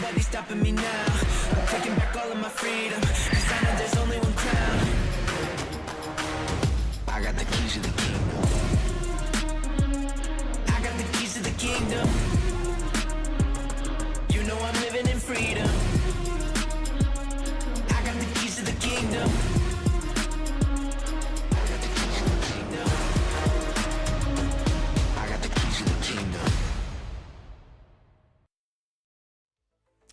nobody's stopping me now. I'm taking back all of my freedom, 'cause I know there's only one crown. I got the keys to the kingdom. I got the keys to the kingdom. You know I'm living in freedom. I got the keys to the kingdom.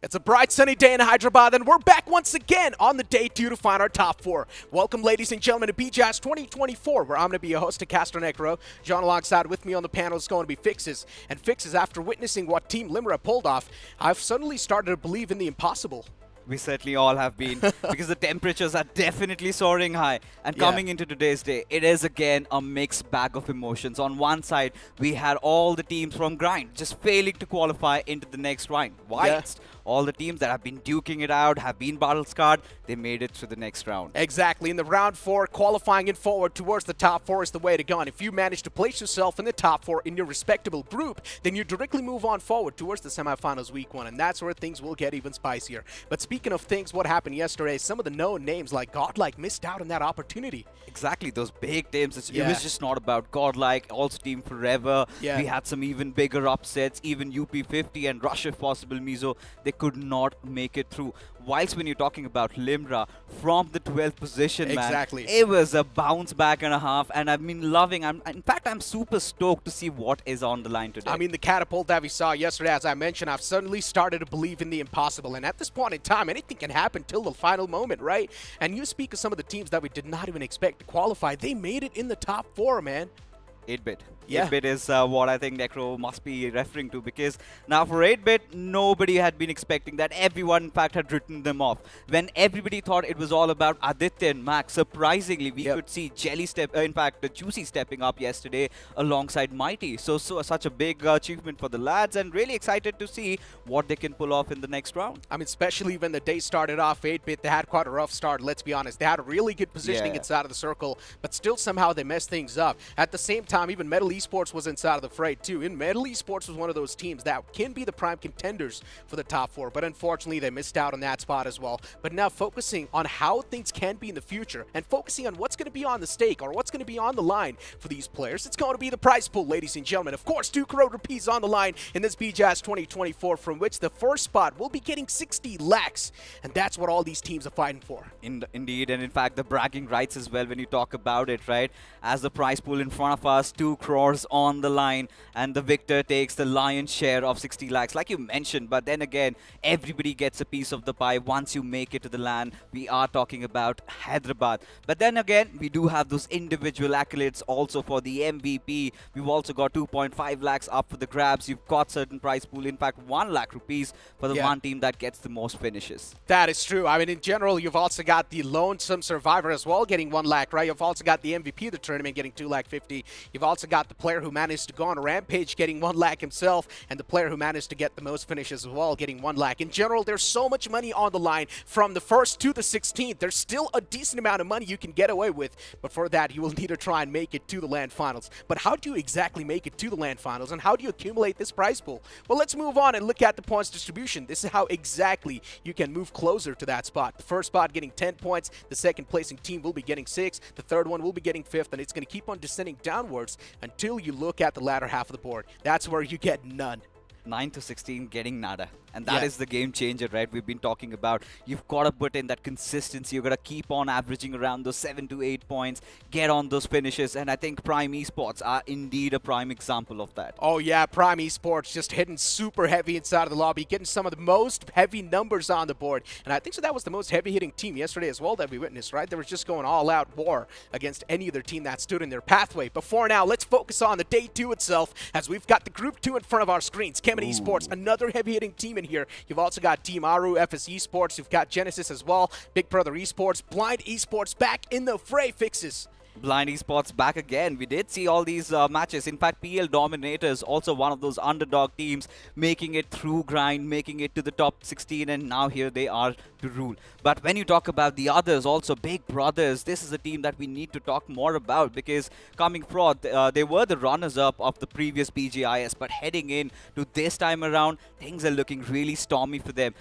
It's a bright sunny day in Hyderabad, and we're back once again on the day 2 to find our top 4. Welcome, ladies and gentlemen, to BGIS 2024, where I'm going to be your host, Castro Necro. John alongside with me on the panel is going to be Fixes. And Fixes, after witnessing what Team Limera pulled off, I've suddenly started to believe in the impossible. We certainly all have been, because the temperatures are definitely soaring high. And coming into today's day, it is again a mixed bag of emotions. On one side, we had all the teams from Grind just failing to qualify into the next round. Whilst all the teams that have been duking it out, have been battle-scarred, they made it to the next round. Exactly. In the round 4, qualifying and forward towards the top 4 is the way to go. And if you manage to place yourself in the top 4 in your respectable group, then you directly move on forward towards the semifinals week 1. And that's where things will get even spicier. But speaking of things, what happened yesterday, some of the known names like Godlike missed out on that opportunity. Exactly, those big teams. It was just not about Godlike, also Team Forever. We had some even bigger upsets, even UP50 and Rush if possible Mizo. They could not make it through. Whilst when you're talking about Limera, from the 12th position, man, it was a bounce back and a half, and I've been loving. In fact, I'm super stoked to see what is on the line today. I mean, the catapult that we saw yesterday, as I mentioned, I've suddenly started to believe in the impossible, and at this point in time, anything can happen till the final moment, right? And you speak of some of the teams that we did not even expect to qualify. They made it in the top 4, man. 8-bit. 8-bit is what I think Necro must be referring to, because now for 8-bit, nobody had been expecting that. Everyone, in fact, had written them off. When everybody thought it was all about Aditya and Max, surprisingly, we could see Jelly Juicy stepping up yesterday alongside Mighty. So such a big achievement for the lads, and really excited to see what they can pull off in the next round. I mean, especially when the day started off 8-bit, they had quite a rough start, let's be honest. They had a really good positioning inside of the circle, but still somehow they messed things up. At the same time, even Metal Esports was inside of the fray too. And Metal Esports was one of those teams that can be the prime contenders for the top 4, but unfortunately they missed out on that spot as well. But now focusing on how things can be in the future and focusing on what's going to be on the stake or what's going to be on the line for these players, it's going to be the prize pool, ladies and gentlemen. Of course, 2 crore rupees on the line in this BGIS 2024, from which the first spot will be getting 60 lakhs, and that's what all these teams are fighting for. Indeed, and in fact the bragging rights as well when you talk about it, right? As the prize pool in front of us, 2 crores on the line, and the victor takes the lion's share of 60 lakhs, like you mentioned. But then again, everybody gets a piece of the pie once you make it to the land. We are talking about Hyderabad. But then again, we do have those individual accolades also for the MVP. We've also got 2.5 lakhs up for the grabs. You've got certain prize pool, in fact 1 lakh rupees for the one team that gets the most finishes. That is true. I mean, in general, you've also got the lonesome survivor as well getting 1 lakh, right? You've also got the MVP of the tournament getting 2,50,000. You've also got the player who managed to go on a rampage getting 1 lakh himself, and the player who managed to get the most finishes as well getting 1 lakh. In general, there's so much money on the line from the 1st to the 16th. There's still a decent amount of money you can get away with, but for that, you will need to try and make it to the land finals. But how do you exactly make it to the land finals, and how do you accumulate this prize pool? Well, let's move on and look at the points distribution. This is how exactly you can move closer to that spot. The first spot getting 10 points, the second placing team will be getting 6, the third one will be getting 5th, and it's going to keep on descending downwards until you look at the latter half of the board. That's where you get none. 9 to 16 getting nada. And that is the game changer, right? We've been talking about, you've got to put in that consistency. You've got to keep on averaging around those 7 to 8 points, get on those finishes. And I think Prime Esports are indeed a prime example of that. Oh yeah, Prime Esports just hitting super heavy inside of the lobby, getting some of the most heavy numbers on the board. And I think so that was the most heavy hitting team yesterday as well that we witnessed, right? They were just going all out war against any other team that stood in their pathway. But for now, let's focus on the day 2 itself, as we've got the group 2 in front of our screens. Kemet Esports, another heavy hitting team in here. You've also got Team Aru, FS Esports, you've got Genesis as well, Big Brother Esports, Blind Esports back in the fray. Fixes. Blind Esports back again. We did see all these matches. In fact, PL Dominators, also one of those underdog teams, making it through grind, making it to the top 16, and now here they are to rule. But when you talk about the others, also big brothers, this is a team that we need to talk more about, because coming from, they were the runners-up of the previous BGIS, but heading in to this time around, things are looking really stormy for them.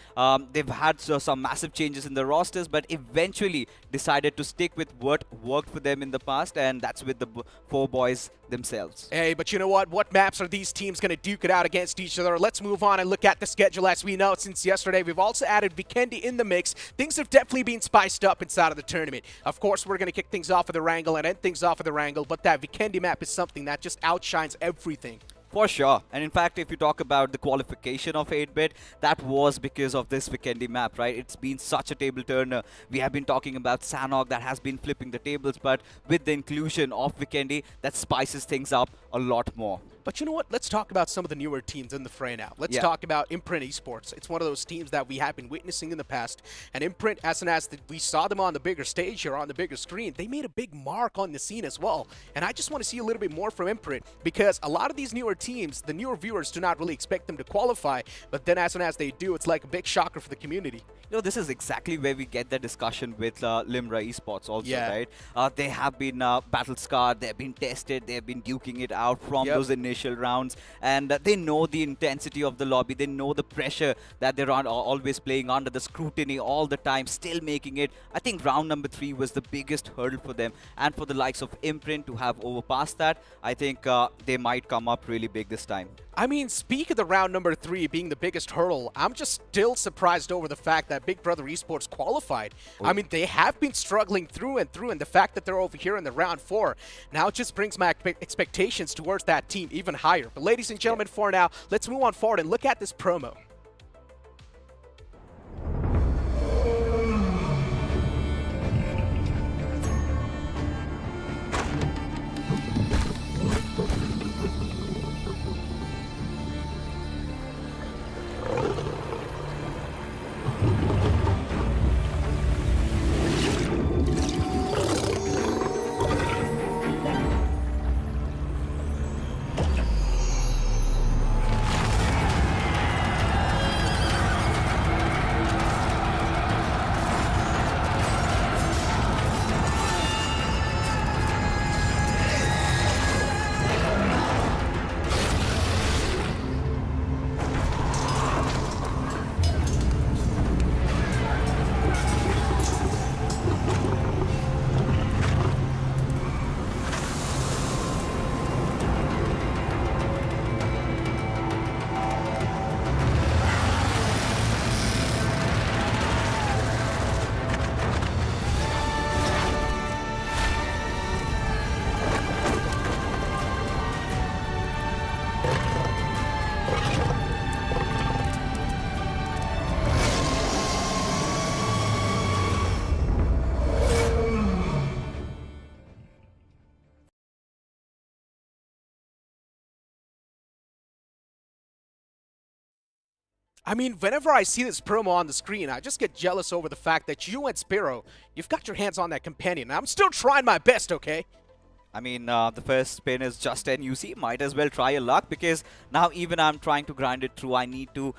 They've had some massive changes in the rosters, but eventually decided to stick with what worked for them in the past, and that's with the four boys themselves. Hey, but you know what? What maps are these teams going to duke it out against each other? Let's move on and look at the schedule. As we know, since yesterday, we've also added Vikendi in the mix. Things have definitely been spiced up inside of the tournament. Of course, we're going to kick things off with Erangel and end things off with Erangel, but that Vikendi map is something that just outshines everything. For sure. And in fact, if you talk about the qualification of 8-bit, that was because of this Vikendi map, right? It's been such a table turner. We have been talking about Sanhok that has been flipping the tables, but with the inclusion of Vikendi, that spices things up a lot more. But you know what? Let's talk about some of the newer teams in the fray now. Let's talk about Imprint Esports. It's one of those teams that we have been witnessing in the past. And Imprint, as soon as we saw them on the bigger stage or on the bigger screen, they made a big mark on the scene as well. And I just want to see a little bit more from Imprint, because a lot of these newer teams, the newer viewers do not really expect them to qualify. But then as soon as they do, it's like a big shocker for the community. You know, this is exactly where we get the discussion with Limra Esports also, right? They have been battle-scarred, they've been tested, they've been duking it out from those initial rounds, and they know the intensity of the lobby, they know the pressure that they're always playing under, the scrutiny all the time, still making it. I think round number 3 was the biggest hurdle for them, and for the likes of Imprint to have overpassed that, I think they might come up really big this time. I mean, speak of the round number 3 being the biggest hurdle, I'm just still surprised over the fact that Big Brother Esports qualified. I mean, they have been struggling through and through, and the fact that they're over here in the round 4 now just brings my expectations towards that team even higher. But ladies and gentlemen, for now, let's move on forward and look at this promo. I mean, whenever I see this promo on the screen, I just get jealous over the fact that you and Spiro, you've got your hands on that companion. I'm still trying my best, okay? I mean, the first spin is just NUC. Might as well try your luck, because now even I'm trying to grind it through. I need to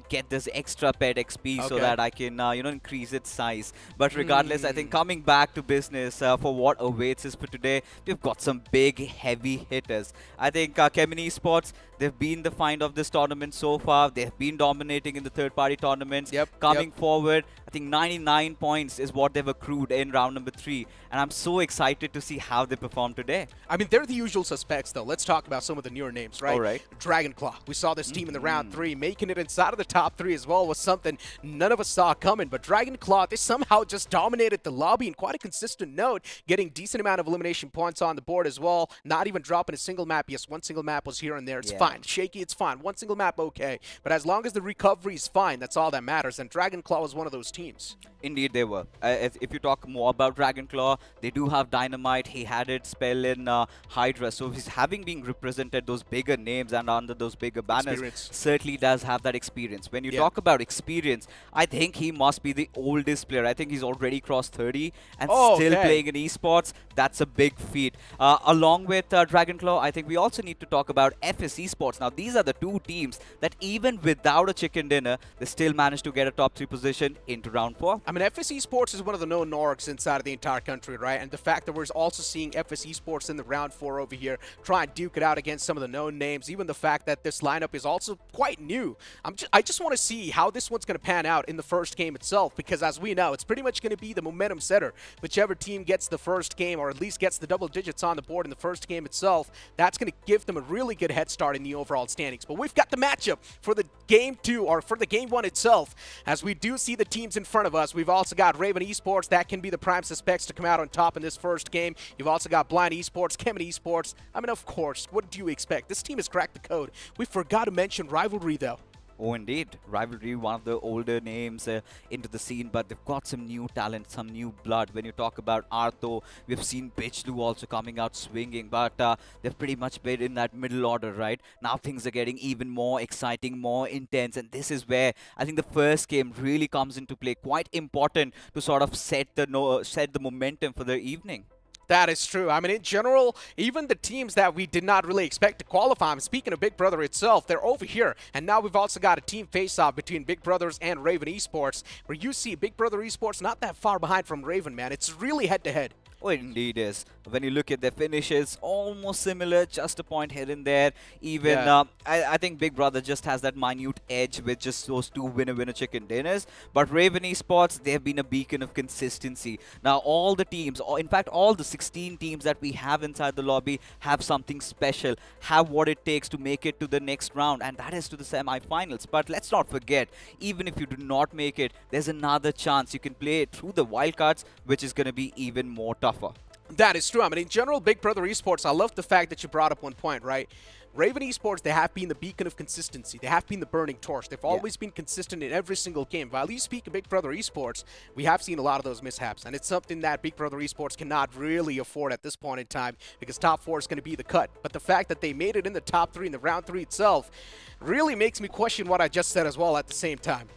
get this extra pet XP so that I can, you know, increase its size. But regardless, I think coming back to business for what awaits us for today, we've got some big, heavy hitters. I think Kemini Esports, they've been the find of this tournament so far. They've been dominating in the third-party tournaments. Coming forward, I think 99 points is what they've accrued in round number 3. And I'm so excited to see how they perform today. I mean, they're the usual suspects, though. Let's talk about some of the newer names, right? All right. Dragonclaw. We saw this team in the round 3. Making it inside of the top 3 as well was something none of us saw coming. But Dragonclaw, they somehow just dominated the lobby in quite a consistent note, getting decent amount of elimination points on the board as well. Not even dropping a single map. Yes, one single map was here and there. It's fine. Shaky, it's fine. One single map, okay. But as long as the recovery is fine, that's all that matters. And Dragonclaw was one of those teams. Indeed, they were. If you talk more about Dragonclaw, they do have Dynamite. He had it spell well in Hydra. So he's having been represented those bigger names and under those bigger banners, certainly does have that experience. When you talk about experience, I think he must be the oldest player. I think he's already crossed 30 and still playing in esports. That's a big feat. Along with Dragonclaw, I think we also need to talk about FS Esports. Now, these are the two teams that even without a chicken dinner, they still managed to get a top 3 position into round 4. I mean, FS Esports is one of the known Norks inside of the entire country, right? And the fact that we're also seeing FS Esports in the round 4 over here try and duke it out against some of the known names, even the fact that this lineup is also quite new. I just want to see how this one's going to pan out in the first game itself, because as we know, it's pretty much going to be the momentum setter. Whichever team gets the first game, or at least gets the double digits on the board in the first game itself, that's going to give them a really good head start in the overall standings. But we've got the matchup for the game 2, or for the game 1 itself. As we do see the teams in front of us, we've also got Raven Esports. That can be the prime suspects to come out on top in this first game. You've also got Blind Esports, Kemet Esports. I mean, of course, what do you expect? This team has cracked the code. We forgot to mention Rivalry, though. Oh, indeed. Rivalry, one of the older names into the scene, but they've got some new talent, some new blood. When you talk about Artho, we've seen Bichlu also coming out swinging, but they've pretty much been in that middle order, right? Now things are getting even more exciting, more intense, and this is where I think the first game really comes into play. Quite important to sort of set the momentum for the evening. That is true. I mean, in general, even the teams that we did not really expect to qualify, speaking of Big Brother itself, they're over here. And now we've also got a team face-off between Big Brothers and Raven Esports, where you see Big Brother Esports not that far behind from Raven, man. It's really head-to-head. Oh, it indeed is. When you look at their finishes, almost similar, just a point here and there. Even, I think Big Brother just has that minute edge with just those 2 winner-winner chicken dinners. But Raven Esports, they've been a beacon of consistency. Now, all the teams, or in fact, all the 16 teams that we have inside the lobby have something special, have what it takes to make it to the next round, and that is to the semi-finals. But let's not forget, even if you do not make it, there's another chance. You can play it through the wildcards, which is going to be even more tougher. That is true. I mean, in general, Big Brother Esports, I love the fact that you brought up one point, right? Raven Esports, they have been the beacon of consistency. They have been the burning torch. They've always been consistent in every single game. While you speak of Big Brother Esports, we have seen a lot of those mishaps, and it's something that Big Brother Esports cannot really afford at this point in time, because top 4 is going to be the cut. But the fact that they made it in the top 3 in the round 3 itself really makes me question what I just said as well at the same time.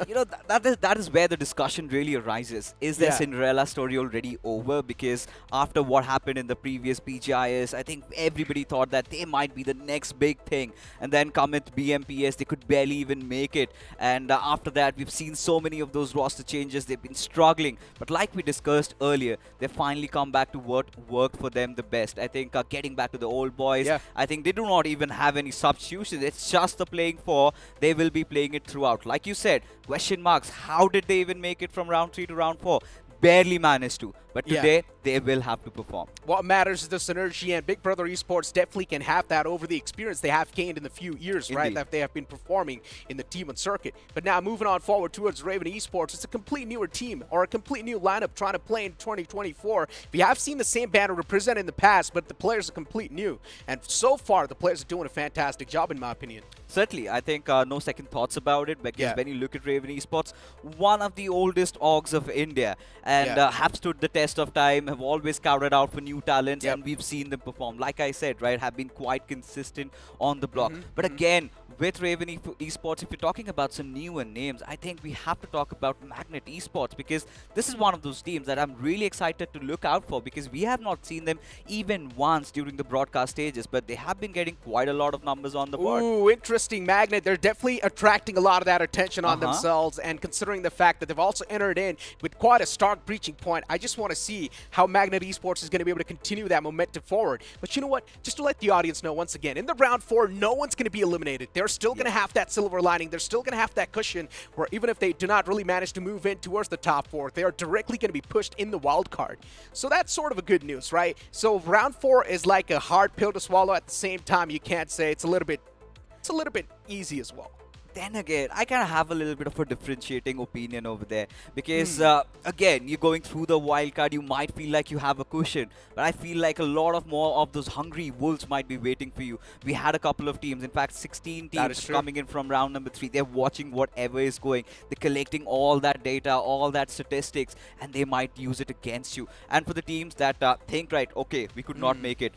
You know, that is where the discussion really arises. Is their Cinderella story already over? Because after what happened in the previous BGIS, I think everybody thought that they might be the next big thing. And then come with BMPS, they could barely even make it. And after that, we've seen so many of those roster changes. They've been struggling. But like we discussed earlier, they finally come back to what worked for them the best. I think getting back to the old boys, I think they do not even have any substitutions. It's just the playing 4. They will be playing it throughout. Like you said, question marks. How did they even make it from round 3 to round 4? Barely managed to. But today, they will have to perform. What matters is the synergy, and Big Brother Esports definitely can have that over the experience they have gained in the few years, right, that they have been performing in the T1 circuit. But now, moving on forward towards Raven Esports, it's a complete newer team, or a complete new lineup trying to play in 2024. We have seen the same banner represented in the past, but the players are complete new. And so far, the players are doing a fantastic job, in my opinion. Certainly, I think no second thoughts about it, because when you look at Raven Esports, one of the oldest orgs of India, and have stood the test of time, have always scouted out for new talents, and we've seen them perform. Like I said, right, have been quite consistent on the block. But again, with Raven Esports, if you're talking about some newer names, I think we have to talk about Magnet Esports, because this is one of those teams that I'm really excited to look out for, because we have not seen them even once during the broadcast stages, but they have been getting quite a lot of numbers on the board. Ooh, interesting, Magnet. They're definitely attracting a lot of that attention on themselves, and considering the fact that they've also entered in with quite a stark breaching point, I just want to see how Magnet Esports is going to be able to continue that momentum forward. But you know what? Just to let the audience know once again, in the round 4, no one's going to be eliminated. They're still going to have that silver lining. They're still going to have that cushion where even if they do not really manage to move in towards the top 4, they are directly going to be pushed in the wild card. So that's sort of a good news, right? So round 4 is like a hard pill to swallow. At the same time, you can't say it's a little bit easy as well. then again, I kind of have a little bit of a differentiating opinion over there because, again, you're going through the wild card, you might feel like you have a cushion, but I feel like a lot of more of those hungry wolves might be waiting for you. We had a couple of teams, in fact, 16 teams coming in from round number 3. They're watching whatever is going. They're collecting all that data, all that statistics, and they might use it against you. And for the teams that think, right, okay, we could not make it,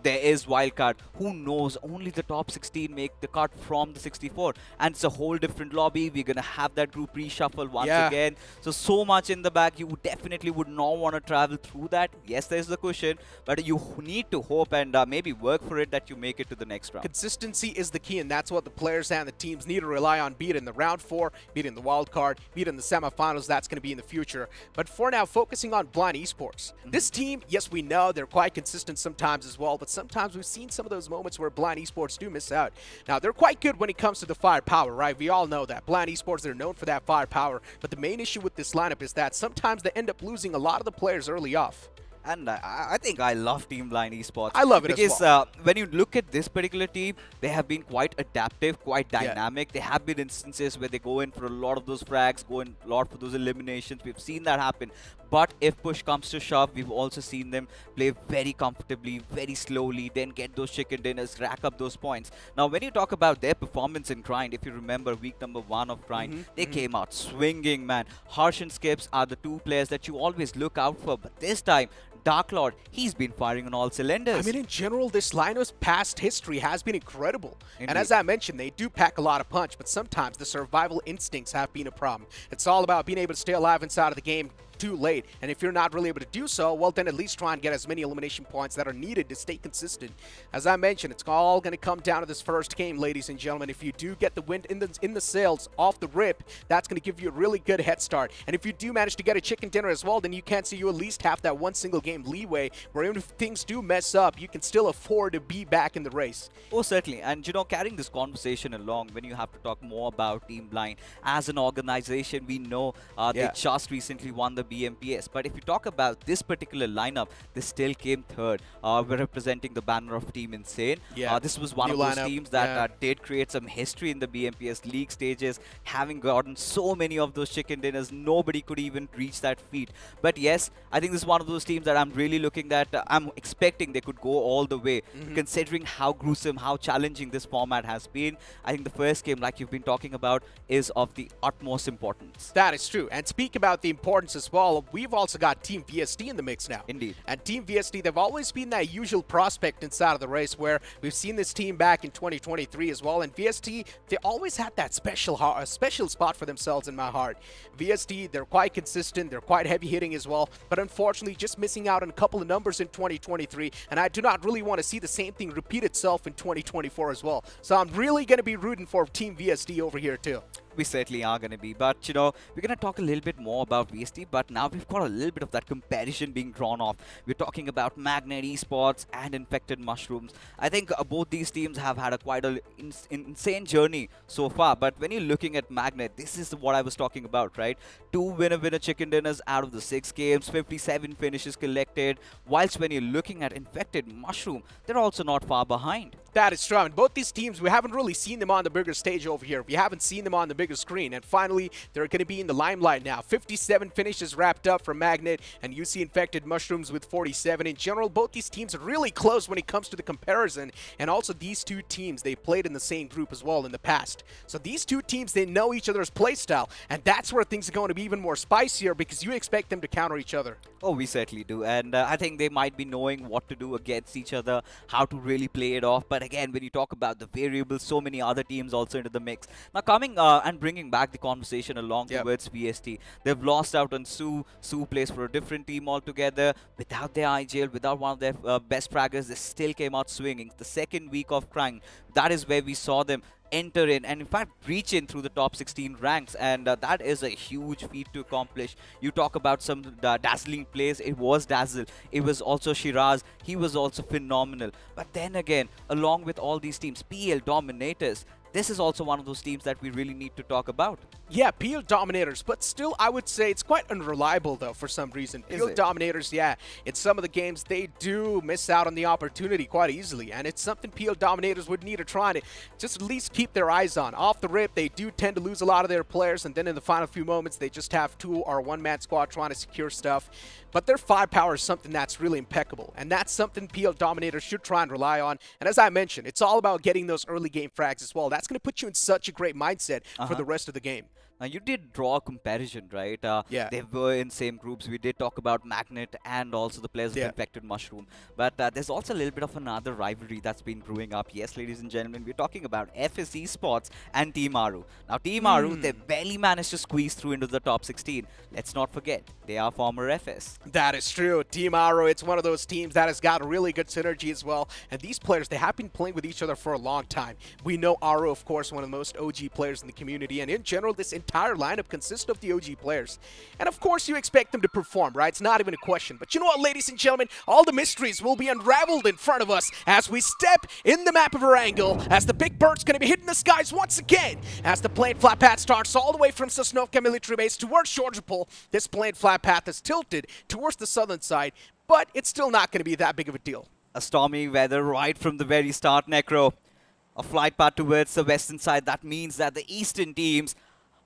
there is wild card. Who knows? Only the top 16 make the cut from the 64. And it's a whole different lobby. We're going to have that group reshuffle once again. So much in the back. You definitely would not want to travel through that. Yes, there's the cushion, but you need to hope and maybe work for it that you make it to the next round. Consistency is the key, and that's what the players and the teams need to rely on, be it in the round 4, be it in the wild card, be it in the semifinals. That's going to be in the future. But for now, focusing on Blind Esports. This team, yes, we know they're quite consistent sometimes as well, but sometimes we've seen some of those moments where Blind Esports do miss out. Now, they're quite good when it comes to the firepower, right? We all know that. Blind Esports, they're known for that firepower, but the main issue with this lineup is that sometimes they end up losing a lot of the players early off. And I think I love Team Blind Esports. I love it because, as well. When you look at this particular team, they have been quite adaptive, quite dynamic. There have been instances where they go in for a lot of those frags, go in a lot for those eliminations. We've seen that happen. But if push comes to shove, we've also seen them play very comfortably, very slowly, then get those chicken dinners, rack up those points. Now, when you talk about their performance in Grind, if you remember week number 1 of Grind, they came out swinging, man. Harsh and Skips are the 2 players that you always look out for. But this time, Dark Lord, he's been firing on all cylinders. I mean, in general, this lineup's past history has been incredible. Indeed. And as I mentioned, they do pack a lot of punch, but sometimes the survival instincts have been a problem. It's all about being able to stay alive inside of the game too late, and if you're not really able to do so, well, then at least try and get as many elimination points that are needed to stay consistent. As I mentioned, it's all going to come down to this first game, ladies and gentlemen. If you do get the win in the sails off the rip, that's going to give you a really good head start. And if you do manage to get a chicken dinner as well, then you can't see you at least have that one single game leeway where even if things do mess up, you can still afford to be back in the race. Oh, certainly. And, you know, carrying this conversation along, when you have to talk more about Team Blind, as an organization, we know they just recently won the BMPS. But if you talk about this particular lineup, they still came third. We're representing the banner of Team Insane. This was one of those teams that did create some history in the BMPS league stages, having gotten so many of those chicken dinners. Nobody could even reach that feat. But yes, I think this is one of those teams that I'm really looking at. I'm expecting they could go all the way, considering how gruesome, how challenging this format has been. I think the first game, like you've been talking about, is of the utmost importance. That is true. And speak about the importance as well, we've also got Team VST in the mix now. Indeed. And Team VST, they've always been that usual prospect inside of the race where we've seen this team back in 2023 as well. And VST, they always had that special spot for themselves in my heart. VST, they're quite consistent, they're quite heavy hitting as well, but unfortunately just missing out on a couple of numbers in 2023. And I do not really want to see the same thing repeat itself in 2024 as well. So I'm really going to be rooting for Team VST over here too. We certainly are going to be. But, you know, we're going to talk a little bit more about VST, but now we've got a little bit of that comparison being drawn off. We're talking about Magnet Esports and Infected Mushrooms. I think both these teams have had a quite an insane journey so far. But when you're looking at Magnet, this is what I was talking about, right? 2 winner-winner chicken dinners out of the 6 games, 57 finishes collected. Whilst when you're looking at Infected Mushroom, they're also not far behind. That is true. And both these teams, we haven't really seen them on the bigger stage over here. We haven't seen them on the bigger screen. And finally, they're going to be in the limelight now. 57 finishes wrapped up for Magnet, and you see Infected Mushrooms with 47. In general, both these teams are really close when it comes to the comparison. And also, these two teams, they played in the same group as well in the past. So these two teams, they know each other's playstyle. And that's where things are going to be even more spicier because you expect them to counter each other. Oh, we certainly do. And I think they might be knowing what to do against each other, how to really play it off. But again, when you talk about the variables, so many other teams also into the mix. Now, coming and bringing back the conversation along towards VST, they've lost out on Sue. Sue plays for a different team altogether. Without their IGL, without one of their best fraggers, they still came out swinging. The second week of Crying, that is where we saw them enter in and in fact breach in through the top 16 ranks, and that is a huge feat to accomplish. You talk about some dazzling plays. It was Dazzle, it was also Shiraz, he was also phenomenal. But then again, along with all these teams, PL Dominators, this is also one of those teams that we really need to talk about. Yeah, PL Dominators, but still I would say it's quite unreliable though for some reason. PL Dominators, yeah, in some of the games they do miss out on the opportunity quite easily, and it's something PL Dominators would need to try to just at least keep their eyes on. Off the rip, they do tend to lose a lot of their players, and then in the final few moments they just have two or one-man squad trying to secure stuff. But their firepower is something that's really impeccable, and that's something PL Dominators should try and rely on. And as I mentioned, it's all about getting those early game frags as well. That's going to put you in such a great mindset for the rest of the game. Now, you did draw a comparison, right? Yeah. They were in same groups. We did talk about Magnet and also the players of Infected Mushroom. But there's also a little bit of another rivalry that's been brewing up. Yes, ladies and gentlemen, we're talking about FS Esports and Team Aru. Now, Team Aru, they barely managed to squeeze through into the top 16. Let's not forget, they are former FS. That is true. Team Aru, it's one of those teams that has got really good synergy as well. And these players, they have been playing with each other for a long time. We know Aru, of course, one of the most OG players in the community. And in general, this entire lineup consists of the OG players. And of course, you expect them to perform, right? It's not even a question. But you know what, ladies and gentlemen? All the mysteries will be unraveled in front of us as we step in the map of Erangel, as the big bird's going to be hitting the skies once again, as the plane flat path starts all the way from Sanhok military base towards Shorjapol. This plane flat path is tilted towards the southern side, but it's still not going to be that big of a deal. A stormy weather right from the very start, Necro. A flight path towards the western side. That means that the eastern teams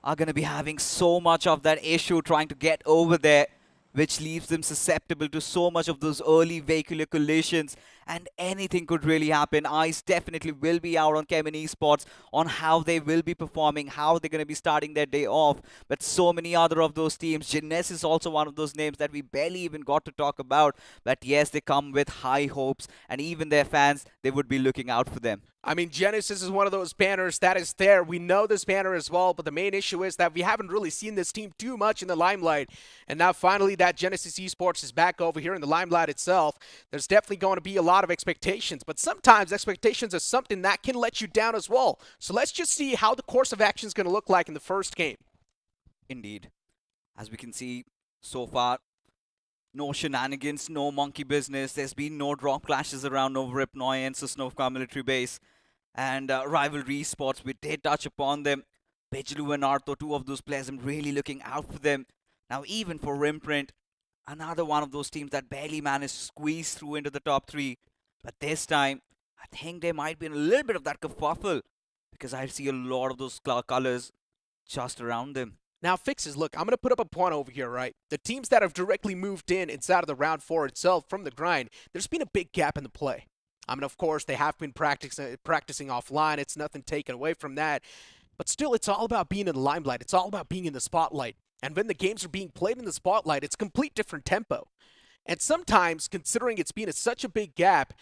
are going to be having so much of that issue trying to get over there, which leaves them susceptible to so much of those early vehicular collisions, and anything could really happen. Eyes definitely will be out on Kemin Esports on how they will be performing, how they're going to be starting their day off. But so many other of those teams. Genes is also one of those names that we barely even got to talk about. But yes, they come with high hopes, and even their fans, they would be looking out for them. I mean, Genesis is one of those banners that is there. We know this banner as well, but the main issue is that we haven't really seen this team too much in the limelight. And now finally that Genesis Esports is back over here in the limelight itself. There's definitely going to be a lot of expectations, but sometimes expectations are something that can let you down as well. So let's just see how the course of action is going to look like in the first game. Indeed. As we can see so far, no shenanigans, no monkey business. There's been no drop clashes around over Ripnoy and Sosnovka military base. And Rivalry Esports, we did touch upon them. Bijlu and Artho, two of those players, I'm really looking out for them. Now, even for Rimprint, another one of those teams that barely managed to squeeze through into the top 3. But this time, I think there might be a little bit of that kerfuffle, because I see a lot of those colors just around them. Now, Fixes, look, I'm going to put up a point over here, right? The teams that have directly moved in inside of the round 4 itself from the grind, there's been a big gap in the play. I mean, of course, they have been practicing offline. It's nothing taken away from that. But still, it's all about being in the limelight. It's all about being in the spotlight. And when the games are being played in the spotlight, it's a complete different tempo. And sometimes, considering it's been such a big gap,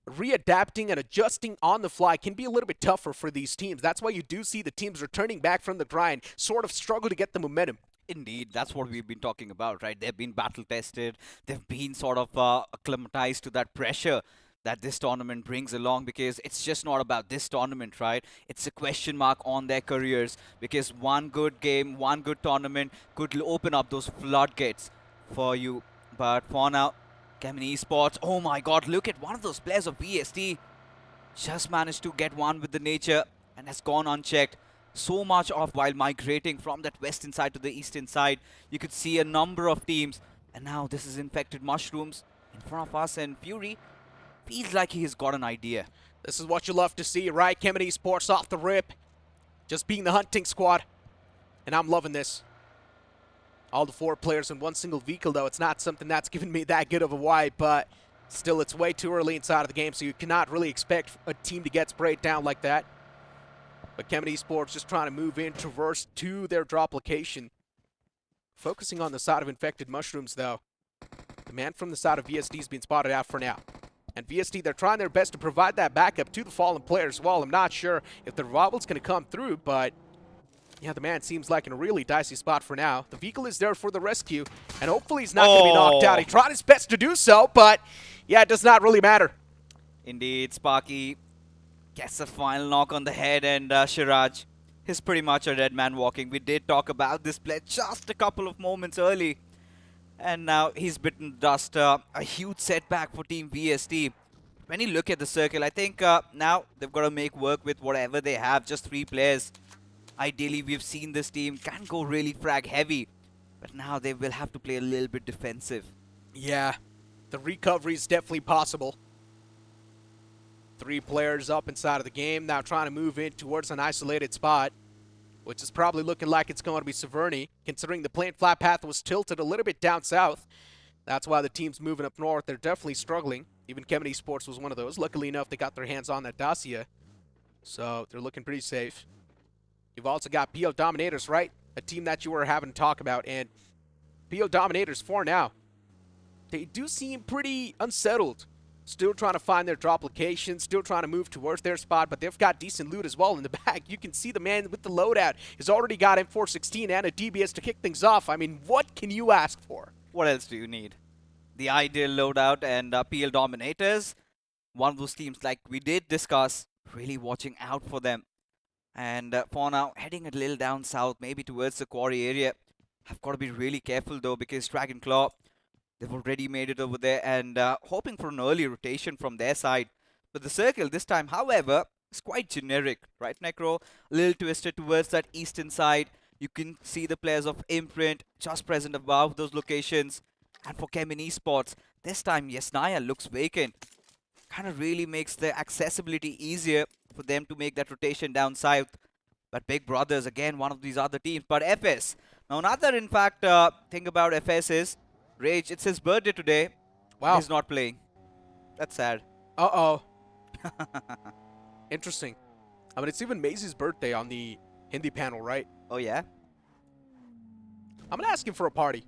readapting and adjusting on the fly can be a little bit tougher for these teams. That's why you do see the teams returning back from the grind sort of struggle to get the momentum. Indeed, that's what we've been talking about, right? They've been battle tested. They've been sort of acclimatized to that pressure that this tournament brings along, because it's just not about this tournament, right? It's a question mark on their careers, because one good game, one good tournament could open up those floodgates for you. But for now, Kemin Esports, oh my god, look at one of those players of VST. Just managed to get one with the nature and has gone unchecked. So much of while migrating from that western side to the eastern side, you could see a number of teams. And now this is Infected Mushrooms in front of us, and Fury feels like he has got an idea. This is what you love to see, right? Kemin Esports off the rip. Just being the hunting squad. And I'm loving this. All the 4 players in one single vehicle, though. It's not something that's given me that good of a vibe, but still, it's way too early inside of the game, so you cannot really expect a team to get sprayed down like that. But Kemin Esports just trying to move in, traverse to their drop location. Focusing on the side of Infected Mushrooms, though. The man from the side of VST has been spotted out for now. And VST, they're trying their best to provide that backup to the fallen players. Well, I'm not sure if the revival's going to come through, but yeah, the man seems like in a really dicey spot for now. The vehicle is there for the rescue, and hopefully he's not going to be knocked out. He tried his best to do so, but yeah, it does not really matter. Indeed, Sparky gets a final knock on the head, and Shiraj is pretty much a dead man walking. We did talk about this play just a couple of moments early, and now he's bitten dust. A huge setback for Team VST. when you look at the circle, I think now they've got to make work with whatever they have, just 3 players. Ideally, we've seen this team can go really frag heavy, but now they will have to play a little bit defensive. Yeah, the recovery is definitely possible. 3 players up inside of the game, now trying to move in towards an isolated spot, which is probably looking like it's going to be Severny, considering the plane flat path was tilted a little bit down south. That's why the team's moving up north. They're definitely struggling. Even Vikendi Esports was one of those. Luckily enough, they got their hands on that dossier, so they're looking pretty safe. You've also got PO Dominators, right? A team that you were having to talk about, and PO Dominators for now. They do seem pretty unsettled. Still trying to find their drop location, still trying to move towards their spot, but they've got decent loot as well in the back. You can see the man with the loadout has already got M416 and a DBS to kick things off. I mean, what can you ask for? What else do you need? The ideal loadout and PL Dominators. One of those teams, like we did discuss, really watching out for them. And for now, heading a little down south, maybe towards the quarry area. I've got to be really careful though, because Dragon Claw, they've already made it over there, and hoping for an early rotation from their side. But the circle this time, however, is quite generic, right, Necro? A little twisted towards that eastern side. You can see the players of Imprint just present above those locations. And for Kemin Esports, this time Yesnaya looks vacant. Kind of really makes the accessibility easier for them to make that rotation down south. But Big Brothers, again, one of these other teams. But FS, now another, in fact, thing about FS is, Rage, it's his birthday today. Wow. He's not playing. That's sad. Uh-oh. Interesting. I mean, it's even Maisie's birthday on the Hindi panel, right? Oh, yeah? I'm going to ask him for a party.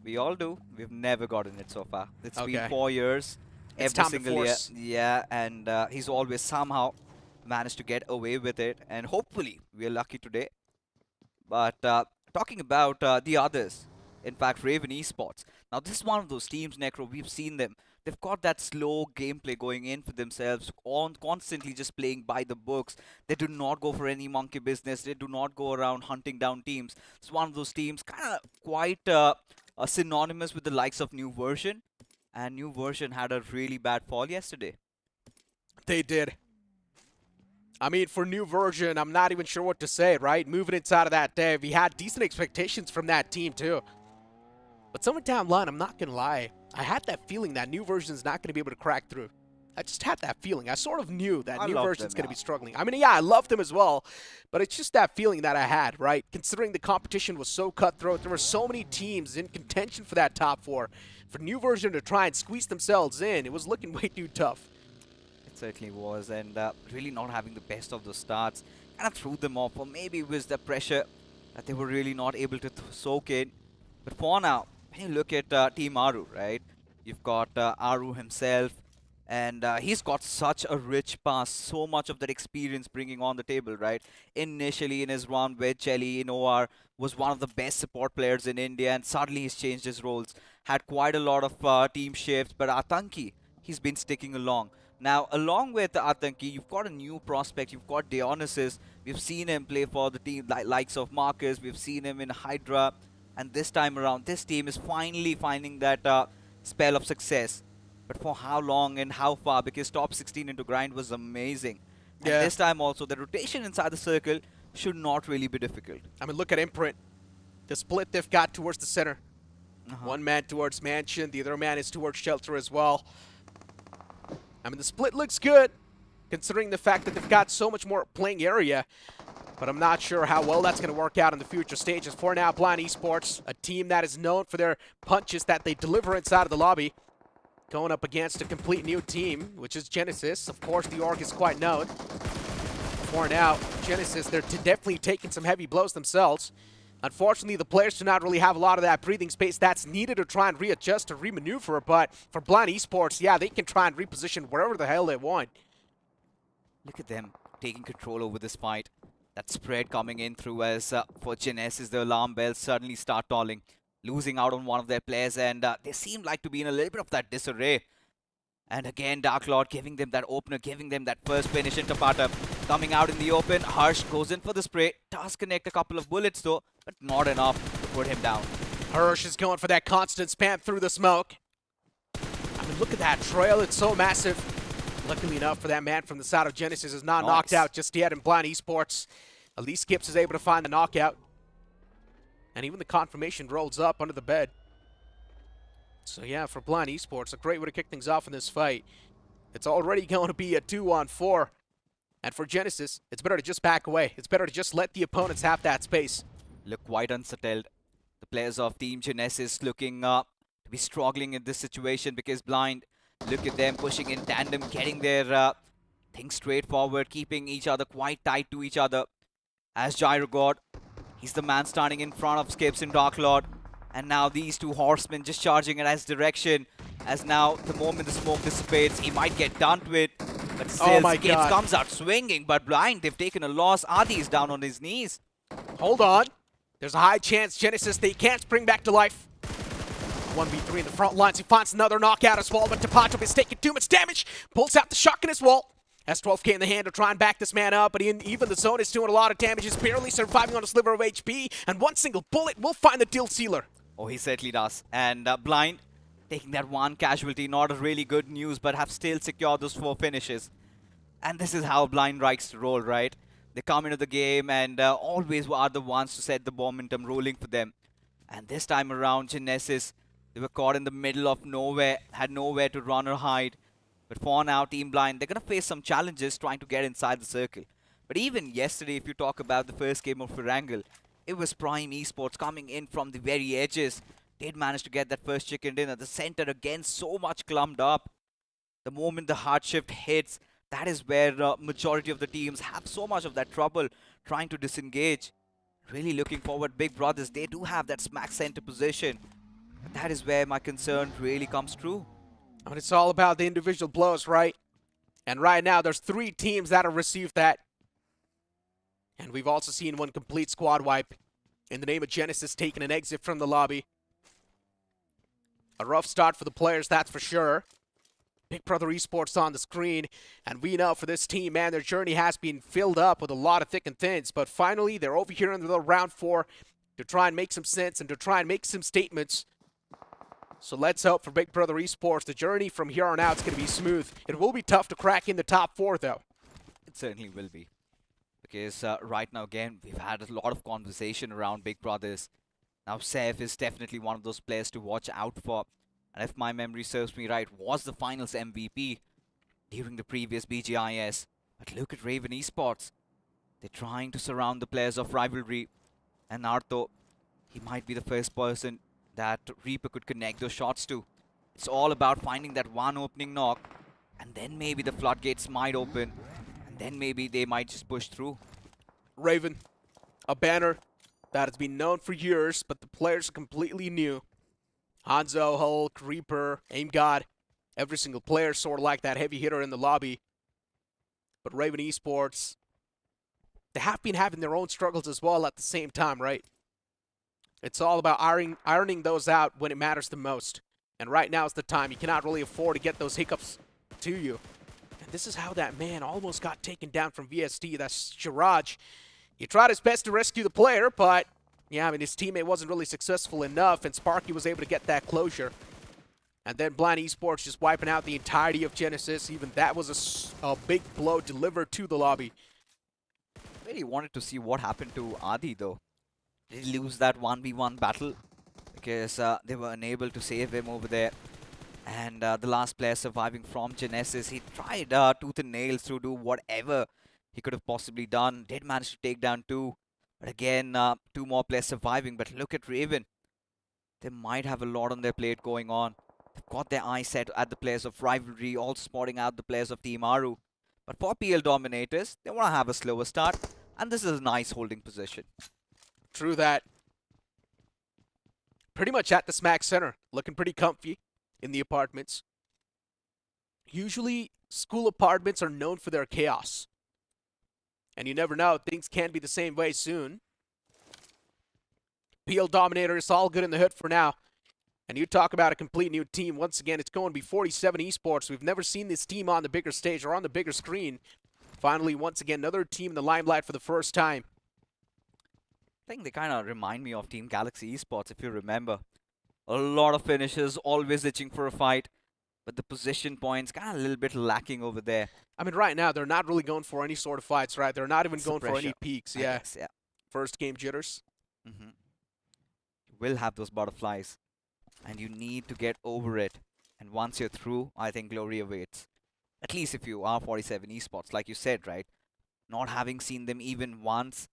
We all do. We've never gotten it so far. It's Okay. been 4 years. It's every time to single year. force. Yeah, and he's always somehow managed to get away with it. And hopefully, we're lucky today. But talking about the others, in fact, Raven Esports. Now, this is one of those teams, Necro, we've seen them. They've got that slow gameplay going in for themselves, constantly just playing by the books. They do not go for any monkey business. They do not go around hunting down teams. It's one of those teams kind of quite synonymous with the likes of New Version. And New Version had a really bad fall yesterday. They did. I mean, for New Version, I'm not even sure what to say, right? Moving inside of that day, we had decent expectations from that team, too. But somewhere down the line, I'm not going to lie, I had that feeling that New Version is not going to be able to crack through. I just had that feeling. I sort of knew that New Version's going to be struggling. I mean, yeah, I loved them as well, but it's just that feeling that I had, right? Considering the competition was so cutthroat, there were so many teams in contention for that top 4. For New Version to try and squeeze themselves in, it was looking way too tough. It certainly was, and really not having the best of those starts kind of threw them off, or maybe it was the pressure that they were really not able to soak in. But for now, when you look at Team Aru, right? You've got Aru himself, and he's got such a rich past, so much of that experience bringing on the table, right? Initially in his run with Chelly in OR, was one of the best support players in India, and suddenly he's changed his roles. Had quite a lot of team shifts, but Atanki, he's been sticking along. Now, along with Atanki, you've got a new prospect. You've got Dionysus. We've seen him play for the team likes of Marcus. We've seen him in Hydra. And this time around, this team is finally finding that spell of success. But for how long and how far? Because top 16 into grind was amazing. And this time also, the rotation inside the circle should not really be difficult. I mean, look at Imprint. The split they've got towards the center. One man towards Mansion. The other man is towards Shelter as well. I mean, the split looks good, considering the fact that they've got so much more playing area. But I'm not sure how well that's going to work out in the future stages. For now, Blind Esports, a team that is known for their punches that they deliver inside of the lobby, going up against a complete new team, which is Genesis. Of course, the org is quite known. For now, Genesis, they're definitely taking some heavy blows themselves. Unfortunately, the players do not really have a lot of that breathing space that's needed to try and readjust or remaneuver, but for Blind Esports, yeah, they can try and reposition wherever the hell they want. Look at them taking control over this fight. That spread coming in through as for Genesis, the alarm bells suddenly start tolling, losing out on one of their players, and they seem like to be in a little bit of that disarray. And again, Dark Lord giving them that opener, giving them that first finish in Tapata. Coming out in the open, Harsh goes in for the spray. Does connect a couple of bullets though, but not enough to put him down. Harsh is going for that constant spam through the smoke. I mean, look at that trail. It's so massive. Luckily enough for that man from the side of Genesis is not Nice. knocked out just yet in Blind Esports. At least Skips is able to find the knockout. And even the confirmation rolls up under the bed. So yeah, for Blind Esports, a great way to kick things off in this fight. It's already going to be a 2-on-4. And for Genesis, it's better to just back away. It's better to just let the opponents have that space. Look quite unsettled. The players of Team Genesis looking to be struggling in this situation because Blind, look at them pushing in tandem, getting their things straight forward, keeping each other quite tight to each other. As Gyro God, he's the man standing in front of Skips and Dark Lord. And now these two horsemen just charging in his direction. As now, the moment the smoke dissipates, he might get done to it. But still, Skips comes out swinging. But Blind, they've taken a loss. Adi is down on his knees. Hold on. There's a high chance Genesis, they can't spring back to life. 1v3 in the front lines. He finds another knockout as well, but Tapato is taking too much damage. Pulls out the shotgun as well. Has 12k in the hand to try and back this man up, but even the zone is doing a lot of damage. He's barely surviving on a sliver of HP, and one single bullet will find the deal sealer. Oh, he certainly does. And Blind taking that one casualty, not a really good news, but have still secured those 4 finishes. And this is how Blind likes to roll, right? They come into the game and always are the ones to set the momentum rolling for them. And this time around, Genesis, they were caught in the middle of nowhere, had nowhere to run or hide. But for now, Team Blind, they're going to face some challenges trying to get inside the circle. But even yesterday, if you talk about the first game of Erangel, it was Prime Esports coming in from the very edges. They'd managed to get that first chicken dinner. The center again so much clumped up. The moment the hard shift hits, that is where majority of the teams have so much of that trouble trying to disengage. Really looking forward, Big Brothers, they do have that smack center position. That is where my concern really comes true. I mean, it's all about the individual blows, right? And right now, there's 3 teams that have received that. And we've also seen one complete squad wipe in the name of Genesis taking an exit from the lobby. A rough start for the players, that's for sure. Big Brother Esports on the screen, and we know for this team, man, their journey has been filled up with a lot of thick and thins, but finally, they're over here in the round 4 to try and make some sense and to try and make some statements. So let's hope for Big Brother Esports, the journey from here on out is going to be smooth. It will be tough to crack in the top 4, though. It certainly will be. Because right now, again, we've had a lot of conversation around Big Brothers. Now, Seth is definitely one of those players to watch out for. And if my memory serves me right, was the finals MVP during the previous BGIS. But look at Raven Esports. They're trying to surround the players of Rivalry. And Nartho, he might be the first person that Reaper could connect those shots to. It's all about finding that one opening knock. And then maybe the floodgates might open. And then maybe they might just push through. Raven, a banner that has been known for years, but the players are completely new. Hanzo, Hulk, Reaper, Aim God, every single player sort of like that heavy hitter in the lobby. But Raven Esports, they have been having their own struggles as well at the same time, right? It's all about ironing those out when it matters the most. And right now is the time. You cannot really afford to get those hiccups to you. And this is how that man almost got taken down from VST. That's Shiraj. He tried his best to rescue the player, but yeah, I mean, his teammate wasn't really successful enough, and Sparky was able to get that closure. And then Blind Esports just wiping out the entirety of Genesis. Even that was a big blow delivered to the lobby. Really wanted to see what happened to Adi, though. Did he lose that 1v1 battle? Because they were unable to save him over there. And the last player surviving from Genesis, he tried tooth and nails to do whatever he could have possibly done. Did manage to take down 2. But again, 2 more players surviving. But look at Raven. They might have a lot on their plate going on. They've got their eyes set at the players of Rivalry, all spotting out the players of Team Aru. But for PL Dominators, they want to have a slower start. And this is a nice holding position. True that. Pretty much at the smack center. Looking pretty comfy in the apartments. Usually, school apartments are known for their chaos. And you never know, things can be the same way soon. PL Dominator is all good in the hood for now. And you talk about a complete new team. Once again, it's going to be 47 Esports. We've never seen this team on the bigger stage or on the bigger screen. Finally, once again, another team in the limelight for the first time. I think they kind of remind me of Team Galaxy Esports, if you remember. A lot of finishes, always itching for a fight. but the position points kind of a little bit lacking over there. I mean, right now, they're not really going for any sort of fights, right? They're not even It's the going for any pressure, peaks, I yeah. guess, yeah. First game jitters. hmm You will have those butterflies, and you need to get over it. And once you're through, I think glory awaits. At least if you are 47 esports, like you said, right? Not having seen them even once,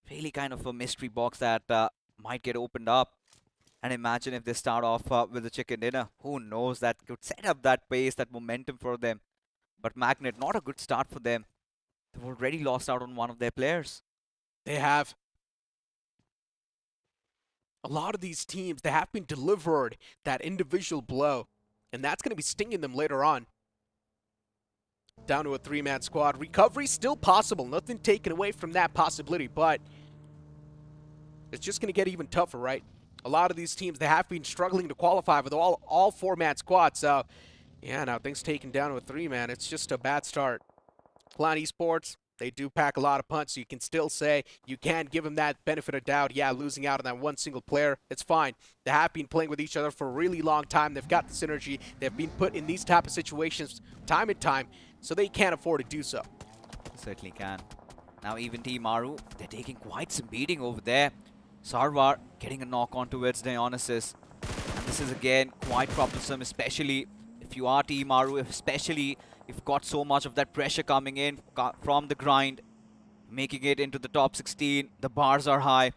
really kind of a mystery box that might get opened up. And imagine if they start off with a chicken dinner. Who knows? That could set up that pace, that momentum for them. But Magnet, not a good start for them. They've already lost out on one of their players. They have. A lot of these teams, they have been delivered that individual blow. And that's going to be stinging them later on. Down to a 3-man squad. Recovery still possible. Nothing taken away from that possibility, but it's just going to get even tougher, right? A lot of these teams, they have been struggling to qualify with all 4-man squads. So, yeah, now things taken down to a 3-man. It's just a bad start. Clan Esports, they do pack a lot of punch, so you can still say you can't give them that benefit of doubt. Yeah, losing out on that one single player, it's fine. They have been playing with each other for a really long time. They've got the synergy. They've been put in these type of situations time and time, so they can't afford to do so. Certainly can. Now even Team Maru, they're taking quite some beating over there. Sarwar getting a knock on towards Dionysus. And this is again quite troublesome, especially if you are Team Maru, especially if you've got so much of that pressure coming in from the grind, making it into the top 16. The bars are high.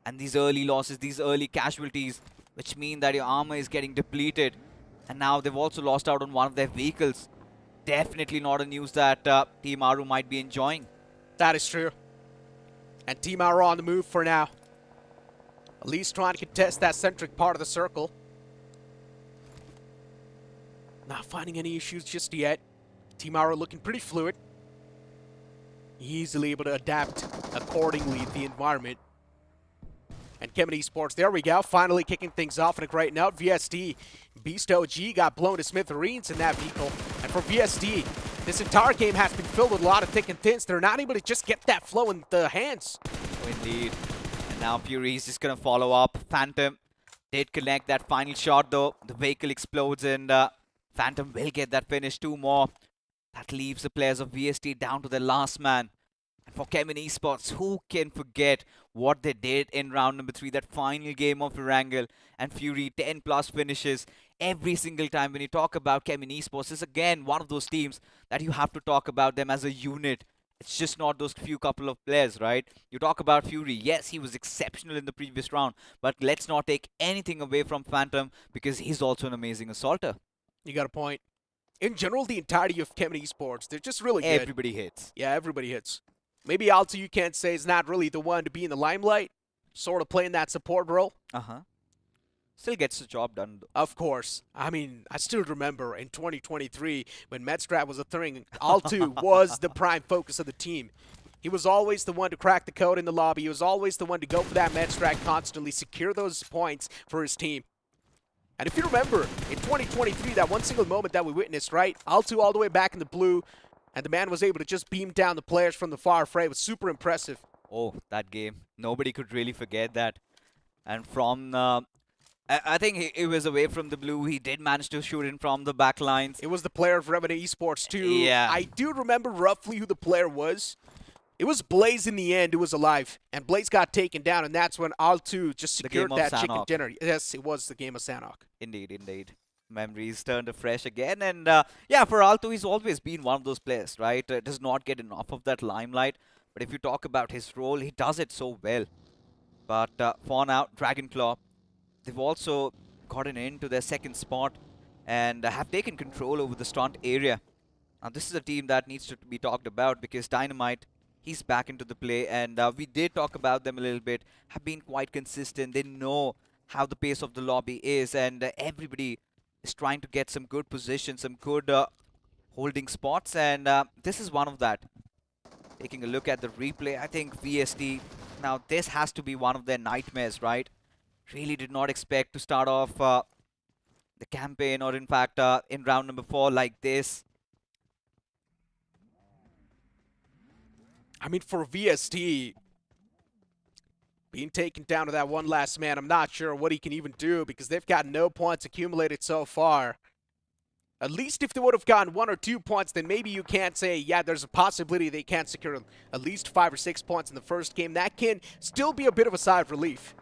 And these early losses, these early casualties, which mean that your armor is getting depleted. And now they've also lost out on one of their vehicles. Definitely not a news that Team Maru might be enjoying. That is true. And Team Maru on the move for now. At least trying to contest that centric part of the circle. Not finding any issues just yet. Team Maru looking pretty fluid. Easily able to adapt accordingly to the environment. And Kemen Esports, there we go, finally kicking things off in a great note. VST, Beast OG got blown to smithereens in that vehicle. And for VST, this entire game has been filled with a lot of thick and thins. They're not able to just get that flow in the hands. Oh, indeed. And now Fury is just going to follow up. Phantom did connect that final shot though. The vehicle explodes and Phantom will get that finish. 2 more. That leaves the players of VST down to their last man. And for Kemen Esports, who can forget what they did in round number 3, that final game of Erangel and Fury, 10 plus finishes. Every single time when you talk about Kemen Esports, is again one of those teams that you have to talk about them as a unit. It's just not those few couple of players, right? You talk about Fury, yes, he was exceptional in the previous round, but let's not take anything away from Phantom because he's also an amazing assaulter. You got a point. In general, the entirety of Kemen Esports, they're just really good. Everybody hits. Yeah, everybody hits. Maybe Alto, you can't say, is not really the one to be in the limelight, sort of playing that support role. Still gets the job done, though. Of course. I mean, I still remember in 2023 when Medstrat was a thing, Alto was the prime focus of the team. He was always the one to crack the code in the lobby. He was always the one to go for that Medstrat constantly, secure those points for his team. And if you remember, in 2023, that one single moment that we witnessed, right? Alto all the way back in the blue, and the man was able to just beam down the players from the far fray. It was super impressive. Oh, that game. Nobody could really forget that. And from, I think it was away from the blue. He did manage to shoot in from the back lines. It was the player of Revenue Esports too. Yeah. I do remember roughly who the player was. It was Blaze in the end who was alive. And Blaze got taken down, and that's when Alto just secured that chicken dinner. Yes, it was the game of Sanhok. Indeed, indeed. Memories turned afresh again. And yeah, for Alto, he's always been one of those players, right? Does not get enough of that limelight. But if you talk about his role, he does it so well. But for now, Dragonclaw, they've also gotten into their second spot and have taken control over the stunt area. Now, this is a team that needs to be talked about because Dynamite, he's back into the play. And we did talk about them a little bit, have been quite consistent. They know how the pace of the lobby is, and everybody is trying to get some good positions, some good holding spots. And this is one of that. Taking a look at the replay, I think VST, now this has to be one of their nightmares, right? Really did not expect to start off the campaign, or in fact in round number 4 like this. I mean, for VST, being taken down to that one last man, I'm not sure what he can even do because they've got no points accumulated so far. At least if they would have gotten 1 or 2 points, then maybe you can't say, yeah, there's a possibility they can't secure at least 5 or 6 points in the first game. That can still be a bit of a sigh of relief.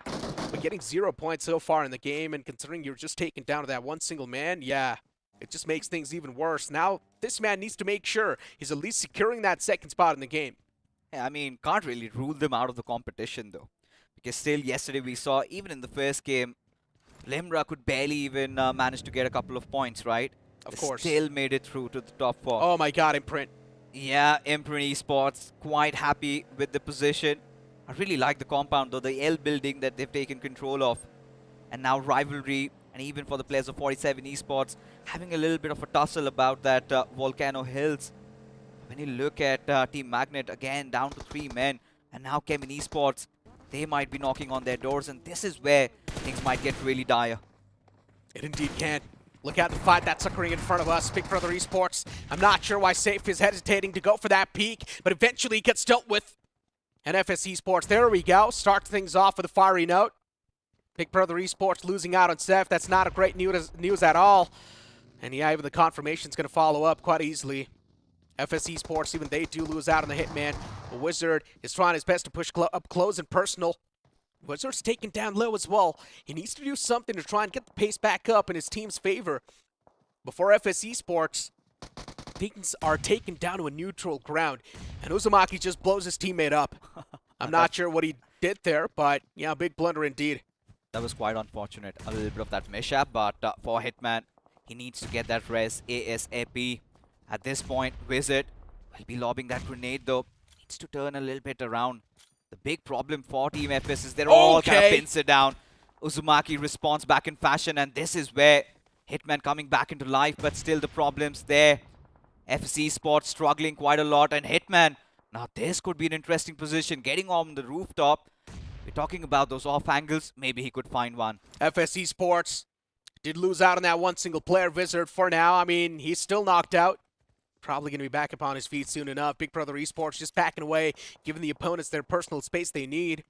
But getting 0 points so far in the game, and considering you're just taken down to that one single man, yeah, it just makes things even worse. Now, this man needs to make sure he's at least securing that second spot in the game. Yeah, I mean, can't really rule them out of the competition, though. Because still, yesterday we saw, even in the first game, Limra could barely even manage to get a couple of points, right? Of course. Still made it through to the top 4. Oh my god, Imprint. Yeah, Imprint Esports, quite happy with the position. I really like the compound, though, the L building that they've taken control of. And now Rivalry, and even for the players of 47 Esports, having a little bit of a tussle about that Volcano Hills. When you look at Team Magnet, again, down to 3 men. And now Kemin Esports, they might be knocking on their doors, and this is where things might get really dire. It indeed can. Look at the fight that's occurring in front of us. Big Brother Esports. I'm not sure why Safe is hesitating to go for that peak, but eventually it gets dealt with. And FS Esports, there we go. Starts things off with a fiery note. Big Brother Esports losing out on Seth. That's not a great news at all. And yeah, even the confirmation's going to follow up quite easily. FS Esports, even they do lose out on the Hitman. The Wizard is trying his best to push up close and personal. Wizard's taken down low as well. He needs to do something to try and get the pace back up in his team's favor before FS Esports things are taken down to a neutral ground. And Uzumaki just blows his teammate up. I'm not sure what he did there, but yeah, big blunder indeed. That was quite unfortunate. A little bit of that mishap, but for Hitman, he needs to get that res ASAP. At this point, Wizard will be lobbing that grenade, though. Needs to turn a little bit around. The big problem for Team FS is they're all kind of pincer down. Uzumaki responds back in fashion, and this is where Hitman coming back into life, but still the problems there. FC Sports struggling quite a lot, and Hitman, now this could be an interesting position, getting on the rooftop. We're talking about those off angles, maybe he could find one. FS Esports did lose out on that one single player. Wizard for now, I mean, he's still knocked out. Probably going to be back up on his feet soon enough. Big Brother Esports just backing away, giving the opponents their personal space they need.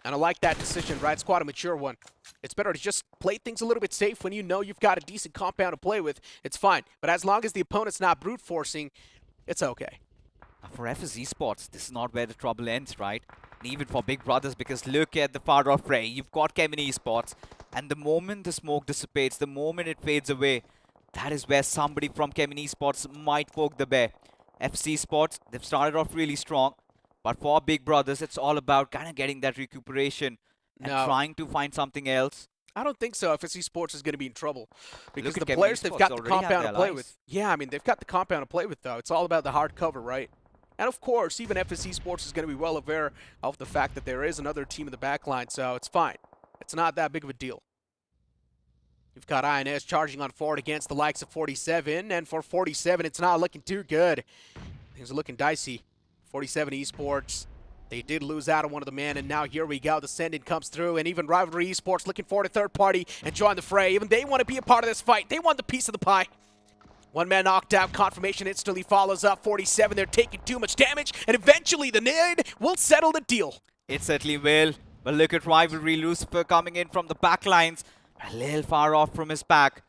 And I like that decision, right? It's quite a mature one. It's better to just play things a little bit safe when you know you've got a decent compound to play with. It's fine. But as long as the opponent's not brute forcing, it's okay. For FS Esports, this is not where the trouble ends, right? And even for Big Brothers, because look at the far off fray. You've got Kemin Esports, and the moment the smoke dissipates, the moment it fades away, that is where somebody from Kemin Esports might poke the bear. FC Sports, they've started off really strong, but for Big Brothers, it's all about kind of getting that recuperation and trying to find something else. I don't think so. FC Sports is going to be in trouble because the players they've got the compound to play with. Yeah, I mean, they've got the compound to play with, though. It's all about the hard cover, right? And of course, even FS Sports is going to be well aware of the fact that there is another team in the back line, so it's fine. It's not that big of a deal. You've got INS charging on forward against the likes of 47, and for 47, it's not looking too good. Things are looking dicey. 47 Esports, they did lose out on one of the men, and now here we go. The send-in comes through, and even Rivalry Esports looking for a third party and join the fray. Even they want to be a part of this fight. They want the piece of the pie. One man knocked out. Confirmation instantly follows up. 47, they're taking too much damage, and eventually the nade will settle the deal. It certainly will. But look at Rivalry. Lucifer coming in from the back lines. A little far off from his back.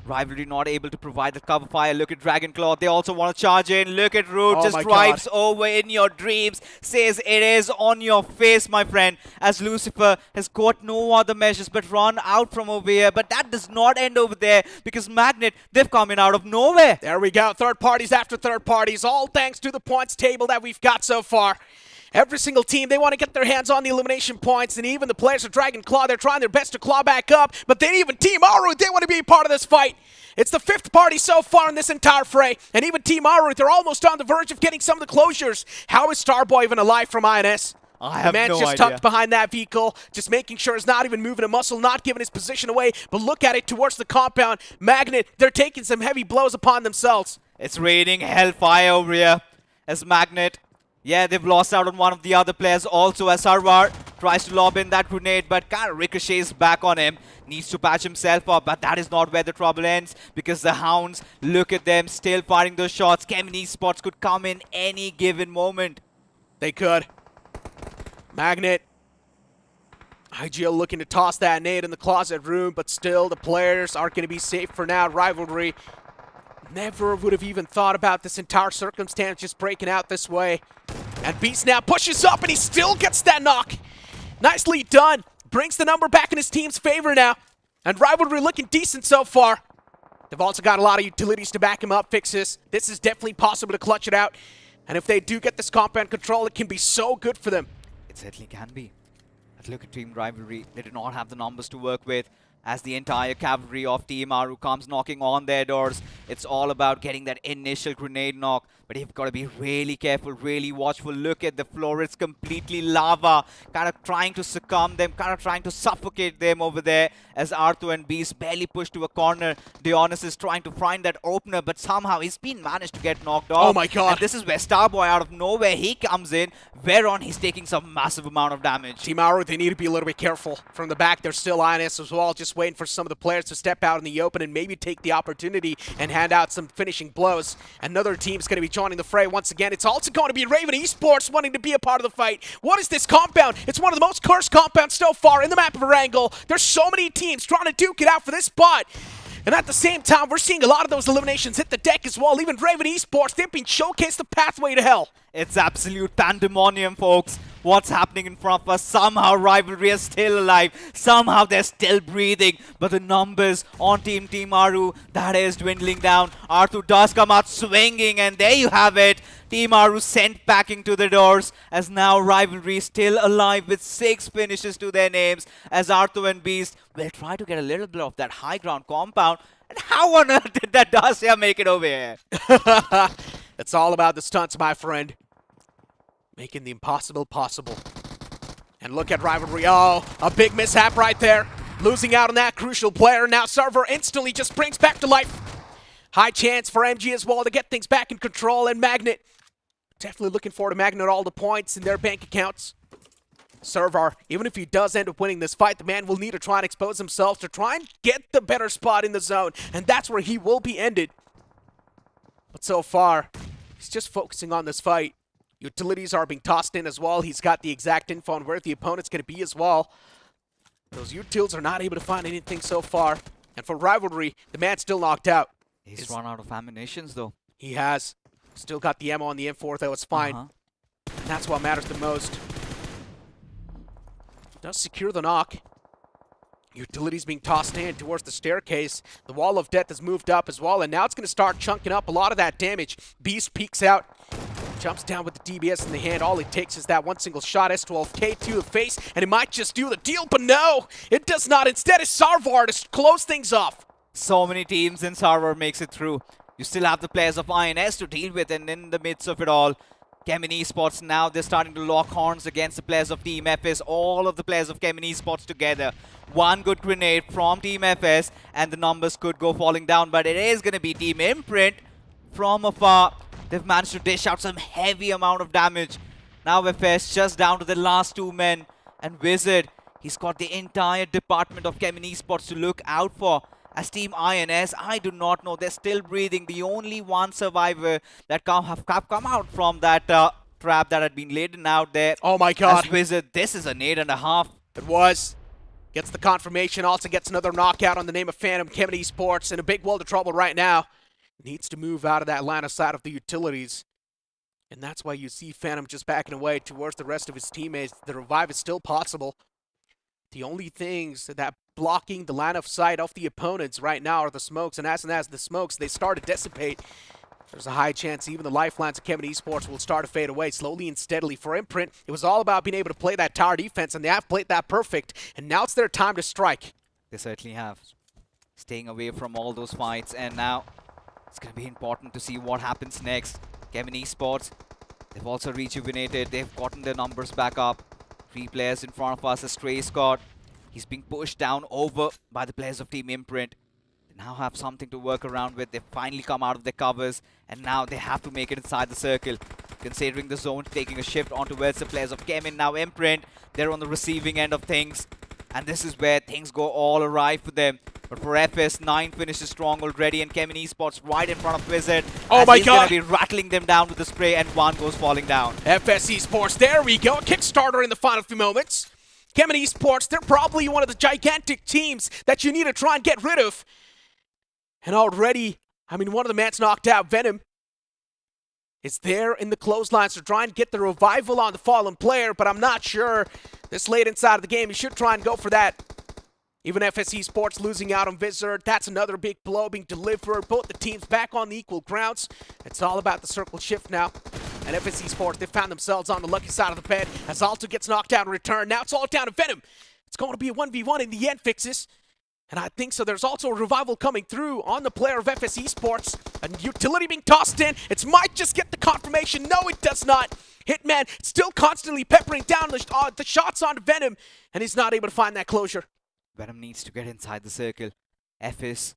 Rivalry not able to provide the cover fire. Look at Dragonclaw. They also want to charge in. Look at Root. Just drives over in your dreams. Says it is on your face, my friend. As Lucifer has got no other measures but run out from over here. But that does not end over there because Magnet, they've come in out of nowhere. There we go. Third parties after third parties. All thanks to the points table that we've got so far. Every single team, they want to get their hands on the elimination points, and even the players of Dragonclaw, they're trying their best to claw back up, but then even Team Aru, they want to be a part of this fight. It's the fifth party so far in this entire fray, and even Team Aru, they're almost on the verge of getting some of the closures. How is Starboy even alive from INS? I have no idea. The man's just tucked behind that vehicle, just making sure he's not even moving a muscle, not giving his position away, but look at it towards the compound. Magnet, they're taking some heavy blows upon themselves. It's raining hellfire over here as Magnet. Yeah, they've lost out on one of the other players also as Sarwar tries to lob in that grenade, but kind of ricochets back on him. Needs to patch himself up, but that is not where the trouble ends because the Hounds, look at them, still firing those shots. Kemin Esports could come in any given moment. They could. Magnet. IGL looking to toss that nade in the closet room, but still the players aren't going to be safe for now. Rivalry never would have even thought about this entire circumstance just breaking out this way. And Beast now pushes up and he still gets that knock. Nicely done. Brings the number back in his team's favor now. And Rivalry looking decent so far. They've also got a lot of utilities to back him up, fixes. This is definitely possible to clutch it out. And if they do get this compound control, it can be so good for them. It certainly can be. But look at Team Rivalry. They do not have the numbers to work with. As the entire cavalry of Team Aru comes knocking on their doors, it's all about getting that initial grenade knock. But you've got to be really careful, really watchful. Look at the floor, it's completely lava. Kind of trying to succumb them, kind of trying to suffocate them over there. As Arthur and Beast barely push to a corner. Dionys is trying to find that opener, but somehow he's been managed to get knocked off. Oh my god. And this is where Starboy out of nowhere, he comes in. Whereon he's taking some massive amount of damage. Team Aru, they need to be a little bit careful. From the back, there's still INS as well, just waiting for some of the players to step out in the open and maybe take the opportunity and hand out some finishing blows. Another team's going to be joining the fray once again. It's also going to be Raven Esports wanting to be a part of the fight. What is this compound? It's one of the most cursed compounds so far in the map of Erangel. There's so many teams trying to duke it out for this spot. And at the same time, we're seeing a lot of those eliminations hit the deck as well. Even Raven Esports, they've been showcased the pathway to hell. It's absolute pandemonium, folks. What's happening in front of us? Somehow Rivalry is still alive. Somehow they're still breathing. But the numbers on Team Aru, that is dwindling down. Arthur does come out swinging, and there you have it. Team Aru sent packing to the doors, as now Rivalry still alive with 6 finishes to their names, as Arthur and Beast will try to get a little bit of that high ground compound. And how on earth did that Dacia make it over here? It's all about the stunts, my friend. Making the impossible possible. And look at Rivalry. Oh, a big mishap right there. Losing out on that crucial player. Now Server instantly just brings back to life. High chance for MG as well to get things back in control. And Magnet, definitely looking forward to Magnet all the points in their bank accounts. Server, even if he does end up winning this fight, the man will need to try and expose himself to try and get the better spot in the zone. And that's where he will be ended. But so far, he's just focusing on this fight. Utilities are being tossed in as well. He's got the exact info on where the opponent's going to be as well. Those utils are not able to find anything so far. And for Rivalry, the man's still knocked out. He's run out of ammunitions, though. He has. Still got the ammo on the M4, though. It's fine. And that's what matters the most. Does secure the knock. Utilities being tossed in towards the staircase. The wall of death has moved up as well, and now it's going to start chunking up a lot of that damage. Beast peeks out. Jumps down with the DBS in the hand. All it takes is that one single shot. S12K to the face, and it might just do the deal, but no! It does not. Instead, it's Sarvar to close things off. So many teams in Sarvar makes it through. You still have the players of INS to deal with, and in the midst of it all, Kemin Esports now, they're starting to lock horns against the players of Team FS. All of the players of Kemin Esports together. One good grenade from Team FS, and the numbers could go falling down, but it is going to be Team Imprint from afar. They've managed to dish out some heavy amount of damage. Now FS just down to the last 2 men. And Wizard, he's got the entire department of Kemin Esports to look out for. As Team INS, I do not know. They're still breathing. The only one survivor that have come out from that trap that had been laid in out there. Oh my god. As Wizard, this is an 8.5. It was. Gets the confirmation. Also gets another knockout on the name of Phantom. Kemin Esports in a big world of trouble right now. Needs to move out of that line of sight of the utilities. And that's why you see Phantom just backing away towards the rest of his teammates. The revive is still possible. The only things that blocking the line of sight of the opponents right now are the smokes. And as the smokes, they start to dissipate, there's a high chance even the lifelines of Kemin Esports will start to fade away slowly and steadily. For Imprint, it was all about being able to play that tower defense, and they have played that perfect. And now it's their time to strike. They certainly have. Staying away from all those fights, and now it's going to be important to see what happens next. Kemin Esports, they've also rejuvenated. They've gotten their numbers back up. 3 players in front of us. A Stray Scott. He's being pushed down over by the players of Team Imprint. They now have something to work around with. They've finally come out of their covers, and now they have to make it inside the circle. Considering the zone taking a shift on towards the players of Kemin. Now Imprint, they're on the receiving end of things. And this is where things go all awry for them. But for FS, 9 finishes strong already, and Kemin Esports right in front of Wizard. Oh my god! He's going to be rattling them down with the spray, and one goes falling down. FS Esports, there we go. A Kickstarter in the final few moments. Kemen Esports, they're probably one of the gigantic teams that you need to try and get rid of. And already, I mean, one of the mans knocked out. Venom is there in the clotheslines to try and get the revival on the fallen player, but I'm not sure this late inside of the game. You should try and go for that. Even FS Esports losing out on Visor, that's another big blow being delivered. Both the teams back on the equal grounds. It's all about the circle shift now. And FS Esports, they found themselves on the lucky side of the bed as Alto gets knocked out in return. Now it's all down to Venom. It's going to be a 1v1 in the end, Fixes. And I think so. There's also a revival coming through on the player of FS Esports. A utility being tossed in. It might just get the confirmation. No, it does not. Hitman still constantly peppering down the shots onto Venom. And he's not able to find that closure. Venom needs to get inside the circle. FS,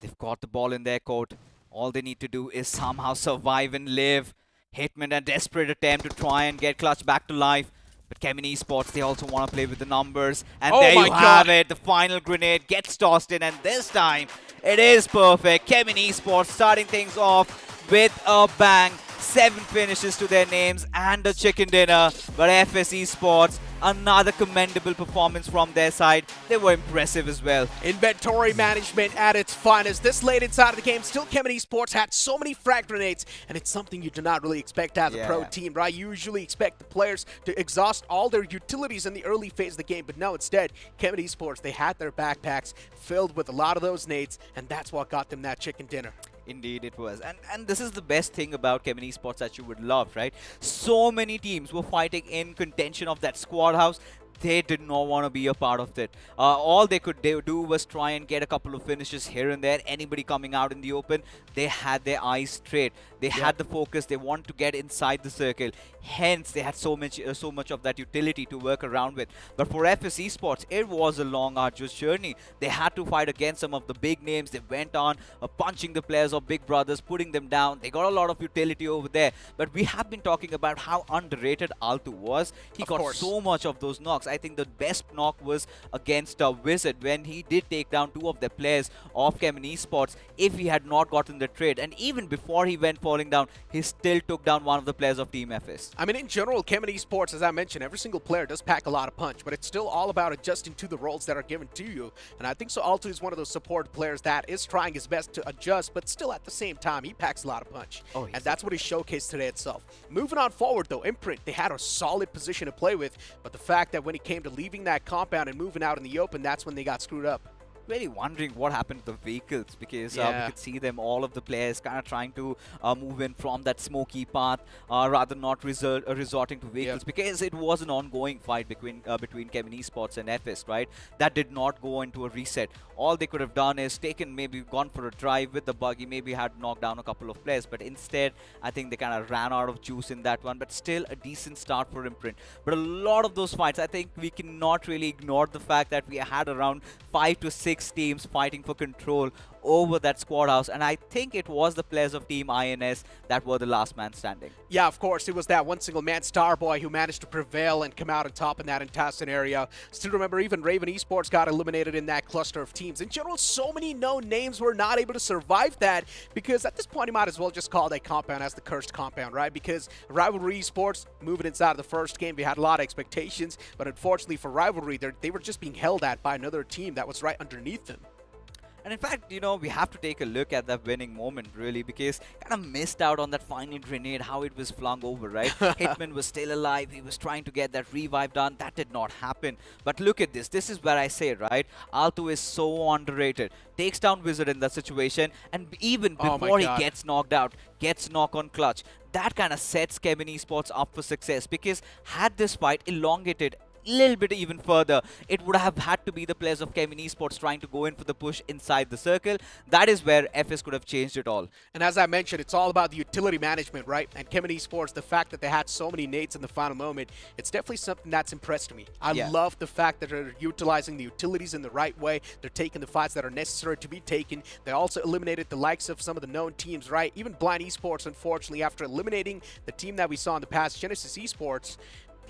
they've got the ball in their court. All they need to do is somehow survive and live. Hitman, a desperate attempt to try and get Clutch back to life. But Kemen Esports, they also want to play with the numbers. And there you have it. The final grenade gets tossed in. And this time, it is perfect. Kemen Esports starting things off with a bang. 7 finishes to their names and a chicken dinner. But FS Esports, another commendable performance from their side. They were impressive as well. Inventory management at its finest. This late inside of the game, still Kemen Esports had so many frag grenades, and it's something you do not really expect as a pro team, right? You usually expect the players to exhaust all their utilities in the early phase of the game, but no, instead, Kemen Esports, they had their backpacks filled with a lot of those nades, and that's what got them that chicken dinner. Indeed it was. And this is the best thing about Kemen Esports that you would love, right? So many teams were fighting in contention of that squad house. They did not want to be a part of it. All they could do was try and get a couple of finishes here and there. Anybody coming out in the open, they had their eyes straight. They had the focus. They wanted to get inside the circle. Hence, they had so much of that utility to work around with. But for FS Esports, it was a long, arduous journey. They had to fight against some of the big names. They went on punching the players of Big Brothers, putting them down. They got a lot of utility over there. But we have been talking about how underrated Altu was. He got so much of those knocks. I think the best knock was against Wizard when he did take down 2 of the players of Kemen Esports. If he had not gotten the trade, and even before he went falling down, he still took down one of the players of Team FS. I mean, in general, Kemen Esports, as I mentioned, every single player does pack a lot of punch, but it's still all about adjusting to the roles that are given to you. And I think so Altu is one of those support players that is trying his best to adjust, but still at the same time, he packs a lot of punch. And that's what he showcased today itself. Moving on forward, though, Imprint, they had a solid position to play with, but the fact that when it came to leaving that compound and moving out in the open, that's when they got screwed up. Really wondering what happened to the vehicles, because we could see them, all of the players kind of trying to move in from that smoky path, rather not resorting to vehicles, because it was an ongoing fight between Kemen Esports and FS, right? That did not go into a reset. All they could have done is maybe gone for a drive with the buggy, maybe had knocked down a couple of players, but instead I think they kind of ran out of juice in that one. But still a decent start for Imprint. But a lot of those fights, I think we cannot really ignore the fact that we had around 5 to 6 teams fighting for control over that squad house, and I think it was the players of Team INS that were the last man standing. Yeah, of course, it was that one single man Starboy who managed to prevail and come out on top in that entire scenario. Still remember, even Raven Esports got eliminated in that cluster of teams. In general, so many known names were not able to survive that, because at this point you might as well just call that compound as the cursed compound, right? Because Rivalry Esports moving inside of the first game, we had a lot of expectations, but unfortunately for Rivalry, they were just being held at by another team that was right underneath them. And in fact, you know, we have to take a look at that winning moment, really, because kind of missed out on that final grenade, how it was flung over, right? Hitman was still alive. He was trying to get that revive done. That did not happen. But look at this. This is where I say, right? Alto is so underrated. Takes down Wizard in that situation. And even before he gets knocked out, gets knock on clutch. That kind of sets Kemen Esports up for success, because had this fight elongated little bit even further, it would have had to be the players of Kemen Esports trying to go in for the push inside the circle. That is where FS could have changed it all. And as I mentioned, it's all about the utility management, right? And Kemen Esports, the fact that they had so many nades in the final moment, it's definitely something that's impressed me. I love the fact that they're utilizing the utilities in the right way. They're taking the fights that are necessary to be taken. They also eliminated the likes of some of the known teams, right? Even Blind Esports, unfortunately, after eliminating the team that we saw in the past, Genesis Esports,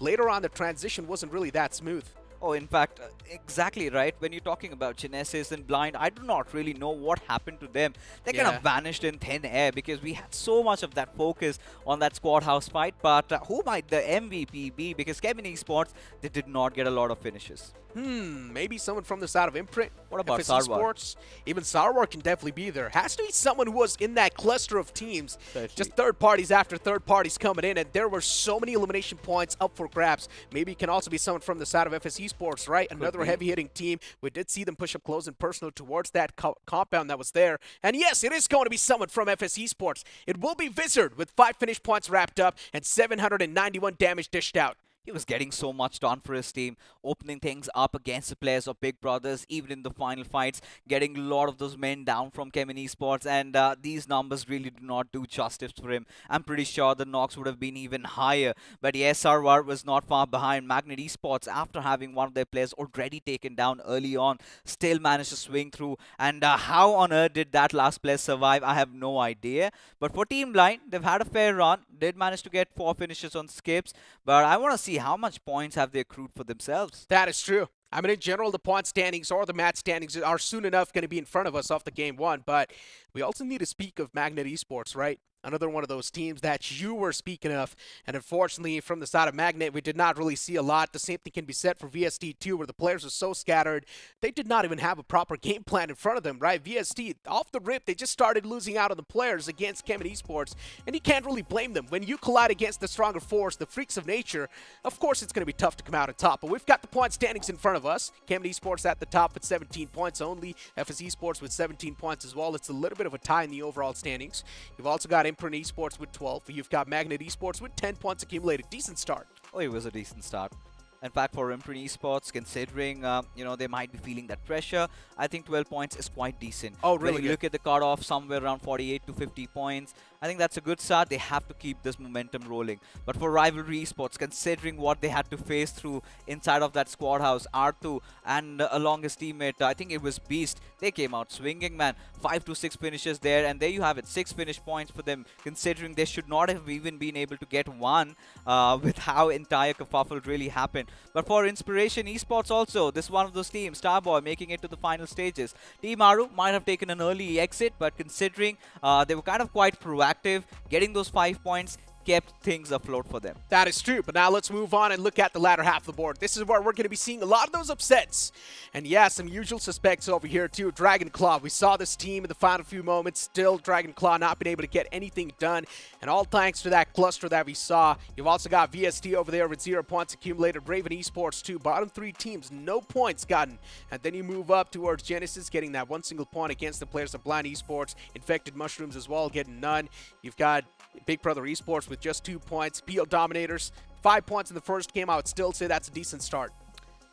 later on, the transition wasn't really that smooth. Oh, in fact, exactly right. When you're talking about Genesis and Blind, I do not really know what happened to them. They kind Yeah. of vanished in thin air because we had so much of that focus on that squad house fight. But who might the MVP be? Because Kevin Esports, they did not get a lot of finishes. Maybe someone from the side of Imprint. What about FS Sarwar? Esports. Even Sarwar can definitely be there. Has to be someone who was in that cluster of teams. Just third parties after third parties coming in, and there were so many elimination points up for grabs. Maybe it can also be someone from the side of FS Esports, right? Another heavy-hitting team. We did see them push up close and personal towards that compound that was there. And yes, it is going to be someone from FS Esports. It will be Wizard with 5 finish points wrapped up and 791 damage dished out. He was getting so much done for his team, opening things up against the players of Big Brothers, even in the final fights, getting a lot of those men down from Kevin Esports, and these numbers really do not do justice for him. I'm pretty sure the knocks would have been even higher, but yes, Sarwar was not far behind. Magnet Esports, after having one of their players already taken down early on, still managed to swing through, and how on earth did that last player survive, I have no idea. But for Team Blind, they've had a fair run, did manage to get 4 finishes on skips, but I want to see how much points have they accrued for themselves. That is true. I mean, in general, the point standings or the match standings are soon enough going to be in front of us off the game one, but we also need to speak of Magnet Esports, right? Another one of those teams that you were speaking of, and unfortunately, from the side of Magnet, we did not really see a lot. The same thing can be said for VST too, where the players are so scattered, they did not even have a proper game plan in front of them, right? VST, off the rip, they just started losing out on the players against Kemet Esports, and you can't really blame them. When you collide against the stronger force, the freaks of nature, of course it's going to be tough to come out on top, but we've got the point standings in front of us. Kemet Esports at the top with 17 points only, FS Esports with 17 points as well. It's a little bit of a tie in the overall standings. You've also got Imprint Esports with 12. You've got Magnet Esports with 10 points accumulated. Decent start. Oh, it was a decent start. In fact, for Imprint Esports, considering they might be feeling that pressure, I think 12 points is quite decent. Oh, really? When you look at the cutoff, somewhere around 48 to 50 points, I think that's a good start. They have to keep this momentum rolling. But for Rivalry Esports, considering what they had to face through inside of that squad house, R2 and along his teammate, I think it was Beast, they came out swinging, man. 5 to 6 finishes there, and there you have it, 6 finish points for them, considering they should not have even been able to get one with how entire kerfuffle really happened. But for Inspiration Esports also, this is one of those teams, Starboy, making it to the final stages. Team Aru might have taken an early exit, but considering they were kind of quite proactive, getting those 5 points kept things afloat for them. That is true, but now let's move on and look at the latter half of the board. This is where we're going to be seeing a lot of those upsets. And yeah, some usual suspects over here too. Dragon Claw, we saw this team in the final few moments. Still, Dragon Claw not been able to get anything done. And all thanks to that cluster that we saw. You've also got VST over there with 0 points accumulated. Raven Esports too. Bottom 3 teams, no points gotten. And then you move up towards Genesis, getting that 1 single point against the players of Blind Esports. Infected Mushrooms as well, getting none. You've got Big Brother Esports with just 2 points. PL Dominators, 5 points in the first game. I would still say that's a decent start.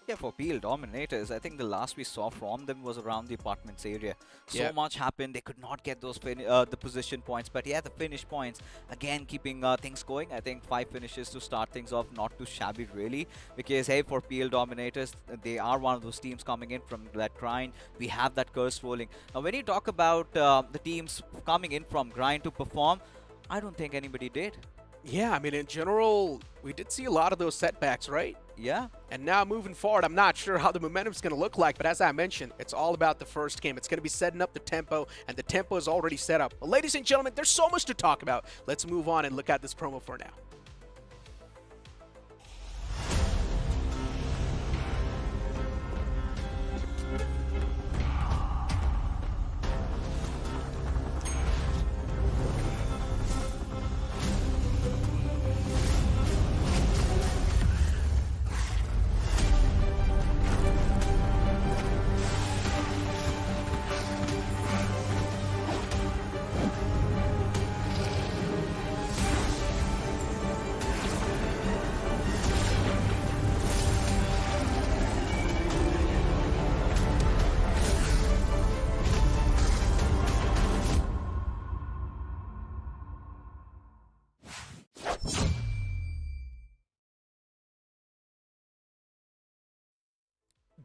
Yeah, for PL Dominators, I think the last we saw from them was around the apartments area. So Yeah. much happened. They could not get those the position points. But yeah, the finish points, again, keeping things going. I think 5 finishes to start things off, not too shabby really. Because, hey, for PL Dominators, they are one of those teams coming in from that grind. We have that curse rolling. Now, when you talk about the teams coming in from grind to perform, I don't think anybody did. Yeah, I mean, in general, we did see a lot of those setbacks, right? Yeah. And now moving forward, I'm not sure how the momentum's going to look like, but as I mentioned, it's all about the first game. It's going to be setting up the tempo, and the tempo is already set up. But ladies and gentlemen, there's so much to talk about. Let's move on and look at this promo for now.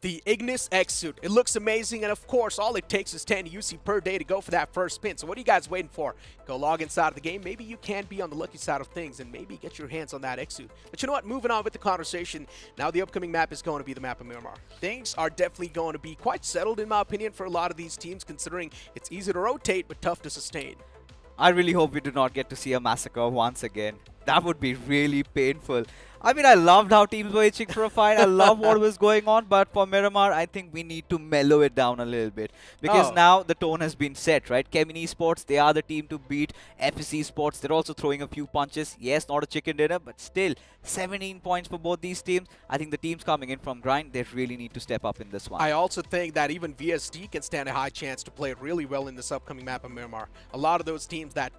The Ignis X suit. It looks amazing, and of course, all it takes is 10 UC per day to go for that first spin. So what are you guys waiting for? Go log inside of the game. Maybe you can be on the lucky side of things and maybe get your hands on that X suit. But you know what? Moving on with the conversation. Now the upcoming map is going to be the map of Miramar. Things are definitely going to be quite settled, in my opinion, for a lot of these teams, considering it's easy to rotate but tough to sustain. I really hope we do not get to see a massacre once again. That would be really painful. I mean, I loved how teams were itching for a fight. I love what was going on. But for Miramar, I think we need to mellow it down a little bit. Because now the tone has been set, right? Kevin Esports, they are the team to beat. FS Esports, they're also throwing a few punches. Yes, not a chicken dinner, but still 17 points for both these teams. I think the teams coming in from grind, they really need to step up in this one. I also think that even VST can stand a high chance to play really well in this upcoming map of Miramar. A lot of those teams that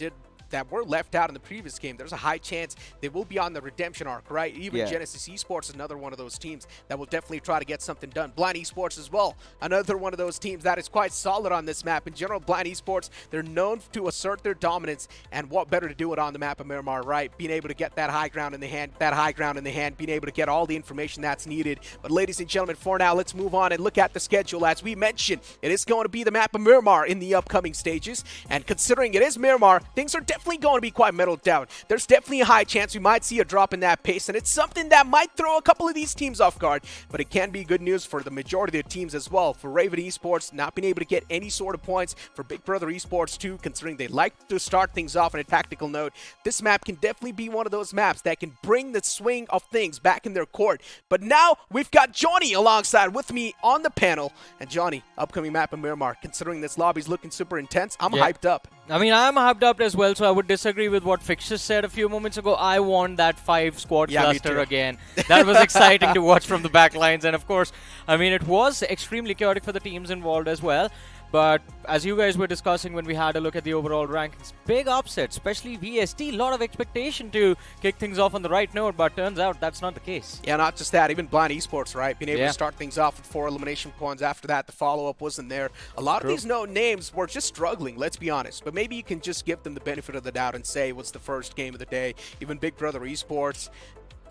were left out in the previous game, there's a high chance they will be on the redemption arc, right? Even Genesis Esports is another one of those teams that will definitely try to get something done. Blind Esports as well, another one of those teams that is quite solid on this map. In general, Blind Esports, they're known to assert their dominance, and what better to do it on the map of Miramar, right? Being able to get that high ground in the hand, being able to get all the information that's needed. But ladies and gentlemen, for now, let's move on and look at the schedule. As we mentioned, it is going to be the map of Miramar in the upcoming stages, and considering it is Miramar, things are definitely going to be quite metaled down. There's definitely a high chance we might see a drop in that pace, and it's something that might throw a couple of these teams off guard, but it can be good news for the majority of the teams as well. For Raven Esports, not being able to get any sort of points. For Big Brother Esports too, considering they like to start things off on a tactical note, this map can definitely be one of those maps that can bring the swing of things back in their court. But now we've got Johnny alongside with me on the panel, and Johnny, upcoming map of Miramar, considering this lobby's looking super intense, I'm hyped up. I mean, I'm hyped up as well, so I would disagree with what Fixtures said a few moments ago. I want that 5-squad cluster again. That was exciting to watch from the back lines. And of course, I mean, it was extremely chaotic for the teams involved as well. But as you guys were discussing when we had a look at the overall rankings, big upset, especially VST. A lot of expectation to kick things off on the right note, but turns out that's not the case. Yeah, not just that, even Blind Esports, right? Being able to start things off with 4 elimination points. After that, the follow-up wasn't there. A lot of these known names were just struggling, let's be honest. But maybe you can just give them the benefit of the doubt and say what's the first game of the day. Even Big Brother Esports,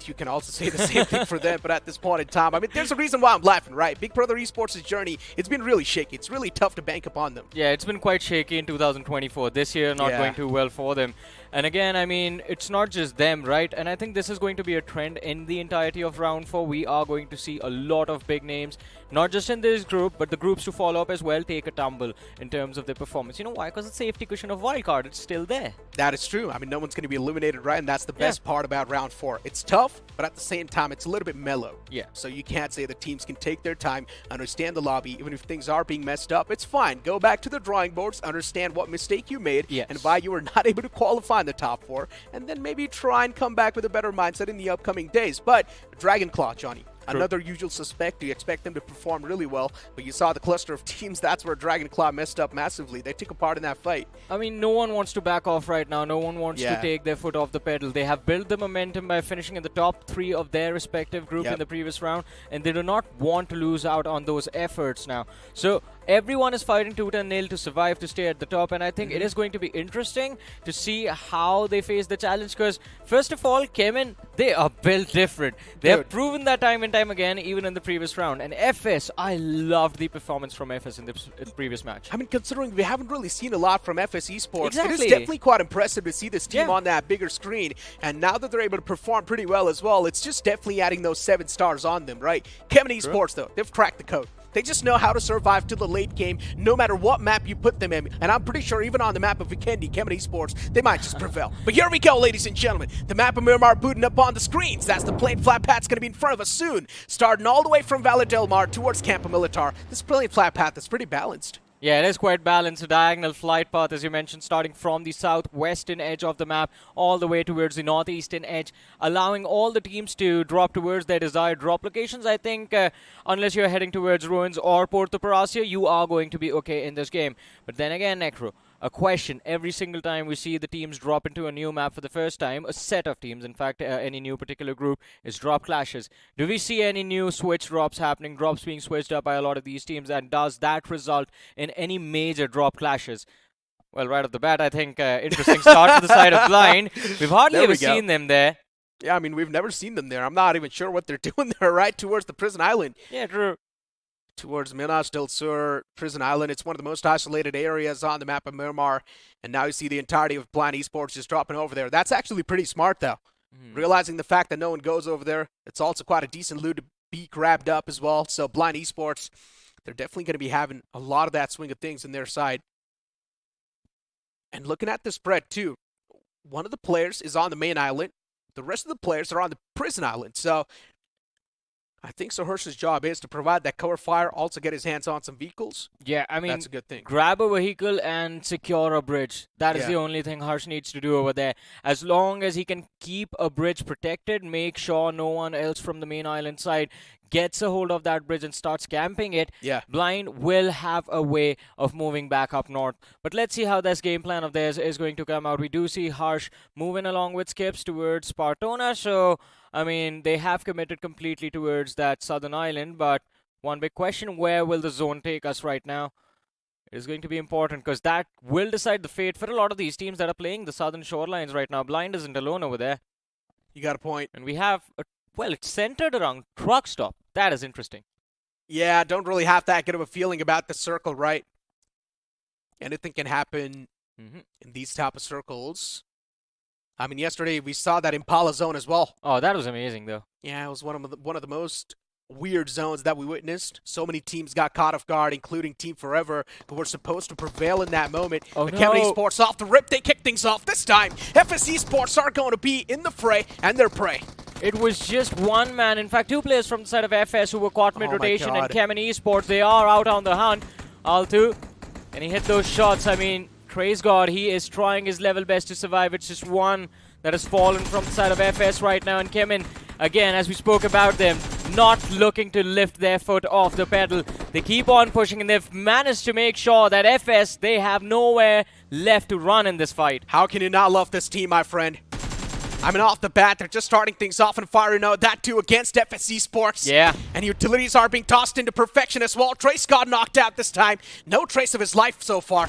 you can also say the same thing for them, but at this point in time, I mean, there's a reason why I'm laughing, right? Big Brother Esports' journey, it's been really shaky. It's really tough to bank upon them. Yeah, it's been quite shaky in 2024. This year, not going too well for them. And again, I mean, it's not just them, right? And I think this is going to be a trend in the entirety of Round 4. We are going to see a lot of big names, not just in this group, but the groups to follow up as well take a tumble in terms of their performance. You know why? Because the safety cushion of wildcard, it's still there. That is true. I mean, no one's going to be eliminated, right? And that's the best part about Round 4. It's tough, but at the same time, it's a little bit mellow. Yeah. So you can't say the teams can take their time, understand the lobby, even if things are being messed up. It's fine. Go back to the drawing boards, understand what mistake you made, and why you were not able to qualify in the top 4, and then maybe try and come back with a better mindset in the upcoming days. But Dragonclaw, Johnny, another usual suspect. You expect them to perform really well, but you saw the cluster of teams. That's where Dragonclaw messed up massively. They took a part in that fight. I mean, no one wants to back off right now. No one wants to take their foot off the pedal. They have built the momentum by finishing in the top 3 of their respective group in the previous round, and they do not want to lose out on those efforts now. So everyone is fighting tooth and nail to survive, to stay at the top, and I think it is going to be interesting to see how they face the challenge, because first of all, Kemen, they are built different. They have proven that time and time again, even in the previous round. And FS, I loved the performance from FS in the previous match. I mean, considering we haven't really seen a lot from FS Esports, it is definitely quite impressive to see this team on that bigger screen. And now that they're able to perform pretty well as well, it's just definitely adding those 7 stars on them, right? Kemen Esports, though, they've cracked the code. They just know how to survive to the late game, no matter what map you put them in. And I'm pretty sure even on the map of Vikendi, Kemen Esports, they might just prevail. But here we go, ladies and gentlemen. The map of Miramar booting up on the screens. That's the plain flat path that's going to be in front of us soon. Starting all the way from Valle del Mar towards Campo Militar. This plain flat path is pretty balanced. Yeah, it is quite balanced. A diagonal flight path, as you mentioned, starting from the southwestern edge of the map all the way towards the northeastern edge, allowing all the teams to drop towards their desired drop locations. I think unless you're heading towards Ruins or Porto Paracia, you are going to be okay in this game. But then again, Necro, a question every single time we see the teams drop into a new map for the first time, a set of teams, in fact, any new particular group, is drop clashes. Do we see any new switch drops happening, drops being switched up by a lot of these teams, and does that result in any major drop clashes? Well, right off the bat, I think interesting start to the side of Blind. We've hardly ever seen them there. Yeah, I mean, we've never seen them there. I'm not even sure what they're doing there, right, towards the prison island. Yeah, true. towards Minas del Sur Prison Island. It's one of the most isolated areas on the map of Miramar. And now you see the entirety of Blind Esports just dropping over there. That's actually pretty smart, though. Realizing the fact that no one goes over there, it's also quite a decent loot to be grabbed up as well. So Blind Esports, they're definitely going to be having a lot of that swing of things in their side. And looking at the spread, too, one of the players is on the main island. The rest of the players are on the prison island. So I think Sohursh's job is to provide that cover fire, also get his hands on some vehicles. Yeah, I mean, that's a good thing. Grab a vehicle and secure a bridge. That is the only thing Harsh needs to do over there. As long as he can keep a bridge protected, make sure no one else from the main island side gets a hold of that bridge and starts camping it, Blind will have a way of moving back up north. But let's see how this game plan of theirs is going to come out. We do see Harsh moving along with Skips towards Spartona, so I mean, they have committed completely towards that southern island, but one big question, where will the zone take us right now? It is going to be important because that will decide the fate for a lot of these teams that are playing the southern shorelines right now. Blind isn't alone over there. You got a point. And we have, well, it's centered around truck stop. That is interesting. Yeah, don't really have that good of a feeling about the circle, right? Anything can happen in these type of circles. I mean, yesterday we saw that Impala zone as well. Oh, that was amazing, though. Yeah, it was one of the most weird zones that we witnessed. So many teams got caught off guard, including Team Forever, who were supposed to prevail in that moment. Oh, but Kevin Esports off the rip, they kick things off this time. FS Esports are going to be in the fray, and they're prey. It was just one man, in fact, two players from the side of FS who were caught mid-rotation, and Kemen Esports, they are out on the hunt. Altu, and he hit those shots. I mean, praise God, he is trying his level best to survive. It's just one that has fallen from the side of FS right now, and Kemen, again, as we spoke about them, not looking to lift their foot off the pedal. They keep on pushing, and they've managed to make sure that FS, they have nowhere left to run in this fight. How can you not love this team, my friend? I mean, off the bat, they're just starting things off and firing out. That too against FS Esports. Yeah. And utilities are being tossed into perfection as well. Trace got knocked out this time. No trace of his life so far.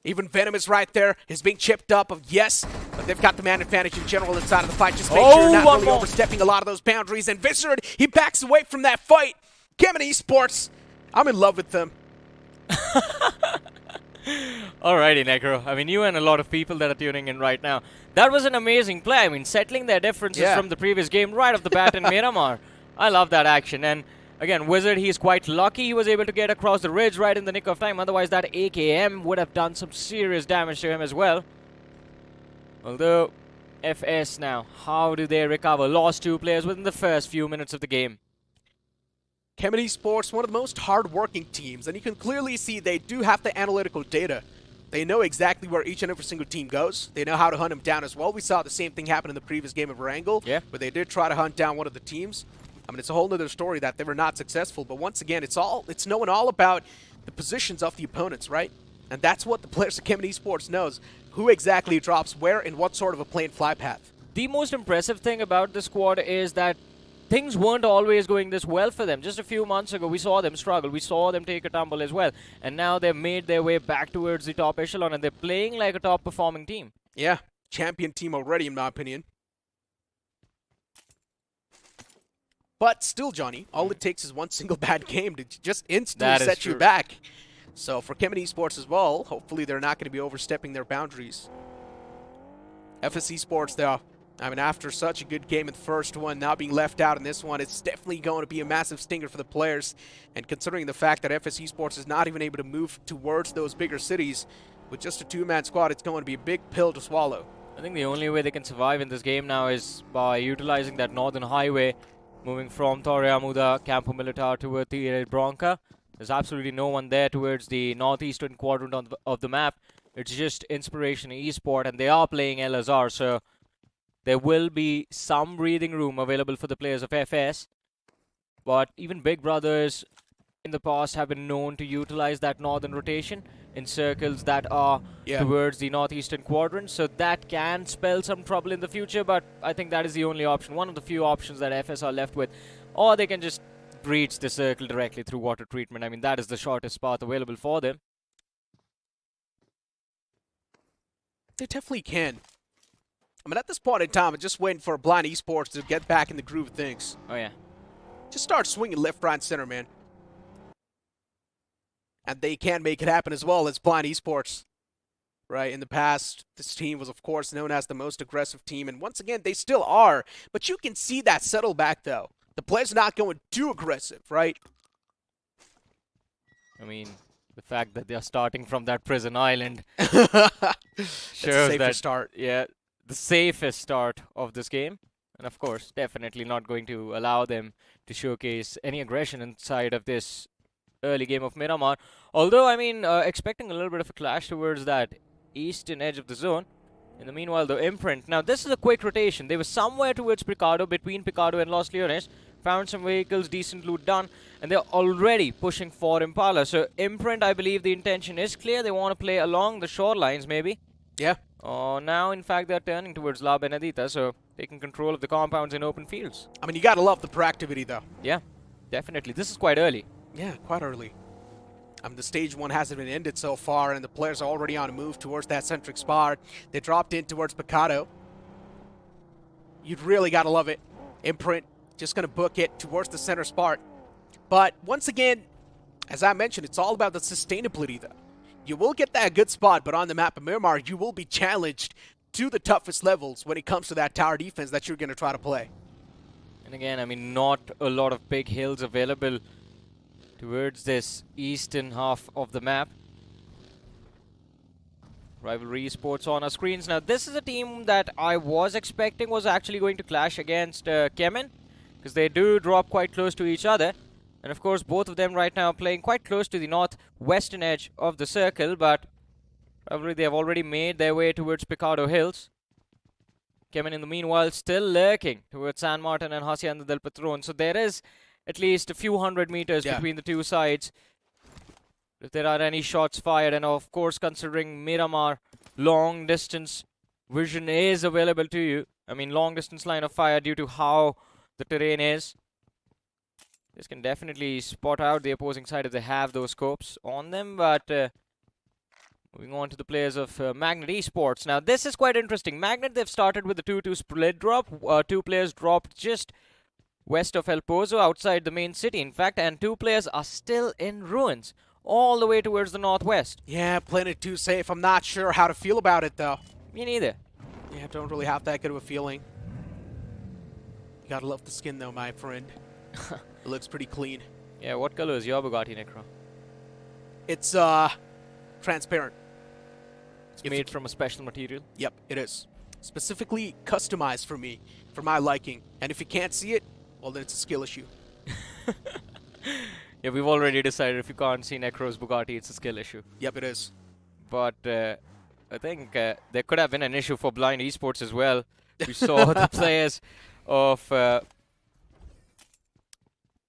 Even Venom is right there. He's being chipped up. Yes, but they've got the man advantage in general inside of the fight. Just make sure you're not really overstepping a lot of those boundaries. And Vizard, he backs away from that fight. Kemen Esports, I'm in love with them. Alrighty, Necro. I mean, you and a lot of people that are tuning in right now. That was an amazing play. I mean, settling their differences from the previous game right off the bat in Miramar. I love that action. And again, Wizard, he's quite lucky he was able to get across the ridge right in the nick of time. Otherwise, that AKM would have done some serious damage to him as well. Although, FS now, how do they recover? Lost two players within the first few minutes of the game. Kemen Esports, one of the most hard-working teams, and you can clearly see they do have the analytical data. They know exactly where each and every single team goes. They know how to hunt them down as well. We saw the same thing happen in the previous game of Erangel, where they did try to hunt down one of the teams. I mean, it's a whole other story that they were not successful, but once again, it's knowing all about the positions of the opponents, right? And that's what the players of Kemen Esports knows, who exactly drops where and what sort of a play and fly path. The most impressive thing about the squad is that things weren't always going this well for them. Just a few months ago, we saw them struggle. We saw them take a tumble as well. And now they've made their way back towards the top echelon, and they're playing like a top-performing team. Yeah, champion team already, in my opinion. But still, Johnny, all it takes is one single bad game to just instantly set you back. So for Kemen Esports as well, hopefully they're not going to be overstepping their boundaries. FS Esports, though, I mean, after such a good game in the first one, now being left out in this one, it's definitely going to be a massive stinger for the players. And considering the fact that FS Esports is not even able to move towards those bigger cities, with just a two-man squad, it's going to be a big pill to swallow. I think the only way they can survive in this game now is by utilizing that northern highway, moving from Torre Amuda, Campo Militar toward the Bronca. There's absolutely no one there towards the northeastern quadrant of the map. It's just Inspiration Esport, and they are playing LSR, so there will be some breathing room available for the players of FS. But even Big Brothers in the past have been known to utilize that northern rotation in circles that are towards the northeastern quadrant. So that can spell some trouble in the future, but I think that is the only option. One of the few options that FS are left with. Or they can just breach the circle directly through water treatment. I mean, that is the shortest path available for them. They definitely can. I mean, at this point in time, I'm just waiting for Blind Esports to get back in the groove of things. Oh, yeah. Just start swinging left, right, and center, man. And they can make it happen as well as Blind Esports. Right, in the past, this team was, of course, known as the most aggressive team, and once again, they still are. But you can see that settle back, though. The players not going too aggressive, right? I mean, the fact that they are starting from that prison island shows that start. Yeah, the safest start of this game, and of course, definitely not going to allow them to showcase any aggression inside of this early game of Miramar. Although, I mean, expecting a little bit of a clash towards that eastern edge of the zone. In the meanwhile, the Imprint. Now, this is a quick rotation. They were somewhere towards Picado, between Picado and Los Leones. Found some vehicles, decent loot done, and they're already pushing for Impala. So, Imprint, I believe the intention is clear. They want to play along the shorelines, maybe. Yeah. Now, in fact, they're turning towards La Benedita, so taking control of the compounds in open fields. I mean, you gotta love the proactivity, though. Yeah, definitely. This is quite early. Yeah, quite early. The stage 1 hasn't been ended so far, and the players are already on a move towards that centric spot. They dropped in towards Picado. You'd really got to love it. Imprint just going to book it towards the center spot. But once again, as I mentioned, it's all about the sustainability, though. You will get that good spot, but on the map of Miramar, you will be challenged to the toughest levels when it comes to that tower defense that you're going to try to play. And again, I mean, not a lot of big hills available towards this eastern half of the map. Rivalry Esports on our screens. Now, this is a team that I was expecting was actually going to clash against Kemen, because they do drop quite close to each other. And of course, both of them right now playing quite close to the northwestern edge of the circle, but Rivalry, they have already made their way towards Picado Hills. Kemen, in the meanwhile, still lurking towards San Martin and Hacienda del Patron. So there is at least a few hundred meters between the two sides. If there are any shots fired, and of course, considering Miramar, long distance vision is available to you. I mean, long distance line of fire due to how the terrain is. This can definitely spot out the opposing side if they have those scopes on them. But moving on to the players of Magnet Esports. Now, this is quite interesting. Magnet, they've started with the 2-2 split drop. 2 players dropped just west of El Pozo, outside the main city, in fact, and 2 players are still in ruins, all the way towards the northwest. Yeah, playing it too safe. I'm not sure how to feel about it, though. Me neither. Yeah, don't really have that good of a feeling. You gotta love the skin, though, my friend. It looks pretty clean. Yeah, what color is your Bugatti, Necro? It's, transparent. It's made from a special material? Yep, it is. Specifically customized for me, for my liking. And if you can't see it, well, then it's a skill issue. Yeah, we've already decided if you can't see Necro's Bugatti, it's a skill issue. Yep, it is. But I think there could have been an issue for Blind Esports as well. We saw the players of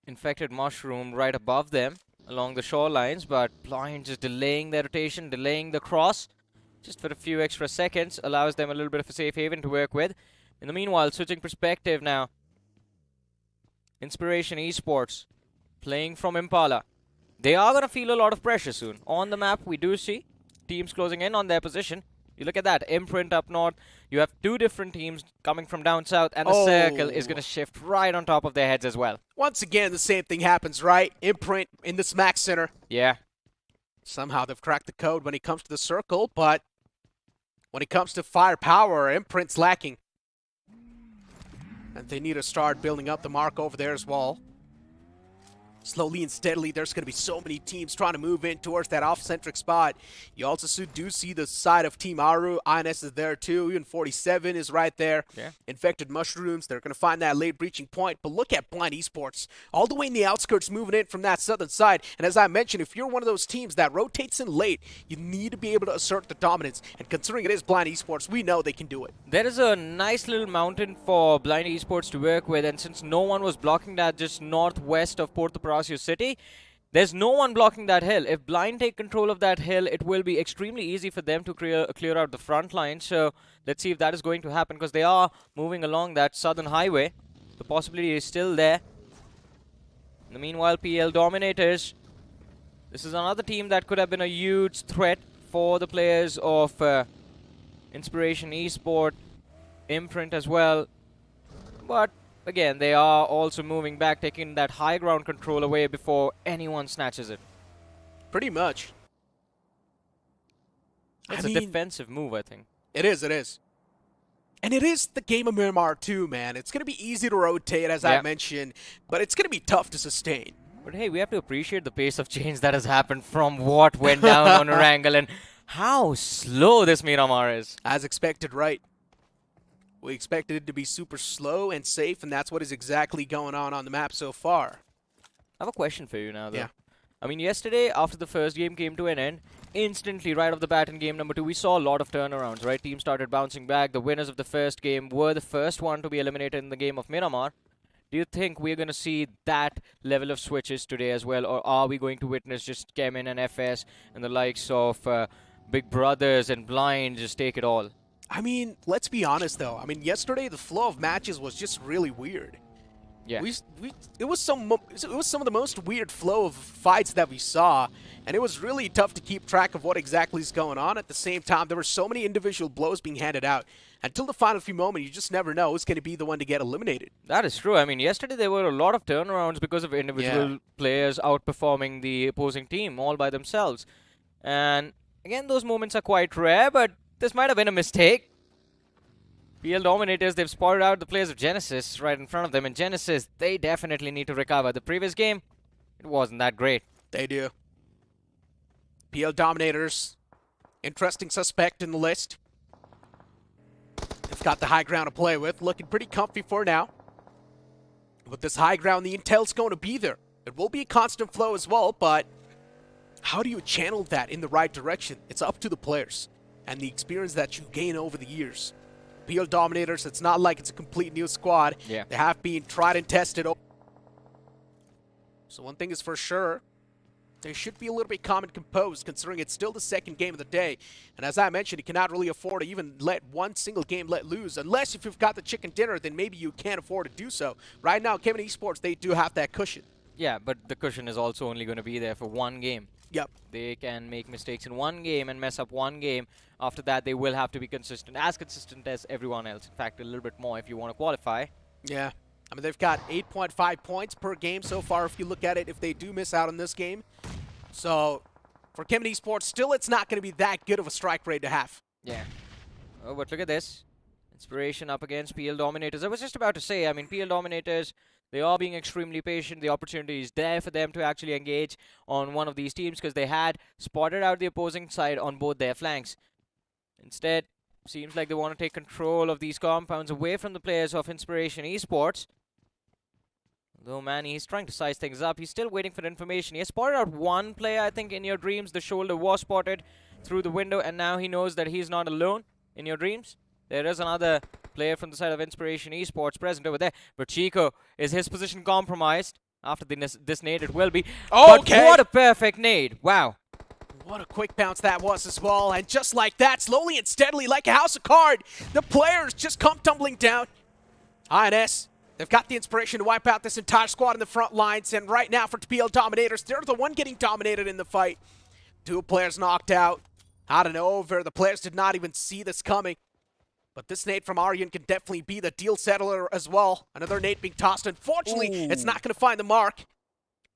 Infected Mushroom right above them along the shorelines, but Blind just delaying their rotation, delaying the cross just for a few extra seconds, allows them a little bit of a safe haven to work with. In the meanwhile, switching perspective now, Inspiration Esports playing from Impala. They are going to feel a lot of pressure soon. On the map, we do see teams closing in on their position. You look at that, Imprint up north. You have 2 different teams coming from down south, and the circle is going to shift right on top of their heads as well. Once again, the same thing happens, right? Imprint in the smack center. Yeah. Somehow they've cracked the code when it comes to the circle, but when it comes to firepower, Imprint's lacking. And they need to start building up the mark over there as well. Slowly and steadily, there's going to be so many teams trying to move in towards that off-centric spot. You also do see the side of Team Aru. INS is there too. Even 47 is right there. Yeah. Infected Mushrooms, they're going to find that late breaching point. But look at Blind Esports, all the way in the outskirts moving in from that southern side. And as I mentioned, if you're one of those teams that rotates in late, you need to be able to assert the dominance. And considering it is Blind Esports, we know they can do it. There is a nice little mountain for Blind Esports to work with, and since no one was blocking that just northwest of Puerto Palacio City, there's no one blocking that hill. If Blind take control of that hill, it will be extremely easy for them to clear out the front line. So let's see if that is going to happen, because they are moving along that southern highway. The possibility is still there. In the meanwhile, PL Dominators, this is another team that could have been a huge threat for the players of Inspiration Esport, Imprint as well. But again, they are also moving back, taking that high ground control away before anyone snatches it. Pretty much. It's I a mean, defensive move, I think. It is, it is. And it is the game of Miramar too, man. It's going to be easy to rotate, as I mentioned, but it's going to be tough to sustain. But hey, we have to appreciate the pace of change that has happened from what went down on Erangel and how slow this Miramar is. As expected, right? We expected it to be super slow and safe, and that's what is exactly going on the map so far. I have a question for you now, though. Yeah. I mean, yesterday, after the first game came to an end, instantly, right off the bat in game number 2, we saw a lot of turnarounds, right? Teams started bouncing back. The winners of the first game were the first one to be eliminated in the game of Miramar. Do you think we're going to see that level of switches today as well, or are we going to witness just Kemin and FS and the likes of Big Brothers and Blind just take it all? I mean, let's be honest, though. I mean, yesterday, the flow of matches was just really weird. Yeah. It was some of the most weird flow of fights that we saw, and it was really tough to keep track of what exactly is going on. At the same time, there were so many individual blows being handed out. Until the final few moments, you just never know who's going to be the one to get eliminated. That is true. I mean, yesterday there were a lot of turnarounds because of individual players outperforming the opposing team all by themselves. And again, those moments are quite rare, but this might have been a mistake. PL Dominators, they've spotted out the players of Genesis right in front of them. And Genesis, they definitely need to recover. The previous game, it wasn't that great. They do. PL Dominators, interesting suspect in the list. They've got the high ground to play with, looking pretty comfy for now. With this high ground, the intel's going to be there. It will be a constant flow as well, but how do you channel that in the right direction? It's up to the players and the experience that you gain over the years. PL Dominators, it's not like it's a complete new squad. Yeah. They have been tried and tested. So one thing is for sure, they should be a little bit calm and composed, considering it's still the second game of the day. And as I mentioned, you cannot really afford to even let one single game let lose. Unless if you've got the chicken dinner, then maybe you can't afford to do so. Right now, Kevin Esports, they do have that cushion. Yeah, but the cushion is also only going to be there for one game. Yep. They can make mistakes in one game and mess up one game. After that, they will have to be consistent as everyone else. In fact, a little bit more if you want to qualify. Yeah. I mean, they've got 8.5 points per game so far if you look at it, if they do miss out on this game. So, for Kemin Esports, still it's not going to be that good of a strike rate to have. Yeah. Oh, but look at this. Inspiration up against PL Dominators. I was just about to say, I mean, PL Dominators, they are being extremely patient. The opportunity is there for them to actually engage on one of these teams because they had spotted out the opposing side on both their flanks. Instead, seems like they want to take control of these compounds away from the players of Inspiration Esports. Though, man, he's trying to size things up. He's still waiting for information. He has spotted out one player, I think, in your dreams. The shoulder was spotted through the window, and now he knows that he's not alone in your dreams. There is another player from the side of Inspiration Esports present over there. But Chico, is his position compromised? After this nade, it will be. Okay. But what a perfect nade. Wow. What a quick bounce that was as well. And just like that, slowly and steadily, like a house of cards, the players just come tumbling down. INS, they've got the inspiration to wipe out this entire squad in the front lines. And right now for PL Dominators, they're the one getting dominated in the fight. 2 players knocked out. Out and over. The players did not even see this coming. But this nade from Aryan can definitely be the deal settler as well. Another nade being tossed. Unfortunately, it's not going to find the mark.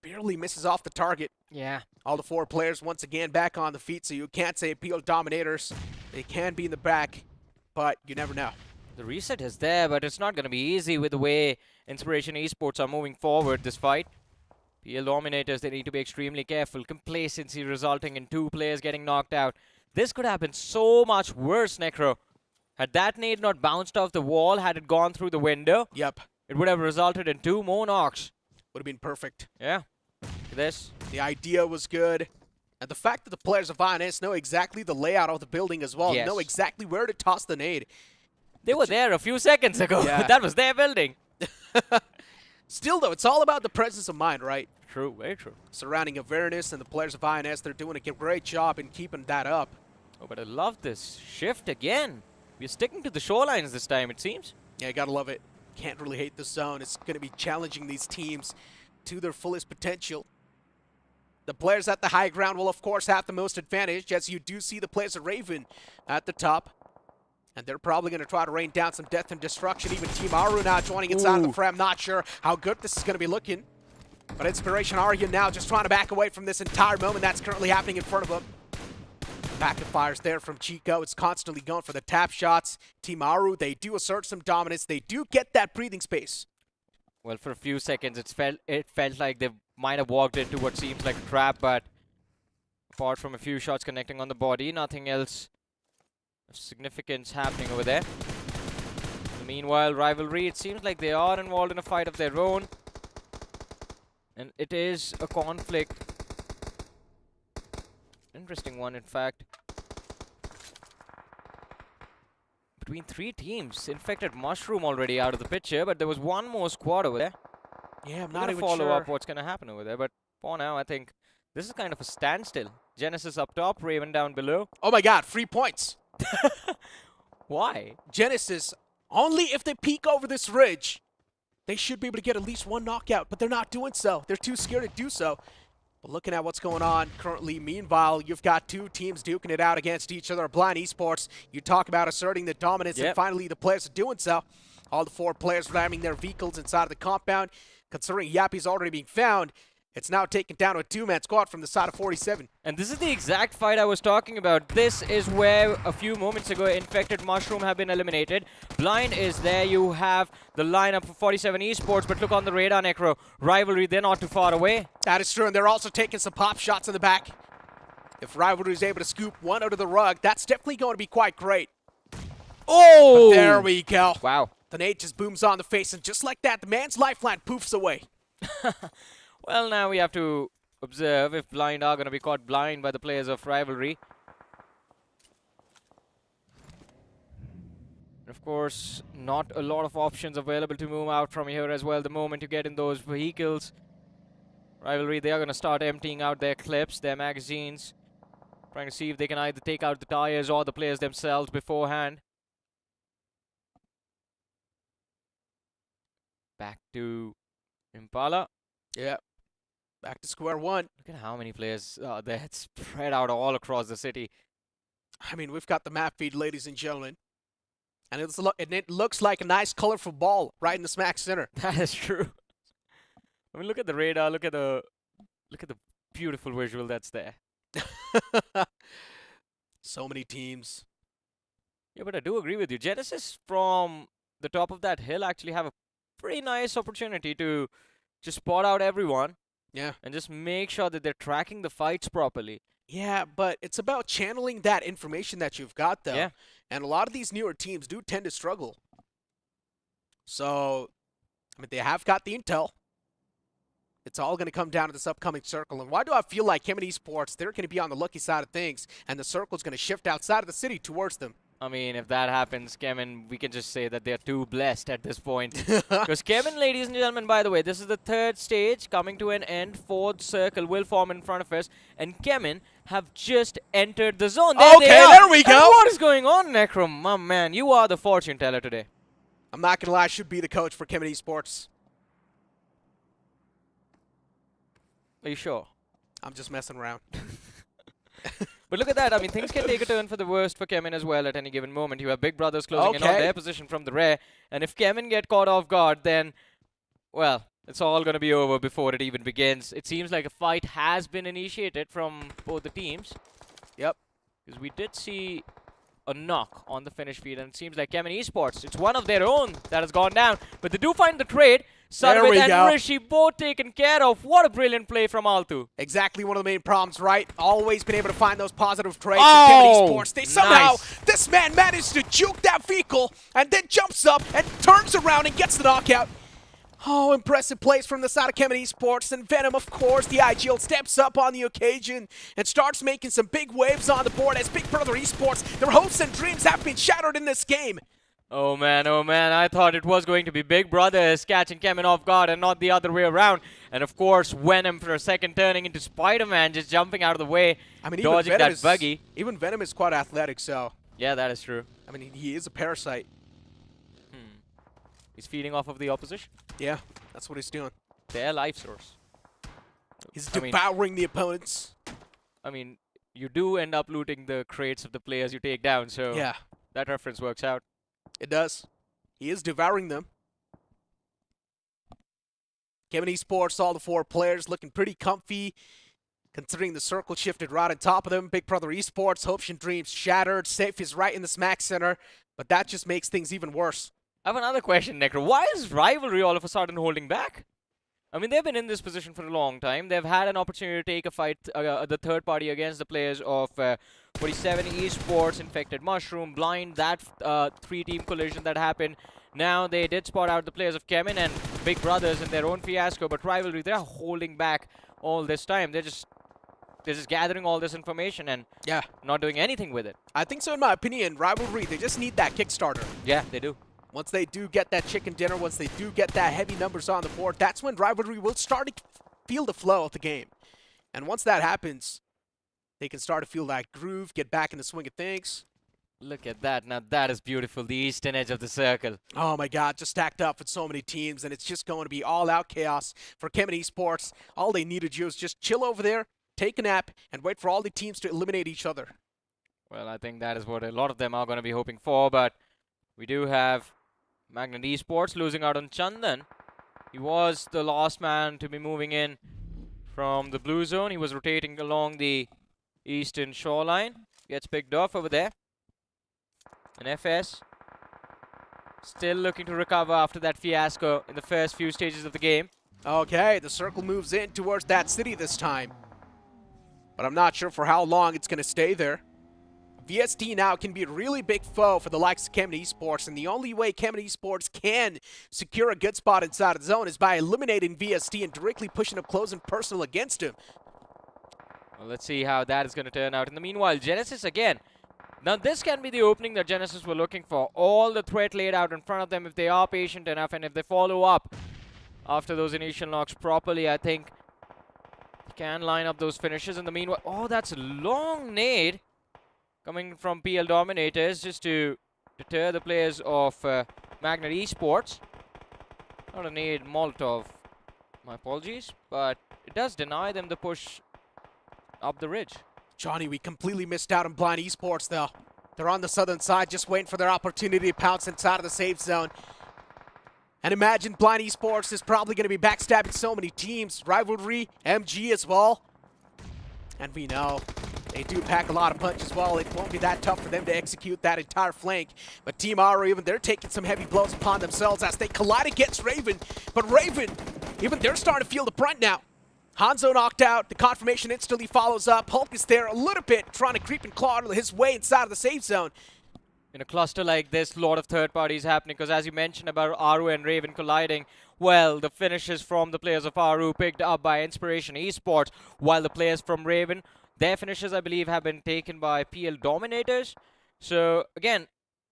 Barely misses off the target. Yeah. All the 4 players once again back on the feet, so you can't say PL Dominators. They can be in the back, but you never know. The reset is there, but it's not going to be easy with the way Inspiration Esports are moving forward this fight. PL Dominators, they need to be extremely careful. Complacency resulting in 2 players getting knocked out. This could have been so much worse, Necro. Had that nade not bounced off the wall, had it gone through the window, Yep. it would have resulted in 2 more knocks. Would have been perfect. Yeah. Look at this. The idea was good. And the fact that the players of INS know exactly the layout of the building as well, Yes. know exactly where to toss the nade. They were there a few seconds ago. Yeah. That was their building. Still, though, it's all about the presence of mind, right? True, very true. Surrounding awareness, and the players of INS, they're doing a great job in keeping that up. Oh, but I love this shift again. We're sticking to the shorelines this time, it seems. Yeah, you gotta love it. Can't really hate the zone. It's going to be challenging these teams to their fullest potential. The players at the high ground will, of course, have the most advantage, as you do see the players of Raven at the top. And they're probably going to try to rain down some death and destruction. Even Team Aru now joining inside of the frame. Not sure how good this is going to be looking. But Inspiration Arya now just trying to back away from this entire moment that's currently happening in front of him. Packet fires there from Chico. It's constantly going for the tap shots. Team Aru, they do assert some dominance. They do get that breathing space. Well, for a few seconds, it felt like they might have walked into what seems like a trap, but apart from a few shots connecting on the body, nothing else of significance happening over there. Meanwhile, Rivalry, it seems like they are involved in a fight of their own. And it is a conflict. Interesting one, in fact. Between 3 teams. Infected Mushroom already out of the picture, but there was one more squad over there. Yeah, I'm Not not even even follow sure. up what's going to happen over there, but for now, I think this is kind of a standstill. Genesis up top, Raven down below. Oh my god, 3 points. Why? Genesis, only if they peek over this ridge, they should be able to get at least 1 knockout, but they're not doing so. They're too scared to do so. But looking at what's going on currently, meanwhile, you've got 2 teams duking it out against each other. Blind Esports, you talk about asserting the dominance, and finally the players are doing so. All the 4 players ramming their vehicles inside of the compound. Considering Yappy's already being found, it's now taken down to a 2-man squad from the side of 47. And this is the exact fight I was talking about. This is where a few moments ago Infected Mushroom have been eliminated. Blind is there. You have the lineup for 47 Esports, but look on the radar, Necro. Rivalry, they're not too far away. That is true, and they're also taking some pop shots in the back. If Rivalry is able to scoop one out of the rug, that's definitely going to be quite great. Oh! But there we go. Wow. The nade just booms on the face, and just like that, the man's lifeline poofs away. Well, now we have to observe if Blind are going to be caught blind by the players of Rivalry. Of course, not a lot of options available to move out from here as well. The moment you get in those vehicles, Rivalry, they are going to start emptying out their clips, their magazines, trying to see if they can either take out the tires or the players themselves beforehand. Back to Impala. Yeah. Back to square one. Look at how many players they're spread out all across the city. I mean, we've got the map feed, ladies and gentlemen. And it looks like a nice, colorful ball right in the smack center. That is true. I mean, look at the radar. Look at the beautiful visual that's there. So many teams. Yeah, but I do agree with you. Genesis from the top of that hill actually have a pretty nice opportunity to just spot out everyone. Yeah. And just make sure that they're tracking the fights properly. Yeah, but it's about channeling that information that you've got, though. Yeah. And a lot of these newer teams do tend to struggle. So, I mean, they have got the intel. It's all going to come down to this upcoming circle. And why do I feel like Kemen Esports, they're going to be on the lucky side of things, and the circle's going to shift outside of the city towards them? I mean, if that happens, Kemen, we can just say that they're too blessed at this point. Because Kemen, ladies and gentlemen, by the way, this is the 3rd stage coming to an end. 4th circle will form in front of us. And Kemen have just entered the zone. There Okay, they are. there we go. And what is going on, Necrom? My man, you are the fortune teller today. I'm not going to lie, I should be the coach for Kemen Esports. Are you sure? I'm just messing around. But look at that. I mean, things can take a turn for the worst for Kemen as well at any given moment. You have Big Brothers closing in on their position from the rear. And if Kemen get caught off guard, then, well, it's all going to be over before it even begins. It seems like a fight has been initiated from both the teams. Yep. Because we did see a knock on the finish feed, and it seems like Kemen Esports, it's one of their own that has gone down. But they do find the trade. Sarvit and Rishi both taken care of. What a brilliant play from Altu. Exactly one of the main problems, right? Always been able to find those positive trades Oh, in Kemen Esports. They somehow, nice. this man managed to juke that vehicle and then jumps up and turns around and gets the knockout. Oh, impressive plays from the side of Kemen Esports. And Venom, of course, the IGL steps up on the occasion and starts making some big waves on the board as Big Brother Esports, their hopes and dreams have been shattered in this game. Oh man, I thought it was going to be Big Brothers catching Kemen off guard and not the other way around. And of course, Venom for a second turning into Spider-Man, just jumping out of the way, I mean, dodging that buggy. Even Venom is quite athletic, so. Yeah, that is true. I mean, he is a parasite. He's feeding off of the opposition. Yeah, that's what he's doing. Their life source. He's I mean- devouring the opponents. I mean, you do end up looting the crates of the players you take down, so Yeah, that reference works out. it does. He is devouring them. Kevin Esports, all the 4 players looking pretty comfy, considering the circle shifted right on top of them. Big Brother Esports, hopes and dreams shattered. Safe is right in the smack center, but that just makes things even worse. I have another question, Necro. Why is Rivalry all of a sudden holding back? I mean, they've been in this position for a long time. They've had an opportunity to take a fight, the third party against the players of 47 Esports, Infected Mushroom, Blind, that 3-team collision that happened. Now they did spot out the players of Kemin and Big Brothers in their own fiasco, but Rivalry, they're holding back all this time. They're just gathering all this information and not doing anything with it. I think so, in my opinion. Rivalry, they just need that Kickstarter. Yeah, they do. Once they do get that chicken dinner, once they do get that heavy numbers on the board, that's when Rivalry will start to feel the flow of the game. And once that happens, they can start to feel that groove, get back in the swing of things. Look at that. Now that is beautiful. The eastern edge of the circle. Oh my god, just stacked up with so many teams, and it's just going to be all-out chaos for Kemin Esports. All they need to do is just chill over there, take a nap, and wait for all the teams to eliminate each other. Well, I think that is what a lot of them are going to be hoping for, but we do have Magnet Esports losing out on Chandan. He was the last man to be moving in from the blue zone. He was rotating along the eastern shoreline. Gets picked off over there. And FS still looking to recover after that fiasco in the first few stages of the game. Okay, the circle moves in towards that city this time. But I'm not sure for how long it's going to stay there. VST now can be a really big foe for the likes of Kemin Esports, and the only way Kemin Esports can secure a good spot inside of the zone is by eliminating VST and directly pushing up close and personal against him. Well, let's see how that is going to turn out. In the meanwhile, Genesis again. Now this can be the opening that Genesis were looking for. All the threat laid out in front of them if they are patient enough and if they follow up after those initial knocks properly, I think can line up those finishes. In the meanwhile, oh, that's a long nade coming from PL Dominators just to deter the players of Magnet Esports. Not a nade Molotov, my apologies, but it does deny them the push up the ridge. Johnny, we completely missed out on Blind Esports, though. They're on the southern side, just waiting for their opportunity to pounce inside of the safe zone. And imagine Blind Esports is probably going to be backstabbing so many teams. Rivalry, MG as well. And we know they do pack a lot of punch as well. It won't be that tough for them to execute that entire flank. But Team Aura, even they're taking some heavy blows upon themselves as they collide against Raven. But Raven, even they're starting to feel the brunt now. Hanzo knocked out, the confirmation instantly follows up. Hulk is there a little bit, trying to creep and claw his way inside of the safe zone. In a cluster like this, a lot of third parties happening, because as you mentioned about Aru and Raven colliding, well, the finishes from the players of Aru picked up by Inspiration Esports, while the players from Raven, their finishes, I believe, have been taken by PL Dominators. So, again,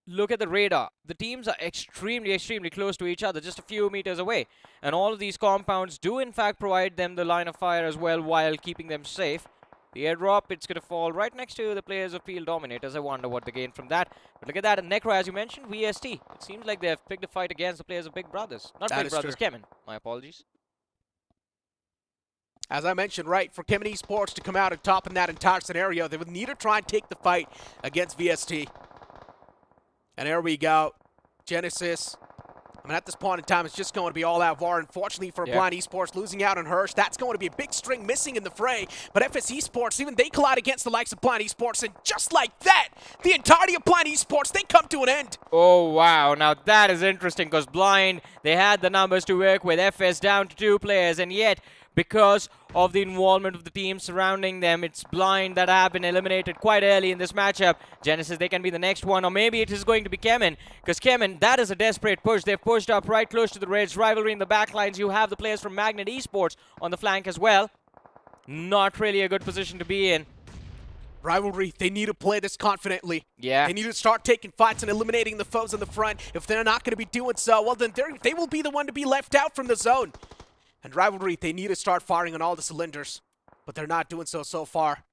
look at the radar. The teams are extremely, extremely close to each other, just a few meters away. And all of these compounds do, in fact, provide them the line of fire as well while keeping them safe. The airdrop, it's going to fall right next to the players of PL Dominators. I wonder what they gain from that. But look at that. And Necro, as you mentioned, VST. It seems like they've picked a fight against the players of Big Brothers. Not Big Brothers, Kemin. My apologies. As I mentioned, right, for Kemin Esports to come out on top in that entire scenario, they would need to try and take the fight against VST. And there we go. Genesis. I mean, at this point in time, it's just going to be all-out VAR. Unfortunately for Blind Esports, losing out on Hirsch, that's going to be a big string missing in the fray. But FS Esports, even they collide against the likes of Blind Esports, and just like that, the entirety of Blind Esports, they come to an end. Oh, wow. Now, that is interesting, because Blind, they had the numbers to work with. FS down to 2 players, and yet, because of the involvement of the team surrounding them, it's Blind that have been eliminated quite early in this matchup. Genesis, they can be the next one, or maybe it is going to be Kemin, because Kemin, that is a desperate push. They've pushed up right close to the ridge. Rivalry in the backlines. You have the players from Magnet Esports on the flank as well. Not really a good position to be in. Rivalry, they need to play this confidently. Yeah. They need to start taking fights and eliminating the foes in the front. If they're not going to be doing so, well, then they will be the one to be left out from the zone. And Rivalry, they need to start firing on all the cylinders, but they're not doing so far.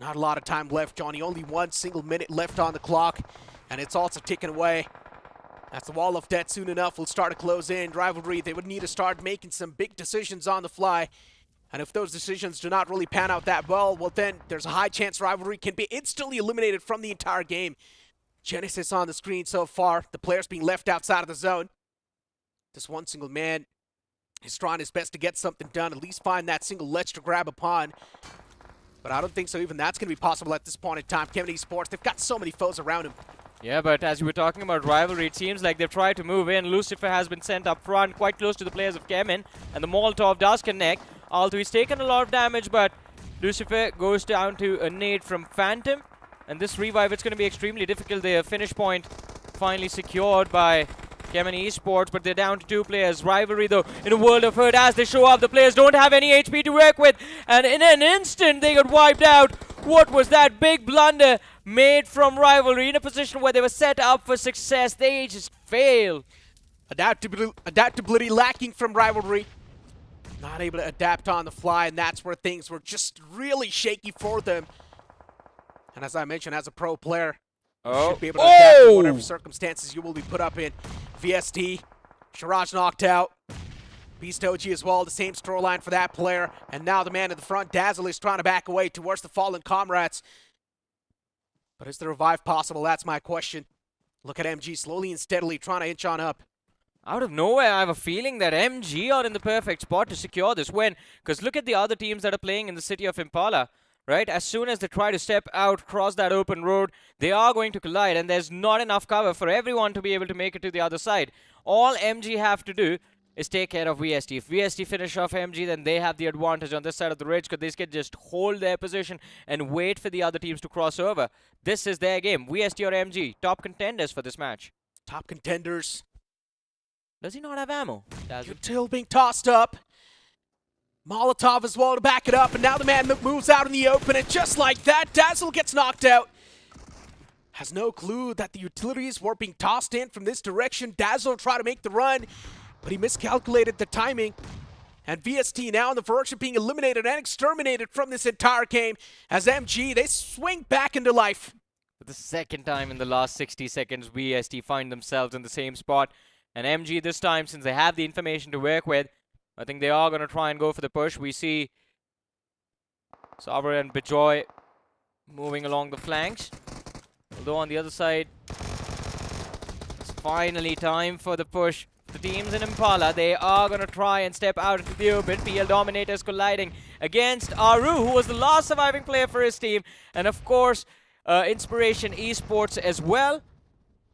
Not a lot of time left, Johnny. Only 1 single minute left on the clock, and it's also ticking away. As the wall of death soon enough will start to close in. Rivalry, they would need to start making some big decisions on the fly. And if those decisions do not really pan out that well, then there's a high chance Rivalry can be instantly eliminated from the entire game. Genesis on the screen so far. The players being left outside of the zone. This one single man. He's trying his best to get something done, at least find that single ledge to grab upon. But I don't think so even that's going to be possible at this point in time. Kevin Esports, they've got so many foes around him. Yeah, but as we were talking about rivalry, it seems like they've tried to move in. Lucifer has been sent up front, quite close to the players of Kemin, and the Molotov does connect. Although he's taken a lot of damage, but Lucifer goes down to a nade from Phantom. And this revive, it's going to be extremely difficult. The finish point finally secured by Kemin Esports, but they're down to 2 players. Rivalry, though, in a world of hurt as they show up. The players don't have any HP to work with, and in an instant, they got wiped out. What was that big blunder made from Rivalry in a position where they were set up for success? They just failed. Adaptability lacking from Rivalry. Not able to adapt on the fly, and that's where things were just really shaky for them. And as I mentioned, as a pro player, you should be able to adapt to whatever circumstances you will be put up in. VST, Shiraj knocked out. Beast OG as well, the same storyline for that player. And now the man in the front, Dazzle, is trying to back away towards the fallen comrades. But is the revive possible? That's my question. Look at MG slowly and steadily trying to inch on up. Out of nowhere, I have a feeling that MG are in the perfect spot to secure this win. Because look at the other teams that are playing in the city of Impala. Right? As soon as they try to step out, cross that open road, they are going to collide, and there's not enough cover for everyone to be able to make it to the other side. All MG have to do is take care of VST. If VST finish off MG, then they have the advantage on this side of the ridge, because they can just hold their position and wait for the other teams to cross over. This is their game. VST or MG, top contenders for this match. Top contenders. Does he not have ammo? Util being tossed up. Molotov as well to back it up, and now the man moves out in the open, and just like that, Dazzle gets knocked out. Has no clue that the utilities were being tossed in from this direction. Dazzle tried to make the run, but he miscalculated the timing. And VST now on the verge of being eliminated and exterminated from this entire game, as MG, they swing back into life. For the second time in the last 60 seconds, VST find themselves in the same spot. And MG this time, since they have the information to work with, I think they are going to try and go for the push. We see Saber and Bijoy moving along the flanks. Although on the other side, it's finally time for the push. The teams in Impala, they are going to try and step out into the open. PL Dominators colliding against Aru, who was the last surviving player for his team. And of course, Inspiration Esports as well.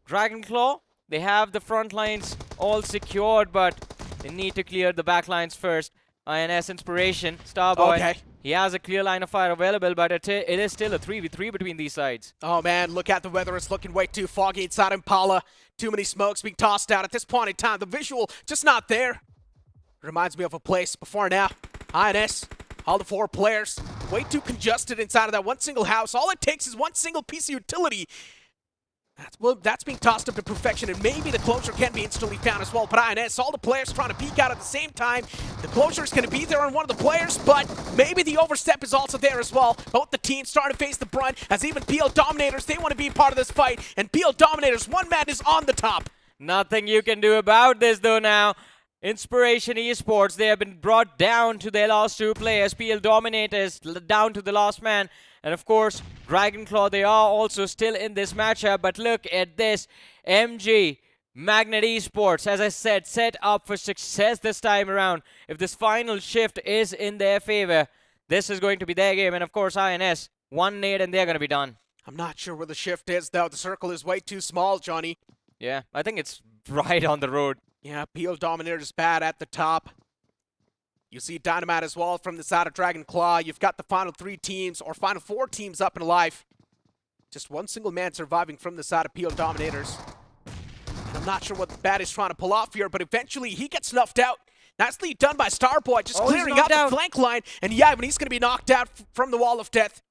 Dragonclaw, they have the front lines all secured, but they need to clear the back lines first. INS Inspiration, Starboy. Okay. He has a clear line of fire available, but it is still a 3v3 between these sides. Oh man, look at the weather. It's looking way too foggy inside Impala. Too many smokes being tossed out at this point in time. The visual just not there. Reminds me of a place before now. INS, all the 4 players, way too congested inside of that one single house. All it takes is one single piece of utility. That's being tossed up to perfection, and maybe the closure can be instantly found as well. But INS, all the players trying to peek out at the same time. The closure is going to be there on one of the players, but maybe the overstep is also there as well. Both the teams starting to face the brunt, as even PL Dominators, they want to be part of this fight. And PL Dominators, one man is on the top. Nothing you can do about this though now. Inspiration Esports, they have been brought down to their last 2 players. PL Dominators down to the last man. And of course, Dragonclaw, they are also still in this matchup. But look at this. MG, Magnet Esports, as I said, set up for success this time around. If this final shift is in their favor, this is going to be their game. And of course, INS, 1 nade and they're going to be done. I'm not sure where the shift is, though. The circle is way too small, Johnny. Yeah, I think it's right on the road. Yeah, PL Dominator is bad at the top. You see Dynamite as well from the side of Dragonclaw. You've got the final 3 teams, or final 4 teams up and alive. Just one single man surviving from the side of PL Dominators. And I'm not sure what Bat is trying to pull off here, but eventually he gets snuffed out. Nicely done by Starboy, just clearing out the flank line. And yeah, when he's going to be knocked out from the Wall of Death.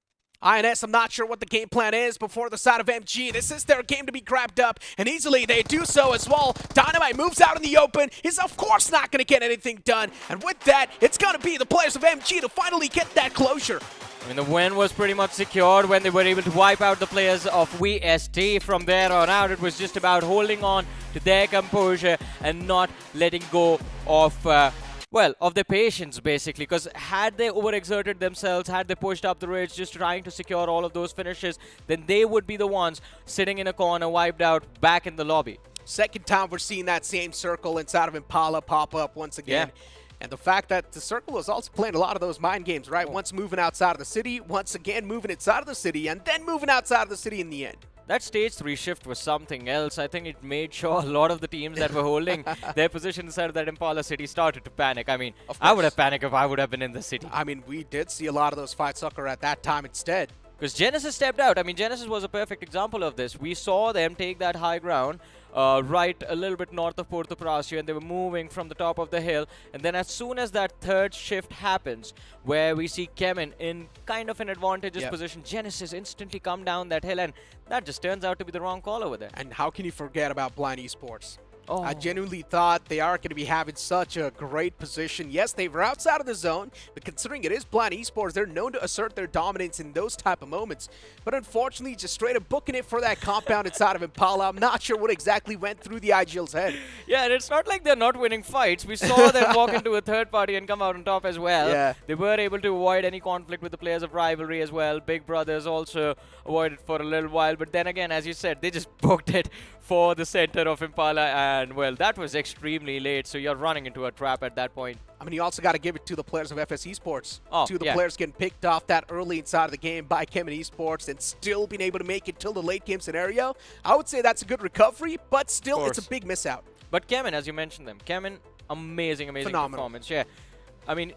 INS, I'm not sure what the game plan is before the side of MG. This is their game to be grabbed up, and easily they do so as well. Dynamite moves out in the open. He's of course not going to get anything done. And with that, it's going to be the players of MG to finally get that closure. I mean, the win was pretty much secured when they were able to wipe out the players of VST. From there on out, it was just about holding on to their composure and not letting go of of their patience, basically, because had they overexerted themselves, had they pushed up the ridge just trying to secure all of those finishes, then they would be the ones sitting in a corner, wiped out, back in the lobby. Second time we're seeing that same circle inside of Impala pop up once again. Yeah. And the fact that the Circle was also playing a lot of those mind games, right? Once moving outside of the city, once again moving inside of the city, and then moving outside of the city in the end. That stage 3 shift was something else. I think it made sure a lot of the teams that were holding their position inside of that Impala city started to panic. I mean, I would have panicked if I would have been in the city. I mean, we did see a lot of those fights occur at that time instead. Because Genesis stepped out. I mean, Genesis was a perfect example of this. We saw them take that high ground right a little bit north of Puerto Pracio, and they were moving from the top of the hill. And then as soon as that third shift happens, where we see Kemen in kind of an advantageous position, Genesis instantly come down that hill, and that just turns out to be the wrong call over there. And how can you forget about Blind Esports? Oh. I genuinely thought they are going to be having such a great position. Yes, they were outside of the zone, but considering it is Blind Esports, they're known to assert their dominance in those type of moments. But unfortunately, just straight up booking it for that compound inside of Impala. I'm not sure what exactly went through the IGL's head. Yeah, and it's not like they're not winning fights. We saw them walk into a third party and come out on top as well. Yeah. They were able to avoid any conflict with the players of Rivalry as well. Big Brothers also avoided for a little while. But then again, as you said, they just booked it for the center of Impala. And, well, that was extremely late. So you're running into a trap at that point. I mean, you also got to give it to the players of FS Esports. Oh, Two of the players getting picked off that early inside of the game by Kemen Esports and still being able to make it till the late game scenario. I would say that's a good recovery, but still it's a big miss out. But Kemen, as you mentioned them, Kemen, amazing Phenomenal performance. Yeah. I mean,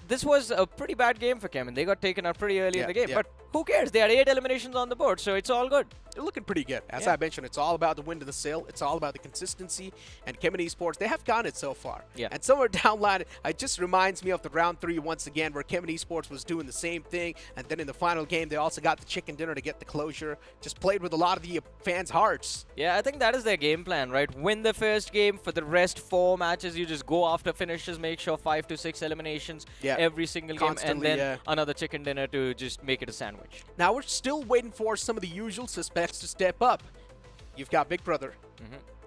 this was a pretty bad game for Kemen. They got taken out pretty early in the game. But who cares? They had 8 eliminations on the board, so it's all good. They're looking pretty good. As I mentioned, it's all about the win to the sail. It's all about the consistency. And Kemen Esports, they have gotten it so far. Yeah. And somewhere down the line, it just reminds me of the round 3 once again, where Kemen Esports was doing the same thing. And then in the final game, they also got the chicken dinner to get the closure. Just played with a lot of the fans' hearts. Yeah, I think that is their game plan, right? Win the first game. For the rest 4 matches, you just go after finishes, make sure 5 to 6 eliminations every single game, and then another chicken dinner to just make it a sandwich. Now we're still waiting for some of the usual suspects to step up. You've got Big Brother.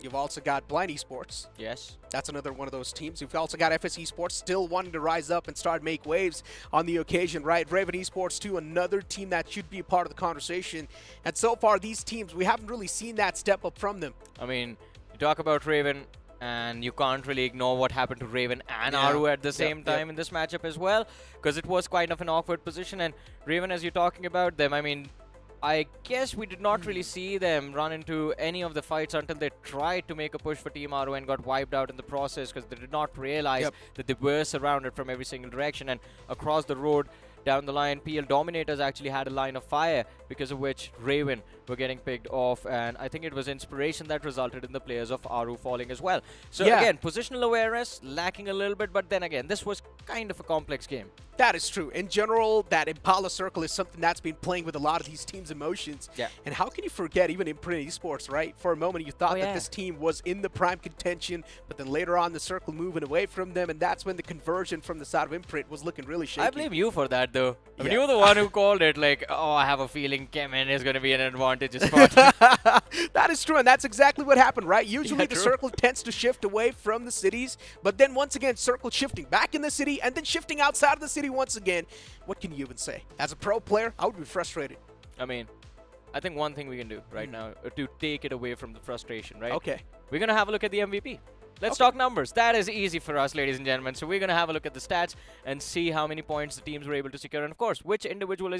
You've also got Blind Esports. Yes. That's another one of those teams. You've also got FS Esports still wanting to rise up and start make waves on the occasion, right? Raven Esports too, another team that should be a part of the conversation. And so far, these teams, we haven't really seen that step up from them. I mean, you talk about Raven, and you can't really ignore what happened to Raven and Aru at the same time in this matchup as well, because it was kind of an awkward position. And Raven, as you're talking about them, I mean, I guess we did not really see them run into any of the fights until they tried to make a push for Team Aru and got wiped out in the process, because they did not realize that they were surrounded from every single direction. And across the road, down the line, PL Dominators actually had a line of fire, because of which Raven were getting picked off, and I think it was inspiration that resulted in the players of Aru falling as well. So again, positional awareness lacking a little bit, but then again, this was kind of a complex game. That is true. In general, that Impala Circle is something that's been playing with a lot of these teams' emotions. Yeah. And how can you forget even Imprint Esports, right? For a moment, you thought that this team was in the prime contention, but then later on, the Circle moving away from them, and that's when the conversion from the side of Imprint was looking really shaky. I blame you for that, though. I mean, you were the one who called it, like, oh, I have a feeling Kemen is going to be an advantageous spot. That is true, and that's exactly what happened, right? Usually the Circle tends to shift away from the cities, but then once again, Circle shifting back in the city, and then shifting outside of the city once again. What can you even say? As a pro player, I would be frustrated. I mean, I think one thing we can do right now to take it away from the frustration, right? Okay. We're going to have a look at the MVP. Let's talk numbers. That is easy for us, ladies and gentlemen. So we're going to have a look at the stats and see how many points the teams were able to secure. And, of course, which individual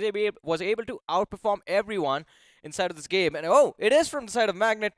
was able to outperform everyone inside of this game. And, oh, it is from the side of Magnet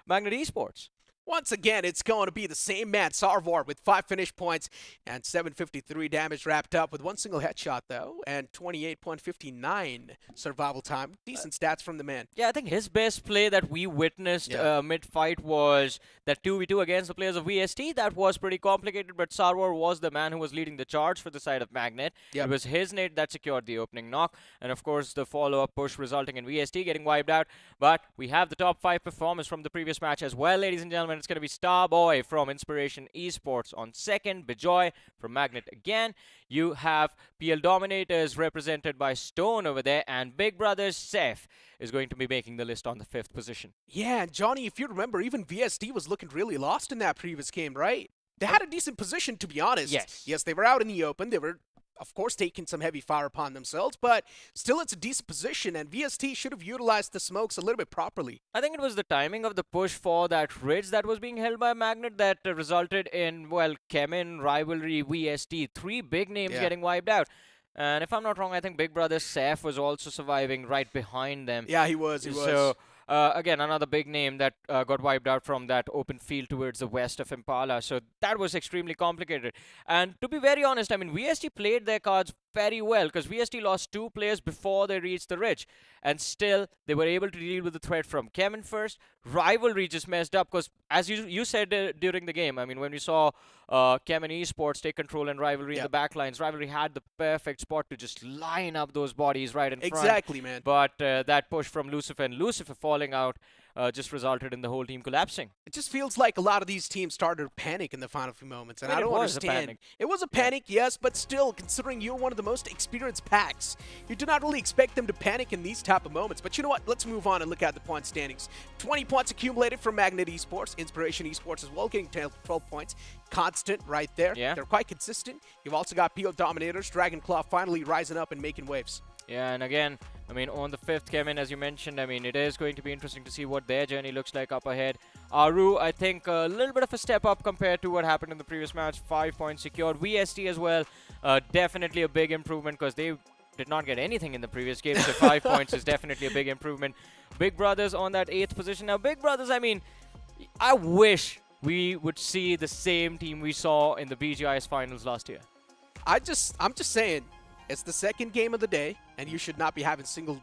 Esports. Once again, it's going to be the same man, Sarvar, with 5 finish points and 753 damage wrapped up with 1 single headshot, though, and 28.59 survival time. Decent stats from the man. Yeah, I think his best play that we witnessed mid-fight was that 2v2 against the players of VST. That was pretty complicated, but Sarvar was the man who was leading the charge for the side of Magnet. It was his nade that secured the opening knock, and of course, the follow-up push resulting in VST getting wiped out. But we have the top 5 performers from the previous match as well, ladies and gentlemen. It's going to be Starboy from Inspiration Esports on second, Bijoy from Magnet again. You have PL Dominators represented by Stone over there, and Big Brother's Seth is going to be making the list on the 5th position. Yeah, and Johnny, if you remember, even VST was looking really lost in that previous game, right? They had a decent position, to be honest. Yes. Yes, they were out in the open. They were of course, taken some heavy fire upon themselves, but still it's a decent position, and VST should have utilized the smokes a little bit properly. I think it was the timing of the push for that ridge that was being held by Magnet that resulted in, well, Kemin, Rivalry, VST, 3 big names getting wiped out. And if I'm not wrong, I think Big Brother Seth was also surviving right behind them. Yeah, he was. So, again, another big name that got wiped out from that open field towards the west of Impala. So that was extremely complicated. And to be very honest, I mean, VST played their cards very well because VST lost 2 players before they reached the ridge. And still, they were able to deal with the threat from Kemin first. Rivalry just messed up because, as you said during the game, I mean, when we saw Kemin Esports take control and Rivalry in the backlines, Rivalry had the perfect spot to just line up those bodies right in front. Exactly, man. But that push from Lucifer and Lucifer falling out just resulted in the whole team collapsing. It just feels like a lot of these teams started to panic in the final few moments, and I don't understand. It was a panic, yes, but still, considering you're one of the most experienced packs, you do not really expect them to panic in these type of moments. But you know what? Let's move on and look at the point standings. 20 points accumulated from Magnet Esports, Inspiration Esports as well, getting 12 points. Constant right there. Yeah. They're quite consistent. You've also got PL Dominators, Dragonclaw finally rising up and making waves. Yeah, and again, I mean, on the 5th, Kemin, as you mentioned, I mean, it is going to be interesting to see what their journey looks like up ahead. Aru, I think a little bit of a step up compared to what happened in the previous match. 5 points secured. VST as well, definitely a big improvement because they did not get anything in the previous game, so 5 points is definitely a big improvement. Big Brothers on that 8th position. Now, Big Brothers, I mean, I wish we would see the same team we saw in the BGIS finals last year. I'm just saying, it's the second game of the day, and you should not be having single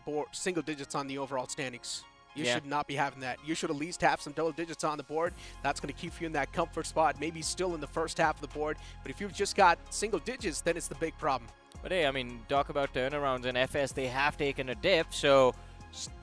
digits on the overall standings. You should not be having that. You should at least have some double digits on the board. That's going to keep you in that comfort spot, maybe still in the first half of the board. But if you've just got single digits, then it's the big problem. But hey, I mean, talk about turnarounds in FS. They have taken a dip, so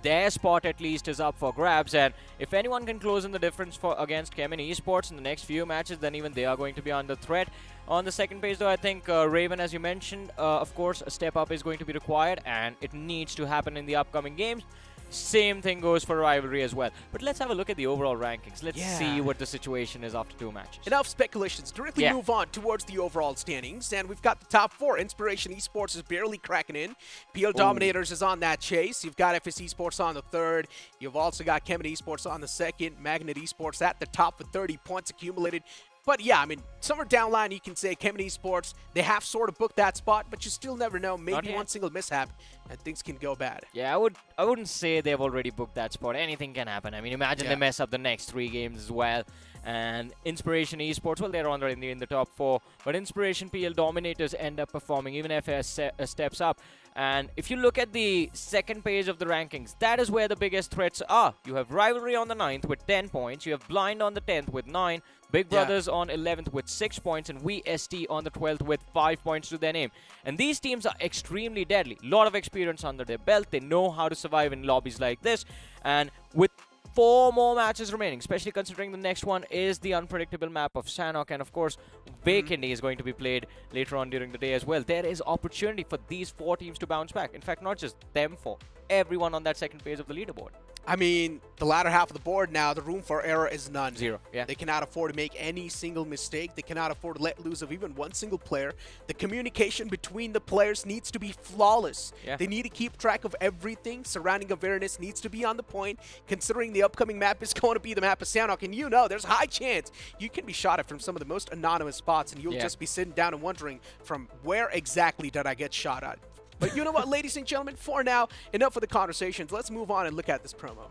their spot at least is up for grabs. And if anyone can close in the difference against Kemin Esports in the next few matches, then even they are going to be under threat. On the second page, though, I think Raven, as you mentioned, of course, a step up is going to be required, and it needs to happen in the upcoming games. Same thing goes for Rivalry as well. But let's have a look at the overall rankings. Let's see what the situation is after 2 matches. Enough speculations. Directly move on towards the overall standings. And we've got the top 4. Inspiration Esports is barely cracking in. PL Dominators is on that chase. You've got FS Esports on the 3rd. You've also got Kemin Esports on the 2nd. Magnet Esports at the top with 30 points accumulated. But yeah, I mean, somewhere down line, you can say Kemin Esports, they have sort of booked that spot, but you still never know. Maybe one single mishap and things can go bad. Yeah, I wouldn't say they've already booked that spot. Anything can happen. I mean, imagine they mess up the next 3 games as well. And Inspiration Esports, well, they're already in the top 4. But Inspiration PL Dominators end up performing. Even FS steps up. And if you look at the second page of the rankings, that is where the biggest threats are. You have Rivalry on the 9th with 10 points. You have Blind on the 10th with 9. Big Brothers on 11th with 6 points. And VST on the 12th with 5 points to their name. And these teams are extremely deadly. A lot of experience under their belt. They know how to survive in lobbies like this. And with 4 more matches remaining, especially considering the next one is the unpredictable map of Sanhok, and of course Vikendi is going to be played later on during the day as well. There is opportunity for these 4 teams to bounce back. In fact, not just them, for everyone on that second phase of the leaderboard. I mean, the latter half of the board now, the room for error is none. 0. Yeah. They cannot afford to make any single mistake. They cannot afford to let loose of even one single player. The communication between the players needs to be flawless. Yeah. They need to keep track of everything. Surrounding awareness needs to be on the point, considering the upcoming map is going to be the map of Sanhok. And you know, there's a high chance you can be shot at from some of the most anonymous spots, and you'll just be sitting down and wondering, from where exactly did I get shot at? But you know what, ladies and gentlemen, for now, enough of the conversations. Let's move on and look at this promo.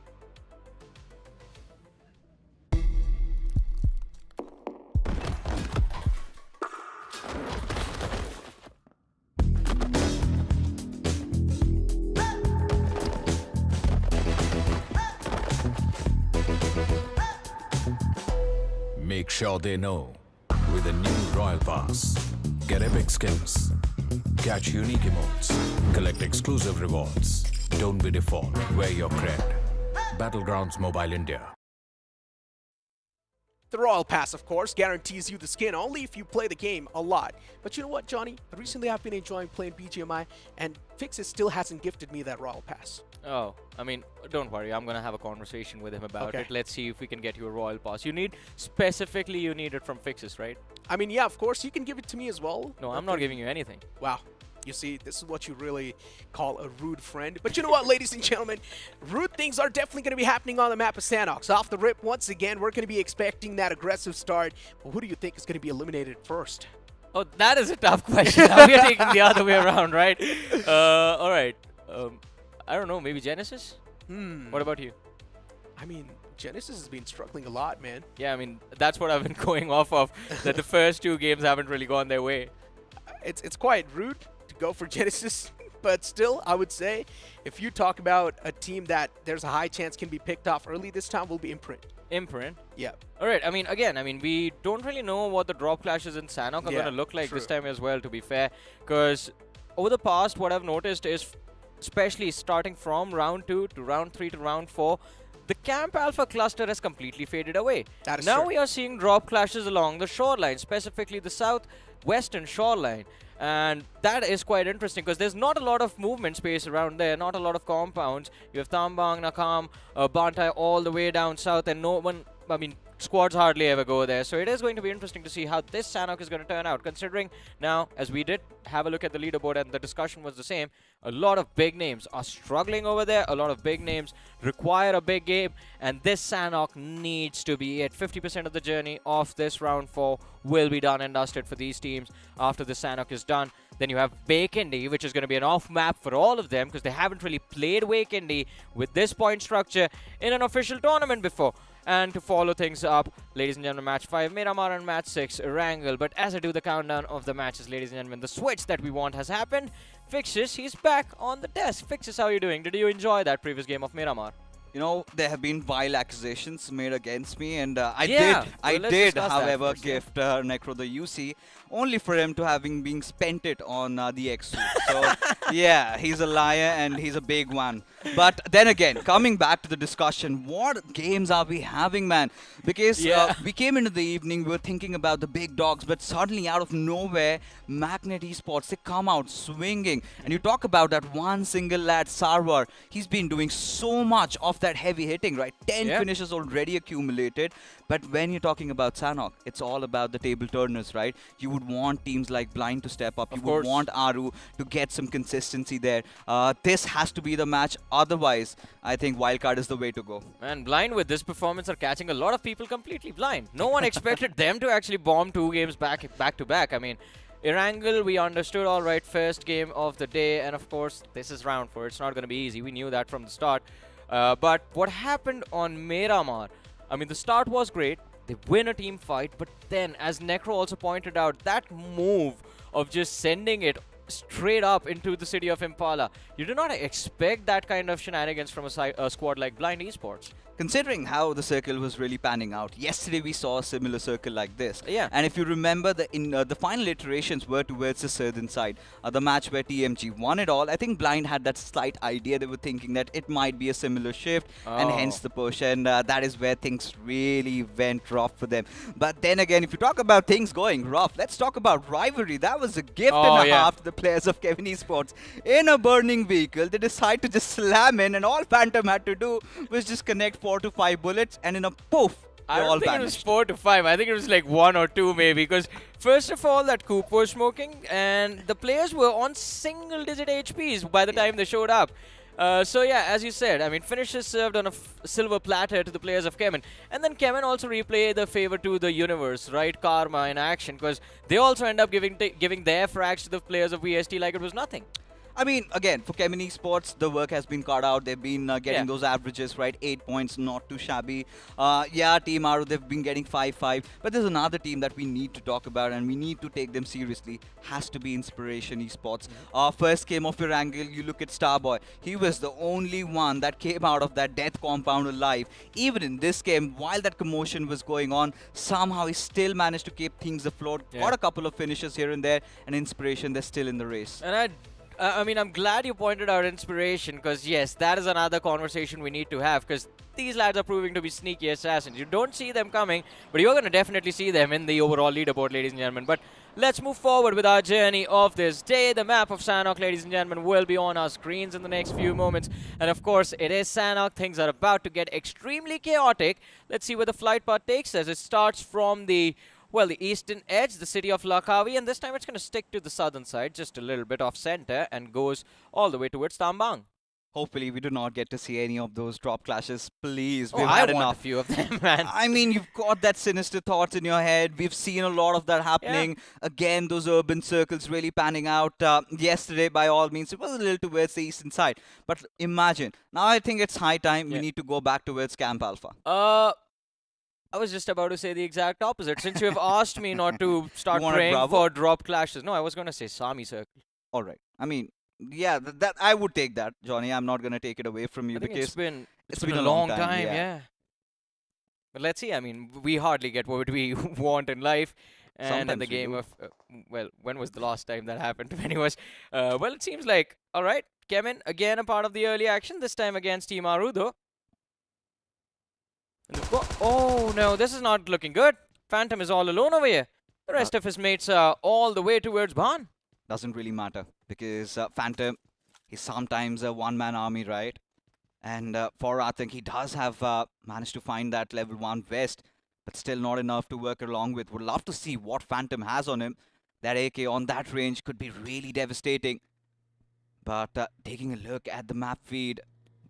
Make sure they know with a new Royal Pass. Get epic skins, catch unique emotes, collect exclusive rewards. Don't be default, wear your cred. Battlegrounds Mobile India. The Royal Pass, of course, guarantees you the skin only if you play the game a lot. But you know what, Johnny? Recently I've been enjoying playing BGMI, and Fixes still hasn't gifted me that Royal Pass. Oh, I mean, don't worry. I'm going to have a conversation with him about it. Let's see if we can get you a Royal Pass. Specifically, you need it from Fixes, right? I mean, yeah, of course, you can give it to me as well. No, I'm not giving you anything. Wow. You see, this is what you really call a rude friend. But you know what, ladies and gentlemen? Rude things are definitely going to be happening on the map of Sanhok. So off the rip, once again, we're going to be expecting that aggressive start. But who do you think is going to be eliminated first? Oh, that is a tough question. Now we're taking the other way around, right? All right. I don't know. Maybe Genesis? What about you? I mean, Genesis has been struggling a lot, man. Yeah, I mean, that's what I've been going off of, that the first 2 games haven't really gone their way. It's quite rude to go for Genesis, but still, I would say, if you talk about a team that there's a high chance can be picked off early this time, will be Imprint. Imprint? Yeah. All right, I mean, again, we don't really know what the drop clashes in Sanhok are Yeah, going to look like true. this time as well, to be fair. Because over the past, what I've noticed is, especially starting from round 2 to round 3 to round 4, the Camp Alpha cluster has completely faded away. That is now true. we are seeing drop clashes along the shoreline, specifically the southwestern shoreline. And that is quite interesting because there's not a lot of movement space around there, not a lot of compounds. You have Tambang, Nakam, Bantai all the way down south, and no one, squads hardly ever go there. So it is going to be interesting to see how this Sanhok is going to turn out, considering now, as we did have a look at the leaderboard and the discussion was the same, a lot of big names are struggling over there. A lot of big names require a big game, and this Sanhok needs to be it. 50% of the journey of this round 4 will be done and dusted for these teams after the Sanhok is done. Then you have Vikendi, which is going to be an off-map for all of them because they haven't really played Vikendi with this point structure in an official tournament before. And to follow things up, ladies and gentlemen, match 5, Miramar, and match 6, Erangel. But as I do the countdown of the matches, ladies and gentlemen, the switch that we want has happened. Fixes, he's back on the desk. Fixes, how are you doing? Did you enjoy that previous game of Miramar? You know, there have been vile accusations made against me, and I Yeah, did, let's discuss that however, first, yeah. gift Necro the UC, only for him to having been spent it on the X-Suit. So, yeah, he's a liar and he's a big one. But then again, coming back to the discussion, what games are we having, man? Because we came into the evening, we were thinking about the big dogs, but suddenly out of nowhere, Magnet Esports, they come out swinging. And you talk about that one single lad, Sarwar, he's been doing so much of that heavy hitting, right? 10 finishes already accumulated. But when you're talking about Sanhok, it's all about the table turners, right? You would want teams like Blind to step up. You would want Aru to get some consistency there. This has to be the match. Otherwise, I think wildcard is the way to go. And Blind with this performance are catching a lot of people completely blind. No one expected them to actually bomb 2 games back to back. I mean, Erangel, we understood all right, first game of the day. And of course, this is round 4. It's not going to be easy. We knew that from the start. But what happened on Miramar? I mean, the start was great. They win a team fight. But then, as Necro also pointed out, that move of just sending it straight up into the city of Impala, you do not expect that kind of shenanigans from a squad like Blind Esports. Considering how the circle was really panning out, yesterday we saw a similar circle like this. Yeah. And if you remember, the final iterations were towards the southern side. The match where TMG won it all, I think Blind had that slight idea. They were thinking that it might be a similar shift, and hence the push. And that is where things really went rough for them. But then again, if you talk about things going rough, let's talk about rivalry. That was a gift and a half to the players of Kevin Esports. In a burning vehicle, they decide to just slam in, and all Phantom had to do was just connect 4 to 5 bullets, and in a poof, I they all don't think vanished. it was 4 to 5. I think it was like 1 or 2 maybe. Because first of all, that Coop was smoking, and the players were on single-digit HPs by the time they showed up. So yeah, as you said, I mean, finishes served on a silver platter to the players of Kemen. And then Kemen also replay the favor to the universe, right? Karma in action, because they also end up giving their frags to the players of VST like it was nothing. I mean, again, for Kemen Esports, the work has been cut out. They've been getting those averages, right? 8 points, not too shabby. Yeah, Team Aru, they've been getting 5-5. But there's another team that we need to talk about, and we need to take them seriously. Has to be Inspiration Esports. First game of Erangel, you look at Starboy. He was the only one that came out of that death compound alive. Even in this game, while that commotion was going on, somehow he still managed to keep things afloat. Got a couple of finishes here and there, and Inspiration, they're still in the race. And I mean, I'm glad you pointed out Inspiration, because yes, that is another conversation we need to have, because these lads are proving to be sneaky assassins. You don't see them coming, but you're going to definitely see them in the overall leaderboard, ladies and gentlemen. But let's move forward with our journey of this day. The map of Sanhok, ladies and gentlemen, will be on our screens in the next few moments. And of course, it is Sanhok. Things are about to get extremely chaotic. Let's see where the flight path takes us. It starts from the well, the eastern edge, the city of Lakavi, and this time it's going to stick to the southern side, just a little bit off center, and goes all the way towards Tambang. Hopefully, we do not get to see any of those drop clashes. Please, Oh, we've I had want enough. a few of them, man. I mean, you've got that sinister thoughts in your head. We've seen a lot of that happening. Again, those urban circles really panning out. Yesterday, by all means, it was a little towards the eastern side. But imagine, now I think it's high time we need to go back towards Camp Alpha. I was just about to say the exact opposite. Since you have asked me not to start wanted praying Bravo? for drop clashes. No, I was going to say Sami Circle. All right. I mean, yeah, that I would take that, Johnny. I'm not going to take it away from you I think because it's been a long time, yeah. yeah. But let's see. I mean, we hardly get what we want in life. And in Sometimes the we game do. of, well, when was the last time that happened to any of us? Well, it seems like, all right, Kemen, again a part of the early action, this time against Team Aru, though. Oh, no, this is not looking good. Phantom is all alone over here. The rest of his mates are all the way towards Ban. Doesn't really matter because Phantom is sometimes a one-man army, right? And for I think he does have managed to find that level 1 vest, but still not enough to work along with. Would love to see what Phantom has on him. That AK on that range could be really devastating. But taking a look at the map feed,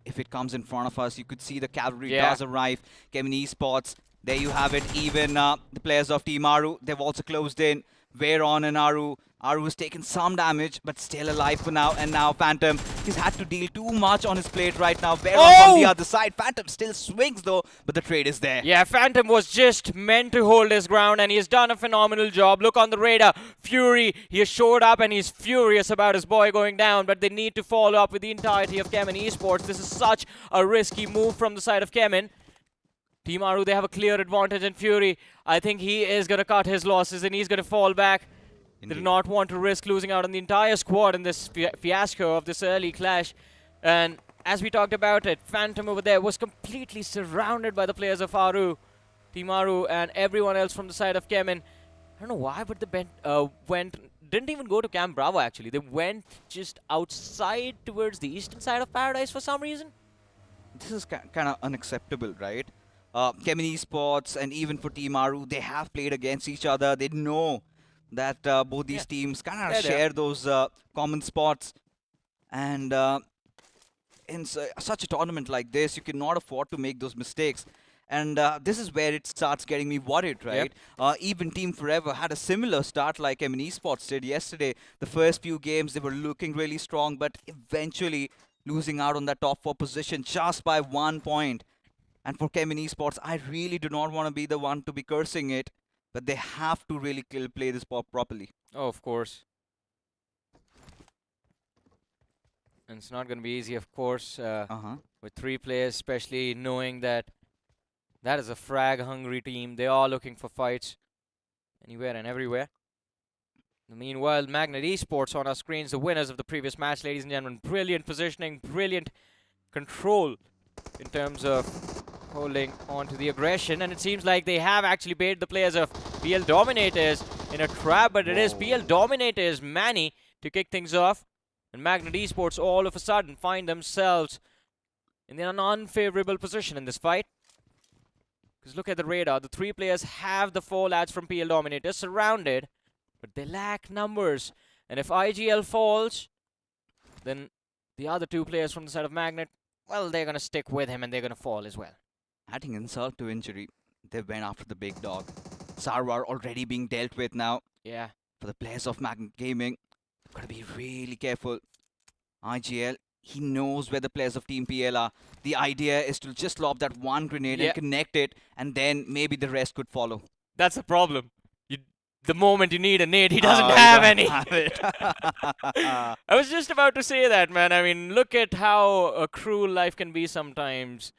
if it comes in front of us, you could see the cavalry does arrive. Kevin Esports, there you have it. Even the players of Team Aru, they've also closed in. Veron and Aru. Aru has taken some damage, but still alive for now. And now Phantom, he's had to deal too much on his plate right now. Veron on the other side. Phantom still swings though, but the trade is there. Yeah, Phantom was just meant to hold his ground, and he's done a phenomenal job. Look on the radar. Fury, he has showed up, and he's furious about his boy going down, but they need to follow up with the entirety of Kemen Esports. This is such a risky move from the side of Kemen. Team Aru, they have a clear advantage in Fury. I think he is going to cut his losses, and he's going to fall back. They do not want to risk losing out on the entire squad in this fiasco of this early clash. And as we talked about it, Phantom over there was completely surrounded by the players of Aru, Team Aru, and everyone else from the side of Kemen. I don't know why, but the didn't even go to Camp Bravo, actually. They went just outside towards the eastern side of Paradise for some reason. This is kind of unacceptable, right? Kemen Esports and even for Team Aru, they have played against each other. They know that both these teams kind of share those common spots. And in such a tournament like this, you cannot afford to make those mistakes. And this is where it starts getting me worried, right? Even Team Forever had a similar start like Kemen Esports did yesterday. The first few games, they were looking really strong, but eventually losing out on that top 4 position just by 1 point. And for Kemen Esports, I really do not want to be the one to be cursing it, but they have to really play this properly. Oh, of course. And it's not going to be easy, of course, with 3 players, especially knowing that that is a frag-hungry team. They are looking for fights anywhere and everywhere. Meanwhile, Magnet Esports on our screens, the winners of the previous match, ladies and gentlemen. Brilliant positioning, brilliant control in terms of holding on to the aggression, and it seems like they have actually baited the players of PL Dominators in a trap, but it is PL Dominators Manny to kick things off, and Magnet Esports all of a sudden find themselves in an unfavorable position in this fight. Because look at the radar, the 3 players have the 4 lads from PL Dominators surrounded, but they lack numbers, and if IGL falls, then the other 2 players from the side of Magnet, well, they're going to stick with him and they're going to fall as well. Adding insult to injury, they went after the big dog. Sarwar already being dealt with now. Yeah. For the players of Magnet Gaming, got to be really careful. IGL, he knows where the players of Team PL are. The idea is to just lob that 1 grenade and connect it, and then maybe the rest could follow. That's the problem. The moment you need a nade, he doesn't have any. I was just about to say that, man. I mean, look at how cruel life can be sometimes.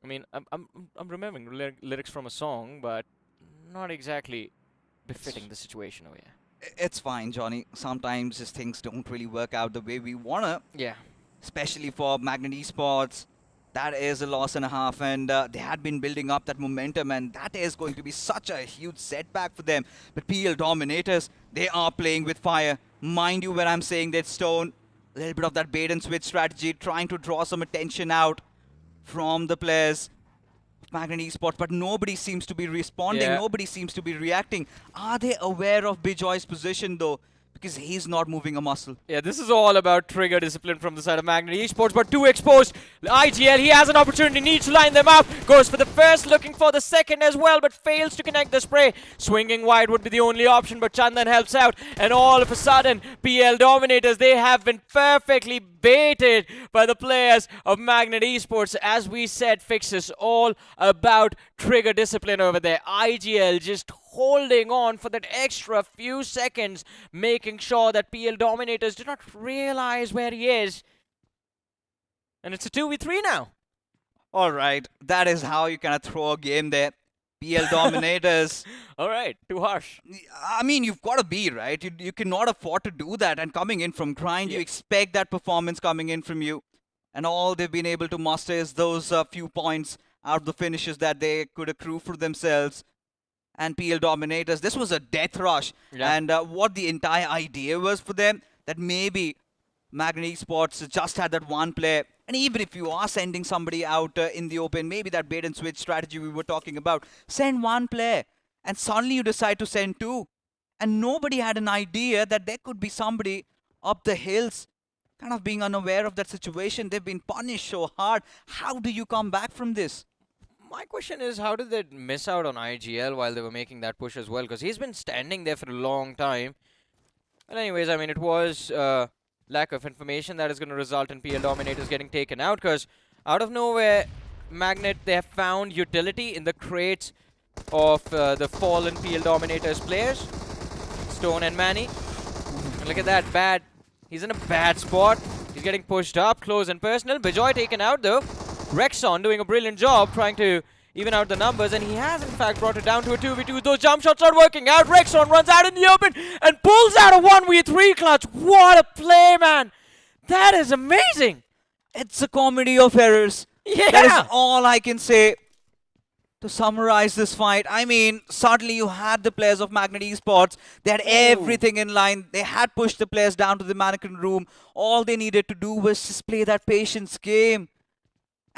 I mean, I'm remembering lyrics from a song, but not exactly befitting the situation over here. It's fine, Johnny. Sometimes just things don't really work out the way we wanna. Yeah. Especially for Magnet Esports. That is a loss and a half, and they had been building up that momentum, and that is going to be such a huge setback for them. But PL Dominators, they are playing with fire. Mind you, when I'm saying that Stone, a little bit of that bait and switch strategy, trying to draw some attention out from the players Magnet Esports, but nobody seems to be responding. Yeah. Nobody seems to be reacting. Are they aware of Bijoy's position though? Because he's not moving a muscle. Yeah, this is all about trigger discipline from the side of Magnet Esports, but too exposed. IGL, he has an opportunity, needs to line them up. Goes for the first, looking for the second as well, but fails to connect the spray. Swinging wide would be the only option, but Chandan helps out. And all of a sudden, PL Dominators, they have been perfectly baited by the players of Magnet Esports. As we said, Fixes all about trigger discipline over there. IGL just holding on for that extra few seconds, making sure that PL Dominators do not realize where he is. And it's a 2v3 now. All right, that is how you kind of throw a game there. PL Dominators. All right, too harsh. I mean, you've got to be, right? You cannot afford to do that. And coming in from Grind, you expect that performance coming in from you. And all they've been able to muster is those few points out of the finishes that they could accrue for themselves. And PL Dominators, this was a death rush. Yeah. And what the entire idea was for them, that maybe Magnet Esports just had that one player. And even if you are sending somebody out in the open, maybe that bait and switch strategy we were talking about, send one player. And suddenly you decide to send two. And nobody had an idea that there could be somebody up the hills kind of being unaware of that situation. They've been punished so hard. How do you come back from this? My question is, how did they miss out on IGL while they were making that push as well? Because he's been standing there for a long time. But anyways, I mean, it was lack of information that is going to result in PL Dominators getting taken out. Because out of nowhere, Magnet, they have found utility in the crates of the fallen PL Dominators players, Stone and Manny. And look at that, bad. He's in a bad spot. He's getting pushed up, close and personal. Bijoy taken out though. Rexon doing a brilliant job trying to even out the numbers, and he has in fact brought it down to a 2v2. Those jump shots are working out. Rexon runs out in the open and pulls out a 1v3 clutch. What a play, man. That is amazing. It's a comedy of errors. Yeah. That is all I can say to summarize this fight. I mean, suddenly you had the players of Magnet Esports. They had everything in line. They had pushed the players down to the mannequin room. All they needed to do was just play that patience game.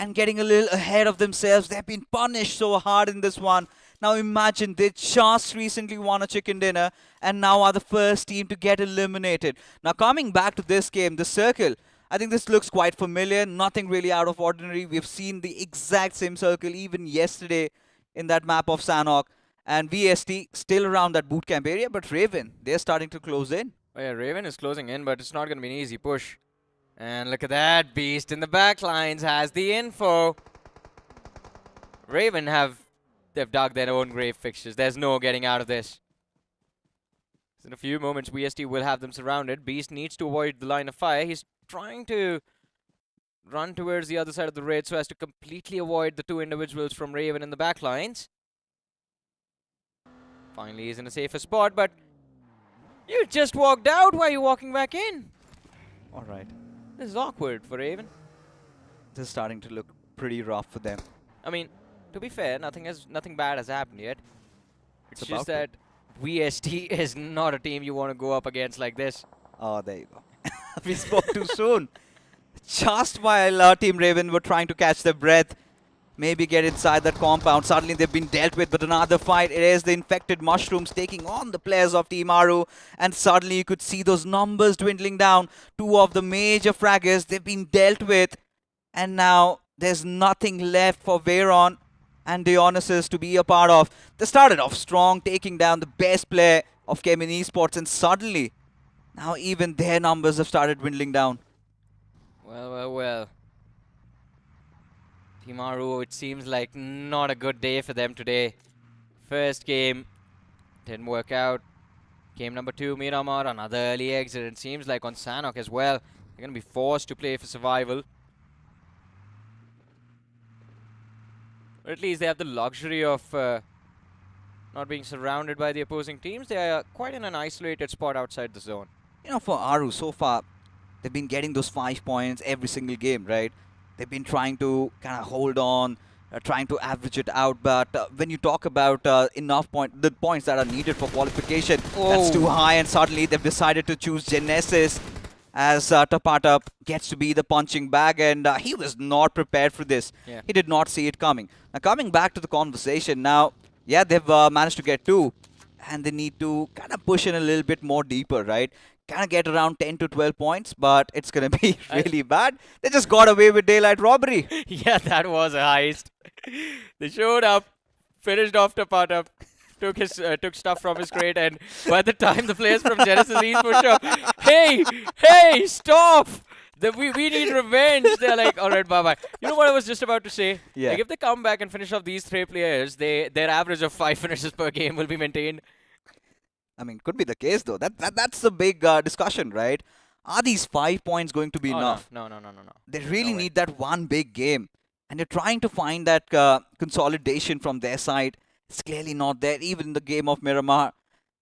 And getting a little ahead of themselves. They've been punished so hard in this one. Now imagine, they just recently won a chicken dinner and now are the first team to get eliminated. Now coming back to this game, the circle, I think this looks quite familiar. Nothing really out of ordinary. We've seen the exact same circle even yesterday in that map of Sanhok. And VST still around that bootcamp area, but Raven, they're starting to close in. Oh yeah, Raven is closing in, but it's not going to be an easy push. And look at that, Beast in the backlines has the info. Raven they've dug their own grave, Fixtures. There's no getting out of this. In a few moments, VST will have them surrounded. Beast needs to avoid the line of fire. He's trying to run towards the other side of the raid so as to completely avoid the two individuals from Raven in the backlines. Finally, he's in a safer spot, but you just walked out. Why are you walking back in? All right. This is awkward for Raven. This is starting to look pretty rough for them. I mean, to be fair, nothing bad has happened yet. It's It's just about that VST is not a team you want to go up against like this. Oh, there you go. We spoke too soon. Just while Team Raven were trying to catch their breath, maybe get inside that compound, suddenly they've been dealt with. But another fight, it is the infected mushrooms taking on the players of Team Aru. And suddenly you could see those numbers dwindling down. Two of the major fraggers, they've been dealt with. And now there's nothing left for Veyron and Dionysus to be a part of. They started off strong, taking down the best player of Kemin Esports. And suddenly, now even their numbers have started dwindling down. Well. Team Aru, it seems like not a good day for them today. First game didn't work out. Game number 2, Miramar, another early exit. It seems like on Sanhok as well. They're going to be forced to play for survival. Or at least they have the luxury of not being surrounded by the opposing teams. They are quite in an isolated spot outside the zone. You know, for Aru, so far, they've been getting those 5 points every single game, right? They've been trying to kind of hold on, trying to average it out. But when you talk about the points that are needed for qualification, that's too high. And suddenly they've decided to choose Genesis. as Tapata gets to be the punching bag, and he was not prepared for this. Yeah. He did not see it coming. Now, coming back to the conversation now, yeah, they've managed to get 2, and they need to kind of push in a little bit more deeper, right? Kind of get around 10 to 12 points, but it's going to be really bad. They just got away with daylight robbery. Yeah, that was a heist. They showed up, finished off Tapata, took stuff from his crate, and by the time the players from Genesis Esports show up, hey, stop! We need revenge. They're like, all right, bye-bye. You know what I was just about to say? Yeah. Like, if they come back and finish off these 3 players, their average of 5 finishes per game will be maintained. I mean, could be the case, though. That's the big discussion, right? Are these 5 points going to be enough? No. They really No way. need that one big game. And they're trying to find that consolidation from their side. It's clearly not there. Even in the game of Miramar,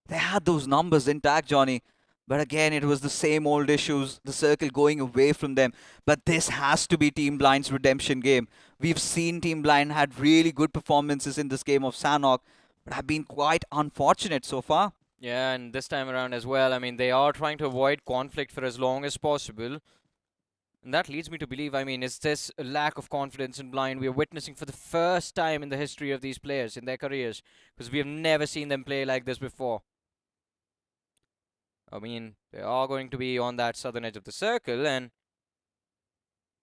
they had those numbers intact, Johnny. But again, it was the same old issues, the circle going away from them. But this has to be Team Blind's redemption game. We've seen Team Blind had really good performances in this game of Sanhok, but have been quite unfortunate so far. Yeah, and this time around as well, I mean, they are trying to avoid conflict for as long as possible. And that leads me to believe, I mean, is this a lack of confidence in Blind we are witnessing for the first time in the history of these players, in their careers? Because we have never seen them play like this before. I mean, they are going to be on that southern edge of the circle, and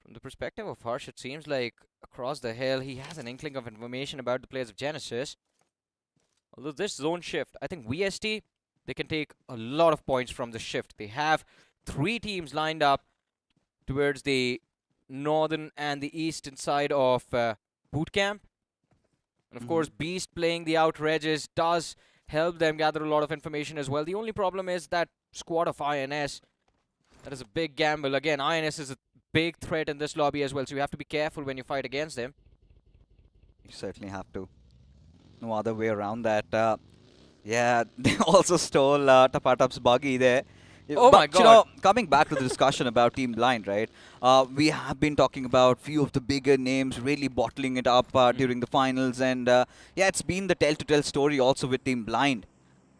from the perspective of Harsh, it seems like across the hill, he has an inkling of information about the players of Genesis. Although this zone shift, I think VST, they can take a lot of points from the shift. They have 3 teams lined up towards the northern and the eastern side of boot camp. And of course, Beast playing the outer edges does help them gather a lot of information as well. The only problem is that squad of INS. That is a big gamble. Again, INS is a big threat in this lobby as well, so you have to be careful when you fight against them. You certainly have to. No other way around that. Yeah, they also stole Tapatap's buggy there. Oh But, my God. You know, coming back to the discussion about Team Blind, right? We have been talking about few of the bigger names really bottling it up during the finals. And yeah, it's been the tell-to-tell story also with Team Blind.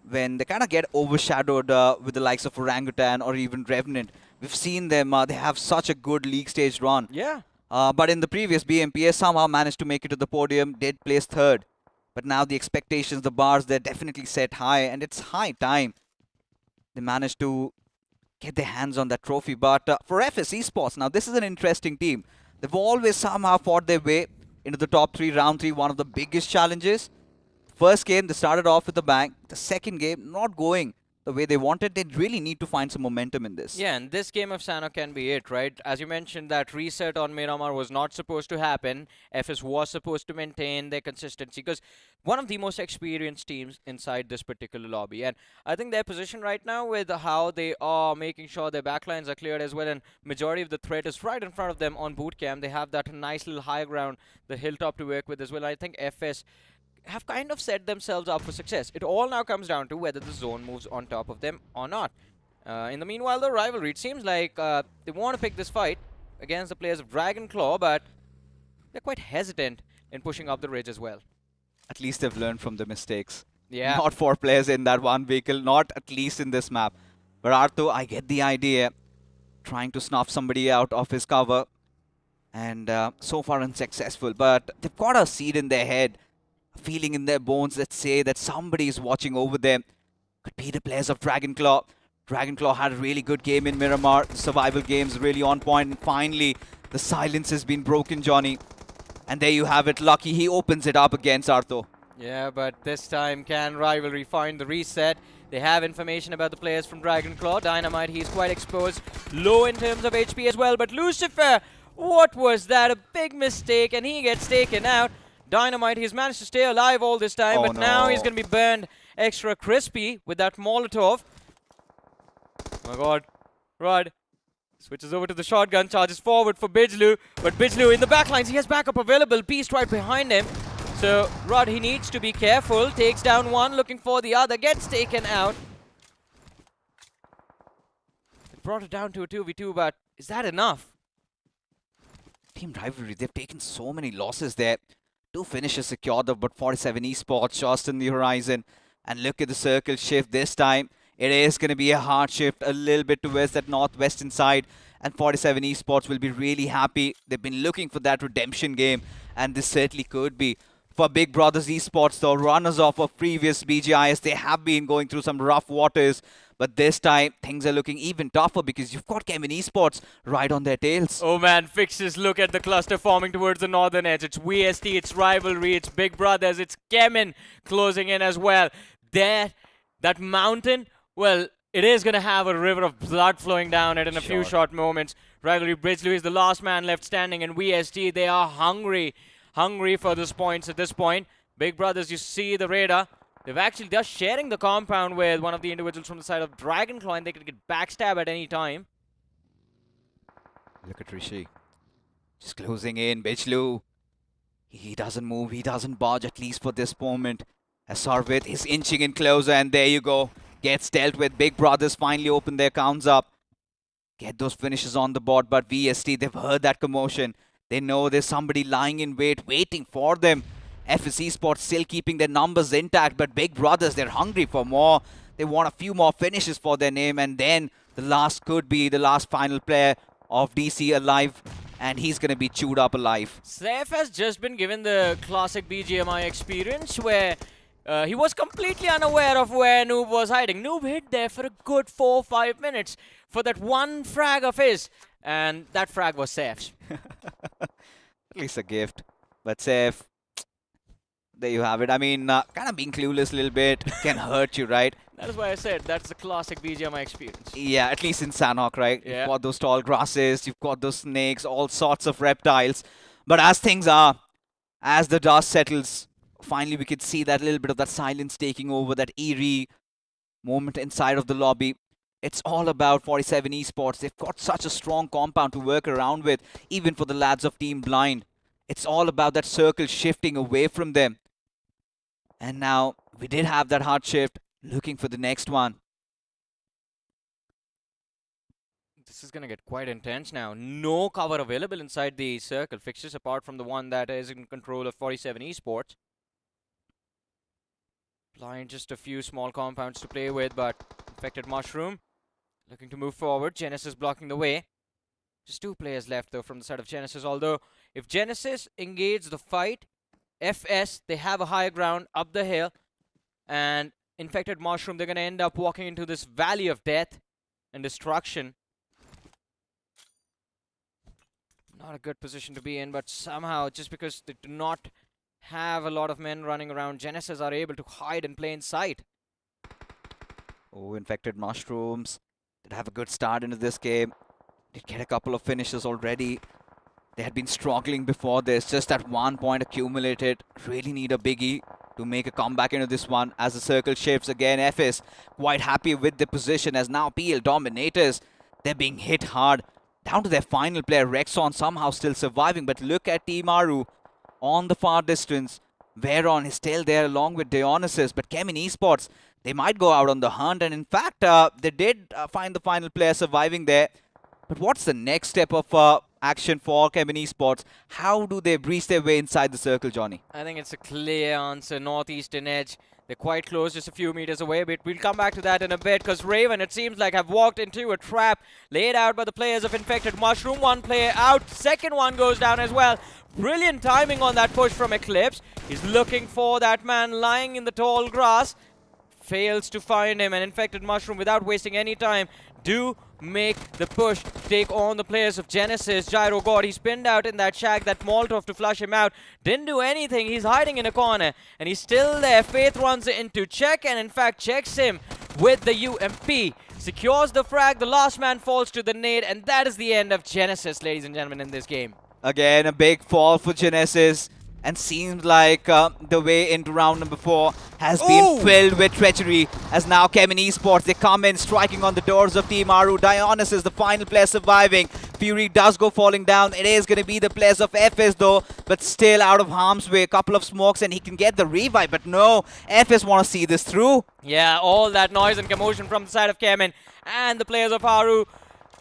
When they kind of get overshadowed with the likes of Orangutan or even Revenant. We've seen them, they have such a good league stage run. Yeah. But in the previous BMPS, somehow managed to make it to the podium, did place 3rd. But now the expectations, the bars, they're definitely set high, and it's high time they managed to get their hands on that trophy. But for FS Esports, now this is an interesting team. They've always somehow fought their way into the top 3, round 3, one of the biggest challenges. First game, they started off with a bang. The second game, not going the way they wanted. They really need to find some momentum in this. Yeah, and this game of Sanhok can be it, right? As you mentioned, that reset on Miramar was not supposed to happen. FS was supposed to maintain their consistency because one of the most experienced teams inside this particular lobby. And I think their position right now with how they are making sure their backlines are cleared as well, and majority of the threat is right in front of them on boot camp. They have that nice little high ground, the hilltop to work with as well. I think FS have kind of set themselves up for success. It all now comes down to whether the zone moves on top of them or not. In the meanwhile, the rivalry, it seems like they want to pick this fight against the players of Dragon Claw, but they're quite hesitant in pushing up the ridge as well. At least they've learned from the mistakes. Yeah. Not 4 players in that one vehicle, not at least in this map. But Arthu, I get the idea. Trying to snuff somebody out of his cover. And so far unsuccessful. But they've got a seed in their head. A feeling in their bones that say that somebody is watching over them. Could be the players of Dragon Claw. Dragon Claw had a really good game in Miramar. The survival games really on point. And finally, the silence has been broken, Johnny. And there you have it. Lucky he opens it up against Arthu. Yeah, but this time can Rivalry find the reset? They have information about the players from Dragon Claw. Dynamite, he's quite exposed. Low in terms of HP as well. But Lucifer, what was that? A big mistake, and he gets taken out. Dynamite, he's managed to stay alive all this time, but now he's going to be burned extra crispy with that Molotov. Oh my God. Rod switches over to the shotgun, charges forward for Bijlu, but Bijlu in the backlines, he has backup available. Beast right behind him. So Rod, he needs to be careful. Takes down one, looking for the other, gets taken out. It brought it down to a 2v2, but is that enough? Team Rivalry, they've taken so many losses there. 2 finishes secured, but 47 esports just in the horizon. And look at the circle shift this time. It is going to be a hard shift a little bit towards that northwestern side. And 47 Esports will be really happy. They've been looking for that redemption game, and this certainly could be. For Big Brothers Esports, though, runners-up of previous BGIS, they have been going through some rough waters. But this time, things are looking even tougher because you've got Kevin Esports right on their tails. Oh man, Fixes, look at the cluster forming towards the northern edge. It's VST, it's Rivalry, it's Big Brothers, it's Kemin closing in as well. That mountain, well, it is going to have a river of blood flowing down it in a few short moments. Rivalry Bridgeley is the last man left standing, and VST, they are hungry for those points at this point. Big Brothers, you see the radar. They're sharing the compound with one of the individuals from the side of Dragonclaw, and they could get backstab at any time. Look at Rishi. Just closing in. Bijlu. He doesn't move. He doesn't budge, at least for this moment. As Sarvit is inching in closer, and there you go. Gets dealt with. Big Brothers finally open their counts up. Get those finishes on the board, but VST, they've heard that commotion. They know there's somebody lying in wait, waiting for them. FS Esports still keeping their numbers intact, but Big Brothers, they're hungry for more. They want a few more finishes for their name, and then the last could be the last final player of DC alive, and he's going to be chewed up alive. Saif has just been given the classic BGMI experience where he was completely unaware of where Noob was hiding. Noob hid there for a good 4 or 5 minutes for that one frag of his, and that frag was Saif's. At least a gift. But Saif, there you have it. I mean, kind of being clueless a little bit can hurt you, right? That is why I said that's the classic BGMI experience. Yeah, at least in Sanhok, right? Yeah. You've got those tall grasses, you've got those snakes, all sorts of reptiles. But as things are, as the dust settles, finally we could see that little bit of that silence taking over, that eerie moment inside of the lobby. It's all about 47 Esports. They've got such a strong compound to work around with, even for the lads of Team Blind. It's all about that circle shifting away from them. And now, we did have that hard shift, looking for the next one. This is going to get quite intense now. No cover available inside the circle. Fixtures apart from the one that is in control of 47 Esports. Blind, just a few small compounds to play with, but Infected Mushroom looking to move forward. Genesis blocking the way. Just 2 players left, though, from the side of Genesis. Although, if Genesis engage the fight, FS, they have a higher ground up the hill. And Infected Mushroom, they're going to end up walking into this valley of death and destruction. Not a good position to be in, but somehow, just because they do not have a lot of men running around, Genesis are able to hide in plain sight. Oh, Infected Mushrooms. Did have a good start into this game. Did get a couple of finishes already. They had been struggling before this. Just that 1 point accumulated. Really need a biggie to make a comeback into this one. As the circle shifts again, FS quite happy with the position as now PL Dominators. They're being hit hard. Down to their final player, Rexon somehow still surviving. But look at Team Aru on the far distance. Veron is still there along with Dionysus. But Kemin Esports, they might go out on the hunt. And in fact, they did find the final player surviving there. But what's the next step of action for Kemin Esports? How do they breach their way inside the circle, Johnny? I think it's a clear answer. Northeastern edge. They're quite close, just a few meters away, but we'll come back to that in a bit because Raven, it seems like, have walked into a trap laid out by the players of Infected Mushroom. One player out. Second one goes down as well. Brilliant timing on that push from Eclipse. He's looking for that man lying in the tall grass. Fails to find him, and Infected Mushroom, without wasting any time, do make the push, take on the players of Genesis. Gyro God, he's pinned out in that shack, that Molotov to flush him out. Didn't do anything, he's hiding in a corner, and he's still there. Faith runs into check, and in fact checks him with the UMP. Secures the frag, the last man falls to the nade, and that is the end of Genesis, ladies and gentlemen, in this game. Again, a big fall for Genesis. And seems like the way into round number 4 has been filled with treachery. As now Kemin Esports, they come in striking on the doors of Team Aru. Dionysus, the final player surviving. Fury does go falling down. It is going to be the players of FS though, but still out of harm's way. A couple of smokes and he can get the revive. But no, FS want to see this through. Yeah, all that noise and commotion from the side of Kemin and the players of Aru.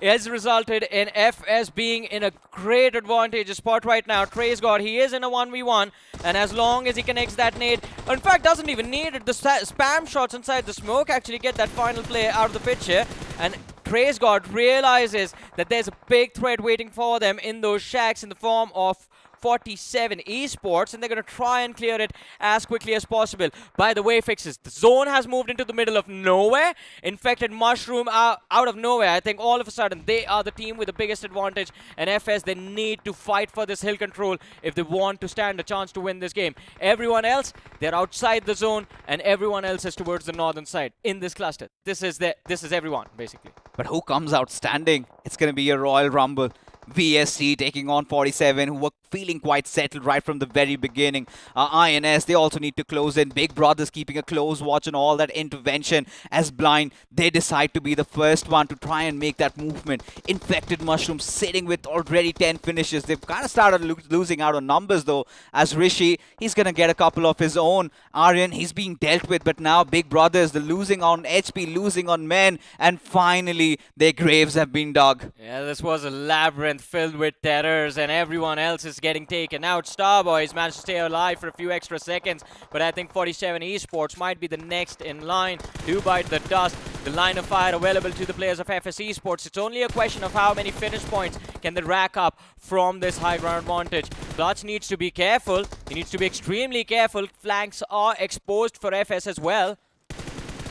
has resulted in FS being in a great advantage spot right now. Trey's got, he is in a 1v1, and as long as he connects that nade, in fact doesn't even need it, the spam shots inside the smoke actually get that final play out of the picture, and Trey's God realizes that there's a big threat waiting for them in those shacks in the form of 47 esports, and they're going to try and clear it as quickly as possible. By the way, Fixes, the zone has moved into the middle of nowhere. Infected Mushroom out of nowhere. I think all of a sudden they are the team with the biggest advantage, and FS, they need to fight for this hill control if they want to stand a chance to win this game. Everyone else, they're outside the zone, and everyone else is towards the northern side in this cluster. This is everyone, basically. But who comes out standing? It's going to be a Royal Rumble. VST taking on 47, who were feeling quite settled right from the very beginning. INS, they also need to close in. Big Brother's keeping a close watch on all that intervention as Blind, they decide to be the first one to try and make that movement. Infected Mushroom sitting with already 10 finishes. They've kind of started losing out on numbers though, as Rishi, he's going to get a couple of his own. Aryan, he's being dealt with, but now Big Brothers, they're losing on HP, losing on men, and finally their graves have been dug. Yeah, this was a labyrinth filled with terrors, and everyone else is getting taken out. Starboys managed to stay alive for a few extra seconds, but I think 47 esports might be the next in line to bite the dust. The line of fire available to the players of FS esports. It's only a question of how many finish points can they rack up from this high ground advantage. Clutch needs to be careful. He needs to be extremely careful. Flanks are exposed for FS as well.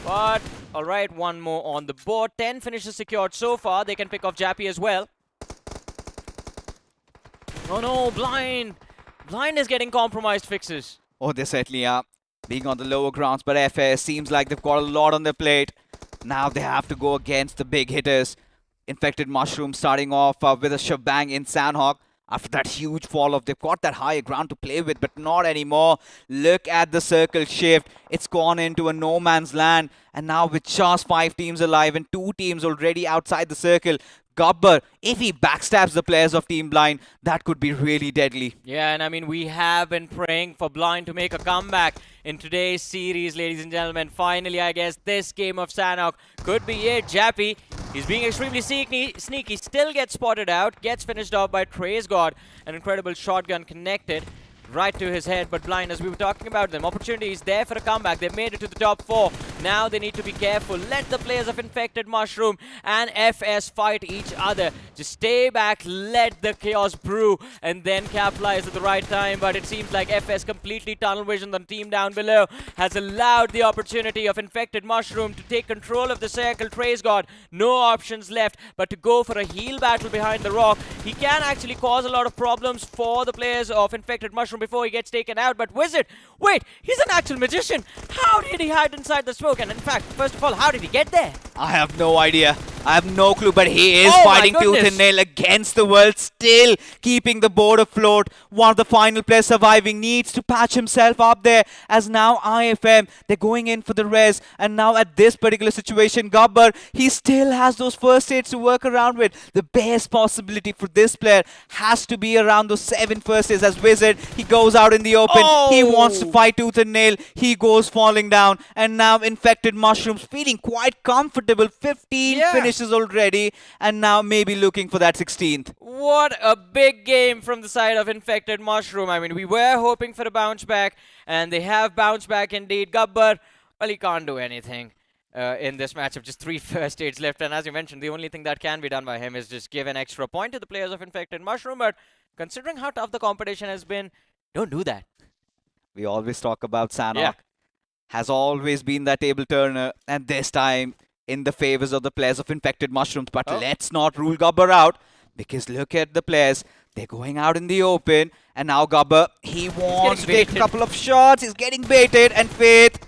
But, alright, one more on the board. 10 finishes secured so far. They can pick off Jappy as well. Oh no, Blind! Blind is getting compromised, Fixes. Oh, they certainly are. Being on the lower grounds, but FS seems like they've got a lot on their plate. Now they have to go against the big hitters. Infected Mushroom starting off with a shebang in Sanhok. After that huge fall off, they've got that higher ground to play with, but not anymore. Look at the circle shift. It's gone into a no man's land. And now with just 5 teams alive and 2 teams already outside the circle, Gabbar, if he backstabs the players of Team Blind, that could be really deadly. Yeah, and I mean, we have been praying for Blind to make a comeback in today's series, ladies and gentlemen. Finally, I guess this game of Sanhok could be it. Jappy, he's being extremely sneaky, still gets spotted out, gets finished off by Trey's God. An incredible shotgun connected right to his head, but Blind, as we were talking about them, opportunities there for a comeback. They've made it to the top 4. Now they need to be careful. Let the players of Infected Mushroom and FS fight each other. Just stay back, let the chaos brew, and then capitalize at the right time. But it seems like FS completely tunnel vision. The team down below has allowed the opportunity of Infected Mushroom to take control of the circle. Trey's got no options left but to go for a heal battle behind the rock. He can actually cause a lot of problems for the players of Infected Mushroom before he gets taken out. But Wizard, wait, he's an actual magician. How did he hide inside the smoke? And in fact, first of all, how did he get there? I have no idea. I have no clue, but he is Oh fighting my tooth goodness. and nail against the world, still keeping the board afloat. One of the final players surviving needs to patch himself up there, as now IFM, they're going in for the res, and now at this particular situation, Gabbar, he still has those first aids to work around with. The best possibility for this player has to be around those 7 first aids, as Wizard, he goes out in the open, he wants to fight tooth and nail, he goes falling down, and now Infected Mushrooms feeling quite comfortable, 15 finishes already, and now maybe looking for that 16th. What a big game from the side of Infected Mushroom. I mean, we were hoping for a bounce back, and they have bounced back indeed. Gabbar, well, he can't do anything in this matchup. Just 3 first aids left, and as you mentioned, the only thing that can be done by him is just give an extra point to the players of Infected Mushroom. But considering how tough the competition has been, don't do that. We always talk about Sanhok. Has always been that table turner, and this time in the favors of the players of Infected Mushrooms. But let's not rule Gabbar out, because look at the players. They're going out in the open, and now Gabbar, he wants to take a couple of shots. He's getting baited, and Faith,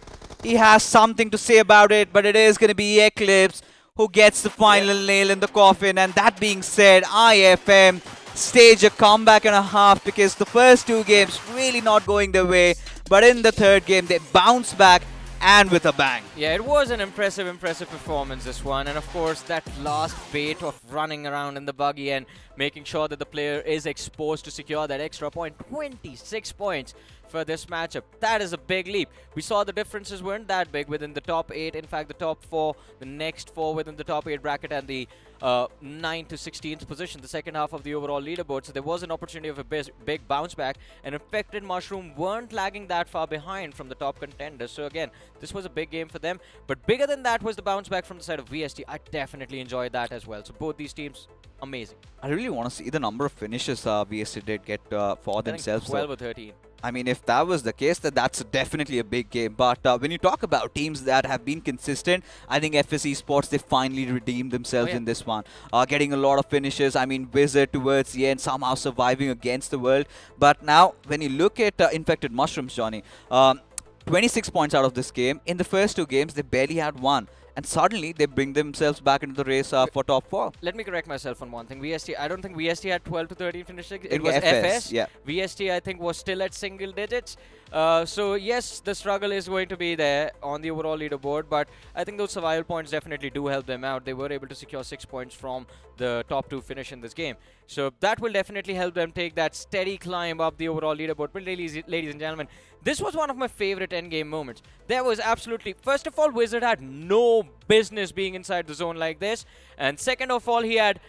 he has something to say about it, but it is going to be Eclipse who gets the final nail in the coffin. And that being said, IFM stage a comeback and a half, because the first 2 games really not going their way, but in the 3rd game they bounce back and with a bang. Yeah, it was an impressive performance, this one. And of course, that last bait of running around in the buggy and making sure that the player is exposed to secure that extra point. 26 points for this matchup. That is a big leap. We saw the differences weren't that big within the top 8. In fact, the top 4, the next 4 within the top 8 bracket, and the 9 to 16th position, the second half of the overall leaderboard. So there was an opportunity of a big bounce back, and Infected Mushroom weren't lagging that far behind from the top contenders. So again, this was a big game for them. But bigger than that was the bounce back from the side of VST. I definitely enjoyed that as well. So both these teams, amazing. I really want to see the number of finishes VST did get for themselves. 12 or 13. I mean, if that was the case, then that's definitely a big game. But when you talk about teams that have been consistent, I think FS Esports, they finally redeemed themselves in this one. Getting a lot of finishes. I mean, Wizard towards the end, somehow surviving against the world. But now, when you look at Infected Mushrooms, Johnny, 26 points out of this game. In the first 2 games, they barely had 1. And suddenly, they bring themselves back into the race for top 4. Let me correct myself on one thing. VST, I don't think VST had 12 to 13 finishes. It In was FS. Yeah. VST, I think, was still at single digits. So, yes, the struggle is going to be there on the overall leaderboard. But I think those survival points definitely do help them out. They were able to secure 6 points from the top 2 finish in this game. So, that will definitely help them take that steady climb up the overall leaderboard. But, ladies and gentlemen, this was one of my favorite endgame moments. There was absolutely... First of all, Wizard had no business being inside the zone like this. And second of all, he had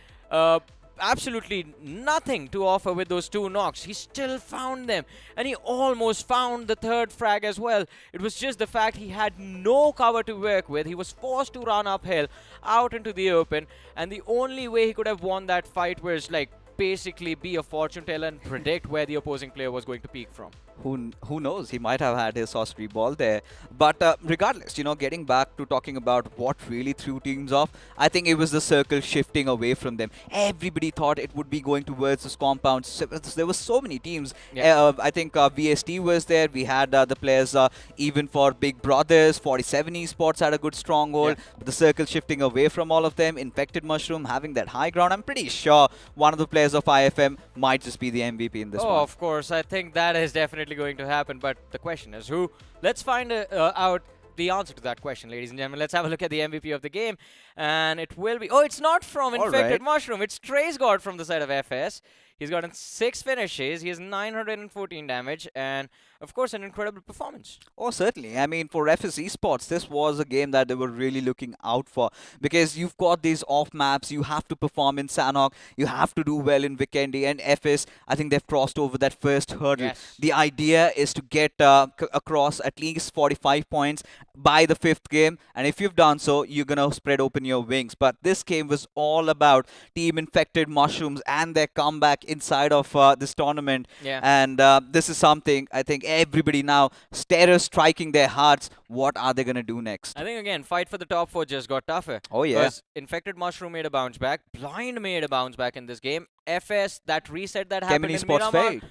absolutely nothing to offer with those 2 knocks. He still found them. And he almost found the 3rd frag as well. It was just the fact he had no cover to work with. He was forced to run uphill out into the open. And the only way he could have won that fight was like basically be a fortune teller and predict where the opposing player was going to peek from. Who knows? He might have had his sorcery ball there. But regardless, you know, getting back to talking about what really threw teams off, I think it was the circle shifting away from them. Everybody thought it would be going towards this compound. So, there were so many teams. Yeah. I think VST was there. We had the players even for Big Brothers. 47 Esports had a good stronghold. Yeah. But the circle shifting away from all of them. Infected Mushroom having that high ground. I'm pretty sure one of the players of IFM might just be the MVP in this one. Oh, of course. I think that is definitely going to happen. But the question is who? Let's find out the answer to that question, ladies and gentlemen. Let's have a look at the MVP of the game. And it will be... Oh, it's not from Infected Mushroom. It's Trace God from the side of FS. He's gotten 6 finishes. He has 914 damage. And, of course, an incredible performance. Oh, certainly. I mean, for FS Esports, this was a game that they were really looking out for. Because you've got these off maps. You have to perform in Sanhok. You have to do well in Vikendi. And FS, I think they've crossed over that first hurdle. Yes. The idea is to get across at least 45 points by the 5th game. And if you've done so, you're going to spread open your wings. But this game was all about Team Infected Mushrooms and their comeback inside of this tournament. Yeah. And this is something I think everybody now striking their hearts. What are they going to do next? I think, again, fight for the top 4 just got tougher. Oh, yeah. Because Infected Mushroom made a bounce back. Blind made a bounce back in this game. FS, that reset that happened in Esports Miramar. failed.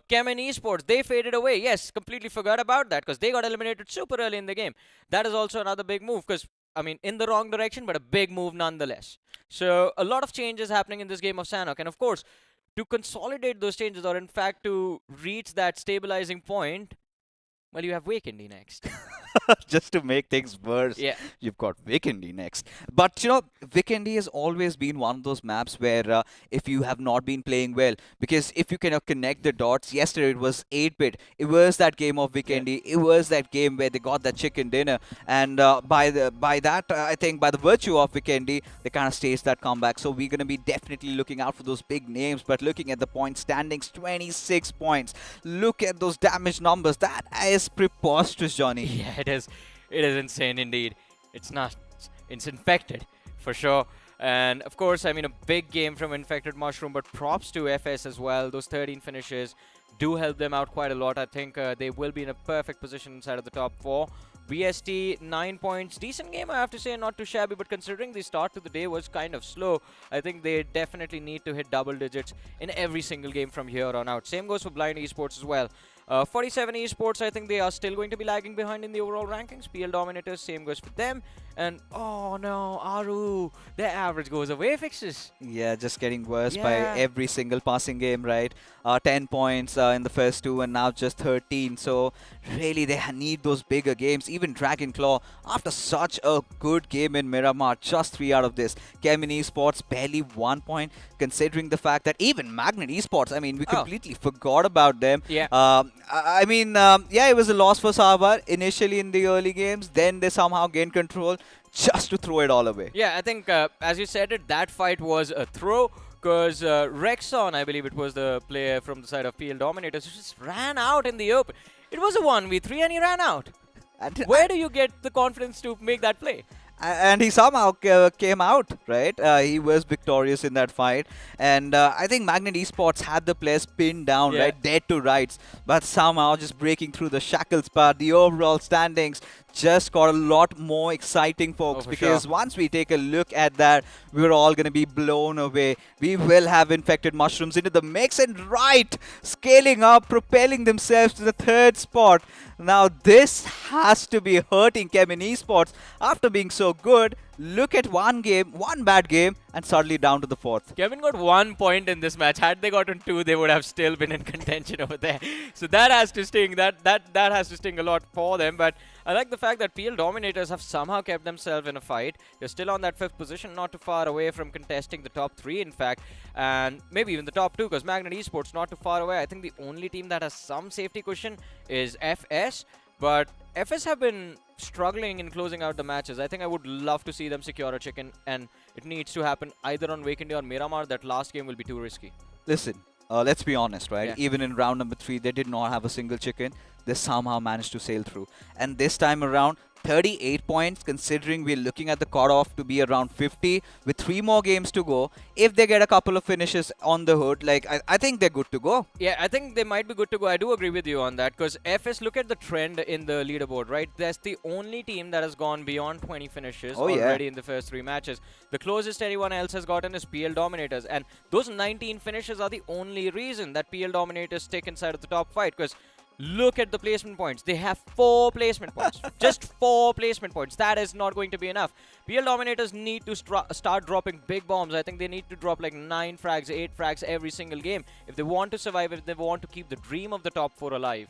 Chem and Esports, they faded away. Yes, completely forgot about that because they got eliminated super early in the game. That is also another big move because, I mean, in the wrong direction, but a big move nonetheless. So, a lot of changes happening in this game of Sanhok. And, of course, to consolidate those changes or, in fact, to reach that stabilizing point, well, you have Vikendi next. Just to make things worse, Yeah. you've got Vikendi next. But, you know, Vikendi has always been one of those maps where if you have not been playing well, because if you cannot connect the dots, yesterday it was 8-bit. It was that game of Vikendi. It was that game where they got that chicken dinner. And by that, I think by the virtue of Vikendi, they kind of staged that comeback. So we're going to be definitely looking out for those big names. But looking at the point standings, 26 points. Look at those damage numbers. That is preposterous, Johnny. Yeah, it is. It is insane indeed. It's not. It's Infected for sure. And of course, I mean, a big game from Infected Mushroom, but props to FS as well. Those 13 finishes do help them out quite a lot. I think they will be in a perfect position inside of the top 4. VST 9 points. Decent game, I have to say, not too shabby, but considering the start to the day was kind of slow, I think they definitely need to hit double digits in every single game from here on out. Same goes for Blind Esports as well. 47 esports, I think they are still going to be lagging behind in the overall rankings. PL Dominators, same goes for them. And oh no, Aru, their average goes away fixes. Yeah, just getting worse by Yeah. every single passing game, right? 10 points in the first 2 and now just 13. So really they need those bigger games. Even Dragon Claw, after such a good game in Miramar, just 3 out of this. Kemin Esports barely 1 point, considering the fact that even Magnet Esports, I mean, we completely forgot about them. Yeah. I mean, yeah, it was a loss for Sabar initially in the early games. Then they somehow gained control just to throw it all away. Yeah, I think as you said it, that fight was a throw. Because Rexon, I believe it was the player from the side of PL Dominators, who just ran out in the open. It was a 1v3 and he ran out. And Where do you get the confidence to make that play? And he somehow came out, right? He was victorious in that fight. And I think Magnet Esports had the players pinned down, Yeah. right? Dead to rights. But somehow just breaking through the shackles. But the overall standings just got a lot more exciting, folks. Oh, for because sure. once we take a look at that, we're all going to be blown away. We will have infected mushrooms into the mix. And right, scaling up, propelling themselves to the 3rd spot. Now this has to be hurting Kemin Esports after being so good. Look at one game, one bad game, and suddenly down to the 4th. Kevin got 1 point in this match. Had they gotten 2, they would have still been in contention over there. So that has to sting. That has to sting a lot for them. But I like the fact that PL Dominators have somehow kept themselves in a fight. They're still on that 5th position, not too far away from contesting the top 3, in fact. And maybe even the top 2, because Magnet Esports not too far away. I think the only team that has some safety cushion is FS. But FS have been struggling in closing out the matches. I think I would love to see them secure a chicken, and it needs to happen either on Vikendi or Miramar. That last game will be too risky. Listen, let's be honest, right? Yeah. Even in round number 3, they did not have a single chicken. They somehow managed to sail through. And this time around, 38 points, considering we're looking at the cutoff to be around 50 with 3 more games to go. If they get a couple of finishes on the hood, like I think they're good to go. Yeah, I think they might be good to go. I do agree with you on that, because FS, look at the trend in the leaderboard, right? That's the only team that has gone beyond 20 finishes already in the first 3 matches. The closest anyone else has gotten is PL Dominators, and those 19 finishes are the only reason that PL Dominators stick inside of the top 5, because look at the placement points. They have 4 placement points. Just 4 placement points. That is not going to be enough. PL Dominators need to start dropping big bombs. I think they need to drop like 9 frags, 8 frags every single game if they want to survive, if they want to keep the dream of the top 4 alive.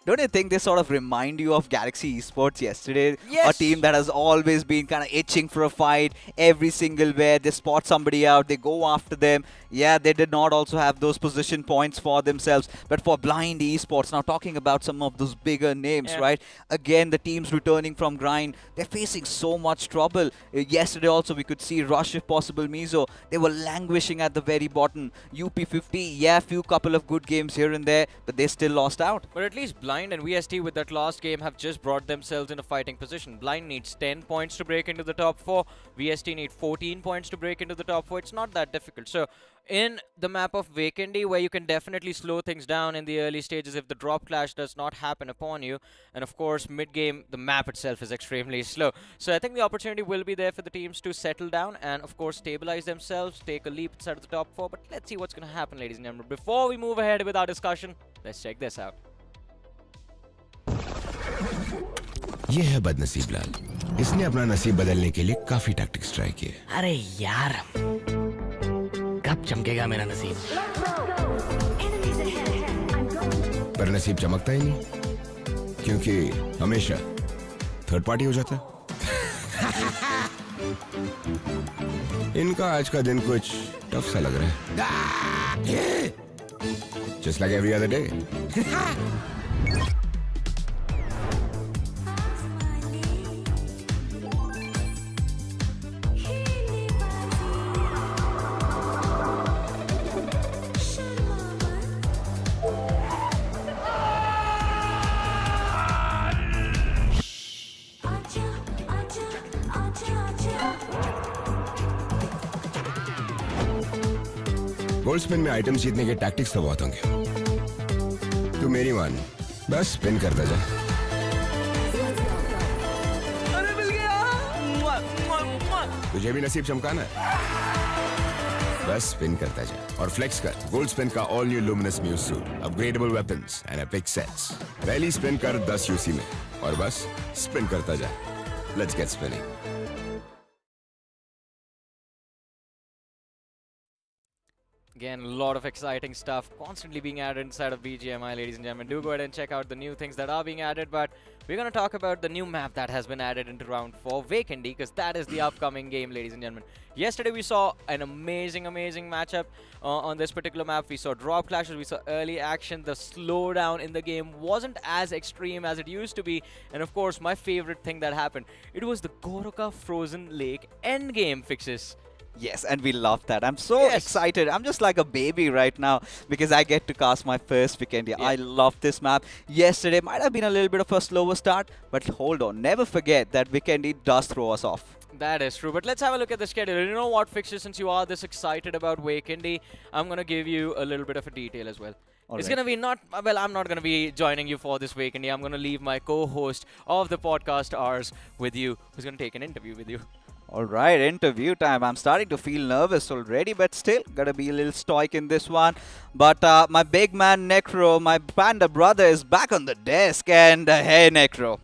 Don't you think they sort of remind you of Galaxy Esports yesterday? Yes. A team that has always been kind of itching for a fight every single where they spot somebody out, they go after them. Yeah, they did not also have those position points for themselves. But for Blind Esports, now talking about some of those bigger names, right? Again, the teams returning from grind, they're facing so much trouble. Yesterday also we could see Rush, if possible, Mizo. They were languishing at the very bottom. UP50, yeah, few couple of good games here and there, but they still lost out. But at least Blind and VST with that last game have just brought themselves in a fighting position. Blind needs 10 points to break into the top 4. VST need 14 points to break into the top 4. It's not that difficult. So in the map of Vikendi, where you can definitely slow things down in the early stages if the drop clash does not happen upon you. And of course, mid-game, the map itself is extremely slow. So I think the opportunity will be there for the teams to settle down and of course stabilize themselves, take a leap inside of the top 4. But let's see what's going to happen, ladies and gentlemen. Before we move ahead with our discussion, let's check this out. ये है बदनसीब लाल. इसने अपना नसीब बदलने के लिए काफी टैक्टिक्स ट्राई किए. अरे यार कब चमकेगा मेरा नसीब. पर नसीब चमकता ही नहीं, क्योंकि हमेशा थर्ड पार्टी हो जाता है. इनका आज का दिन कुछ टफ सा लग रहा है. Just like every other day. Gold spin में आइटम्स जीतने के टैक्टिक्स तो बहुत होंगे. तू मेरी मान, बस स्पिन करता जा. तुझे भी नसीब चमकाना है. बस स्पिन करता जा और फ्लेक्स कर गोल्ड स्पिन का all new luminous muse suit, upgradeable weapons and epic sets. पहली स्पिन कर 10 यूसी में और बस स्पिन करता जा। Let's get spinning. Again, a lot of exciting stuff constantly being added inside of BGMI, ladies and gentlemen. Do go ahead and check out the new things that are being added, but we're going to talk about the new map that has been added into round 4, Vikendi, because that is the upcoming game, ladies and gentlemen. Yesterday we saw an amazing matchup on this particular map. We saw drop clashes, we saw early action. The slowdown in the game wasn't as extreme as it used to be, and of course my favorite thing that happened, it was the Goroka Frozen Lake endgame fixes. Yes, and we love that. I'm so excited. I'm just like a baby right now because I get to cast my first Vikendi. I love this map. Yesterday might have been a little bit of a slower start, but hold on. Never forget that Vikendi does throw us off. That is true, but let's have a look at the schedule. You know what, fixtures, since you are this excited about Vikendi, I'm going to give you a little bit of a detail as well. It's going to be not, well, I'm not going to be joining you for this Vikendi. I'm going to leave my co-host of the podcast hours with you, who's going to take an interview with you. Alright, interview time. I'm starting to feel nervous already, but still, gotta be a little stoic in this one. But my big man Necro, my panda brother, is back on the desk. And hey Necro,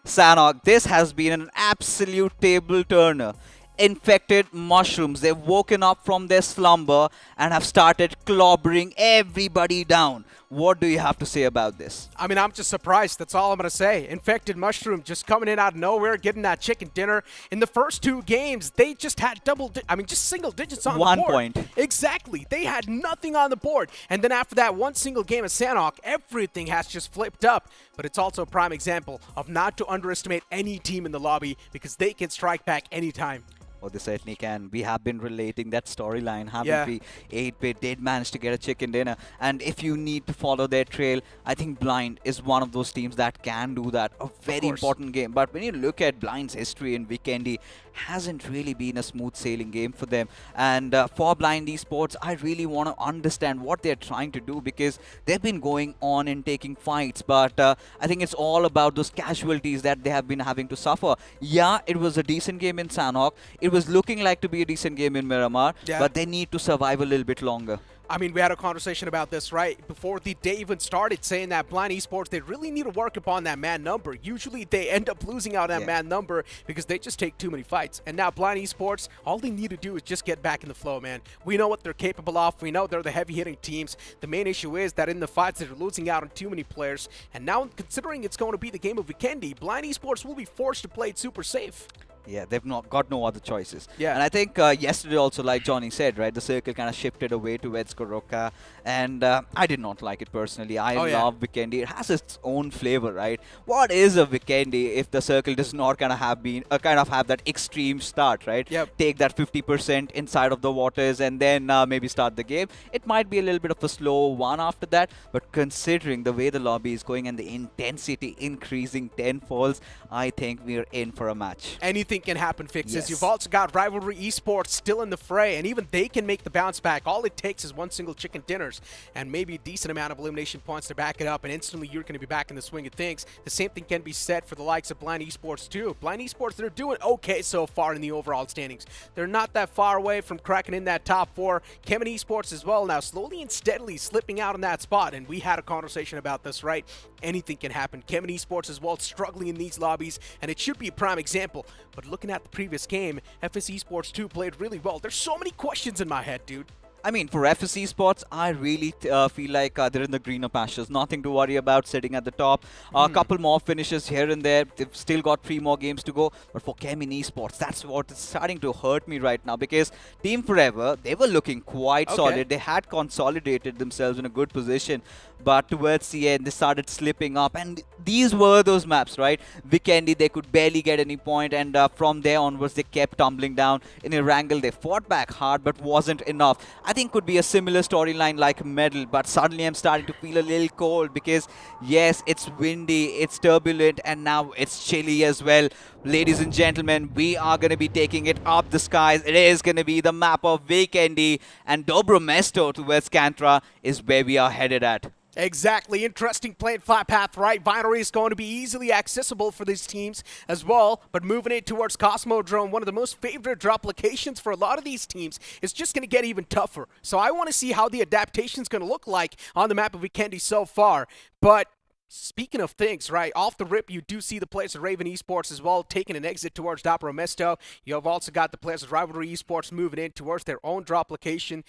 Sanhok, this has been an absolute table turner. Infected mushrooms, they've woken up from their slumber and have started clobbering everybody down. What do you have to say about this? I mean, I'm just surprised. That's all I'm going to say. Infected mushroom just coming in out of nowhere, getting that chicken dinner. In the first 2 games, they just had just single digits on the board. 1 point. Exactly. They had nothing on the board. And then after that one single game of Sanhok, everything has just flipped up. But it's also a prime example of not to underestimate any team in the lobby because they can strike back anytime. Oh, they certainly can. We have been relating that storyline, haven't we? 8-Bit did manage to get a chicken dinner. And if you need to follow their trail, I think Blind is one of those teams that can do that. A very important game. But when you look at Blind's history in Vikendi, hasn't really been a smooth sailing game for them. And for Blind Esports, I really want to understand what they're trying to do because they've been going on and taking fights. But I think it's all about those casualties that they have been having to suffer. Yeah, it was a decent game in Sanhok. It was looking like to be a decent game in Miramar, but they need to survive a little bit longer. I mean, we had a conversation about this, right, before the day even started, saying that Blind Esports, they really need to work upon that man number. Usually they end up losing out on that man number because they just take too many fights. And now Blind Esports, all they need to do is just get back in the flow, man. We know what they're capable of. We know they're the heavy-hitting teams. The main issue is that in the fights, they're losing out on too many players. And now, considering it's going to be the game of Vikendi, Blind Esports will be forced to play it super safe. Yeah, they've not got no other choices. Yeah. And I think yesterday also, like Johnny said, right, the circle kind of shifted away towards Goroka. And I did not like it personally. I love Vikendi. It has its own flavor, right? What is a Vikendi if the circle does not kind of have that extreme start, right? Yep. Take that 50% inside of the waters and then maybe start the game. It might be a little bit of a slow one after that. But considering the way the lobby is going and the intensity increasing tenfolds, I think we're in for a match. Anything can happen, Fixes. You've also got Rivalry Esports still in the fray, and even they can make the bounce back. All it takes is one single chicken dinners and maybe a decent amount of elimination points to back it up, and instantly you're going to be back in the swing of things. The same thing can be said for the likes of Blind Esports too. Blind Esports, they're doing okay so far in the overall standings. They're not that far away from cracking in that top 4. Kemen Esports as well now slowly and steadily slipping out in that spot, and we had a conversation about this, right? Anything can happen. Kemen Esports as well struggling in these lobbies, and it should be a prime example. But looking at the previous game, FS Esports 2 played really well. There's so many questions in my head, dude. I mean, for FS Esports, I really feel like they're in the greener pastures. Nothing to worry about sitting at the top. A couple more finishes here and there. They've still got 3 more games to go. But for Kemen Esports, that's what is starting to hurt me right now. Because Team Forever, they were looking quite solid. They had consolidated themselves in a good position. But towards the end, they started slipping up. And these were those maps, right? Vikendi, they could barely get any point. And from there onwards, they kept tumbling down. In Erangel, they fought back hard, but wasn't enough. I think could be a similar storyline like Medal, but suddenly I'm starting to feel a little cold because yes, it's windy, it's turbulent, and now it's chilly as well. Ladies and gentlemen, we are going to be taking it up the skies. It is going to be the map of Vikendi, and Dobro Mesto towards Cantra is where we are headed at. Exactly. Interesting play and flat path, right? Vinery is going to be easily accessible for these teams as well, but moving it towards Cosmodrome, one of the most favorite drop locations for a lot of these teams, it's just going to get even tougher. So I want to see how the adaptation is going to look like on the map of Vikendi so far. But speaking of things, right, off the rip, you do see the players of Raven Esports as well taking an exit towards Dapro Mesto. You have also got the players of Rivalry Esports moving in towards their own drop location.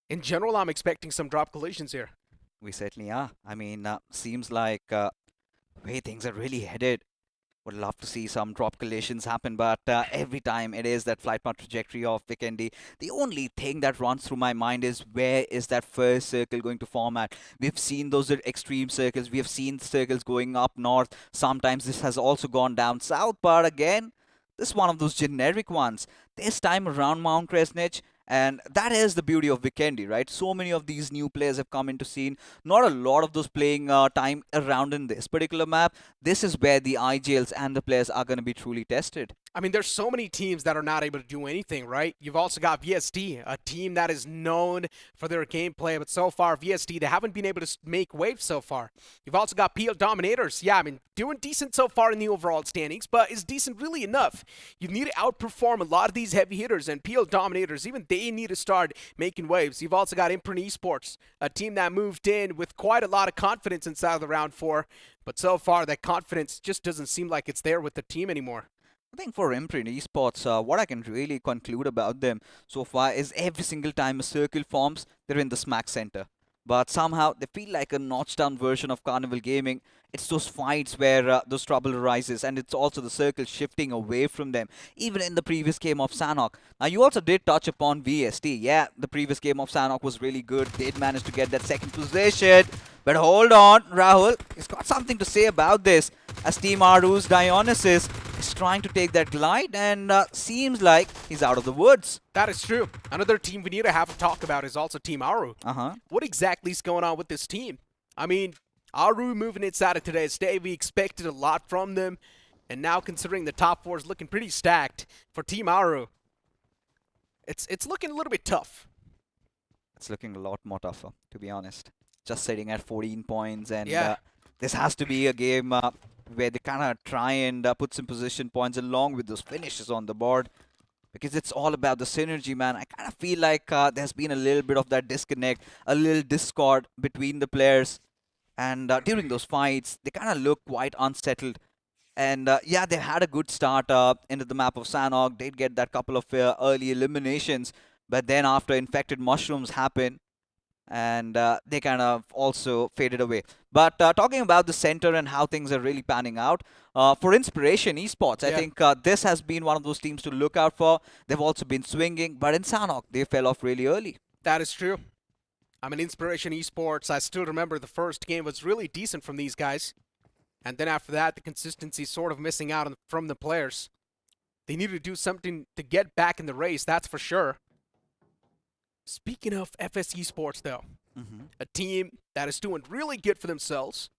In general, I'm expecting some drop collisions here. We certainly are. I mean, seems like the way things are really headed. Would love to see some drop collisions happen, but every time it is that flight path trajectory of Vikendi. The only thing that runs through my mind is where is that first circle going to form at? We've seen those extreme circles. We have seen circles going up north. Sometimes this has also gone down south, but again, this is one of those generic ones. This time around Mount Kresnich. And that is the beauty of Vikendi, right? So many of these new players have come into scene. Not a lot of those playing time around in this particular map. This is where the IGLs and the players are going to be truly tested. I mean, there's so many teams that are not able to do anything, right? You've also got VST, a team that is known for their gameplay, but so far, VST, they haven't been able to make waves so far. You've also got PL Dominators. Yeah, I mean, doing decent so far in the overall standings, but is decent really enough? You need to outperform a lot of these heavy hitters, and PL Dominators, even they need to start making waves. You've also got Imprint Esports, a team that moved in with quite a lot of confidence inside of the round 4, but so far, that confidence just doesn't seem like it's there with the team anymore. I think for Imprint Esports, what I can really conclude about them so far is every single time a circle forms, they're in the smack center. But somehow they feel like a notched down version of Carnival Gaming. It's those fights where those trouble arises, and it's also the circle shifting away from them, even in the previous game of Sanhok. Now, you also did touch upon VST. Yeah, the previous game of Sanhok was really good. They did manage to get that second position. But hold on, Rahul. He's got something to say about this, as Team Aru's Dionysus is trying to take that glide, and seems like he's out of the woods. That is true. Another team we need to have a talk about is also Team Aru. Uh-huh. What exactly is going on with this team? I mean, Aru moving inside of today's day, we expected a lot from them, and now considering the top 4 is looking pretty stacked for Team Aru, it's looking a little bit tough. It's looking a lot more tougher, to be honest. Just sitting at 14 points, and Yeah. this has to be a game where they kind of try and put some position points along with those finishes on the board, because it's all about the synergy, man. I kind of feel like there's been a little bit of that disconnect, a little discord between the players, and during those fights, they kind of look quite unsettled. And yeah, they had a good start into the map of Sanhok. They'd get that couple of early eliminations, but then after infected mushrooms happen, and they kind of also faded away. But talking about the center and how things are really panning out, for Inspiration Esports, I think this has been one of those teams to look out for. They've also been swinging, but in Sanhok, they fell off really early. That is true. I mean, Inspiration Esports, I still remember the first game was really decent from these guys. And then after that, the consistency sort of missing out from the players. They need to do something to get back in the race, that's for sure. Speaking of FS Esports, though, a team that is doing really good for themselves.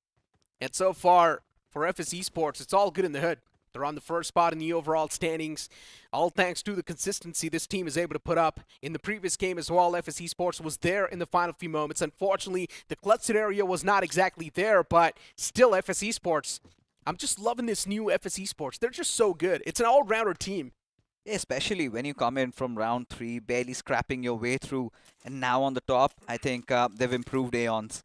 And so far, for FS Esports, it's all good in the hood. They're on the first spot in the overall standings, all thanks to the consistency this team is able to put up. In the previous game as well, FS Esports was there in the final few moments. Unfortunately, the clutch scenario was not exactly there, but still FS Esports. I'm just loving this new FS Esports. They're just so good. It's an all-rounder team. Especially when you come in from round 3, barely scrapping your way through, and now on the top, I think they've improved aeons.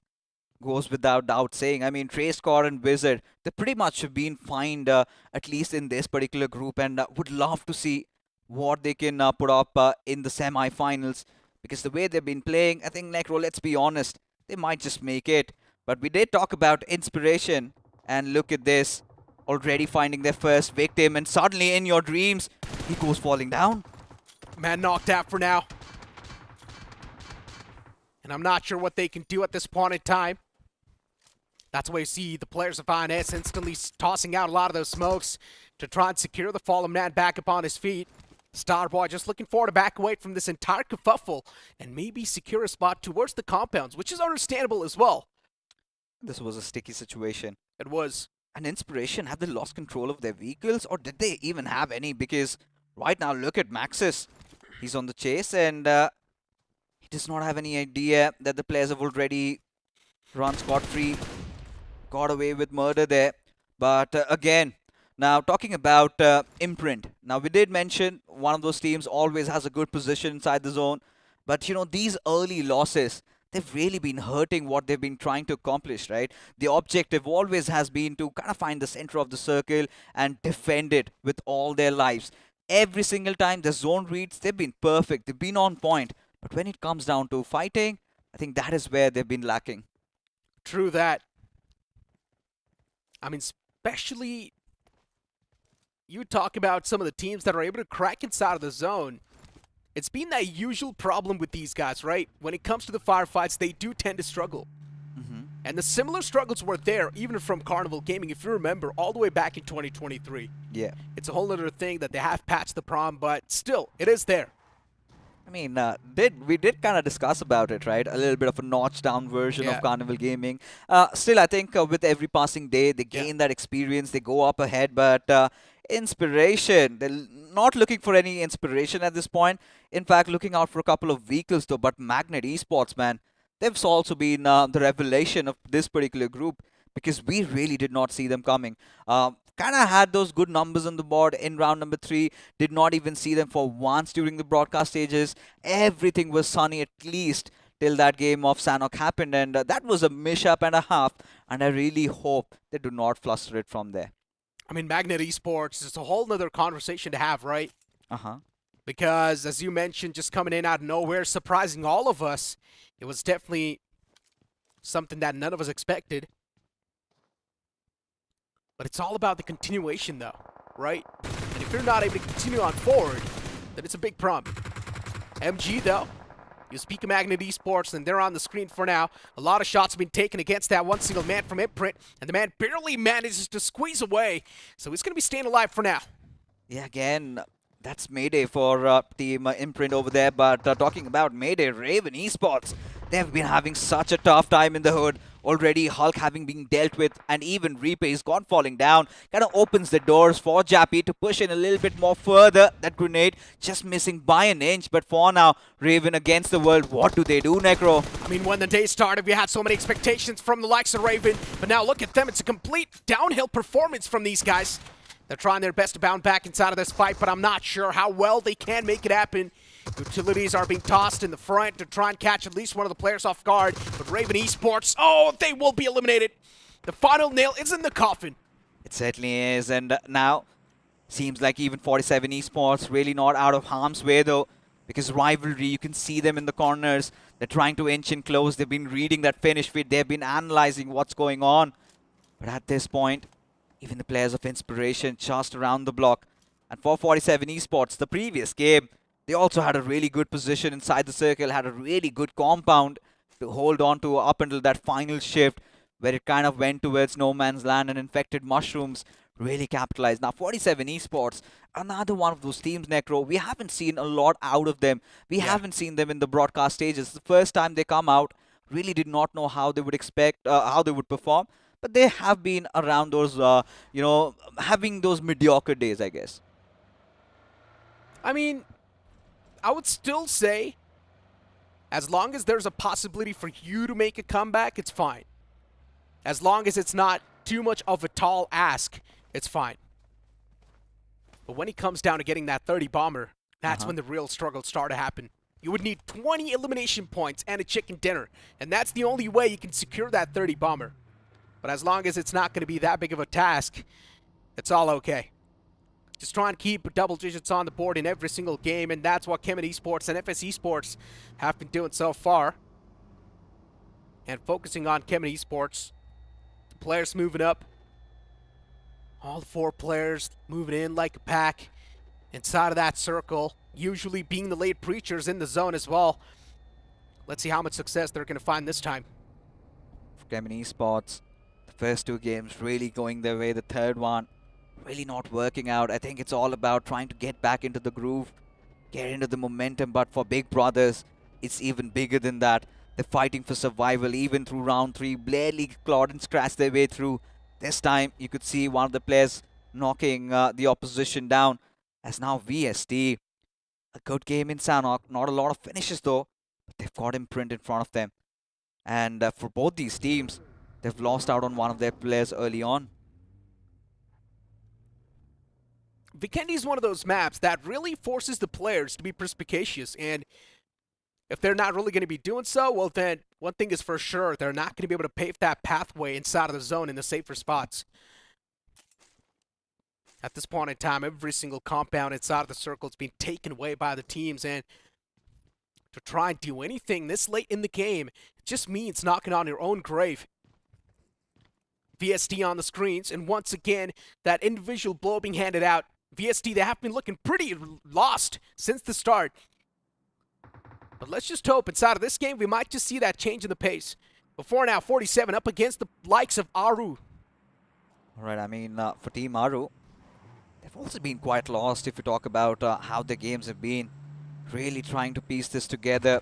Goes without doubt saying. I mean, Tracecore and Wizard, they pretty much have been fined, at least in this particular group, and would love to see what they can put up in the semi-finals, because the way they've been playing, I think, Necro, let's be honest, they might just make it. But we did talk about Inspiration, and look at this, already finding their first victim, and suddenly in your dreams, he goes falling down. Man knocked out for now. And I'm not sure what they can do at this point in time. That's why you see the players of INS instantly tossing out a lot of those smokes to try and secure the fallen man back up on his feet. Starboy just looking forward to back away from this entire kerfuffle and maybe secure a spot towards the compounds, which is understandable as well. This was a sticky situation. It was. And Inspiration, have they lost control of their vehicles, or did they even have any? Because right now, look at Maxis. He's on the chase, and he does not have any idea that the players have already run scot-free. Got away with murder there. But again, now talking about Imprint. Now we did mention one of those teams always has a good position inside the zone. But you know, these early losses, they've really been hurting what they've been trying to accomplish, right? The objective always has been to kind of find the center of the circle and defend it with all their lives. Every single time the zone reads, they've been perfect. They've been on point. But when it comes down to fighting, I think that is where they've been lacking. True that. I mean, especially you talk about some of the teams that are able to crack inside of the zone. It's been that usual problem with these guys, right? When it comes to the firefights, they do tend to struggle. And the similar struggles were there, even from Carnival Gaming, if you remember, all the way back in 2023. Yeah. It's a whole other thing that they have patched the problem, but still, it is there. I mean, we did kind of discuss about it, right? A little bit of a notch-down version of Carnival Gaming. Still, I think with every passing day, they gain that experience, they go up ahead, but inspiration, they're not looking for any inspiration at this point. In fact, looking out for a couple of vehicles, though, but Magnet Esports, man, they've also been the revelation of this particular group because we really did not see them coming. Kind of had those good numbers on the board in round number 3. Did not even see them for once during the broadcast stages. Everything was sunny at least till that game of Sanhok happened. And that was a mishap and a half. And I really hope they do not fluster it from there. I mean, Magnet Esports is a whole nother conversation to have, right? Uh-huh. Because, as you mentioned, just coming in out of nowhere, surprising all of us, it was definitely something that none of us expected. But it's all about the continuation, though, right? And if you're not able to continue on forward, then it's a big problem. MG, though, you speak of Magnet Esports, and they're on the screen for now. A lot of shots have been taken against that one single man from Imprint, and the man barely manages to squeeze away. So he's going to be staying alive for now. Yeah, again, that's Mayday for Team Imprint over there. But talking about Mayday, Raven Esports, they've been having such a tough time in the hood. Already Hulk having been dealt with, and even Reaper is gone falling down. Kind of opens the doors for Jappy to push in a little bit more further. That grenade just missing by an inch. But for now, Raven against the world. What do they do, Necro? I mean, when the day started, we had so many expectations from the likes of Raven. But now look at them. It's a complete downhill performance from these guys. They're trying their best to bounce back inside of this fight, but I'm not sure how well they can make it happen. Utilities are being tossed in the front to try and catch at least one of the players off guard. But Raven Esports, oh, they will be eliminated. The final nail is in the coffin. It certainly is. And now, seems like even 47 Esports really not out of harm's way, though. Because Rivalry, you can see them in the corners. They're trying to inch in close. They've been reading that finish feed. They've been analyzing what's going on. But at this point, even the players of Inspiration just around the block. And for 47 Esports, the previous game, they also had a really good position inside the circle, had a really good compound to hold on to up until that final shift where it kind of went towards no man's land and infected mushrooms really capitalized. Now 47 Esports, another one of those teams, Necro, we haven't seen a lot out of them. We haven't seen them in the broadcast stages. The first time they come out, really did not know how they would how they would perform. But they have been around those, you know, having those mediocre days, I guess. I mean, I would still say, as long as there's a possibility for you to make a comeback, it's fine. As long as it's not too much of a tall ask, it's fine. But when it comes down to getting that 30 bomber, that's when the real struggles start to happen. You would need 20 elimination points and a chicken dinner, and that's the only way you can secure that 30 bomber. But as long as it's not going to be that big of a task, it's all okay. Just try and keep double digits on the board in every single game, and that's what Kemet Esports and FS Esports have been doing so far. And focusing on Kemet Esports, the players moving up. All 4 players moving in like a pack inside of that circle, usually being the late preachers in the zone as well. Let's see how much success they're going to find this time. For Kemet Esports, the first 2 games really going their way, the third one really not working out. I think it's all about trying to get back into the groove, get into the momentum, but for Big Brothers, it's even bigger than that. They're fighting for survival even through round 3, barely clawed and scratched their way through. This time, you could see one of the players knocking the opposition down. As now VST, a good game in Sanhok, not a lot of finishes though, but they've got Imprint in front of them. And for both these teams, they've lost out on one of their players early on. Vikendi is one of those maps that really forces the players to be perspicacious, and if they're not really going to be doing so, well then, one thing is for sure, they're not going to be able to pave that pathway inside of the zone in the safer spots. At this point in time, every single compound inside of the circle is being taken away by the teams, and to try and do anything this late in the game, it just means knocking on your own grave. VST on the screens, and once again, that individual blow being handed out. VST, they have been looking pretty lost since the start. But let's just hope inside of this game, we might just see that change in the pace. Before now, 47 up against the likes of Aru. All right, I mean, for Team Aru, they've also been quite lost if you talk about how the games have been. Really trying to piece this together.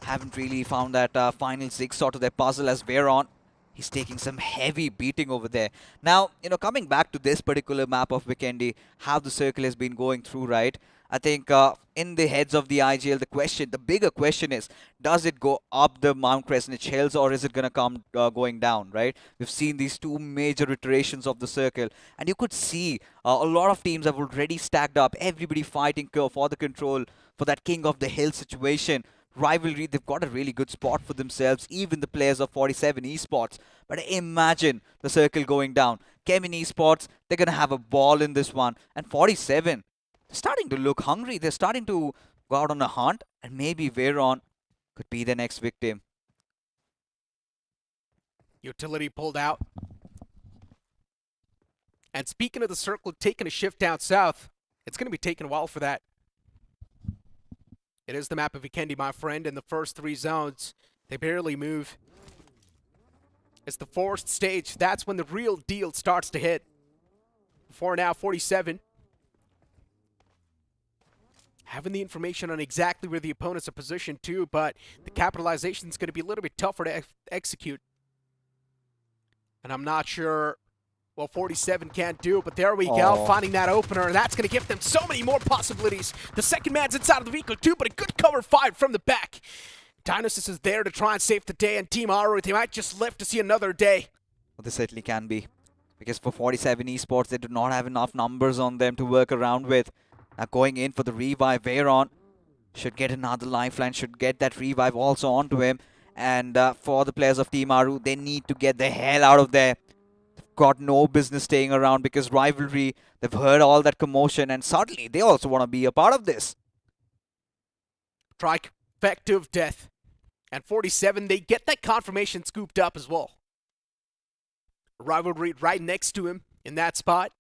Haven't really found that final jigsaw to their puzzle as Veron. He's taking some heavy beating over there. Now, coming back to this particular map of Vikendi, how the circle has been going through, right? I think in the heads of the IGL, the bigger question is, does it go up the Mount Crescent Hills or is it going to come going down, right? We've seen these two major iterations of the circle, and you could see a lot of teams have already stacked up, everybody fighting for the control, for that King of the Hill situation. Rivalry, they've got a really good spot for themselves, even the players of 47 esports. But imagine the circle going down. Kemin esports, they're going to have a ball in this one. And 47, they're starting to look hungry. They're starting to go out on a hunt. And maybe Veron could be the next victim. Utility pulled out. And speaking of the circle taking a shift down south, it's going to be taking a while for that. It is the map of Vikendi, my friend, in the first three zones. They barely move. It's the forced stage. That's when the real deal starts to hit. Before now, 47. Having the information on exactly where the opponents are positioned too, but the capitalization is going to be a little bit tougher to execute. And I'm not sure what 47 can't do, but there we go, finding that opener. That's going to give them so many more possibilities. The second man's inside of the vehicle too, but a good cover five from the back. Dinosis is there to try and save the day, and Team Aru, they might just live to see another day. Well, they certainly can be. Because for 47 esports, they do not have enough numbers on them to work around with. Now going in for the revive, Veron should get another lifeline, should get that revive also onto him. And for the players of Team Aru, they need to get the hell out of there. Got no business staying around because Rivalry, they've heard all that commotion and suddenly they also want to be a part of this. Trifecta of death. And 47, they get that confirmation scooped up as well. Rivalry right next to him in that spot.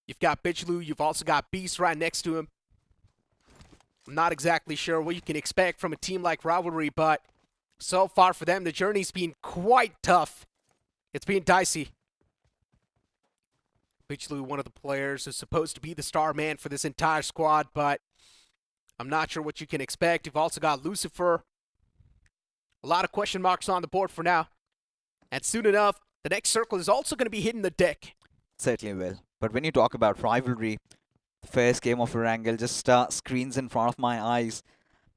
You've got Bichlu, you've also got Beast right next to him. I'm not exactly sure what you can expect from a team like Rivalry, but so far for them, the journey's been quite tough. It's been dicey. Bichlu, one of the players who's supposed to be the star man for this entire squad, but I'm not sure what you can expect. You've also got Lucifer. A lot of question marks on the board for now. And soon enough, the next circle is also going to be hitting the deck. Certainly will. But when you talk about Rivalry, the first game of Erangel just screens in front of my eyes.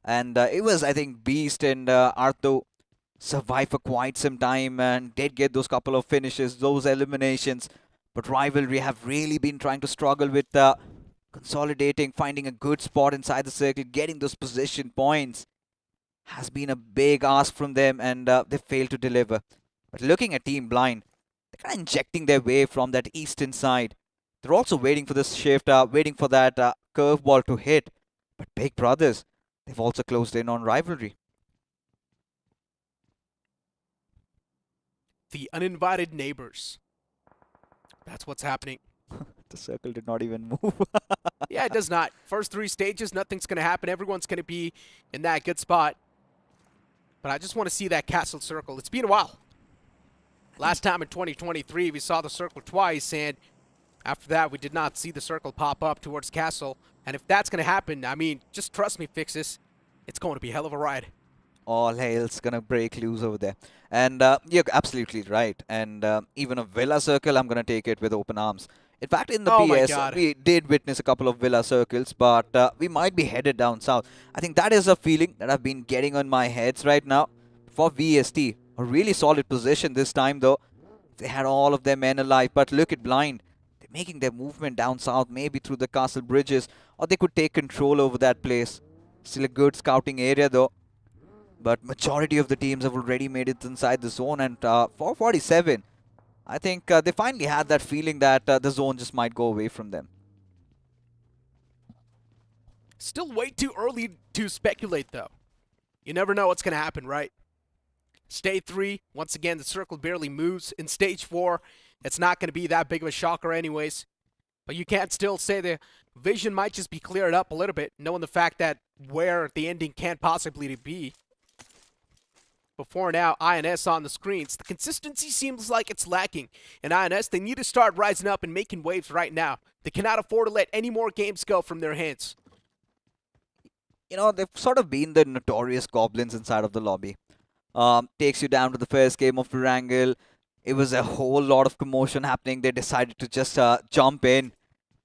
And it was, I think, Beast and Artho survived for quite some time and did get those couple of finishes, those eliminations. But Rivalry have really been trying to struggle with consolidating, finding a good spot inside the circle, getting those position points. Has been a big ask from them, and they failed to deliver. But looking at Team Blind, they're kind of injecting their way from that eastern side. They're also waiting for this shift, waiting for that curveball to hit. But Big Brothers, they've also closed in on Rivalry. The uninvited neighbors. That's what's happening. The circle did not even move. Yeah, it does not. First three stages, nothing's going to happen. Everyone's going to be in that good spot. But I just want to see that castle circle. It's been a while. Last time in 2023, we saw the circle twice, and after that, we did not see the circle pop up towards castle. And if that's going to happen, I mean, just trust me, Fixes. It's going to be a hell of a ride. All hell's gonna break loose over there. And you're absolutely right. And even a Villa Circle, I'm gonna take it with open arms. In fact, in the PS, we did witness a couple of Villa Circles, but we might be headed down south. I think that is a feeling that I've been getting on my heads right now. for VST. A really solid position this time though. They had all of their men alive, but look at Blind. They're making their movement down south, maybe through the castle bridges, or they could take control over that place. Still a good scouting area though. But majority of the teams have already made it inside the zone, and for 47, I think they finally had that feeling that the zone just might go away from them. Still way too early to speculate, though. You never know what's going to happen, right? Stage 3, once again, the circle barely moves. In Stage 4, it's not going to be that big of a shocker anyways. But you can't still say the vision might just be cleared up a little bit, knowing the fact that where the ending can't possibly be. Before now, INS on the screens. The consistency seems like it's lacking. And INS, they need to start rising up and making waves right now. They cannot afford to let any more games go from their hands. You know, they've sort of been the notorious goblins inside of the lobby. Takes you down to the first game of Erangel. It was a whole lot of commotion happening. They decided to just jump in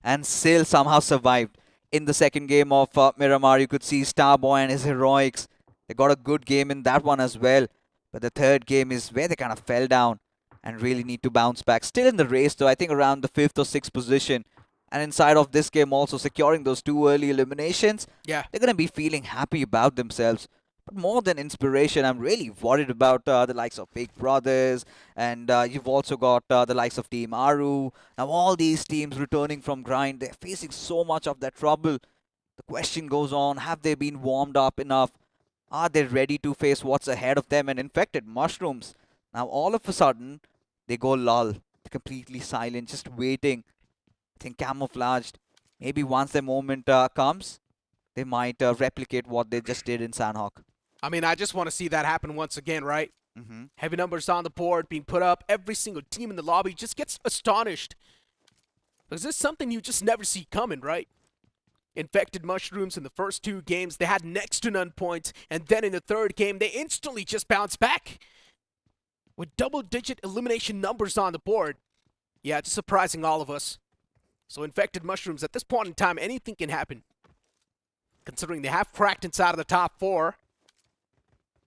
and still somehow survived. In the second game of Miramar, you could see Starboy and his heroics. They got a good game in that one as well. But the third game is where they kind of fell down and really need to bounce back. Still in the race though, I think around the 5th or 6th position. And inside of this game also securing those 2 early eliminations. Yeah. They're going to be feeling happy about themselves. But more than inspiration, I'm really worried about the likes of Big Brothers. And you've also got the likes of Team Aru. Now all these teams returning from grind, they're facing so much of that trouble. The question goes on, have they been warmed up enough? Are they ready to face what's ahead of them? And infected mushrooms. Now all of a sudden, they go lull. They're completely silent, just waiting. I think camouflaged. Maybe once the moment comes, they might replicate what they just did in Sanhok. I mean, I just want to see that happen once again, right? Mm-hmm. Heavy numbers on the board being put up. Every single team in the lobby just gets astonished. Because this is something you just never see coming, right? Infected mushrooms in the first 2 games, they had next to none points. And then in the third game, they instantly just bounced back. With double-digit elimination numbers on the board. Yeah, it's surprising all of us. So infected mushrooms, at this point in time, anything can happen. Considering they have cracked inside of the top 4.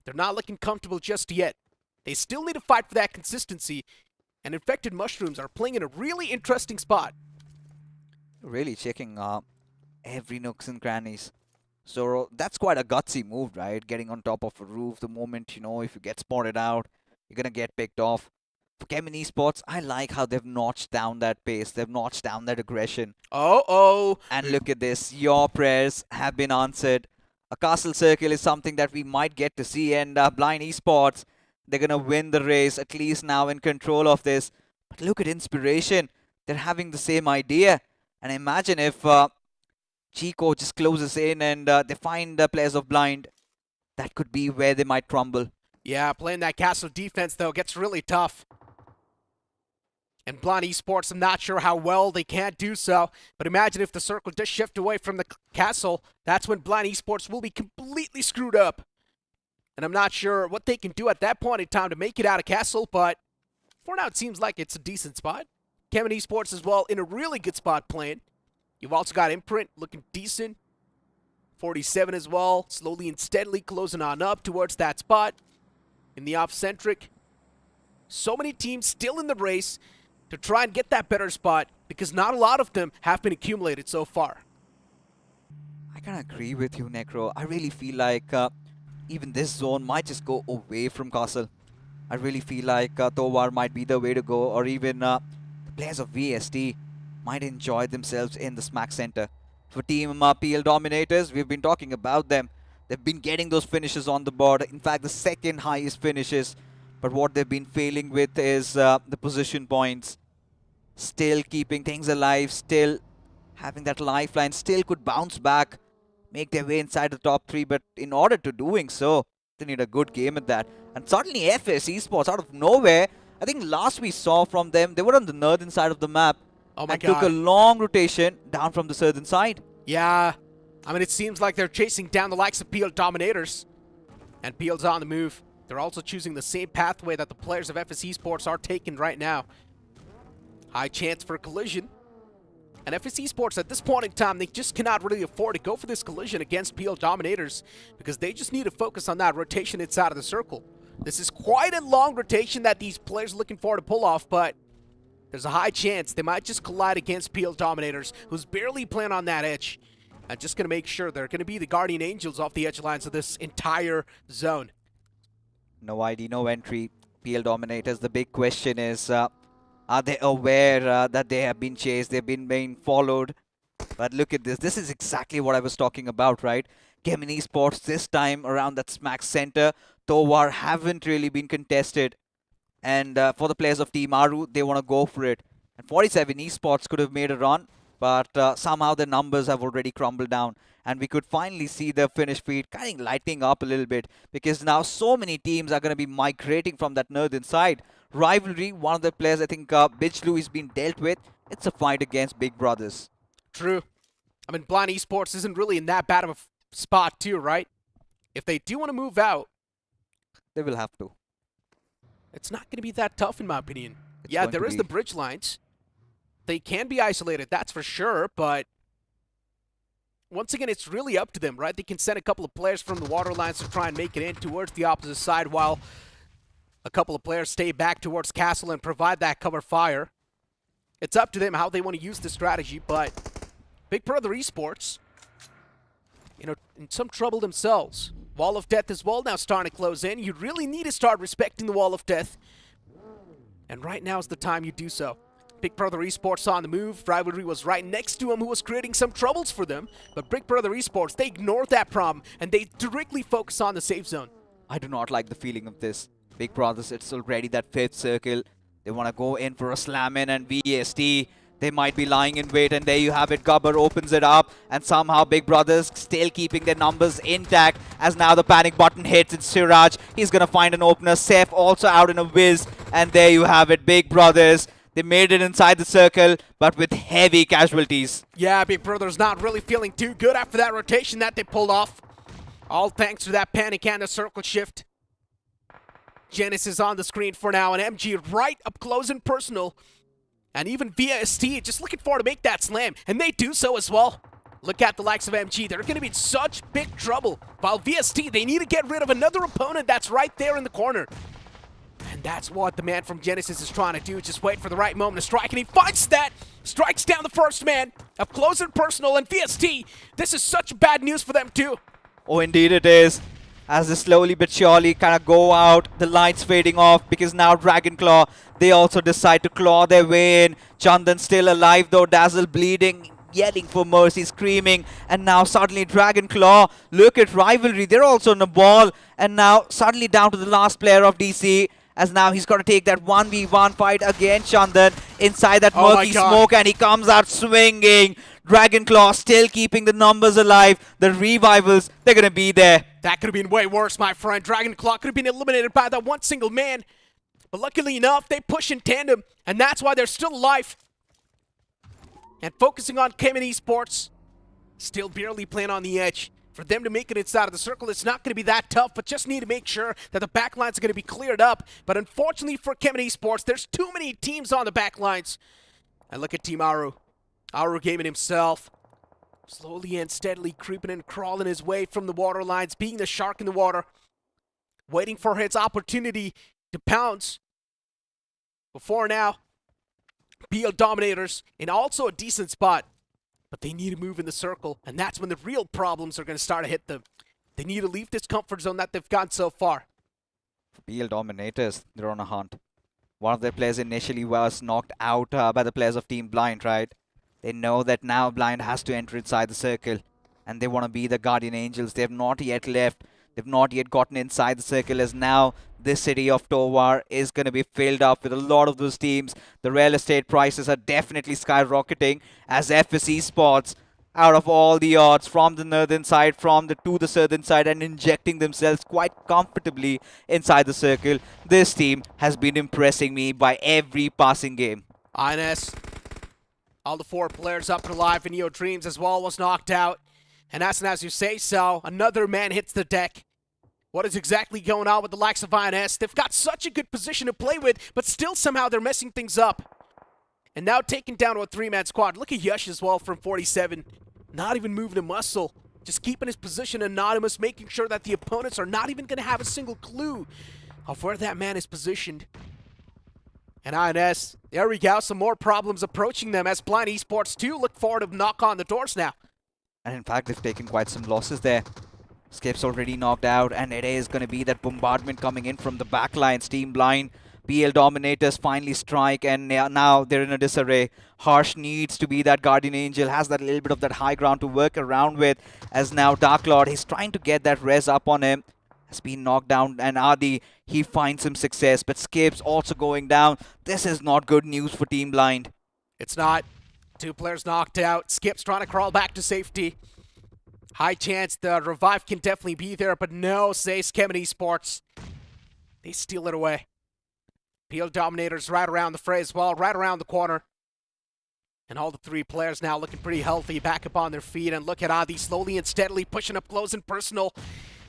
They're not looking comfortable just yet. They still need to fight for that consistency. And infected mushrooms are playing in a really interesting spot. Really checking every nooks and crannies. So that's quite a gutsy move, right? Getting on top of a roof the moment, you know, if you get spotted out, you're going to get picked off. For Vikendi Esports, I like how they've notched down that pace. They've notched down that aggression. Oh. And look at this. Your prayers have been answered. A castle circle is something that we might get to see. And Blind Esports, they're going to win the race, at least now in control of this. But look at Inspiration. They're having the same idea. And imagine if Chico just closes in and they find the players of Blind. That could be where they might crumble. Yeah, playing that castle defense, though, gets really tough. And Blind Esports, I'm not sure how well they can do so. But imagine if the circle does shift away from the castle. That's when Blind Esports will be completely screwed up. And I'm not sure what they can do at that point in time to make it out of castle. But for now, it seems like it's a decent spot. Vikendi Esports as well in a really good spot playing. You've also got Imprint looking decent. 47 as well, slowly and steadily closing on up towards that spot. In the off-centric. So many teams still in the race to try and get that better spot because not a lot of them have been accumulated so far. I kind of agree with you, Necro. I really feel like even this zone might just go away from castle. I really feel like Towar might be the way to go, or even the players of VST might enjoy themselves in the smack center. For Team PL Dominators, we've been talking about them. They've been getting those finishes on the board. In fact, the second highest finishes. But what they've been failing with is the position points. Still keeping things alive. Still having that lifeline. Still could bounce back. Make their way inside the top 3. But in order to doing so, they need a good game at that. And suddenly FS Esports out of nowhere. I think last we saw from them, they were on the northern side of the map. Oh my and God. took a long rotation down from the southern side. Yeah, I mean, it seems like they're chasing down the likes of PL Dominators. And PL's on the move. They're also choosing the same pathway that the players of FS Esports are taking right now. High chance for a collision. And FS Esports, at this point in time, they just cannot really afford to go for this collision against PL Dominators because they just need to focus on that rotation inside of the circle. This is quite a long rotation that these players are looking for to pull off, but there's a high chance they might just collide against PL Dominators, who's barely playing on that edge. And just going to make sure they're going to be the Guardian Angels off the edge lines of this entire zone. No ID, no entry. PL Dominators. The big question is, are they aware that they have been chased, they've been being followed? But look at this. This is exactly what I was talking about, right? Gemini Sports this time around that smack center. Towar haven't really been contested. And for the players of Team Aru, they want to go for it. And 47 Esports could have made a run, but somehow the numbers have already crumbled down. And we could finally see the finish feed kind of lighting up a little bit, because now so many teams are going to be migrating from that northern side. Rivalry, one of the players I think Bijlu is being dealt with. It's a fight against Big Brothers. True. I mean, Blind Esports isn't really in that bad of a spot too, right? If they do want to move out, They will have to. it's not going to be that tough in my opinion. It's Yeah, going there to is be- the bridge lines. They can be isolated, that's for sure, but once again, it's really up to them, right? They can send a couple of players from the water lines to try and make it in towards the opposite side, while a couple of players stay back towards Castle and provide that cover fire. It's up to them how they want to use the strategy, but Big Brother Esports, you know, in some trouble themselves. Wall of Death as well now starting to close in. You really need to start respecting the Wall of Death. And right now is the time you do so. Big Brother Esports on the move. Rivalry was right next to him, who was creating some troubles for them. But Big Brother Esports, they ignored that problem, and they directly focus on the safe zone. I do not like the feeling of this. Big Brothers, it's already that 5th circle. They want to go in for a slam in, and VST, they might be lying in wait, and there you have it. Gubber opens it up, and somehow Big Brothers still keeping their numbers intact, as now the panic button hits. It's Siraj. He's going to find an opener. Seth also out in a whiz, and there you have it. Big Brothers, they made it inside the circle, but with heavy casualties. Yeah, Big Brother's not really feeling too good after that rotation that they pulled off. All thanks to that panic and the circle shift. Genesis on the screen for now, and MG right up close and personal. And even VST just looking forward to make that slam, and they do so as well. Look at the likes of MG. They're going to be in such big trouble. While VST, they need to get rid of another opponent that's right there in the corner. And that's what the man from Genesis is trying to do. Just wait for the right moment to strike, and he finds that. Strikes down the first man. Up close and personal, and VST, this is such bad news for them too. Oh, indeed it is. As they slowly but surely kind of go out, the lights fading off, because now Dragonclaw, they also decide to claw their way in. Chandan still alive though, Dazzle bleeding, yelling for mercy, screaming. And now suddenly Dragonclaw, look at Rivalry, they're also on the ball. And now suddenly down to the last player of DC, as now he's got to take that 1v1 fight against Chandan inside that Oh my murky God. smoke, and he comes out swinging. Dragonclaw still keeping the numbers alive. The revivals, they're going to be there. That could have been way worse, my friend. Dragonclaw could have been eliminated by that one single man. But luckily enough, they push in tandem, and that's why they're still alive. And focusing on Cayman Esports, still barely playing on the edge. For them to make it inside of the circle, it's not going to be that tough, but just need to make sure that the backlines are going to be cleared up. But unfortunately for Cayman Esports, there's too many teams on the backlines. And look at Team Aru. Aru Gaming himself, slowly and steadily creeping and crawling his way from the water lines, being the shark in the water, waiting for his opportunity to pounce. Before now, PL Dominators in also a decent spot, but they need to move in the circle, and that's when the real problems are going to start to hit them. They need to leave this comfort zone that they've gone so far. For PL Dominators, they're on a hunt. One of their players initially was knocked out by the players of Team Blind, right? They know that now Blind has to enter inside the circle, and they want to be the Guardian Angels. They have not yet left. They've not yet gotten inside the circle, as now this city of Towar is going to be filled up with a lot of those teams. The real estate prices are definitely skyrocketing, as FSE Sports, out of all the odds, from the northern side, to the southern side, and injecting themselves quite comfortably inside the circle. This team has been impressing me by every passing game. INS, all the 4 players up and alive, and Neo Dreams as well was knocked out. And as you say so, another man hits the deck. What is exactly going on with the likes of INS? They've got such a good position to play with, but still somehow they're messing things up. And now taken down to a 3-man squad. Look at Yush as well from 47. Not even moving a muscle. Just keeping his position anonymous, making sure that the opponents are not even going to have a single clue of where that man is positioned. And INS, there we go, some more problems approaching them as Blind Esports 2 look forward to knock on the doors now. And in fact, they've taken quite some losses there. Skip's already knocked out, and it is going to be that bombardment coming in from the backlines. Team Blind, PL Dominators finally strike, and now they're in a disarray. Harsh needs to be that Guardian Angel, has that little bit of that high ground to work around with, as now Dark Lord, he's trying to get that res up on him. Has been knocked down, and Adi, he finds some success, but Skip's also going down. This is not good news for Team Blind. It's not. 2 players knocked out. Skip's trying to crawl back to safety. High chance the revive can definitely be there, but no, says Kemen Esports. They steal it away. PL Dominators right around the fray as well, right around the corner. And all the 3 players now looking pretty healthy, back up on their feet. And look at Adi slowly and steadily pushing up close and personal.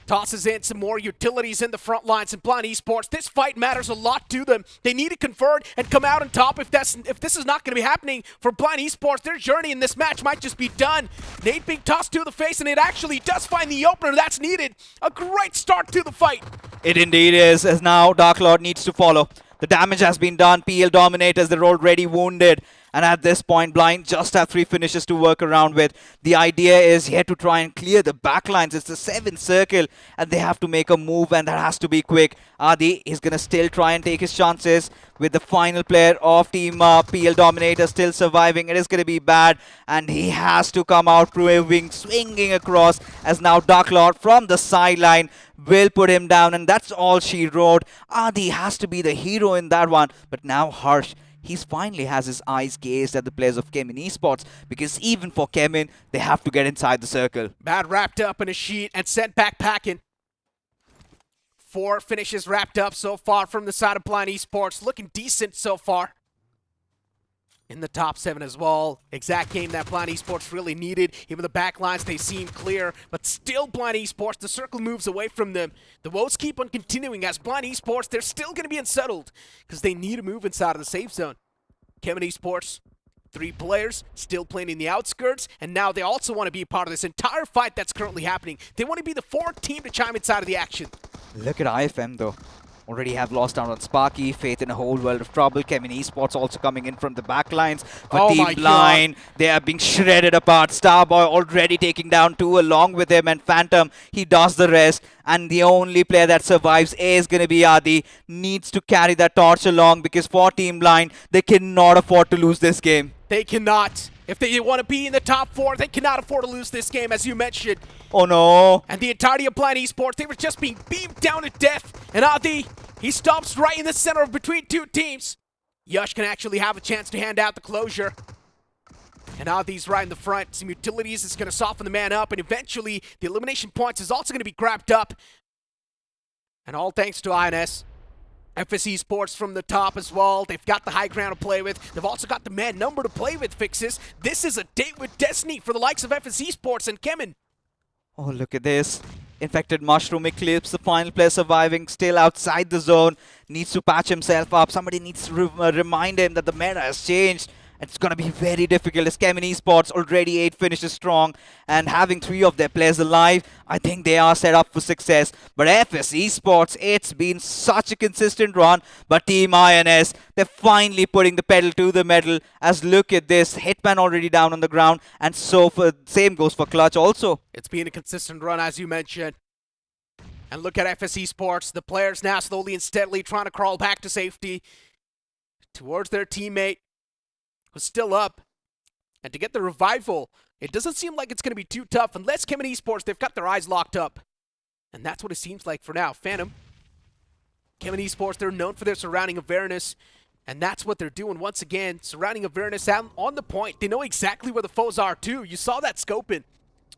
Tosses in some more utilities in the front lines and Blind Esports. This fight matters a lot to them. They need to convert and come out on top. If this is not going to be happening for Blind Esports, their journey in this match might just be done. Nate being tossed to the face, and it actually does find the opener that's needed. A great start to the fight. It indeed is, as now Dark Lord needs to follow. The damage has been done. PL Dominators, they're already wounded. And at this point, Blind just have 3 finishes to work around with. The idea is here to try and clear the backlines. It's a 7 circle, and they have to make a move, and that has to be quick. Adi is going to still try and take his chances with the final player of Team PL Dominator still surviving. It is going to be bad, and he has to come out proving, swinging across, as now Dark Lord from the sideline will put him down, and that's all she wrote. Adi has to be the hero in that one, but now Harsh, he finally has his eyes gazed at the players of Kemen Esports, because even for Kemen, they have to get inside the circle. Bad wrapped up in a sheet and sent back packing. 4 finishes wrapped up so far from the side of Blind Esports. Looking decent so far. In the top 7 as well. Exact game that Blind Esports really needed. Even the backlines, they seem clear. But still Blind Esports, the circle moves away from them. The woes keep on continuing as Blind Esports, they're still going to be unsettled. Because they need to move inside of the safe zone. Kemen Esports, 3 players, still playing in the outskirts. And now they also want to be a part of this entire fight that's currently happening. They want to be the 4th team to chime inside of the action. Look at IFM though. Already have lost out on Sparky, Faith in a whole world of trouble. Kemen Esports also coming in from the backlines. For Team Blind, they are being shredded apart. Starboy already taking down 2 along with him, and Phantom, he does the rest. And the only player that survives is going to be Adi. Needs to carry that torch along, because for Team Blind, they cannot afford to lose this game. They cannot. If they want to be in the top 4, they cannot afford to lose this game, as you mentioned. Oh no. And the entirety of Blind Esports, they were just being beamed down to death. And Adi, he stops right in the center of between 2 teams. Yush can actually have a chance to hand out the closure. And Adi's right in the front. Some utilities is going to soften the man up. And eventually, the elimination points is also going to be grabbed up. And all thanks to INS. FS Esports from the top as well. They've got the high ground to play with. They've also got the man number to play with, Fixes. This is a date with destiny for the likes of FS Esports and Kemen. Oh, look at this. Infected Mushroom Eclipse, the final player surviving, still outside the zone. Needs to patch himself up. Somebody needs to remind him that the meta has changed. It's going to be very difficult, as Kemen Esports already 8 finishes strong, and having 3 of their players alive, I think they are set up for success. But FS Esports, it's been such a consistent run, but Team INS, they're finally putting the pedal to the metal, as look at this, Hitman already down on the ground, and so for same goes for Clutch also. It's been a consistent run, as you mentioned. And look at FS Esports, the players now slowly and steadily trying to crawl back to safety towards their teammate, who's still up. And to get the revival, it doesn't seem like it's going to be too tough unless Kemen Esports, they've got their eyes locked up. And that's what it seems like for now. Phantom, Kemen Esports, they're known for their surrounding awareness. And that's what they're doing once again. Surrounding awareness out on the point. They know exactly where the foes are too. You saw that scoping.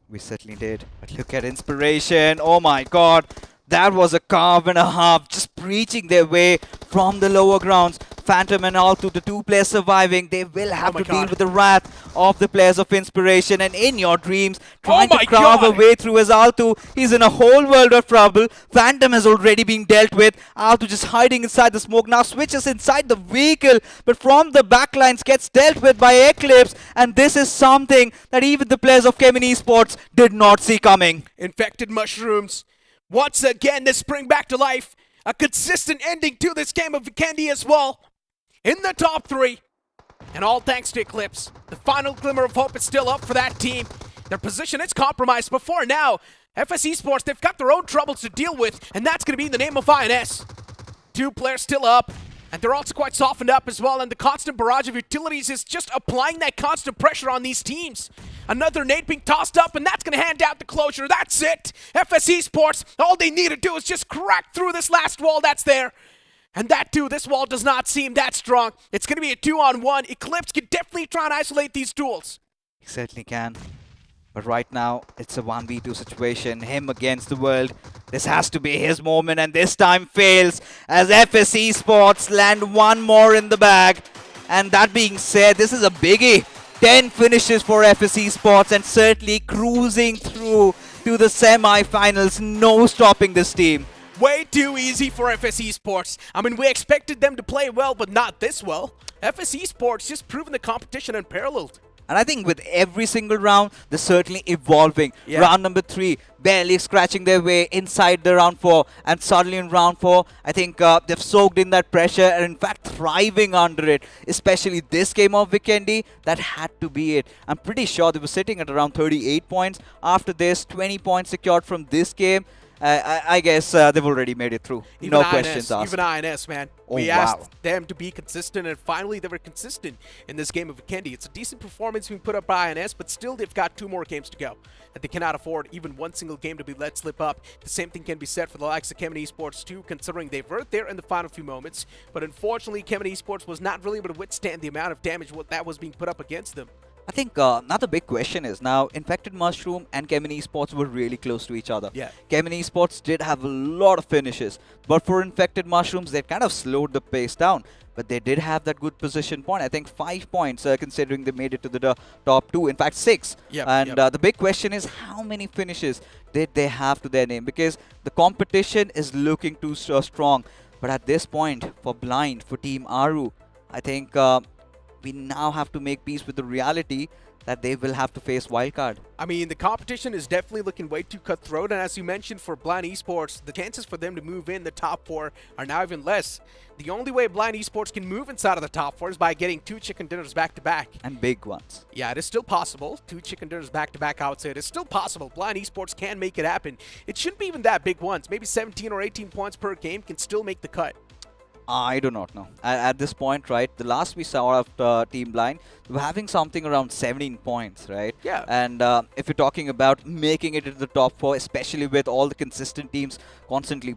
We certainly did. But look at Inspiration. Oh my god. That was a carve and a half, just breaching their way from the lower grounds. Phantom and Altu, the 2 players surviving, they will have to deal with the wrath of the players of Inspiration. And in your dreams, trying to carve a way through as Altu, he's in a whole world of trouble. Phantom has already been dealt with. Altu just hiding inside the smoke, now switches inside the vehicle, but from the backlines gets dealt with by Eclipse. And this is something that even the players of Kemen Esports did not see coming. Infected mushrooms. Once again, they spring back to life. A consistent ending to this game of Vikendi as well. In the top 3. And all thanks to Eclipse. The final glimmer of hope is still up for that team. Their position is compromised before now. FS Esports, they've got their own troubles to deal with, and that's going to be in the name of INS. 2 players still up, and they're also quite softened up as well, and the constant barrage of utilities is just applying that constant pressure on these teams. Another nade being tossed up, and that's going to hand out the closure. That's it. FS Esports, all they need to do is just crack through this last wall that's there. And that too, this wall does not seem that strong. It's going to be a 2-on-1. Eclipse can definitely try and isolate these duels. He certainly can. But right now, it's a 1v2 situation. Him against the world. This has to be his moment, and this time fails as FS Esports land one more in the bag. And that being said, this is a biggie. 10 finishes for FS Esports and certainly cruising through to the semi-finals. No stopping this team. Way too easy for FS Esports. I mean, we expected them to play well, but not this well. FS Esports just proven the competition unparalleled. And I think with every single round, they're certainly evolving. Yeah. Round number 3, barely scratching their way inside the round 4. And suddenly in round 4, I think they've soaked in that pressure and in fact thriving under it. Especially this game of Vikendi, that had to be it. I'm pretty sure they were sitting at around 38 points. After this, 20 points secured from this game. I guess they've already made it through. Even No INS, questions asked. Even INS, man. Oh, We wow. asked them to be consistent, and finally they were consistent in this game of Vikendi. It's a decent performance being put up by INS, but still they've got 2 more games to go. And they cannot afford even one single game to be let slip up. The same thing can be said for the likes of Kemen Esports too, considering they were there in the final few moments. But unfortunately, Kemen Esports was not really able to withstand the amount of damage that was being put up against them. I think another big question is now Infected Mushroom and Kemen Esports were really close to each other. Yeah. Kemen Esports did have a lot of finishes, but for Infected Mushrooms, they kind of slowed the pace down. But they did have that good position point. I think 5 points, considering they made it to the top 2. In fact, 6. Yep, And yep. the big question is how many finishes did they have to their name? Because the competition is looking too strong. But at this point, for Blind, for Team Aru, I think we now have to make peace with the reality that they will have to face Wildcard. I mean, the competition is definitely looking way too cutthroat, and as you mentioned, for Blind Esports, the chances for them to move in the top 4 are now even less. The only way Blind Esports can move inside of the top 4 is by getting 2 chicken dinners back-to-back. And big ones. Yeah, it is still possible. 2 chicken dinners back-to-back, I would say. It is still possible. Blind Esports can make it happen. It shouldn't be even that big ones. Maybe 17 or 18 points per game can still make the cut. I do not know. At this point, right, the last we saw of Team Blind, they were having something around 17 points, right? Yeah. And if you're talking about making it into the top 4, especially with all the consistent teams constantly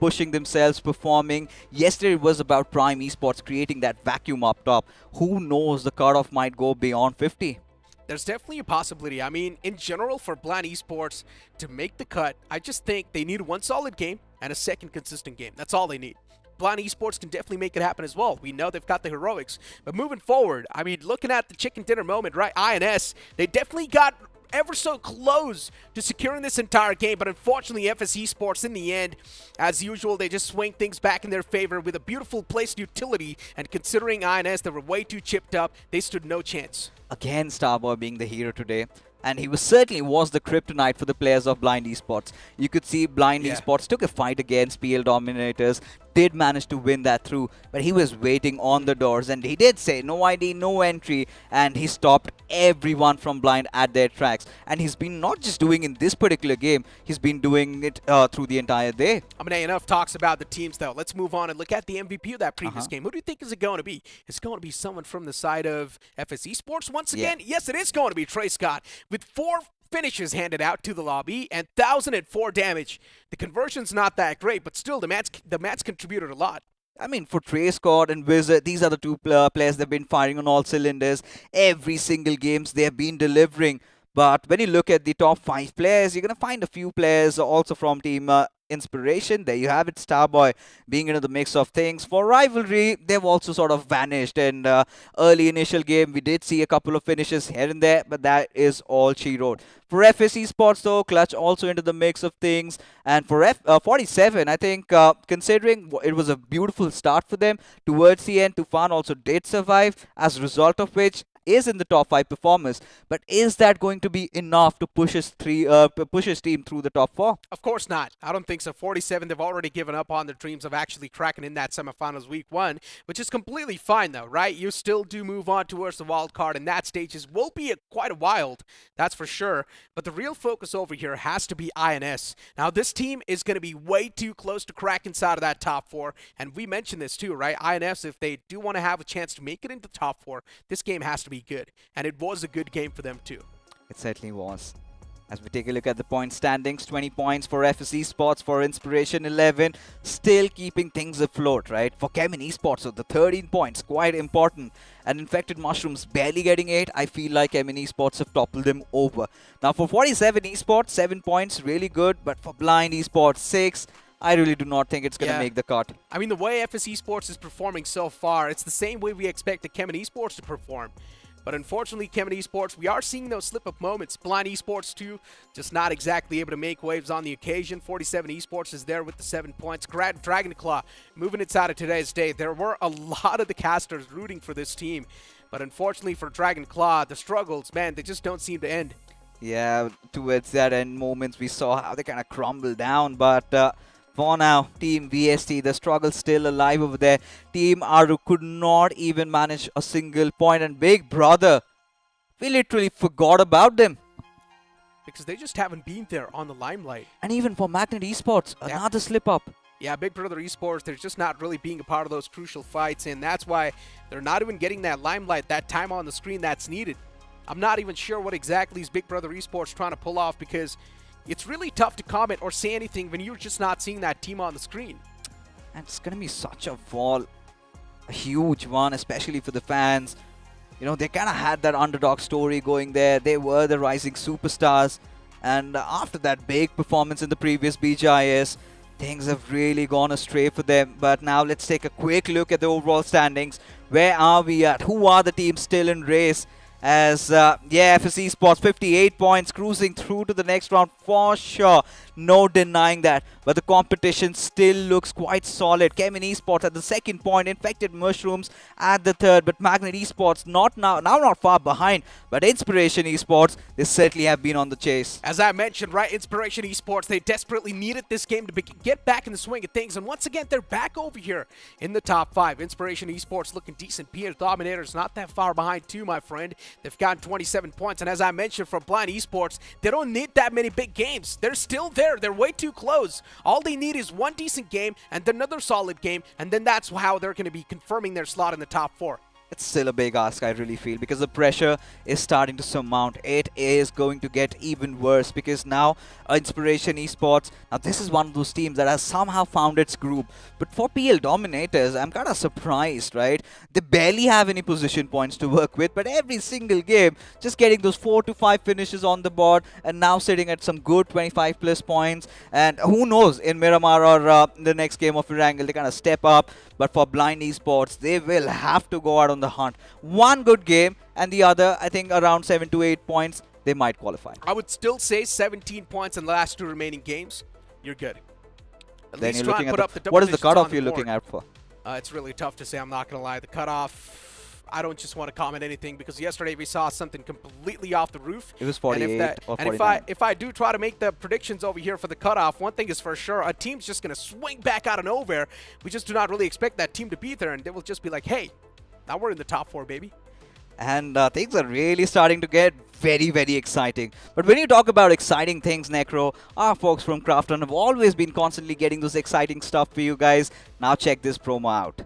pushing themselves, performing. Yesterday it was about Prime Esports creating that vacuum up top. Who knows, the cutoff might go beyond 50. There's definitely a possibility. I mean, in general, for Blind Esports to make the cut, I just think they need 1 solid game and a second consistent game. That's all they need. Blind Esports can definitely make it happen as well. We know they've got the heroics. But moving forward, I mean, looking at the chicken dinner moment, right, INS, they definitely got ever so close to securing this entire game, but unfortunately FS Esports in the end, as usual, they just swing things back in their favor with a beautiful placed utility, and considering INS, they were way too chipped up, they stood no chance. Again, Starboy being the hero today. And he certainly was the kryptonite for the players of Blind Esports. You could see Blind Esports took a fight against PL Dominators, did manage to win that through, but he was waiting on the doors, and he did say no ID, no entry, and he stopped everyone from Blind at their tracks. And he's been not just doing in this particular game, he's been doing it through the entire day. I mean, enough talks about the teams, though. Let's move on and look at the MVP of that previous game. Who do you think is it going to be? It's going to be someone from the side of FS Esports once again? Yes, it is going to be Trey Scott, with 4 finishes handed out to the lobby and 1,004 damage. The conversion's not that great, but still the match contributed a lot. I mean, for Trey Scott and Wizard, these are the 2 players they've been firing on all cylinders. Every single games they have been delivering. But when you look at the top 5 players, you're going to find a few players also from Team Inspiration. There you have it, Starboy being into the mix of things. For Rivalry, they've also sort of vanished. And early initial game, we did see a couple of finishes here and there, but that is all she wrote. For FS Esports, though, Clutch also into the mix of things. And for 47, I think, considering it was a beautiful start for them, towards the end, Tufan also did survive, as a result of which is in the top 5 performers, but is that going to be enough to push his team through the top 4? Of course not. I don't think so. 47, they've already given up on their dreams of actually cracking in that semifinals week 1, which is completely fine though, right? You still do move on towards the wild card, and that stage will be quite a wild, that's for sure. But the real focus over here has to be INS. Now this team is going to be way too close to crack inside of that top 4, and we mentioned this too, right? INS, if they do want to have a chance to make it into the top 4, this game has to be good, and it was a good game for them too. It certainly was. As we take a look at the point standings, 20 points for FS Esports, for Inspiration 11, still keeping things afloat, right? For Kemin Esports, so the 13 points, quite important. And Infected Mushrooms barely getting 8. I feel like Kemin Esports have toppled them over. Now for 47 Esports, 7 points, really good. But for Blind Esports, 6. I really do not think it's going to make the cut. I mean, the way FS Esports is performing so far, it's the same way we expected Kemin Esports to perform. But unfortunately, Kemin Esports, we are seeing those slip-up moments. Blind Esports, too, just not exactly able to make waves on the occasion. 47 Esports is there with the 7 points. Dragonclaw moving inside of today's day. There were a lot of the casters rooting for this team. But unfortunately for Dragonclaw, the struggles, man, they just don't seem to end. Yeah, towards that end moments, we saw how they kind of crumbled down. But for now, Team VST, the struggle still alive over there. Team Aru could not even manage a single point. And Big Brother, we literally forgot about them. Because they just haven't been there on the limelight. And even for Magnet Esports, another slip up. Yeah, Big Brother Esports, they're just not really being a part of those crucial fights. And that's why they're not even getting that limelight, that time on the screen that's needed. I'm not even sure what exactly is Big Brother Esports trying to pull off, because it's really tough to comment or say anything when you're just not seeing that team on the screen. And it's going to be such a fall, a huge one, especially for the fans. You know, they kind of had that underdog story going there. They were the rising superstars. And after that big performance in the previous BGIS, things have really gone astray for them. But now let's take a quick look at the overall standings. Where are we at? Who are the teams still in race? As, FS Esports, 58 points, cruising through to the next round for sure. No denying that. But the competition still looks quite solid. Kemin Esports at the 2nd point, Infected Mushrooms at the 3rd. But Magnet Esports not not far behind. But Inspiration Esports, they certainly have been on the chase. As I mentioned, right, Inspiration Esports, they desperately needed this game to get back in the swing of things. And once again, they're back over here in the top 5. Inspiration Esports looking decent. PS Dominators not that far behind too, my friend. They've gotten 27 points. And as I mentioned, for Blind Esports, they don't need that many big games. They're still there. They're way too close. All they need is one decent game and another solid game, and then that's how they're going to be confirming their slot in the top 4. It's still a big ask, I really feel, because the pressure is starting to surmount. It is going to get even worse because now Inspiration Esports, now this is one of those teams that has somehow found its group. But for PL Dominators, I'm kind of surprised, right? They barely have any position points to work with, but every single game, just getting those 4 to 5 finishes on the board and now sitting at some good 25 plus points. And who knows, in Miramar or the next game of Erangel, they kind of step up. But for Blind Esports, they will have to go out on the hunt. One good game and the other, I think, around 7 to 8 points, they might qualify. I would still say 17 points in the last 2 remaining games. You're good. At Then least you're try looking and at put up the what is the double digits cutoff on the you're board. looking out for? It's really tough to say. I'm not going to lie. The cutoff, I don't just want to comment anything because yesterday we saw something completely off the roof. It was 48 or 49. And if I do try to make the predictions over here for the cutoff, one thing is for sure, a team's just going to swing back out of nowhere. We just do not really expect that team to be there, and they will just be like, hey, now we're in the top 4, baby. And things are really starting to get very, very exciting. But when you talk about exciting things, Necro, our folks from Crafton have always been constantly getting those exciting stuff for you guys. Now check this promo out.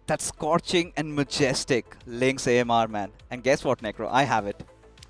that scorching and majestic Lynx AMR, man. And guess what, Necro? I have it.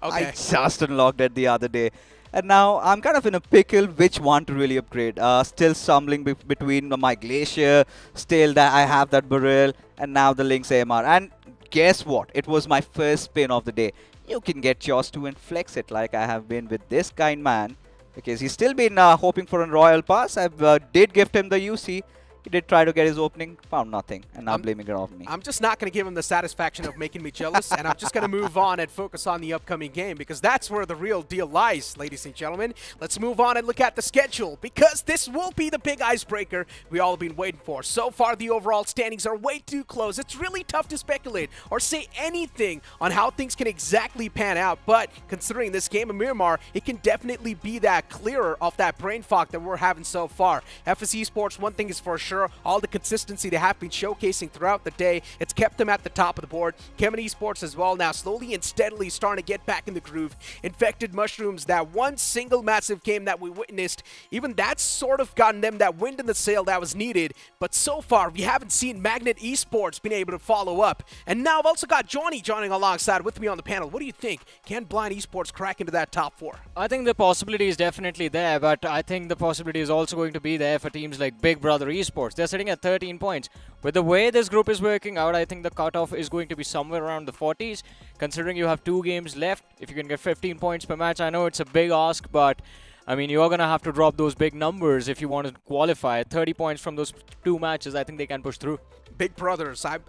Okay. I just unlocked it the other day. And now I'm kind of in a pickle which one to really upgrade. Still stumbling between my Glacier, still that I have that Barrel, and now the Lynx AMR. And guess what? It was my first spin of the day. You can get yours too and flex it like I have been with this kind man. Because he's still been hoping for a Royal Pass. I did gift him the UC. He did try to get his opening, found nothing, and now blaming it on me. I'm just not going to give him the satisfaction of making me jealous, and I'm just going to move on and focus on the upcoming game, because that's where the real deal lies, ladies and gentlemen. Let's move on and look at the schedule, because this will be the big icebreaker we all have been waiting for. So far, the overall standings are way too close. It's really tough to speculate or say anything on how things can exactly pan out, but considering this game of Miramar, it can definitely be that clearer of that brain fog that we're having so far. FS Esports, one thing is for sure, all the consistency they have been showcasing throughout the day, it's kept them at the top of the board. Kemen Esports as well now slowly and steadily starting to get back in the groove. Infected Mushrooms, that one single massive game that we witnessed, even that's sort of gotten them that wind in the sail that was needed. But so far, we haven't seen Magnet Esports being able to follow up. And now I've also got Johnny joining alongside with me on the panel. What do you think? Can Blind Esports crack into that top 4? I think the possibility is definitely there, but I think the possibility is also going to be there for teams like Big Brother Esports. They're sitting at 13 points. With the way this group is working out, I think the cutoff is going to be somewhere around the 40s. Considering you have 2 games left, if you can get 15 points per match, I know it's a big ask, but I mean, you're going to have to drop those big numbers if you want to qualify. 30 points from those 2 matches, I think they can push through. Big Brothers, I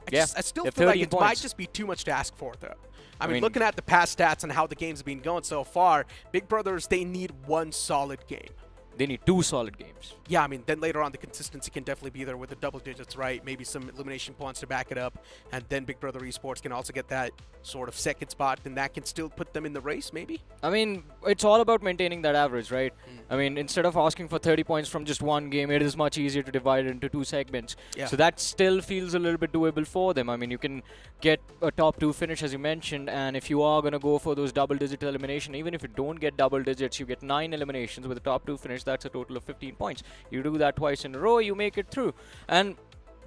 still Yeah, feel like 13 it points. might just be too much to ask for, though. I mean, mean, looking at the past stats and how the game's been going so far, Big Brothers, they need one solid game. They need 2 solid games. Yeah, I mean, then later on, the consistency can definitely be there with the double digits, right? Maybe some elimination points to back it up. And then Big Brother Esports can also get that sort of second spot, and that can still put them in the race, maybe? I mean, it's all about maintaining that average, right? I mean, instead of asking for 30 points from just one game, it is much easier to divide it into 2 segments. Yeah. So that still feels a little bit doable for them. I mean, you can get a top 2 finish, as you mentioned, and if you are going to go for those double-digit elimination, even if you don't get double digits, you get 9 eliminations with a top 2 finish. That's a total of 15 points. You do that twice in a row, you make it through. And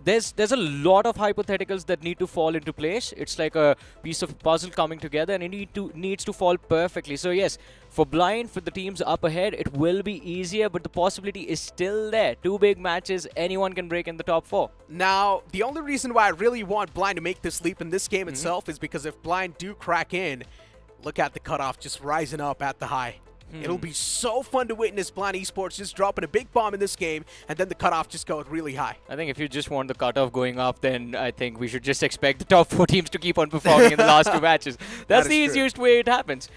there's a lot of hypotheticals that need to fall into place. It's like a piece of puzzle coming together, and it needs to fall perfectly. So yes, for Blind, for the teams up ahead, it will be easier, but the possibility is still there. 2 big matches, anyone can break in the top 4. Now, the only reason why I really want Blind to make this leap in this game itself is because if Blind do crack in, look at the cutoff just rising up at the high. It'll be so fun to witness Blind Esports just dropping a big bomb in this game, and then the cutoff just goes really high. I think if you just want the cutoff going up, then I think we should just expect the top 4 teams to keep on performing in the last 2 matches. That's the easiest way it happens.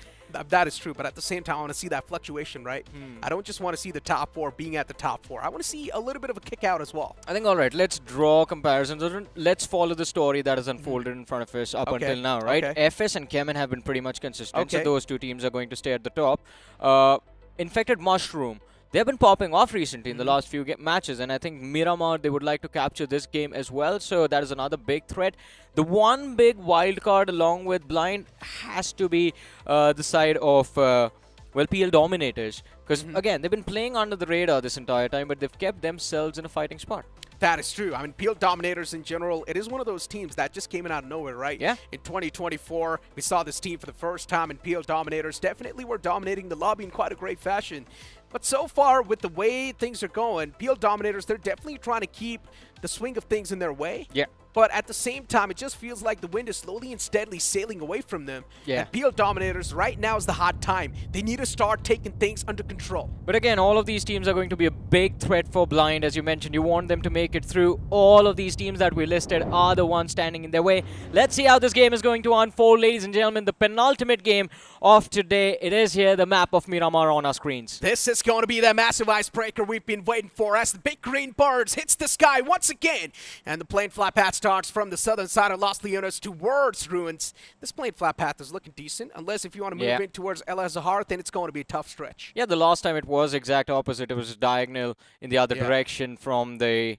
That is true, but at the same time, I want to see that fluctuation, right? I don't just want to see the top 4 being at the top 4. I want to see a little bit of a kick out as well. I think, all right, let's draw comparisons. Let's follow the story that has unfolded in front of us up until now, right? Okay. FS and Kemen have been pretty much consistent, so Okay. those 2 teams are going to stay at the top. Infected Mushroom, they've been popping off recently in the last few matches, and I think Miramar, they would like to capture this game as well, so that is another big threat. The one big wild card along with Blind has to be the side of, well, PL Dominators, because again, they've been playing under the radar this entire time, but they've kept themselves in a fighting spot. That is true. I mean, PL Dominators in general, it is one of those teams that just came in out of nowhere, right? Yeah. In 2024, we saw this team for the first time, and PL Dominators definitely were dominating the lobby in quite a great fashion. But so far, with the way things are going, PL Dominators, they're definitely trying to keep the swing of things in their way. Yeah. But at the same time, it just feels like the wind is slowly and steadily sailing away from them. Yeah. And PL Dominators, right now is the hot time. They need to start taking things under control. But again, all of these teams are going to be a big threat for Blind. As you mentioned, you want them to make it through. All of these teams that we listed are the ones standing in their way. Let's see how this game is going to unfold, ladies and gentlemen. The penultimate game of today. It is here, the map of Miramar on our screens. This is going to be the massive icebreaker we've been waiting for as the big green birds hits the sky once again. And the plane flat path starts from the southern side of Los Leones towards Ruins. This plane flat path is looking decent, unless if you want to move in towards El Azahar, then it's going to be a tough stretch. Yeah, the last time it was exact opposite. It was diagonal in the other direction from the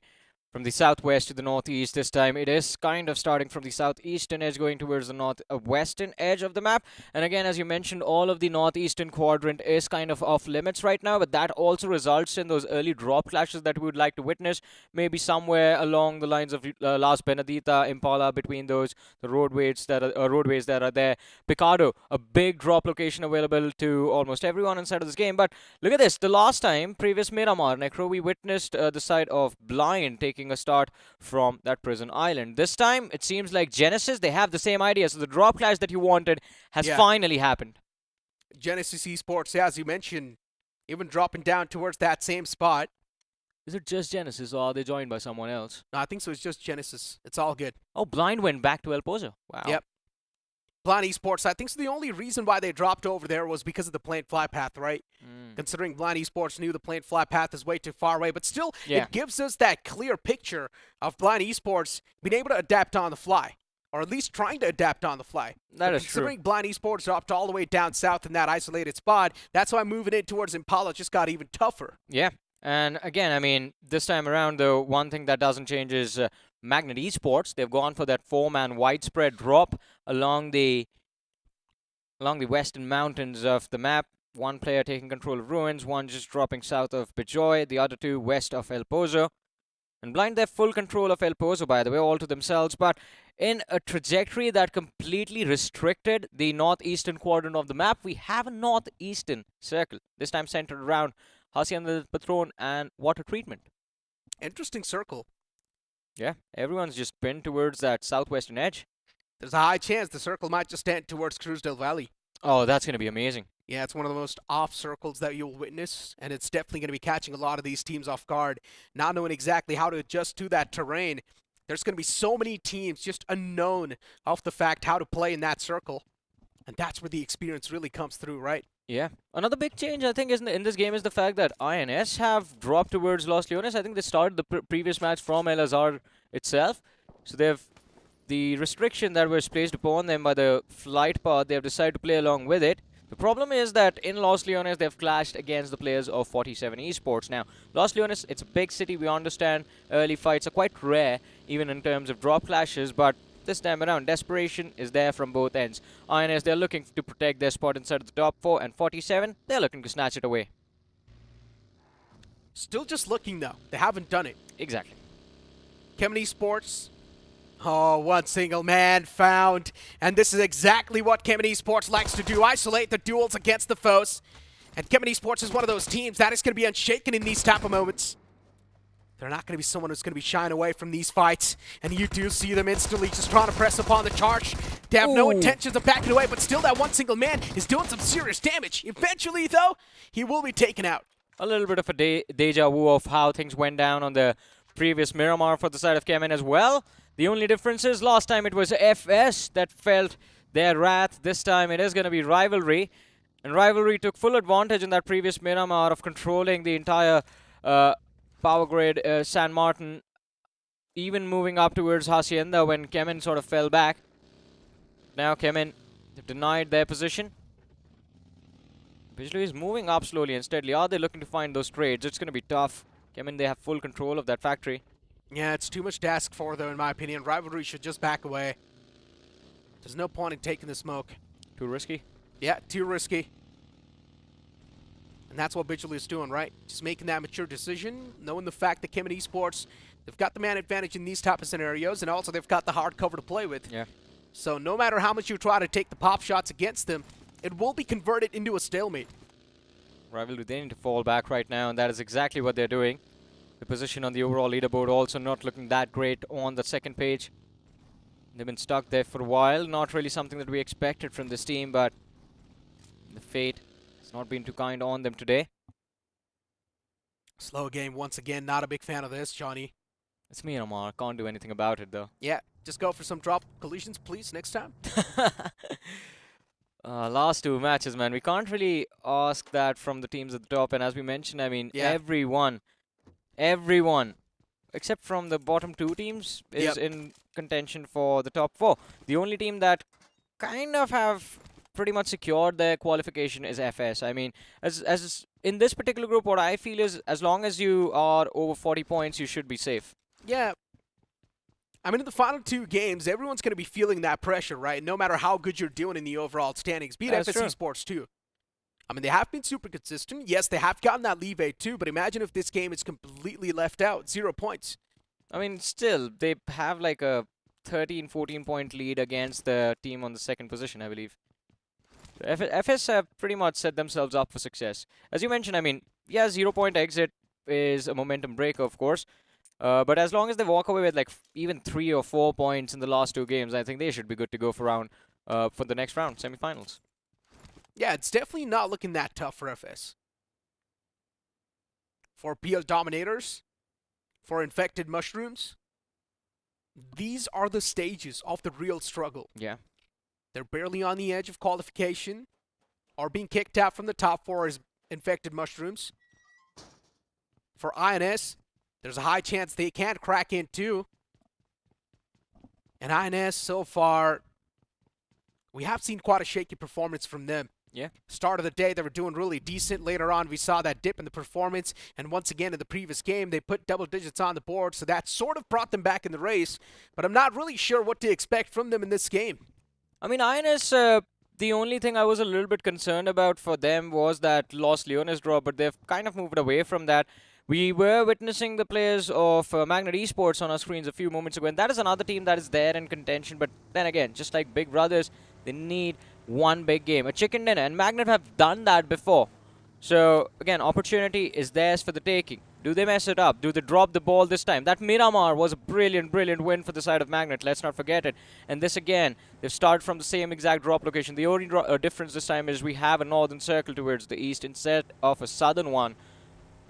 from the southwest to the northeast. This time it is kind of starting from the southeastern edge going towards the northwestern edge of the map. And again, as you mentioned, all of the northeastern quadrant is kind of off limits right now, but that also results in those early drop clashes that we would like to witness, maybe somewhere along the lines of Las Benedita, Impala, between those, the roadways that are there. Picado, a big drop location available to almost everyone inside of this game. But look at this, the last time, previous Miramar, Necro, we witnessed the side of Blind taking a start from that prison island. This time, it seems like Genesis, they have the same idea. So the drop clash that you wanted has finally happened. Genesis Esports, yeah, as you mentioned, even dropping down towards that same spot. Is it just Genesis or are they joined by someone else? No, I think so. It's just Genesis. It's all good. Oh, Blind went back to El Pozo. Wow. Yep. Blind Esports, I think so the only reason why they dropped over there was because of the plane fly path, right? Considering Blind Esports knew the plane fly path is way too far away, but still, it gives us that clear picture of Blind Esports being able to adapt on the fly, or at least trying to adapt on the fly. That is considering true. Blind Esports dropped all the way down south in that isolated spot, that's why moving in towards Impala just got even tougher. Yeah. And again, I mean, this time around, the one thing that doesn't change is Magnet Esports. They've gone for that 4-man widespread drop along the western mountains of the map. One player taking control of Ruins, one just dropping south of Bijoy, the other two west of El Pozo. And Blind, they have full control of El Pozo, by the way, all to themselves, but in a trajectory that completely restricted the northeastern quadrant of the map, we have a northeastern circle, this time centered around Hacienda del Patron and water treatment. Interesting circle. Yeah, everyone's just pinned towards that southwestern edge. There's a high chance the circle might just stand towards Cruz del Valle. Oh, that's going to be amazing. Yeah, it's one of the most off circles that you'll witness, and it's definitely going to be catching a lot of these teams off guard, not knowing exactly how to adjust to that terrain. There's going to be so many teams just unknown off the fact how to play in that circle, and that's where the experience really comes through, right? Yeah. Another big change, I think, in this game is the fact that INS have dropped towards Los Leones. I think they started the previous match from El Azhar itself. So the restriction that was placed upon them by the flight path, they have decided to play along with it. The problem is that in Los Leones, they've clashed against the players of 47 Esports. Now, Los Leones, it's a big city, we understand. Early fights are quite rare, even in terms of drop clashes, but this time around, desperation is there from both ends. INS, they're looking to protect their spot inside of the top 4, and 47, they're looking to snatch it away. Still just looking, though. They haven't done it. Exactly. Kemen Esports. Oh, one single man found. And this is exactly what Kemen Esports likes to do. Isolate the duels against the foes. And Kemen Esports is one of those teams that is going to be unshaken in these type of moments. They're not going to be someone who's going to be shying away from these fights. And you do see them instantly just trying to press upon the charge. They have no intentions of backing away, but still that one single man is doing some serious damage. Eventually, though, he will be taken out. A little bit of a deja vu of how things went down on the previous Miramar for the side of Kemen as well. The only difference is last time it was FS that felt their wrath. This time it is going to be Rivalry. And Rivalry took full advantage in that previous Miramar of controlling the entire power grid, San Martin, even moving up towards Hacienda when Kemen sort of fell back. Now Kemen denied their position. Bijli is moving up slowly and steadily. Are they looking to find those trades? It's going to be tough. Kemen, they have full control of that factory. Yeah, it's too much to ask for, though, in my opinion. Rivalry should just back away. There's no point in taking the smoke. Too risky? Yeah, too risky. And that's what Bijli is doing, right? Just making that mature decision, knowing the fact that Kemen Esports, they've got the man advantage in these type of scenarios, and also they've got the hard cover to play with. Yeah. So no matter how much you try to take the pop shots against them, it will be converted into a stalemate. Rivalry, they need to fall back right now, and that is exactly what they're doing. The position on the overall leaderboard also not looking that great on the second page. They've been stuck there for a while. Not really something that we expected from this team, but the fate has not been too kind on them today. Slow game once again. Not a big fan of this, Johnny. It's Miramar. Can't do anything about it, though. Yeah, just go for some drop collisions, please, next time. Last two matches, man. We can't really ask that from the teams at the top. And as we mentioned, I mean, everyone, except from the bottom two teams, is in contention for the top 4. The only team that kind of have pretty much secured their qualification is FS. I mean, as in this particular group, what I feel is as long as you are over 40 points, you should be safe. Yeah. I mean, in the final 2 games, everyone's going to be feeling that pressure, right? No matter how good you're doing in the overall standings. Beat That's FS true. Esports too. I mean, they have been super consistent. Yes, they have gotten that leeway too, but imagine if this game is completely left out. 0 points. I mean, still, they have like a 13, 14-point lead against the team on the 2nd position, I believe. FS have pretty much set themselves up for success. As you mentioned, I mean, yeah, 0-point exit is a momentum breaker, of course. But as long as they walk away with like even 3 or 4 points in the last 2 games, I think they should be good to go for the next round, semifinals. Yeah, it's definitely not looking that tough for FS. For PL Dominators, for Infected Mushrooms, these are the stages of the real struggle. Yeah. They're barely on the edge of qualification, or being kicked out from the top 4 as Infected Mushrooms. For INS, there's a high chance they can't crack in too. And INS, so far, we have seen quite a shaky performance from them. Yeah. Start of the day, they were doing really decent. Later on, we saw that dip in the performance. And once again, in the previous game, they put double digits on the board. So that sort of brought them back in the race. But I'm not really sure what to expect from them in this game. I mean, INS, the only thing I was a little bit concerned about for them was that Los Leones draw, but they've kind of moved away from that. We were witnessing the players of Magnet Esports on our screens a few moments ago, and that is another team that is there in contention. But then again, just like Big Brothers, they need one big game, a chicken dinner, and Magnet have done that before. So again, opportunity is theirs for the taking. Do they mess it up? Do they drop the ball this time? That Miramar was a brilliant, brilliant win for the side of Magnet. Let's not forget it. And this again, they've started from the same exact drop location. The only difference this time is we have a northern circle towards the east instead of a southern one,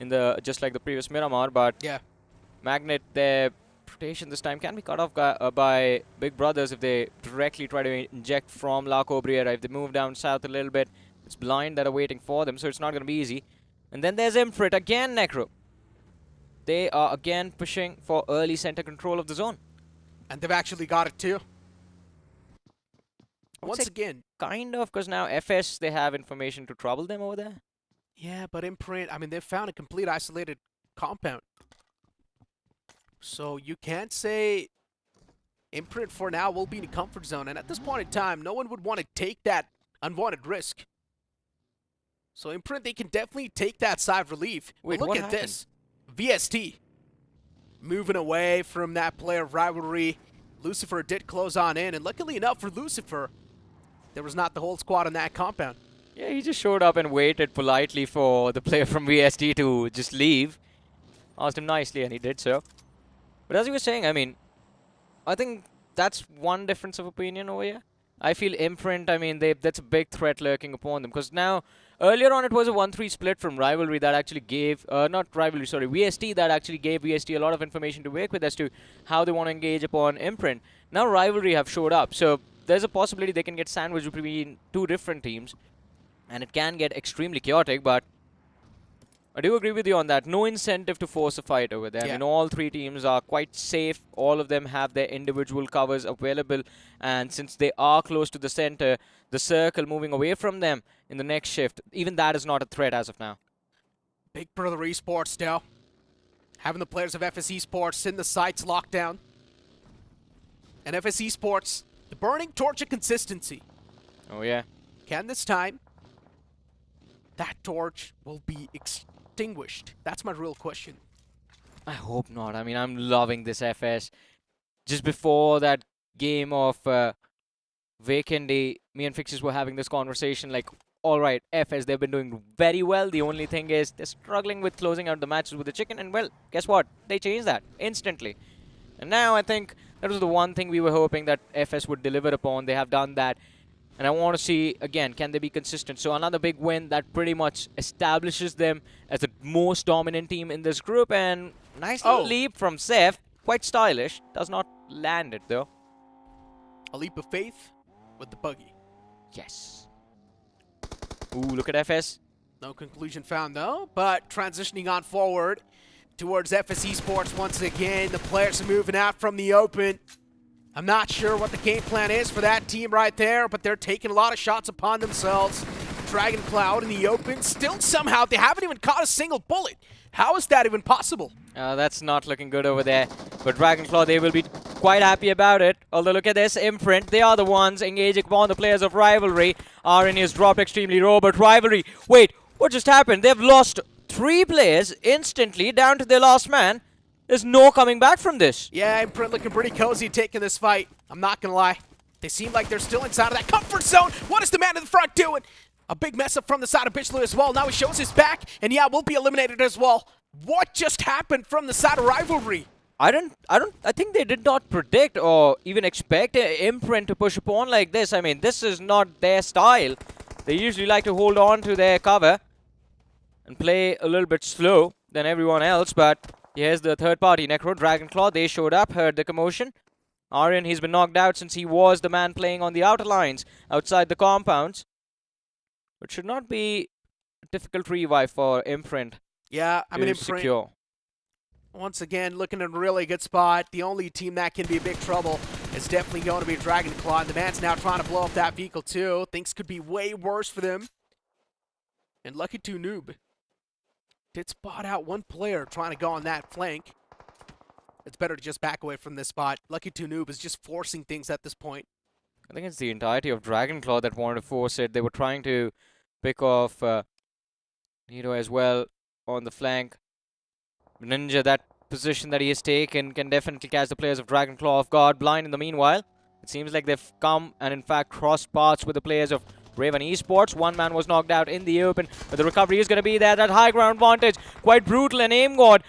in the just like the previous Miramar. But Yeah. Magnet, their rotation this time can be cut off by Big Brothers if they directly try to inject from La Cobriera. If they move down south a little bit, it's blind that are waiting for them, so it's not going to be easy. And then there's Imfrit again, Necro. They are again pushing for early center control of the zone. And they've actually got it too. would Once say again, Kind of, because now FS, they have information to trouble them over there. yeah, but Imprint, I mean, they've found a complete isolated compound. So you can't say Imprint for now will be in a comfort zone. And at this point in time, no one would want to take that unwanted risk. So Imprint, they can definitely take that sigh of relief. Wait, But look what at this. VST moving away from that player of rivalry. Lucifer did close on in. And luckily enough for Lucifer, there was not the whole squad on that compound. Yeah, he just showed up and waited politely for the player from VST to just leave. Asked him nicely, and he did so. But as you were saying, I mean, I think that's one difference of opinion over here. I feel Imprint, I mean, that's a big threat lurking upon them. Because now, earlier on, it was a 1-3 split from Rivalry that actually gave, not Rivalry, sorry, VST that actually gave VST a lot of information to work with as to how they want to engage upon Imprint. Now Rivalry have showed up, so there's a possibility they can get sandwiched between 2 different teams. And it can get extremely chaotic, but I do agree with you on that. No incentive to force a fight over there. Yeah. I mean, all 3 teams are quite safe. All of them have their individual covers available. And since they are close to the center, the circle moving away from them in the next shift, even that is not a threat as of now. Big Brother Esports now. Having the players of FS Esports in the sights locked down. And FS Esports, the burning torch of consistency. Oh, yeah. Can this time that torch will be extinguished? That's my real question. I hope not. I mean, I'm loving this FS. Just before that game of Vikendi, me and Fixes were having this conversation like, all right, FS, they've been doing very well. The only thing is they're struggling with closing out the matches with the chicken. And, well, guess what? They changed that instantly. And now I think that was the one thing we were hoping that FS would deliver upon. They have done that. And I want to see, again, can they be consistent? So another big win that pretty much establishes them as the most dominant team in this group. And nice little leap from Seth. Quite stylish. Does not land it, though. A leap of faith with the buggy. Yes. Ooh, look at FS. No conclusion found, though. But transitioning on forward towards FS Esports once again. The players are moving out from the open. I'm not sure what the game plan is for that team right there, but they're taking a lot of shots upon themselves. Dragon Cloud in the open. Still somehow, they haven't even caught a single bullet. How is that even possible? That's not looking good over there. But Dragonclaw, they will be quite happy about it. Although look at this, Imprint, they are the ones engaging upon the players of Rivalry. RN is dropped extremely low, but Rivalry, wait, what just happened? They've lost 3 players instantly down to their last man. There's no coming back from this. Yeah, Imprint looking pretty cozy taking this fight. I'm not gonna lie. They seem like they're still inside of that comfort zone. What is the man in the front doing? A big mess up from the side of Bitchloo as well. Now he shows his back, and yeah, we'll be eliminated as well. What just happened from the side of Rivalry? I think they did not predict or even expect Imprint to push upon like this. I mean, this is not their style. They usually like to hold on to their cover and play a little bit slow than everyone else, but here's the third party, Necro, Dragonclaw. They showed up, heard the commotion. Aryan, he's been knocked out since he was the man playing on the outer lines outside the compounds. But should not be a difficult revive for Imprint. Yeah, I mean, to secure. Once again, looking in a really good spot. The only team that can be in big trouble is definitely going to be Dragonclaw. And the man's now trying to blow up that vehicle too. Things could be way worse for them. And Lucky 2 Noob did spot out one player trying to go on that flank. It's better to just back away from this spot. Lucky 2 Noob is just forcing things at this point. I think it's the entirety of Dragonclaw that wanted to force it. They were trying to pick off Nito as well on the flank. Ninja, that position that he has taken can definitely catch the players of Dragonclaw off guard. Blind in the meanwhile. It seems like they've come and in fact crossed paths with the players of Raven Esports. One man was knocked out in the open, but the recovery is going to be there. That high ground vantage, quite brutal, and Aim God,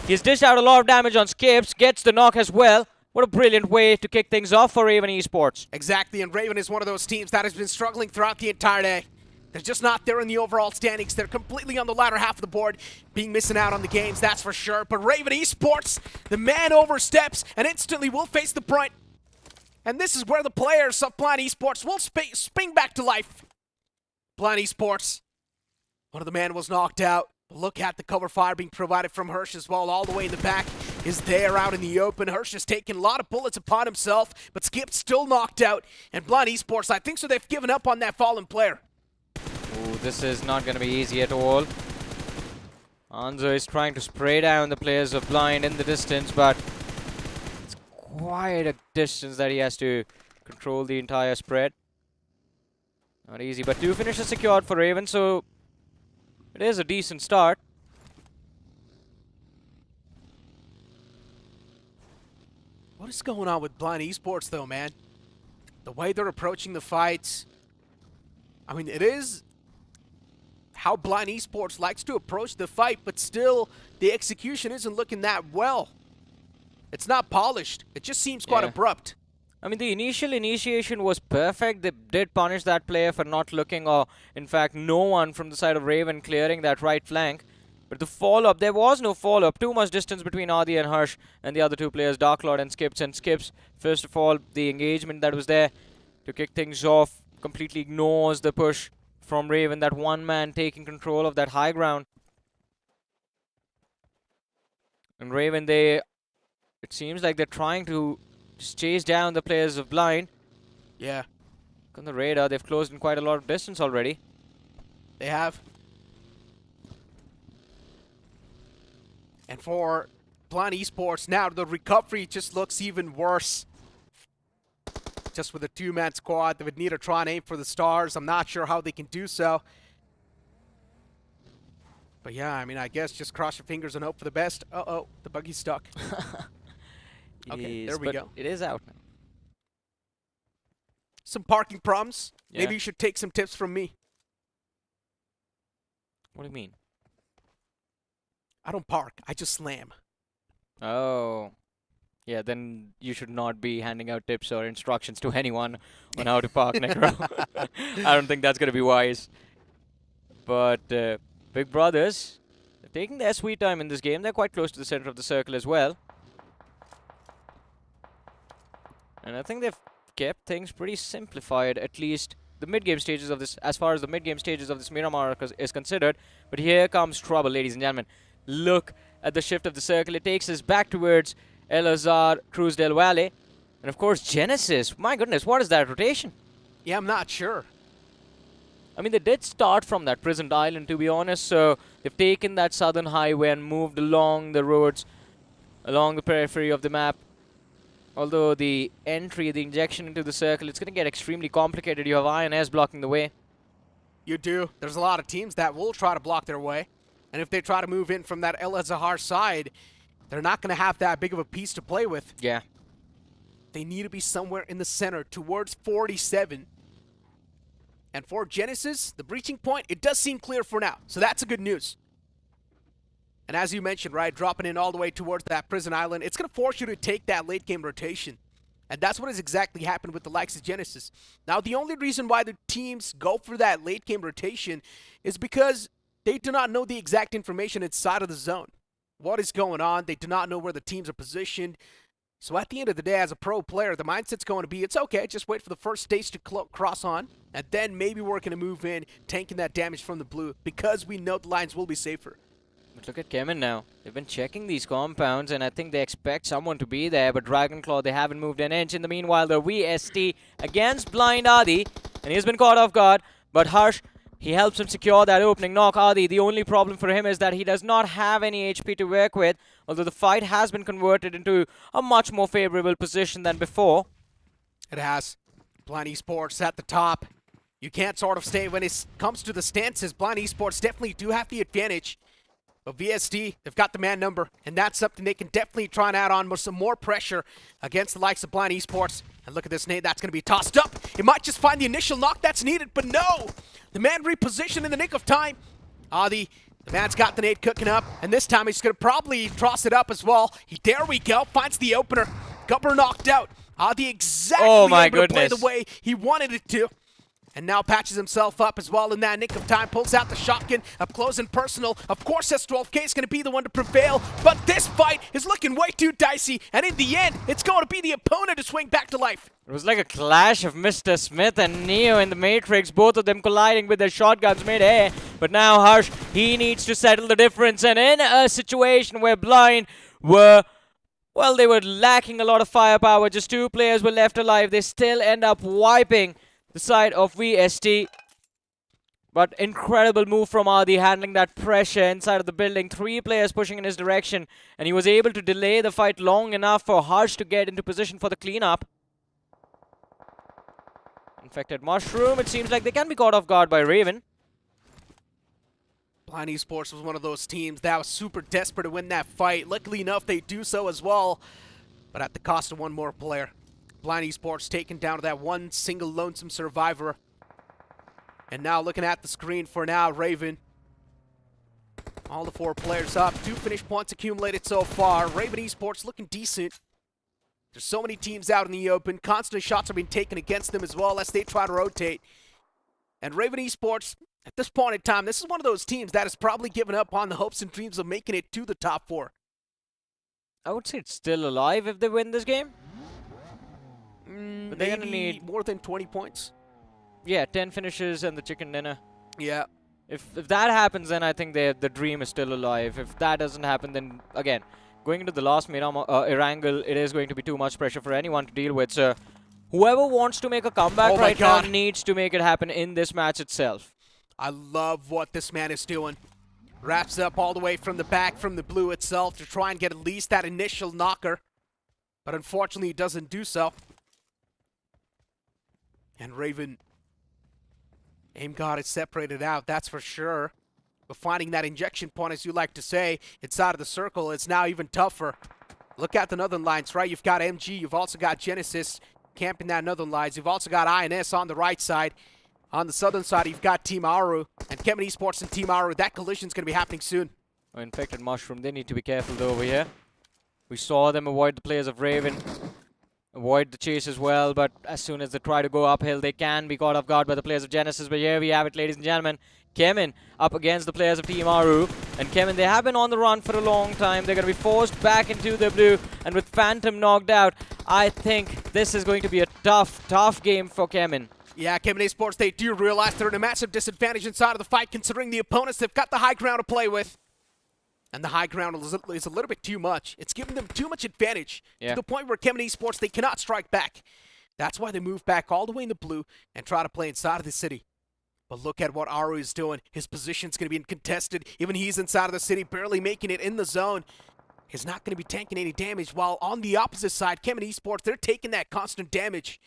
he's dished out a lot of damage on Skips, gets the knock as well. What a brilliant way to kick things off for Raven Esports. Exactly, and Raven is one of those teams that has been struggling throughout the entire day. They're just not there in the overall standings. They're completely on the latter half of the board, being missing out on the games, that's for sure. But Raven Esports, the man oversteps and instantly will face the brunt. And this is where the players of Blind Esports will spring back to life. Blind Esports, one of the men was knocked out. Look at the cover fire being provided from Hirsch as well. All the way in the back is there out in the open. Hirsch has taken a lot of bullets upon himself, but Skip's still knocked out. And Blind Esports, I think so they've given up on that fallen player. Ooh, this is not going to be easy at all. Anzo is trying to spray down the players of Blind in the distance, but it's quite a distance that he has to control the entire spread. Not easy, but 2 finishes secured for Raven, so it is a decent start. What is going on with Blind Esports though, man? The way they're approaching the fights, I mean, it is how Blind Esports likes to approach the fight, but still, the execution isn't looking that well. It's not polished. It just seems quite abrupt. I mean, the initial initiation was perfect. They did punish that player for not looking, or in fact, no one from the side of Raven clearing that right flank. But the follow-up, there was no follow-up. Too much distance between Adi and Harsh and the other 2 players, Dark Lord and Skips. And Skips, first of all, the engagement that was there to kick things off completely ignores the push from Raven. That one man taking control of that high ground. And Raven, it seems like they're trying to just chase down the players of Blind. Yeah. On the radar, they've closed in quite a lot of distance already. They have. And for Blind Esports now, the recovery just looks even worse. Just with a 2-man squad, they would need to try and aim for the stars. I'm not sure how they can do so. But yeah, I mean, I guess just cross your fingers and hope for the best. Uh-oh, the buggy's stuck. Okay, there we go. It is out now. Some parking problems. Yeah. Maybe you should take some tips from me. What do you mean? I don't park, I just slam. Oh. Yeah, then you should not be handing out tips or instructions to anyone on how to park, Necro. I don't think that's going to be wise. But Big Brothers, they're taking their sweet time in this game. They're quite close to the center of the circle as well. And I think they've kept things pretty simplified, at least the mid-game stages of this, as far as the mid-game stages of this Miramar is considered. But here comes trouble, ladies and gentlemen. Look at the shift of the circle. It takes us back towards El Azhar, Cruz del Valle. And of course, Genesis. My goodness, what is that rotation? Yeah, I'm not sure. I mean, they did start from that Prisoned Island, to be honest. So they've taken that southern highway and moved along the roads along the periphery of the map. Although the entry, the injection into the circle, it's going to get extremely complicated. You have INS blocking the way. You do. There's a lot of teams that will try to block their way. And if they try to move in from that El Azahar side, they're not going to have that big of a piece to play with. Yeah. They need to be somewhere in the center towards 47. And for Genesis, the breaching point, it does seem clear for now. So that's a good news. And as you mentioned, right, dropping in all the way towards that prison island, it's going to force you to take that late game rotation. And that's what has exactly happened with the likes of Genesis. Now, the only reason why the teams go for that late game rotation is because they do not know the exact information inside of the zone. What is going on? They do not know where the teams are positioned. So at the end of the day, as a pro player, the mindset's going to be, it's okay, just wait for the first stage to cross on, and then maybe we're going to move in, tanking that damage from the blue, because we know the lines will be safer. But look at Kemen now. They've been checking these compounds, and I think they expect someone to be there. But Dragonclaw, they haven't moved an inch. In the meanwhile, the VST against Blind Adi, and he's been caught off guard. But Harsh, he helps him secure that opening knock. Adi, the only problem for him is that he does not have any HP to work with, although the fight has been converted into a much more favorable position than before. It has. Blind Esports at the top. You can't sort of stay when it comes to the stances. Blind Esports definitely do have the advantage. But VST, they've got the man number, and that's something they can definitely try and add on with some more pressure against the likes of Blind Esports. And look at this nade, that's going to be tossed up. It might just find the initial knock that's needed, but no! The man repositioned in the nick of time. Adi, the man's got the nade cooking up, and this time he's going to probably toss it up as well. There we go, finds the opener. Gubber knocked out. Adi exactly able to play the way he wanted it to. And now patches himself up as well in that nick of time, pulls out the shotgun, up close and personal. Of course, S12K is going to be the one to prevail, but this fight is looking way too dicey, and in the end, it's going to be the opponent to swing back to life. It was like a clash of Mr. Smith and Neo in the Matrix, both of them colliding with their shotguns mid-air. But now Harsh, he needs to settle the difference, and in a situation where Blind were... well, they were lacking a lot of firepower, just 2 players were left alive, they still end up wiping the side of VST. But incredible move from Adi, handling that pressure inside of the building. 3 players pushing in his direction, and he was able to delay the fight long enough for Harsh to get into position for the cleanup. Infected Mushroom, it seems like they can be caught off guard by Raven. Blind Esports was one of those teams that was super desperate to win that fight. Luckily enough, they do so as well, but at the cost of 1 more player. Blind Esports taken down to that 1 single lonesome survivor. And now looking at the screen for now, Raven. All the 4 players up. 2 finish points accumulated so far. Raven Esports looking decent. There's so many teams out in the open. Constant shots are being taken against them as well as they try to rotate. And Raven Esports, at this point in time, this is one of those teams that has probably given up on the hopes and dreams of making it to the top 4. I would say it's still alive if they win this game. But they're going to need more than 20 points. Yeah, 10 finishes and the chicken dinner. Yeah. If that happens, then I think the dream is still alive. If that doesn't happen, then again, going into the last Miramar, Erangel, it is going to be too much pressure for anyone to deal with. So whoever wants to make a comeback right now needs to make it happen in this match itself. I love what this man is doing. Wraps up all the way from the back from the blue itself to try and get at least that initial knocker. But unfortunately, he doesn't do so. And Raven, aim god is separated out, that's for sure. But finding that injection point, as you like to say, inside of the circle, it's now even tougher. Look at the northern lines, right? You've got MG, you've also got Genesis camping that northern lines. You've also got INS on the right side. On the southern side, you've got Team Aru and Kemen Esports and Team Aru. That collision's going to be happening soon. Infected Mushroom, they need to be careful though over here. We saw them avoid the players of Raven. Avoid the chase as well, but as soon as they try to go uphill, they can be caught off guard by the players of Genesis. But here we have it, ladies and gentlemen. Kemen up against the players of Team Aru. And Kemen, they have been on the run for a long time. They're going to be forced back into the blue. And with Phantom knocked out, I think this is going to be a tough game for Kemen. Yeah, Kemen Esports, they do realize they're in a massive disadvantage inside of the fight, considering the opponents they've got the high ground to play with. And the high ground is a little bit too much. It's giving them too much advantage to the point where Kemen Esports, they cannot strike back. That's why they move back all the way in the blue and try to play inside of the city. But look at what Aru is doing. His position's going to be contested. Even he's inside of the city, barely making it in the zone. is not going to be tanking any damage, while on the opposite side, Kemen Esports, they're taking that constant damage.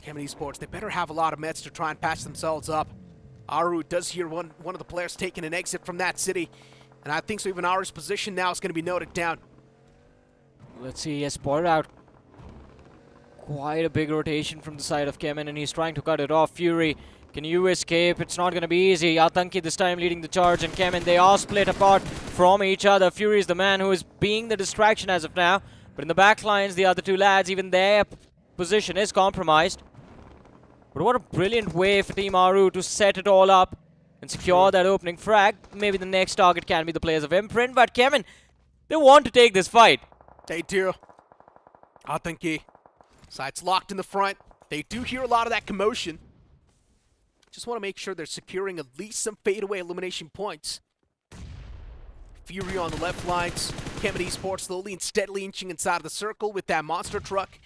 Kemen Esports, they better have a lot of meds to try and patch themselves up. Aru does hear one of the players taking an exit from that city, and I think so even Aru's position now is going to be noted down. Let's see, he has spotted out quite a big rotation from the side of Kemen, and he's trying to cut it off. Fury, can you escape? It's not going to be easy. Atanki this time leading the charge, and Kemen, they are split apart from each other. Fury is the man who is being the distraction as of now, but in the back lines, the other two lads, even their position is compromised. But what a brilliant way for Team Aru to set it all up and secure that opening frag. Maybe the next target can be the players of Imprint, but Kemen, they want to take this fight. They do. Atanki, sights locked in the front. They do hear a lot of that commotion. Just want to make sure they're securing at least some fadeaway elimination points. Fury on the left lines. Kemen Esports slowly and steadily inching inside of the circle with that monster truck.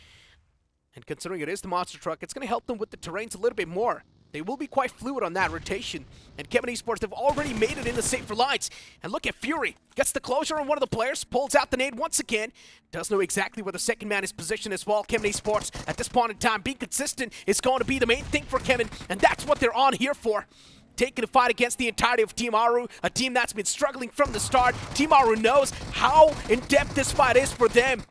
And considering it is the monster truck, it's going to help them with the terrains a little bit more. They will be quite fluid on that rotation. And Kemen Esports have already made it in the safer lines. And look at Fury. Gets the closure on one of the players. Pulls out the nade once again. Does know exactly where the second man is positioned as well. Kemen Esports, at this point in time, being consistent is going to be the main thing for Kemen. And that's what they're on here for. Taking a fight against the entirety of Team Aru. A team that's been struggling from the start. Team Aru knows how in-depth this fight is for them.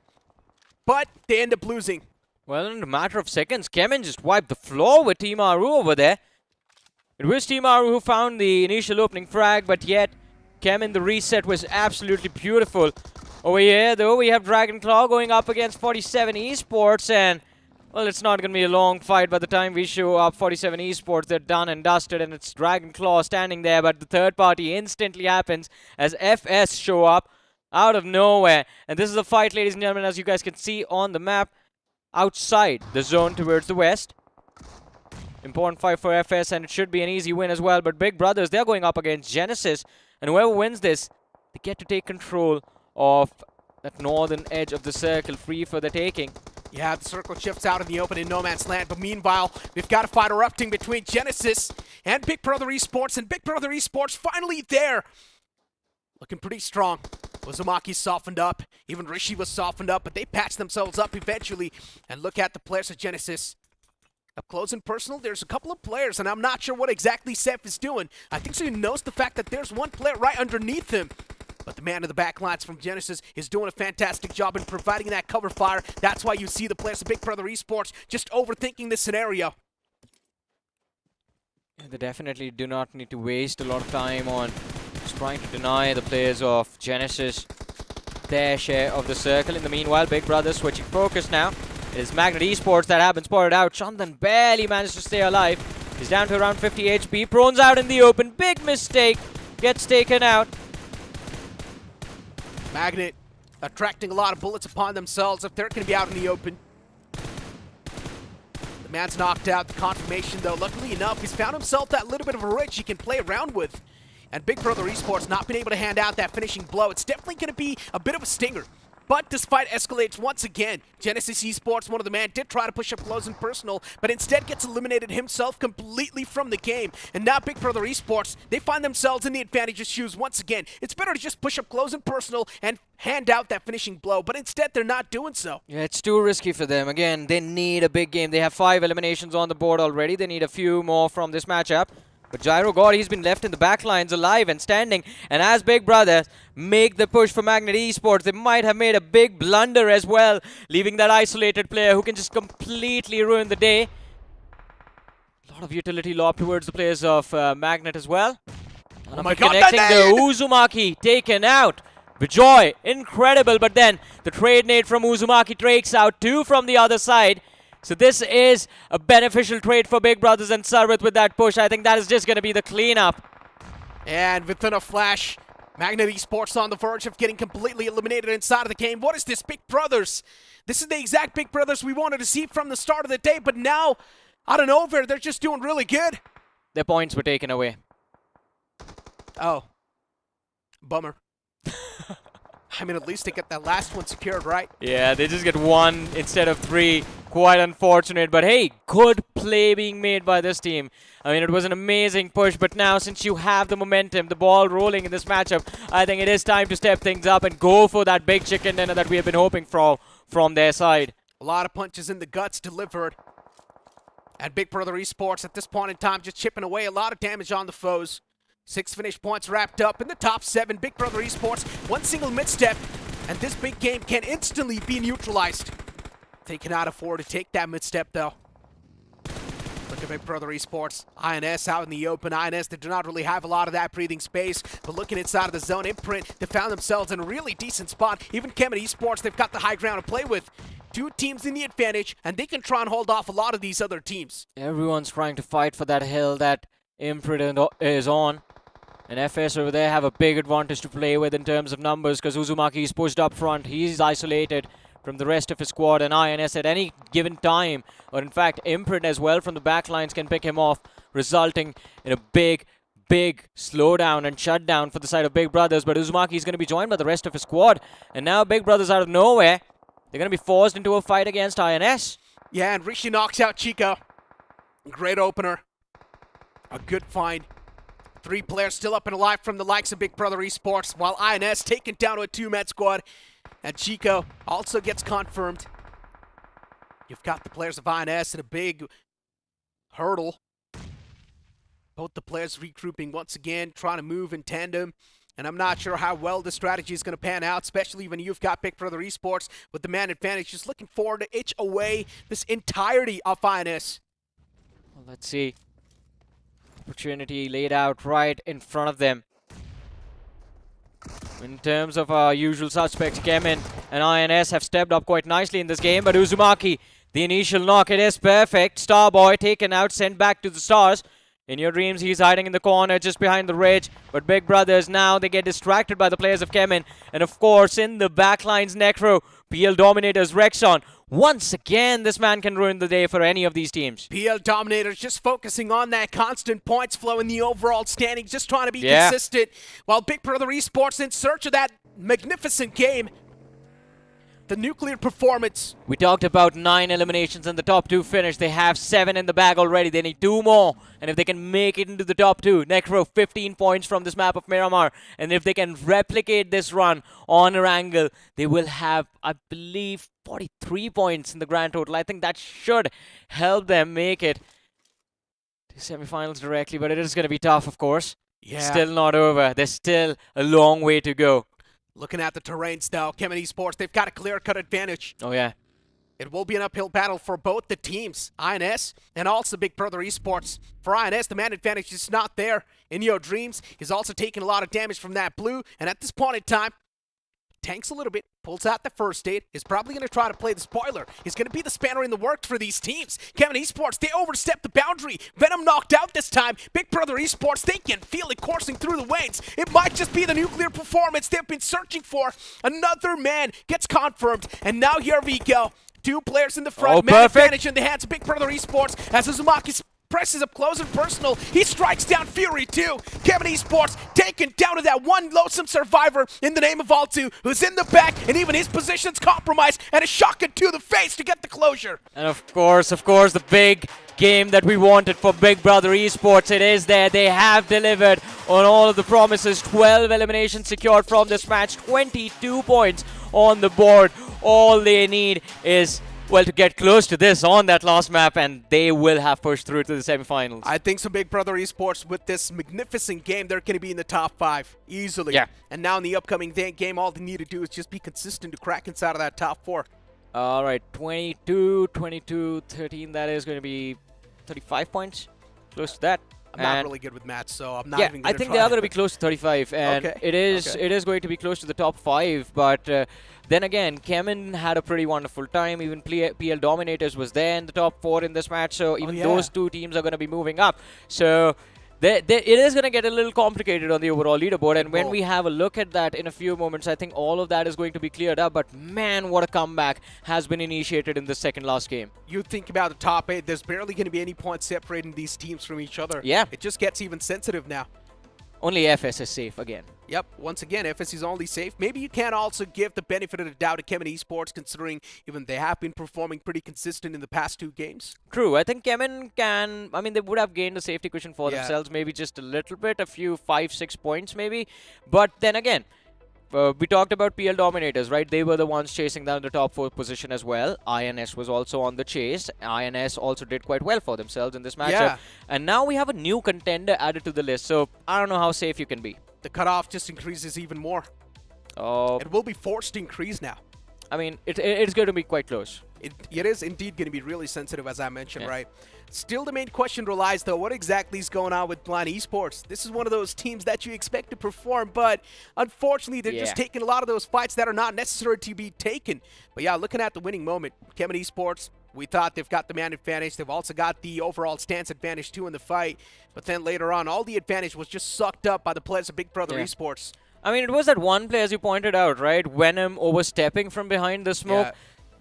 But they end up losing. Well, in a matter of seconds, Kemen just wiped the floor with Team Aru over there. It was Team Aru who found the initial opening frag, but yet Kemen, the reset was absolutely beautiful. Over here, though, we have Dragonclaw going up against 47 Esports, and, well, it's not going to be a long fight by the time we show up. 47 Esports, they're done and dusted, and it's Dragonclaw standing there, but the third party instantly happens as FS show up out of nowhere. And this is a fight, ladies and gentlemen, as you guys can see on the map, outside the zone towards the west. Important fight for FS, and it should be an easy win as well. But Big Brothers, they're going up against Genesis, and whoever wins this, they get to take control of that northern edge of the circle, free for the taking. Yeah, the circle shifts out in the open in no man's land, but meanwhile, we've got a fight erupting between Genesis and Big Brother Esports, and Big Brother Esports finally there. Looking pretty strong. Uzumaki softened up. Even Rishi was softened up, but they patched themselves up eventually. And look at the players of Genesis. Up close and personal, there's a couple of players, and I'm not sure what exactly Seth is doing. I think so he knows the fact that there's one player right underneath him. But the man in the back lines from Genesis is doing a fantastic job in providing that cover fire. That's why you see the players of Big Brother Esports just overthinking this scenario. They definitely do not need to waste a lot of time on just trying to deny the players of Genesis their share of the circle. In the meanwhile, Big Brother switching focus now. It is Magnet Esports that have been spotted out. Chandan barely managed to stay alive. He's down to around 50 HP. Prone's out in the open. Big mistake. Gets taken out. Magnet attracting a lot of bullets upon themselves if they're going to be out in the open. The man's knocked out. The confirmation, though, luckily enough, he's found himself that little bit of a ridge he can play around with. And Big Brother Esports not been able to hand out that finishing blow. It's definitely going to be a bit of a stinger. But this fight escalates once again. Genesis Esports, one of the men, did try to push up close and personal, but instead gets eliminated himself completely from the game. And now Big Brother Esports, they find themselves in the advantage's shoes once again. It's better to just push up close and personal and hand out that finishing blow, but instead they're not doing so. Yeah, it's too risky for them. Again, they need a big game. They have 5 eliminations on the board already. They need a few more from this matchup. But Gyro God, he's been left in the back lines alive and standing. And as Big Brother make the push for Magnet Esports, they might have made a big blunder as well, leaving that isolated player who can just completely ruin the day. A lot of utility lob towards the players of Magnet as well. Oh my God, connecting the Uzumaki taken out. Vijoy, incredible, but then the trade nade from Uzumaki takes out 2 from the other side. So this is a beneficial trade for Big Brothers and Sarvit with that push. I think that is just going to be the cleanup. And within a flash, Magnet Esports on the verge of getting completely eliminated inside of the game. What is this, Big Brothers? This is the exact Big Brothers we wanted to see from the start of the day, but now, out of nowhere, they're just doing really good. Their points were taken away. Oh. Bummer. I mean, at least they get that last one secured, right? Yeah, they just get 1 instead of 3. Quite unfortunate, but hey, good play. play being made by this team. I mean, it was an amazing push, but now since you have the momentum, the ball rolling in this matchup, I think it is time to step things up and go for that big chicken dinner that we have been hoping for from their side. A lot of punches in the guts delivered. And Big Brother Esports at this point in time just chipping away a lot of damage on the foes. 6 finish points wrapped up in the top 7. Big Brother Esports, one single misstep, and this big game can instantly be neutralized. They cannot afford to take that misstep though. Look at Big Brother Esports. INS out in the open. INS, they do not really have a lot of that breathing space, but looking inside of the zone, Imprint, they found themselves in a really decent spot. Even Kemet Esports, they've got the high ground to play with. 2 teams in the advantage, and they can try and hold off a lot of these other teams. Everyone's trying to fight for that hill that Imprint is on. And FS over there have a big advantage to play with in terms of numbers because Uzumaki is pushed up front. He's isolated from the rest of his squad, and INS at any given time, or in fact Imprint as well from the back lines, can pick him off, resulting in a big slowdown and shutdown for the side of Big Brothers. But Uzumaki is going to be joined by the rest of his squad, and now Big Brothers out of nowhere, they're going to be forced into a fight against INS. Yeah, and Rishi knocks out Chico. Great opener. A good find. 3 players still up and alive from the likes of Big Brother Esports, while INS taken down to a 2-man squad. And Chico also gets confirmed. You've got the players of INS in a big hurdle. Both the players regrouping once again, trying to move in tandem. And I'm not sure how well this strategy is going to pan out, especially when you've got Big Brother Esports with the man advantage just looking forward to itch away this entirety of INS. Well, let's see. Opportunity laid out right in front of them. In terms of our usual suspects, Kemen and INS have stepped up quite nicely in this game, but Uzumaki, the initial knock, it is perfect. Starboy taken out, sent back to the stars. In your dreams, he's hiding in the corner just behind the ridge, but Big Brothers now, they get distracted by the players of Kemen. And of course, in the backlines, Necro, PL Dominators, Rexon. Once again, this man can ruin the day for any of these teams. PL Dominators just focusing on that constant points flow in the overall standings, just trying to be consistent, while Big Brother Esports in search of that magnificent game. The nuclear performance. We talked about 9 eliminations and the top 2 finish. They have 7 in the bag already. They need 2 more. And if they can make it into the top 2, Necro 15 points from this map of Miramar. And if they can replicate this run on Erangel, they will have, I believe, 43 points in the grand total. I think that should help them make it to semifinals directly, but it is going to be tough, of course. Yeah. Still not over. There's still a long way to go. Looking at the terrains now, Kemen Esports, they've got a clear-cut advantage. Oh, yeah. It will be an uphill battle for both the teams, INS and also Big Brother Esports. For INS, the man advantage is not there. In your dreams, he's also taking a lot of damage from that blue, and at this point in time, tanks a little bit, pulls out the first aid, is probably going to try to play the spoiler. He's going to be the spanner in the works for these teams. Kemen Esports, they overstepped the boundary. Venom knocked out this time. Big Brother Esports, they can feel it coursing through the veins. It might just be the nuclear performance they've been searching for. Another man gets confirmed, and now here we go. 2 players in the front, man advantage in the hands of Big Brother Esports as Uzumaki presses up close and personal. He strikes down Fury too. Kemen Esports taken down to that one lonesome survivor in the name of Altu, who's in the back, and even his position's compromised, and a shotgun to the face to get the closure. And of course, the big game that we wanted for Big Brother Esports, it is there. They have delivered on all of the promises. 12 eliminations secured from this match, 22 points on the board. All they need is, well, to get close to this on that last map, and they will have pushed through to the semifinals. I think so. Big Brother Esports, with this magnificent game, they're going to be in the top 5 easily. Yeah. And now in the upcoming game, all they need to do is just be consistent to crack inside of that top 4. All right, 22, 13, that is going to be 35 points, close to that. I'm not really good with maths, so I'm not even going to I think they are going to be close to 35, and Okay, it is going to be close to the top 5, but then again, Kemen had a pretty wonderful time. Even PL Dominators was there in the top 4 in this match, so even those 2 teams are going to be moving up. So it is going to get a little complicated on the overall leaderboard, and when we have a look at that in a few moments, I think all of that is going to be cleared up. But man, what a comeback has been initiated in the second last game. You think about the top 8, there's barely going to be any points separating these teams from each other. Yeah. It just gets even sensitive now. Only FS is safe again. Yep, once again, FSC's only safe. Maybe you can also give the benefit of the doubt to Kemin Esports, considering even they have been performing pretty consistent in the past 2 games. True. I think Kemin can, I mean, they would have gained a safety cushion for Yeah. themselves, maybe just a little bit, a few 5-6 points maybe. But then again, we talked about PL Dominators, right? They were the ones chasing down the top 4 position as well. INS was also on the chase. INS also did quite well for themselves in this matchup. Yeah. And now we have a new contender added to the list, so I don't know how safe you can be. The cutoff just increases even more. Oh, It will be forced to increase now. I mean, it's going to be quite close. It is indeed going to be really sensitive, as I mentioned, Yeah. right? Still, the main question relies, though, what exactly is going on with Blind Esports? This is one of those teams that you expect to perform, but unfortunately, they're just Yeah. taking a lot of those fights that are not necessary to be taken. But yeah, looking at the winning moment, Kemin Esports, we thought they've got the man advantage. They've also got the overall stance advantage, too, in the fight. But then later on, all the advantage was just sucked up by the players of Big Brother Yeah. Esports. I mean, it was that one play, as you pointed out, right? Venom overstepping from behind the smoke. Yeah.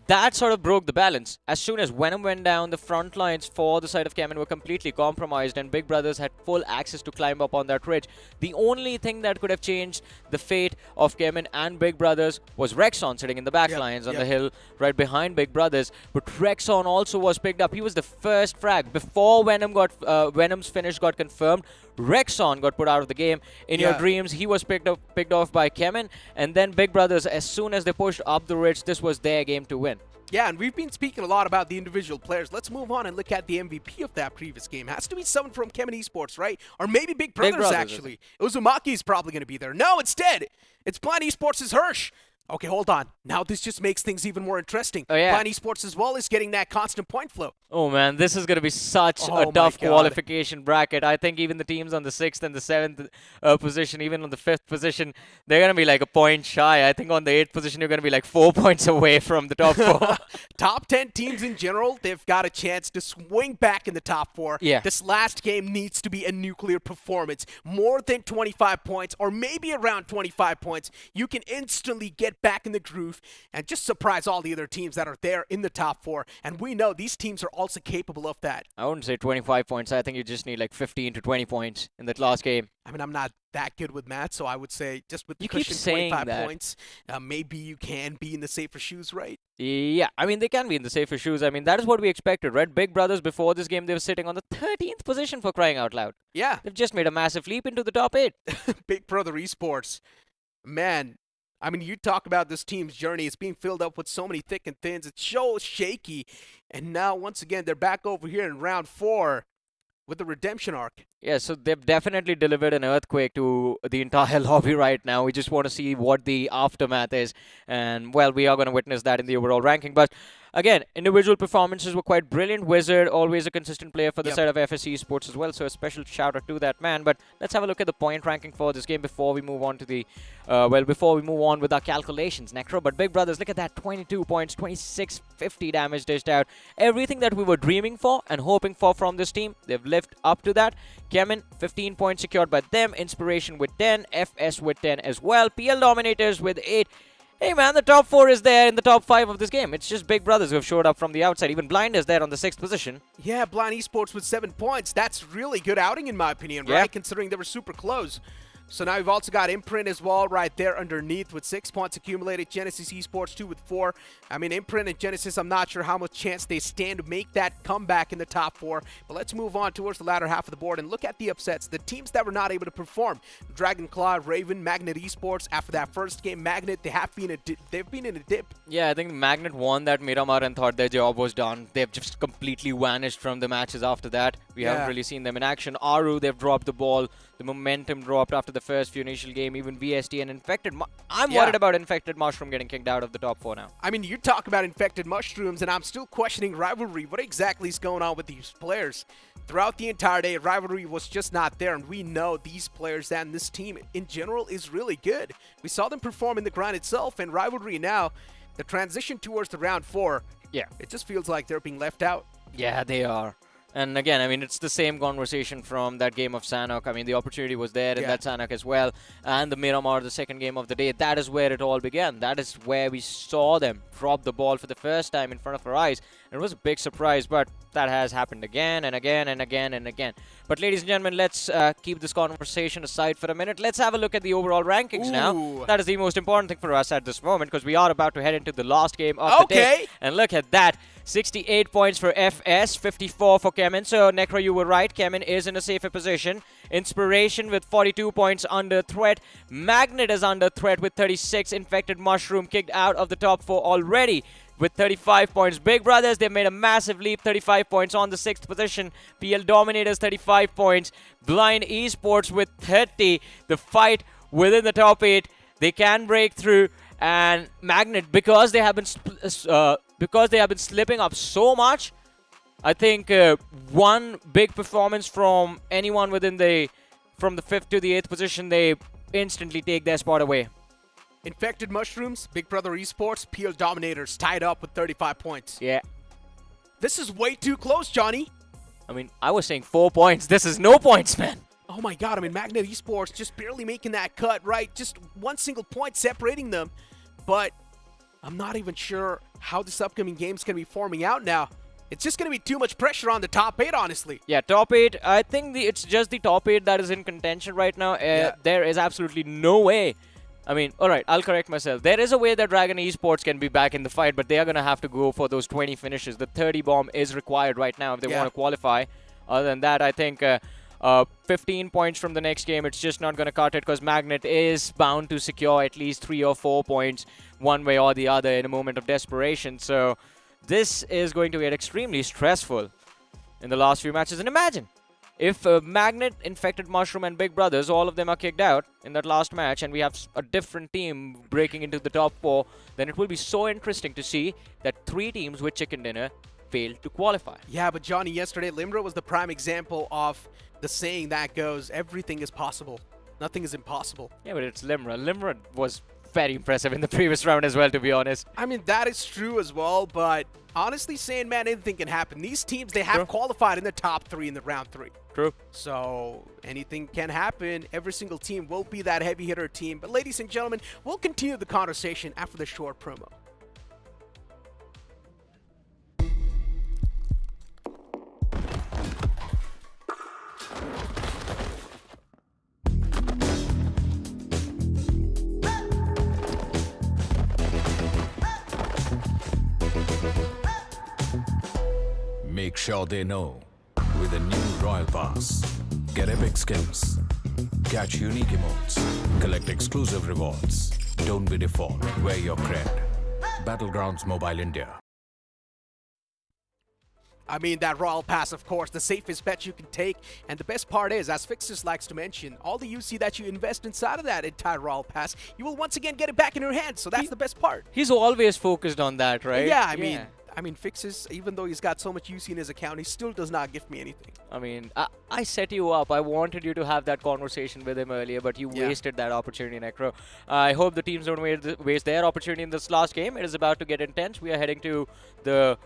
That sort of broke the balance. As soon as Venom went down, the front lines for the side of Kemin were completely compromised, and Big Brothers had full access to climb up on that ridge. The only thing that could have changed the fate of Kemin and Big Brothers was Rexon sitting in the back lines on the hill right behind Big Brothers. But Rexon also was picked up. He was the first frag. Before Venom's finish got confirmed, Rexon got put out of the game. In your dreams, he was picked off by Kemin, and then Big Brothers, as soon as they pushed up the ridge, this was their game to win. Yeah, and we've been speaking a lot about the individual players. Let's move on and look at the MVP of that previous game. Has to be someone from Kemin Esports, right? Or maybe Big Brothers, actually. Uzumaki's probably going to be there. No, instead, it's Blind Esports' Hirsch. Okay, hold on. Now this just makes things even more interesting. Oh, yeah. Blind Esports as well is getting that constant point flow. Oh man, this is going to be such Oh a my tough God. qualification bracket. I think even the teams on the 6th and the 7th position, even on the 5th position, they're going to be like a point shy. I think on the 8th position, you're going to be like 4 points away from the top 4. Top 10 teams in general, they've got a chance to swing back in the top 4. Yeah. This last game needs to be a nuclear performance. More than 25 points, or maybe around 25 points. You can instantly get back in the groove and just surprise all the other teams that are there in the top 4. And we know these teams are also capable of that. I wouldn't say 25 points. I think you just need like 15 to 20 points in that last game. I mean, I'm not that good with math, so I would say just with the You keep cushion saying 25 that. points, maybe you can be in the safer shoes, right? Yeah, I mean, they can be in the safer shoes. I mean, that is what we expected, right? Big Brothers, before this game, they were sitting on the 13th position for crying out loud. Yeah. They've just made a massive leap into the top 8. Big Brother Esports, man, I mean, you talk about this team's journey. It's being filled up with so many thick and thins. It's so shaky. And now, once again, they're back over here in round 4 with the redemption arc. Yeah, so they've definitely delivered an earthquake to the entire lobby right now. We just want to see what the aftermath is. And, well, we are going to witness that in the overall ranking. But, again, individual performances were quite brilliant. Wizard, always a consistent player for the side of FSC Esports as well. So a special shout out to that man. But let's have a look at the point ranking for this game before we move on to the, before we move on with our calculations, Necro. But Big Brothers, look at that, 22 points, 2650 damage dished out. Everything that we were dreaming for and hoping for from this team, they've lived up to that. Kemin, 15 points secured by them. Inspiration with 10. FS with 10 as well. PL Dominators with 8. Hey man, the top 4 is there in the top 5 of this game. It's just Big Brothers who have showed up from the outside. Even Blind is there on the 6th position. Yeah, Blind Esports with 7 points. That's really good outing in my opinion, right? Considering they were super close. So now we've also got Imprint as well right there underneath with 6 points accumulated. Genesis Esports 2 with 4. I mean, Imprint and Genesis, I'm not sure how much chance they stand to make that comeback in the top 4. But let's move on towards the latter half of the board and look at the upsets. The teams that were not able to perform. Dragonclaw, Raven, Magnet Esports. After that first game, Magnet, they've been in a dip. Yeah, I think Magnet won that Miramar and thought their job was done. They've just completely vanished from the matches after that. We haven't really seen them in action. Aru, they've dropped the ball. The momentum dropped after the first few initial game. Even VST and Infected. I'm worried about Infected Mushroom getting kicked out of the top 4 now. I mean, you talk about Infected Mushrooms, and I'm still questioning Rivalry. What exactly is going on with these players? Throughout the entire day, Rivalry was just not there, and we know these players and this team in general is really good. We saw them perform in the grind itself, and Rivalry now, the transition towards the round 4, it just feels like they're being left out. Yeah, they are. And again, I mean, it's the same conversation from that game of Sanhok. I mean, the opportunity was there in that Sanhok as well. And the Miramar, the second game of the day, that is where it all began. That is where we saw them drop the ball for the first time in front of our eyes. And it was a big surprise, but that has happened again and again and again and again. But ladies and gentlemen, let's keep this conversation aside for a minute. Let's have a look at the overall rankings now. That is the most important thing for us at this moment, because we are about to head into the last game of the day. And look at that. 68 points for FS, 54 for Kemin. So, Necro, you were right. Kemin is in a safer position. Inspiration with 42 points under threat. Magnet is under threat with 36. Infected Mushroom kicked out of the top 4 already with 35 points. Big Brothers, they made a massive leap. 35 points on the 6th position. PL Dominators, 35 points. Blind Esports with 30. The fight within the top 8. They can break through. And Magnet, because they have been slipping up so much, I think one big performance from anyone within from the 5th to the 8th position, they instantly take their spot away. Infected Mushrooms, Big Brother Esports, PL Dominators tied up with 35 points. Yeah. This is way too close, Johnny. I mean, I was saying 4 points. This is no points, man. Oh my god, I mean, Magnet Esports just barely making that cut, right? Just one single point separating them. But I'm not even sure how this upcoming game's going to be forming out now. It's just going to be too much pressure on the top 8, honestly. Yeah, top 8. I think it's just the top 8 that is in contention right now. There is absolutely no way. I mean, alright, I'll correct myself. There is a way that Dragon Esports can be back in the fight, but they are going to have to go for those 20 finishes. The 30 bomb is required right now if they want to qualify. Other than that, I think 15 points from the next game, it's just not going to cut it, because Magnet is bound to secure at least 3 or 4 points one way or the other in a moment of desperation. So this is going to get extremely stressful in the last few matches. And imagine if Magnet, Infected Mushroom and Big Brothers, all of them are kicked out in that last match, and we have a different team breaking into the top 4, then it will be so interesting to see that 3 teams with chicken dinner failed to qualify. Yeah, but Johnny, yesterday Limra was the prime example of the saying that goes, everything is possible, nothing is impossible. Yeah, but it's Limra. Limra was very impressive in the previous round as well, to be honest. I mean, that is true as well, but honestly saying, man, anything can happen. These teams, they have qualified in the top 3 in the round 3. True. So anything can happen. Every single team will be that heavy hitter team. But ladies and gentlemen, we'll continue the conversation after the short promo. Make sure they know with a new Royal Pass. Get epic skins, catch unique emotes, collect exclusive rewards. Don't be default, wear your cred. Battlegrounds Mobile India. I mean, that Royal Pass, of course, the safest bet you can take. And the best part is, as Fixus likes to mention, all the UC that you invest inside of that entire Royal Pass, you will once again get it back in your hands. So that's the best part. He's always focused on that, right? Yeah, I mean, Fixus, even though he's got so much UC in his account, he still does not give me anything. I mean, I set you up. I wanted you to have that conversation with him earlier, but you wasted that opportunity, Necro. I hope the teams don't waste their opportunity in this last game. It is about to get intense. We are heading to the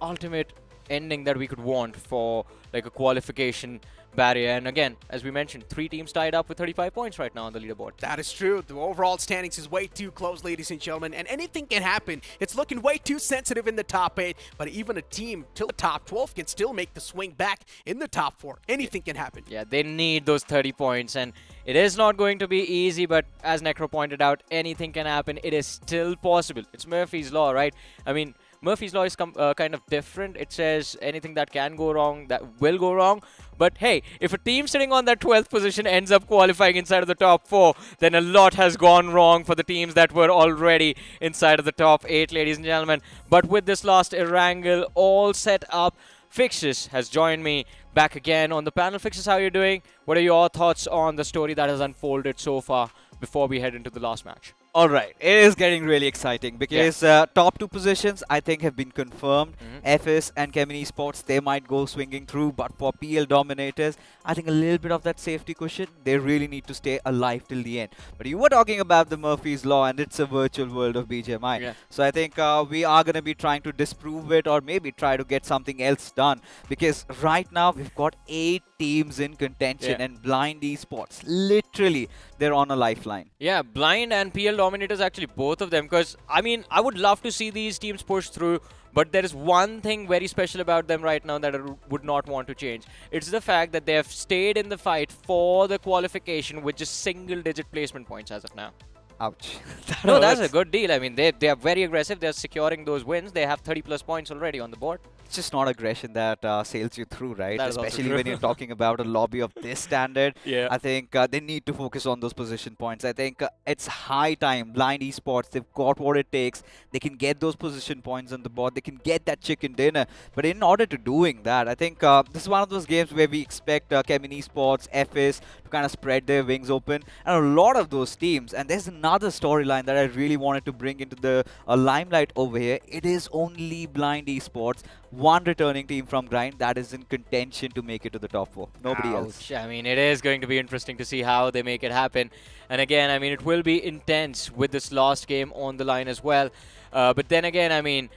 ultimate ending that we could want for like a qualification barrier. And again, as we mentioned, 3 teams tied up with 35 points right now on the leaderboard. That is true. The overall standings is way too close, ladies and gentlemen, and anything can happen. It's looking way too sensitive in the top 8, but even a team till the top 12 can still make the swing back in the top 4. Anything can happen. Yeah, they need those 30 points, and it is not going to be easy, but as Necro pointed out, anything can happen. It is still possible. It's Murphy's Law, right? I mean, Murphy's Law is kind of different. It says anything that can go wrong, that will go wrong. But hey, if a team sitting on that 12th position ends up qualifying inside of the top 4, then a lot has gone wrong for the teams that were already inside of the top 8, ladies and gentlemen. But with this last Erangel all set up, Fixus has joined me back again on the panel. Fixus, how are you doing? What are your thoughts on the story that has unfolded so far before we head into the last match? All right, it is getting really exciting because top two positions I think have been confirmed. FS and Kevin Esports, they might go swinging through, but for PL dominators, I think a little bit of that safety cushion, they really need to stay alive till the end. But you were talking about the Murphy's Law, and it's a virtual world of BGMI. Yeah. So I think we are going to be trying to disprove it or maybe try to get something else done because right now we've got 8 teams in contention and Blind Esports, literally, they're on a lifeline. Yeah, Blind and PL Dominators, actually both of them, because I mean, I would love to see these teams push through, but there is one thing very special about them right now that I would not want to change. It's the fact that they have stayed in the fight for the qualification with just single-digit placement points as of now. Ouch. No, that's a good deal. I mean, they are very aggressive. They're securing those wins. They have 30+ points already on the board. It's just not aggression that sails you through, right? That is also Especially true. when you're talking about a lobby of this standard. Yeah. I think they need to focus on those position points. I think it's high time. Blind Esports, they've got what it takes. They can get those position points on the board. They can get that chicken dinner. But in order to doing that, I think this is one of those games where we expect Kevin Esports, FS to kind of spread their wings open. And a lot of those teams, and there's another storyline that I really wanted to bring into the limelight over here. It is only Blind Esports, one returning team from Grind that is in contention to make it to the top 4. Nobody else. I mean, it is going to be interesting to see how they make it happen. And again, I mean, it will be intense with this last game on the line as well. But then again, I mean,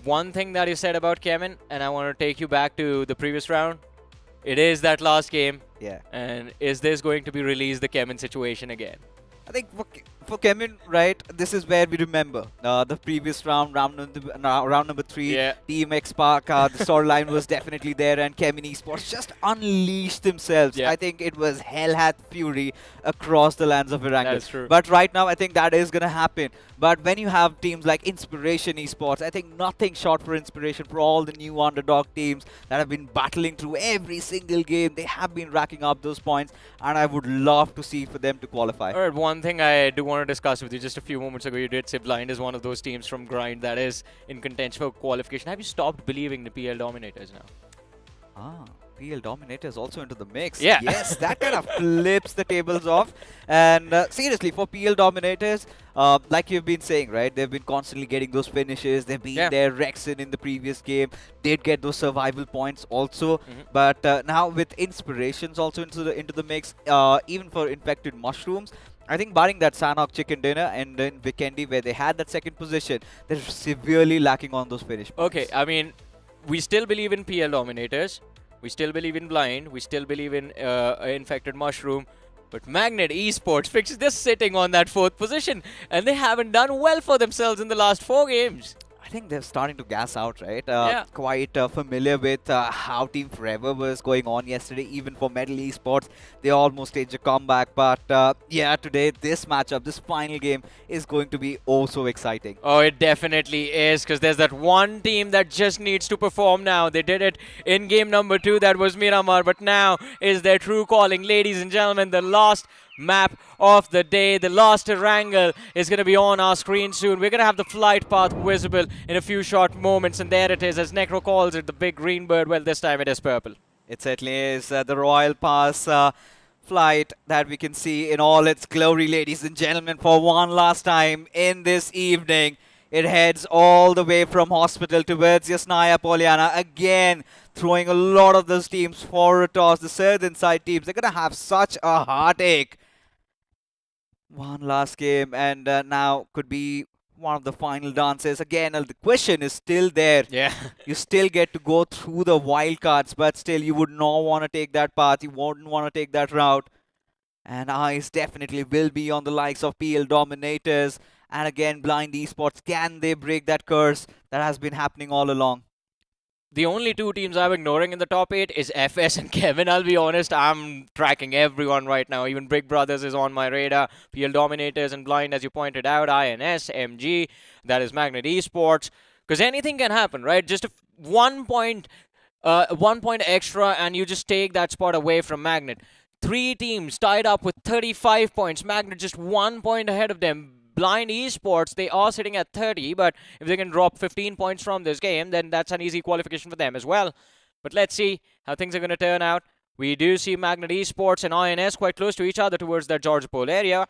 one thing that you said about Kevin, and I want to take you back to the previous round, it is that last game. Yeah. And is this going to be released, the Kevin situation again? I think for Kevin, right, this is where we remember the previous round, round number 3, Yeah. Team X Park, the storyline was definitely there, and Kevin Esports just unleashed themselves. Yeah. I think it was hell hath fury across the lands of Erangel. That is true. But right now, I think that is going to happen. But when you have teams like Inspiration Esports, I think nothing short for Inspiration for all the new underdog teams that have been battling through every single game. They have been racking up those points, and I would love to see for them to qualify. Alright, one thing I do want to discuss with you, just a few moments ago, you did say Blind is one of those teams from Grind that is in contention for qualification. Have you stopped believing the PL Dominators now? Ah, PL Dominators also into the mix. Yeah. Yes, that kind of flips the tables off. And seriously, for PL Dominators, like you've been saying, right? They've been constantly getting those finishes. They've been there. Rexon in the previous game did get those survival points also. But now with Inspirations also into the mix, even for Infected Mushrooms, I think barring that Sanhok chicken dinner and then Vikendi where they had that second position, they're severely lacking on those finish points. Okay, I mean, we still believe in PL Dominators. We still believe in Blind. We still believe in Infected Mushroom. But Magnet Esports fixes just sitting on that 4th position. And they haven't done well for themselves in the last 4 games. I think they're starting to gas out, right? Yeah. Quite familiar with how Team Forever was going on yesterday. Even for Metal Esports, they almost staged a comeback. But yeah, today, this matchup, this final game is going to be oh so exciting. Oh, it definitely is, because there's that one team that just needs to perform now. They did it in game number 2, that was Miramar, but now is their true calling. Ladies and gentlemen, the last map of the day, the last Erangel, is going to be on our screen soon. We're going to have the flight path visible in a few short moments, and there it is, as Necro calls it, the big green bird. Well, this time it is purple. It certainly is the Royal Pass flight that we can see in all its glory, ladies and gentlemen, for one last time in this evening. It heads all the way from hospital towards Yasnaya Poliana, again throwing a lot of those teams for a toss. The southern side teams, they're going to have such a heartache. One last game, and now could be one of the final dances. Again, the question is still there. Yeah. You still get to go through the wildcards, but still you would not want to take that path. You wouldn't want to take that route. And eyes definitely will be on the likes of PL Dominators. And again, Blind Esports, can they break that curse that has been happening all along? The only 2 teams I'm ignoring in the top 8 is FS and Kevin. I'll be honest, I'm tracking everyone right now. Even Big Brothers is on my radar. PL Dominators and Blind, as you pointed out. INS, MG, that is Magnet Esports. Because anything can happen, right? Just 1 point extra and you just take that spot away from Magnet. 3 teams tied up with 35 points. Magnet just 1 point ahead of them. Blind Esports, they are sitting at 30, but if they can drop 15 points from this game, then that's an easy qualification for them as well. But let's see how things are going to turn out. We do see Magnet Esports and INS quite close to each other towards that Georgia Pole area.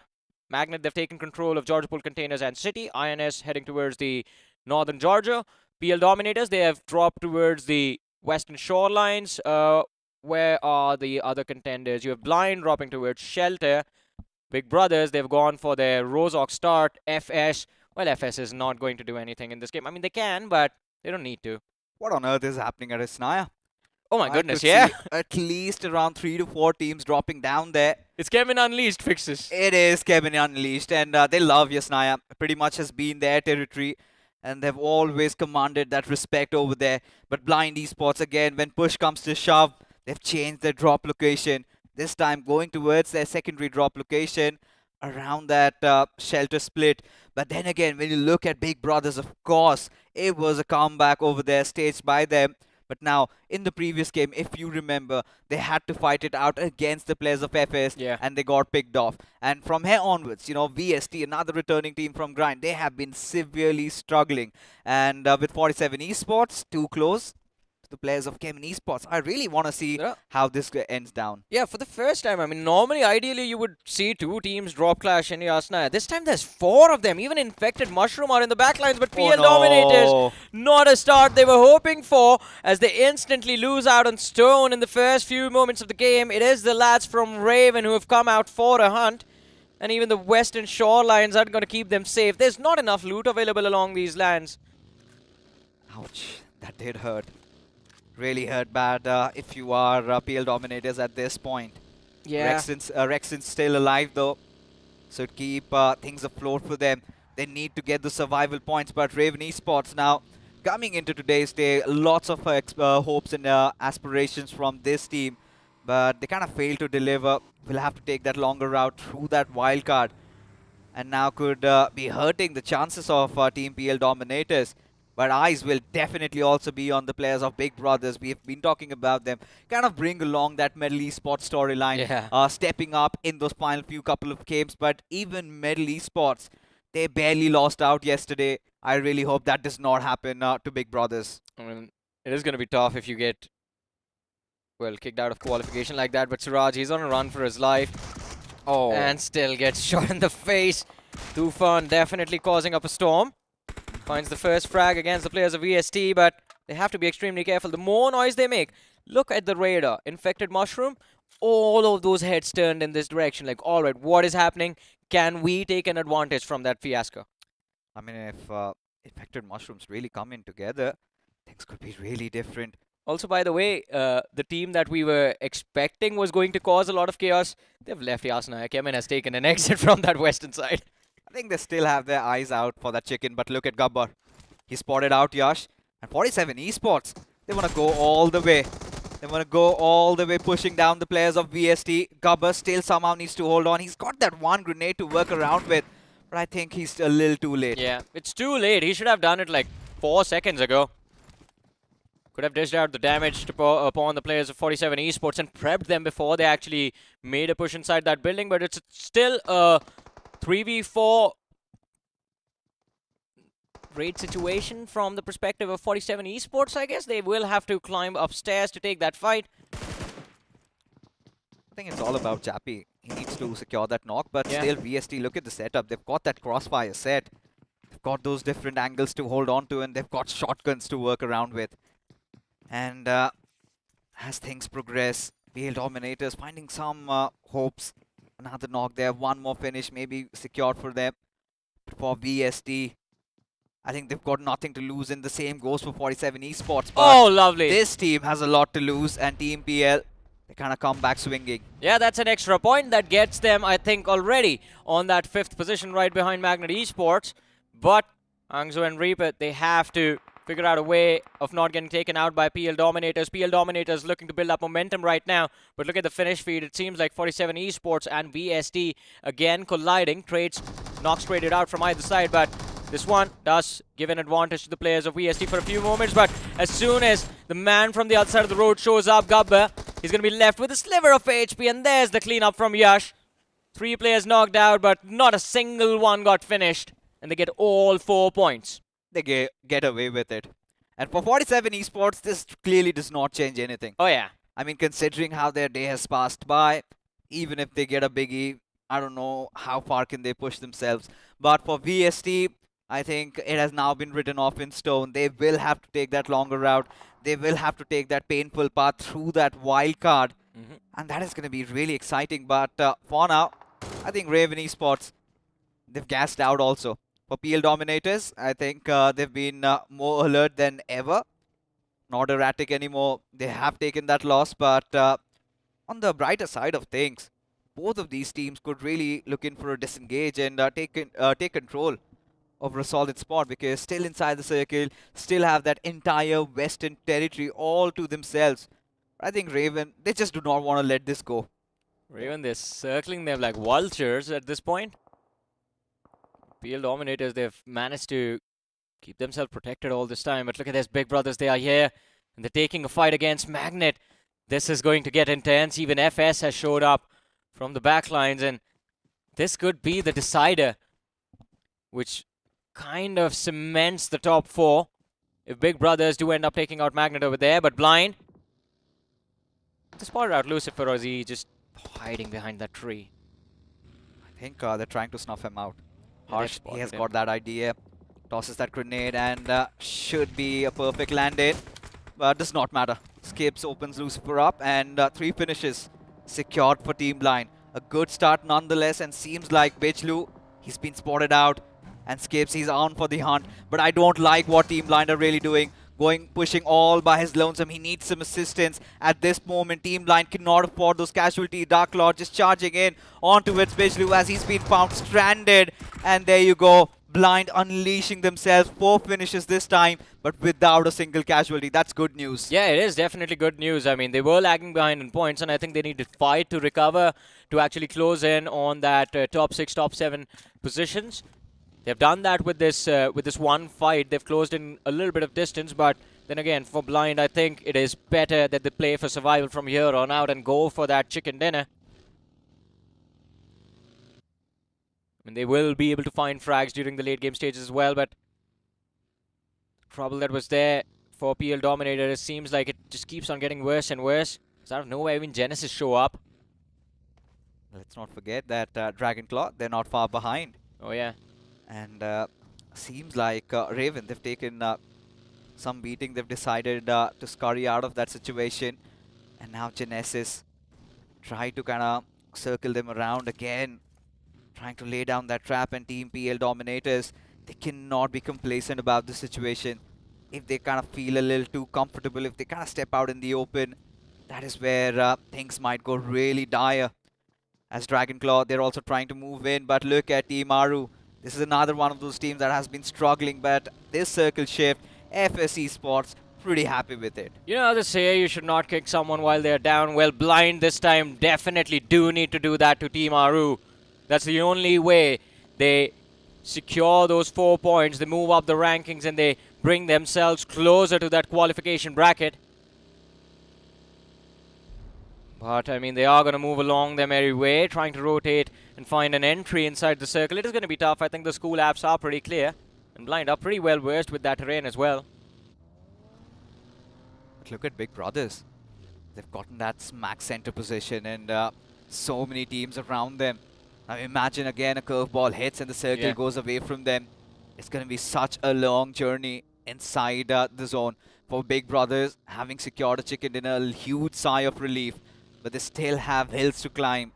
Magnet, they've taken control of Georgia Pool Containers and City. INS heading towards the northern Georgia. PL Dominators, they have dropped towards the western shorelines. Where are the other contenders? You have Blind dropping towards Shelter. Big Brothers, they've gone for their Rozoc start. FS, well, FS is not going to do anything in this game. I mean, they can, but they don't need to. What on earth is happening at Isnaya? Oh my I goodness, could yeah. see at least around 3 to 4 teams dropping down there. It's Kevin Unleashed fixes. It is Kevin Unleashed, and they love Yasnaya. Pretty much has been their territory, and they've always commanded that respect over there. But Blind Esports, again, when push comes to shove, they've changed their drop location. This time going towards their secondary drop location around that shelter split. But then again, when you look at Big Brothers, of course, it was a comeback over there staged by them. But now, in the previous game, if you remember, they had to fight it out against the players of FS, Yeah. and they got picked off. And from here onwards, you know, VST, another returning team from Grind, they have been severely struggling. And with 47 Esports, too close to the players of Kevin Esports, I really want to see Yeah. how this ends down. Yeah, for the first time. I mean, normally, ideally, you would see 2 teams drop clash in Yasnaya. This time, there's 4 of them. Even Infected Mushroom are in the backlines, but PL Dominators, not a start they were hoping for, as they instantly lose out on Stone in the first few moments of the game. It is the lads from Raven who have come out for a hunt, and even the western shorelines aren't going to keep them safe. There's not enough loot available along these lands. Ouch, that did hurt. Really hurt bad if you are PL Dominators at this point. Yeah. Rexon's still alive though, so to keep things afloat for them, they need to get the survival points. But Raven Esports now coming into today's day, lots of hopes and aspirations from this team, but they kind of failed to deliver. Will have to take that longer route through that wild card, and now could be hurting the chances of Team PL Dominators. But eyes will definitely also be on the players of Big Brothers. We have been talking about them. Kind of bring along that Medal Esports storyline. Yeah. Stepping up in those final couple of games. But even Medal Esports, they barely lost out yesterday. I really hope that does not happen to Big Brothers. I mean, it is going to be tough if you get, well, kicked out of qualification like that. But Suraj, he's on a run for his life. Oh. And still gets shot in the face. Tufan definitely causing up a storm. Finds the first frag against the players of VST, but they have to be extremely careful. The more noise they make, look at the radar. Infected Mushroom, all of those heads turned in this direction. Like, all right, what is happening? Can we take an advantage from that fiasco? I mean, if Infected Mushrooms really come in together, things could be really different. Also, by the way, the team that we were expecting was going to cause a lot of chaos, they've left Yasnaya. Kemen has taken an exit from that western side. I think they still have their eyes out for that chicken, but look at Gabbar. He spotted out Yash. And 47 Esports, they want to go all the way. They want to go all the way, pushing down the players of VST. Gabbar still somehow needs to hold on. He's got that one grenade to work around with, but I think he's a little too late. Yeah, it's too late. He should have done it like 4 seconds ago. Could have dished out the damage upon the players of 47 Esports and prepped them before they actually made a push inside that building, but it's still a 3v4 raid situation from the perspective of 47 Esports, I guess. They will have to climb upstairs to take that fight. I think it's all about Jappy. He needs to secure that knock, but Yeah. still VST, look at the setup. They've got that crossfire set. They've got those different angles to hold on to, and they've got shotguns to work around with. And as things progress, PL Dominators finding some hopes. Another knock there, one more finish maybe secured for them. But for VST, I think they've got nothing to lose, and the same goes for 47 Esports. But Oh, lovely. this team has a lot to lose, and Team PL, they kind of come back swinging. Yeah, that's an extra point that gets them, I think, already on that 5th position right behind Magnet Esports. But Angzo and Reaper, they have to figure out a way of not getting taken out by PL Dominators. PL Dominators looking to build up momentum right now. But look at the finish feed. It seems like 47 Esports and VST again colliding. Trades knocks traded out from either side, but this one does give an advantage to the players of VST for a few moments. But as soon as the man from the other side of the road shows up, Gabba, he's going to be left with a sliver of HP. And there's the cleanup from Yash. 3 players knocked out, but not a single one got finished. And they get all 4 points. They get away with it. And for 47 Esports, this clearly does not change anything. Oh, yeah. I mean, considering how their day has passed by, even if they get a biggie, I don't know how far can they push themselves. But for VST, I think it has now been written off in stone. They will have to take that longer route. They will have to take that painful path through that wild card. And that is going to be really exciting. But for now, I think Raven Esports, they've gassed out also. For PL Dominators, I think they've been more alert than ever. Not erratic anymore. They have taken that loss, but on the brighter side of things, both of these teams could really look in for a disengage and take control of a solid spot, because still inside the circle, still have that entire western territory all to themselves. I think Raven, they just do not want to let this go. Raven, they're circling them like vultures at this point. PL Dominators, they've managed to keep themselves protected all this time. But look at this, big brothers, they are here. And they're taking a fight against Magnet. This is going to get intense. Even FS has showed up from the backlines. And this could be the decider, which kind of cements the top 4. If big brothers do end up taking out Magnet over there. But Blind, they spotted out Lucifer, or is he just hiding behind that tree? I think they're trying to snuff him out. Harsh, he has him. got that idea. Tosses that grenade and should be a perfect land-in. But does not matter. Skips, opens Lucifer up, and 3 finishes secured for Team Blind. A good start nonetheless, and seems like Bijlu, he's been spotted out. And Skips, he's on for the hunt. But I don't like what Team Blind are really doing. Pushing all by his lonesome. He needs some assistance. At this moment, Team Blind cannot afford those casualties. Dark Lord just charging in onto its Bijlu as he's been found stranded. And there you go. Blind unleashing themselves. 4 finishes this time, but without a single casualty. That's good news. Yeah, it is definitely good news. I mean, they were lagging behind in points, and I think they need to fight to recover, to actually close in on that top 6, top 7 positions. They've done that with this one fight. They've closed in a little bit of distance, but then again, for Blind, I think it is better that they play for survival from here on out and go for that chicken dinner. I mean, they will be able to find frags during the late game stages as well, but trouble that was there for PL Dominator, it seems like it just keeps on getting worse and worse. Because out of nowhere, even Genesis show up. Let's not forget that Dragonclaw, they're not far behind. Oh, yeah. And seems like Raven, they've taken some beating. They've decided to scurry out of that situation. And now Genesis try to kind of circle them around again, trying to lay down that trap. And Team PL Dominators, they cannot be complacent about the situation. If they kind of feel a little too comfortable, if they kind of step out in the open, that is where things might go really dire. As Dragonclaw, they're also trying to move in. But look at Team Aru. This is another one of those teams that has been struggling, but this circle shift, FS Esports, pretty happy with it. You know, they say you should not kick someone while they're down. Well, Blind this time definitely do need to do that to Team Aru. That's the only way they secure those 4 points. They move up the rankings and they bring themselves closer to that qualification bracket. But, I mean, they are going to move along their merry way, trying to rotate and find an entry inside the circle. It is going to be tough. I think the school apps are pretty clear. And Blind are pretty well versed with that terrain as well. But look at Big Brothers. They've gotten that smack center position and so many teams around them. Now imagine again a curveball hits and the circle goes away from them. It's going to be such a long journey inside the zone. For Big Brothers, having secured a chicken dinner, a huge sigh of relief. But they still have hills to climb.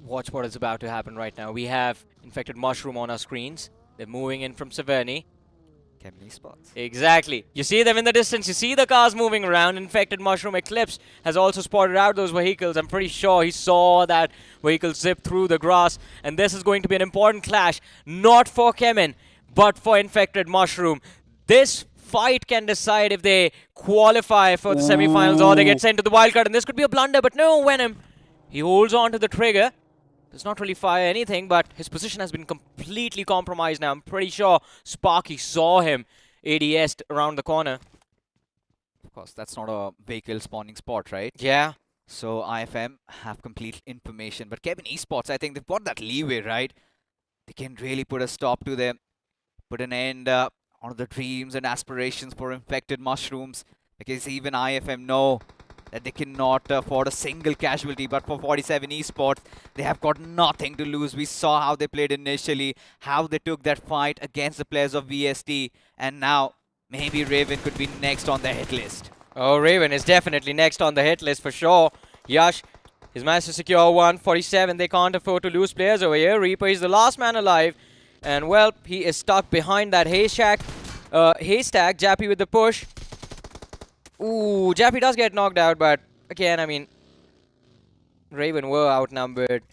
Watch what is about to happen right now. We have Infected Mushroom on our screens. They're moving in from Severny. Esports. Exactly. You see them in the distance. You see the cars moving around. Infected Mushroom Eclipse has also spotted out those vehicles. I'm pretty sure he saw that vehicle zip through the grass. And this is going to be an important clash. Not for Kemen, but for Infected Mushroom. This fight can decide if they qualify for the semifinals or they get sent to the wildcard. And this could be a blunder, but no, Venom. He holds on to the trigger. Does not really fire anything, but his position has been completely compromised now. I'm pretty sure Sparky saw him ADS'd around the corner. Of course, that's not a vehicle spawning spot, right? Yeah. So IFM have complete information. But Kevin Esports, I think they've got that leeway, right? They can really put a stop to them, put an end on the dreams and aspirations for Infected Mushrooms. Because even IFM know that they cannot afford a single casualty. But for 47 Esports, they have got nothing to lose. We saw how they played initially, how they took that fight against the players of VST, and now maybe Raven could be next on the hit list. Oh, Raven is definitely next on the hit list for sure. Yash has managed to secure 147. They can't afford to lose players over here. Reaper is the last man alive. And, well, he is stuck behind that haystack. Jappy with the push. Ooh, Jappy does get knocked out, but again, I mean, Raven were outnumbered.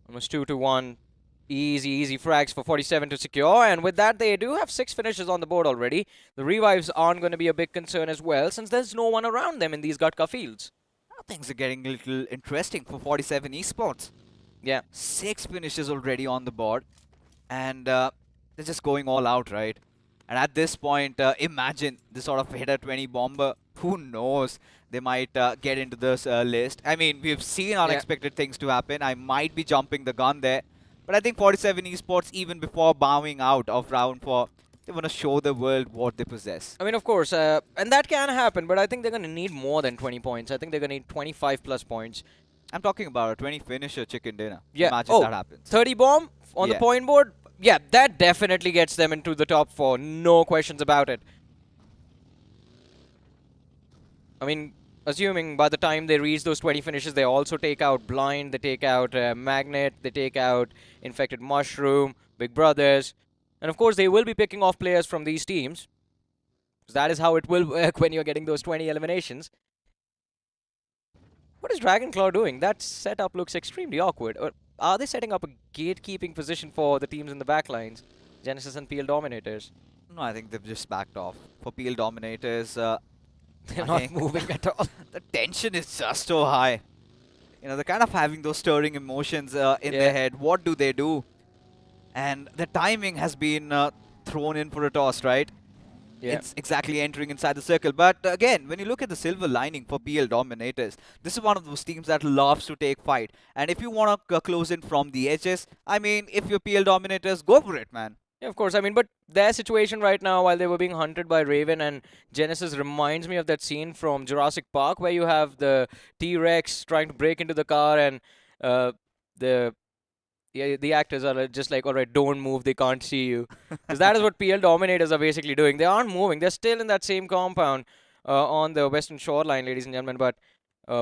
Almost 2-1. Easy frags for 47 to secure. And with that, they do have 6 finishes on the board already. The revives aren't going to be a big concern as well, since there's no one around them in these Gutka fields. Now things are getting a little interesting for 47 Esports. Yeah. 6 finishes already on the board. And they're just going all out, right? And at this point, imagine this sort of hitter 20 bomber. Who knows? They might get into this list. I mean, we've seen unexpected things to happen. I might be jumping the gun there. But I think 47 Esports, even before bowing out of round 4, they want to show the world what they possess. I mean, of course, and that can happen, but I think they're going to need more than 20 points. I think they're going to need 25 plus points. I'm talking about a 20 finisher chicken dinner. Yeah. Imagine that happens. 30 bomb on the point board. Yeah, that definitely gets them into the top 4. No questions about it. I mean, assuming by the time they reach those 20 finishes, they also take out Blind, they take out Magnet, they take out Infected Mushroom, Big Brothers. And of course, they will be picking off players from these teams. That is how it will work when you're getting those 20 eliminations. What is Dragonclaw doing? That setup looks extremely awkward. Or are they setting up a gatekeeping position for the teams in the backlines? Genesis and PL Dominators. No, I think they've just backed off. For PL Dominators, they're not moving at all. The tension is just so high. You know, they're kind of having those stirring emotions in their head. What do they do? And the timing has been thrown in for a toss, right? Yeah. It's exactly entering inside the circle. But again, when you look at the silver lining for PL Dominators, this is one of those teams that loves to take fight. And if you want to close in from the edges, I mean, if you're PL Dominators, go for it, man. Yeah, of course. I mean, but their situation right now, while they were being hunted by Raven and Genesis, reminds me of that scene from Jurassic Park where you have the T-Rex trying to break into the car and the actors are just like, all right, don't move, they can't see you. Because that is what PL Dominators are basically doing. They aren't moving. They're still in that same compound on the western shoreline, ladies and gentlemen. But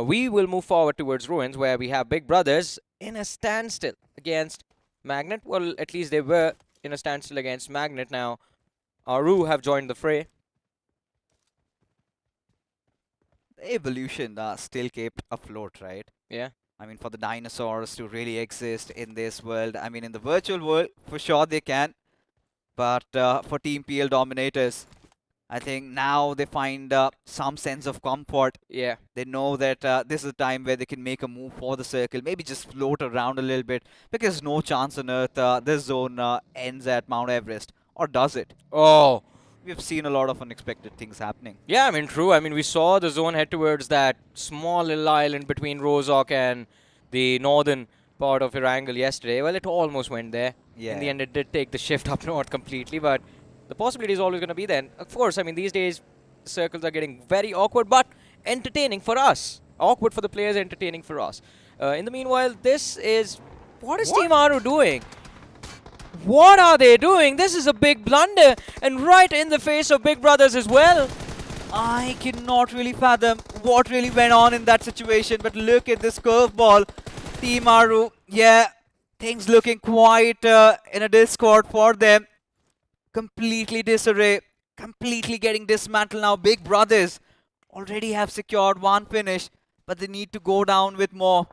we will move forward towards Ruins, where we have Big Brothers in a standstill against Magnet. Well, at least they were in a standstill against Magnet. Now, Aru have joined the fray. The evolution still kept afloat, right? Yeah. I mean, for the dinosaurs to really exist in this world, I mean, in the virtual world, for sure they can. But for Team PL Dominators, I think now they find some sense of comfort. Yeah. They know that this is a time where they can make a move for the circle, maybe just float around a little bit, because no chance on earth this zone ends at Mount Everest. Or does it? Oh. We've seen a lot of unexpected things happening. Yeah, I mean, true. I mean, we saw the zone head towards that small little island between Rozok and the northern part of Erangel yesterday. Well, it almost went there. Yeah. In the end, it did take the shift up north completely, but the possibility is always going to be there. And of course, I mean, these days, the circles are getting very awkward, but entertaining for us. Awkward for the players, entertaining for us. In the meanwhile, this is... What is Team Aru doing? What are they doing? This is a big blunder, and right in the face of Big Brothers as well. I cannot really fathom what really went on in that situation, but look at this curveball. Team Aru, yeah, things looking quite in a discord for them. Completely disarray, completely getting dismantled now. Big Brothers already have secured one finish, but they need to go down with more.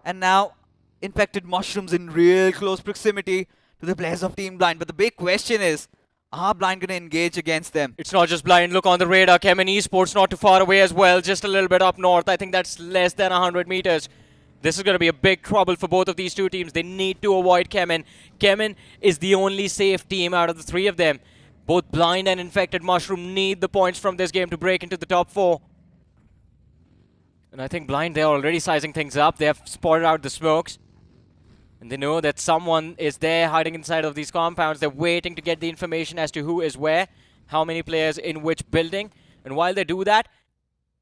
And now, Infected Mushrooms in real close proximity to the players of Team Blind. But the big question is, are Blind going to engage against them? It's not just Blind. Look on the radar. Kemen Esports not too far away as well. Just a little bit up north. I think that's less than 100 meters. This is going to be a big trouble for both of these two teams. They need to avoid Kemen. Kemen is the only safe team out of the three of them. Both Blind and Infected Mushroom need the points from this game to break into the top 4. And I think Blind, they're already sizing things up. They have spotted out the smokes. And they know that someone is there hiding inside of these compounds. They're waiting to get the information as to who is where, how many players in which building. And while they do that,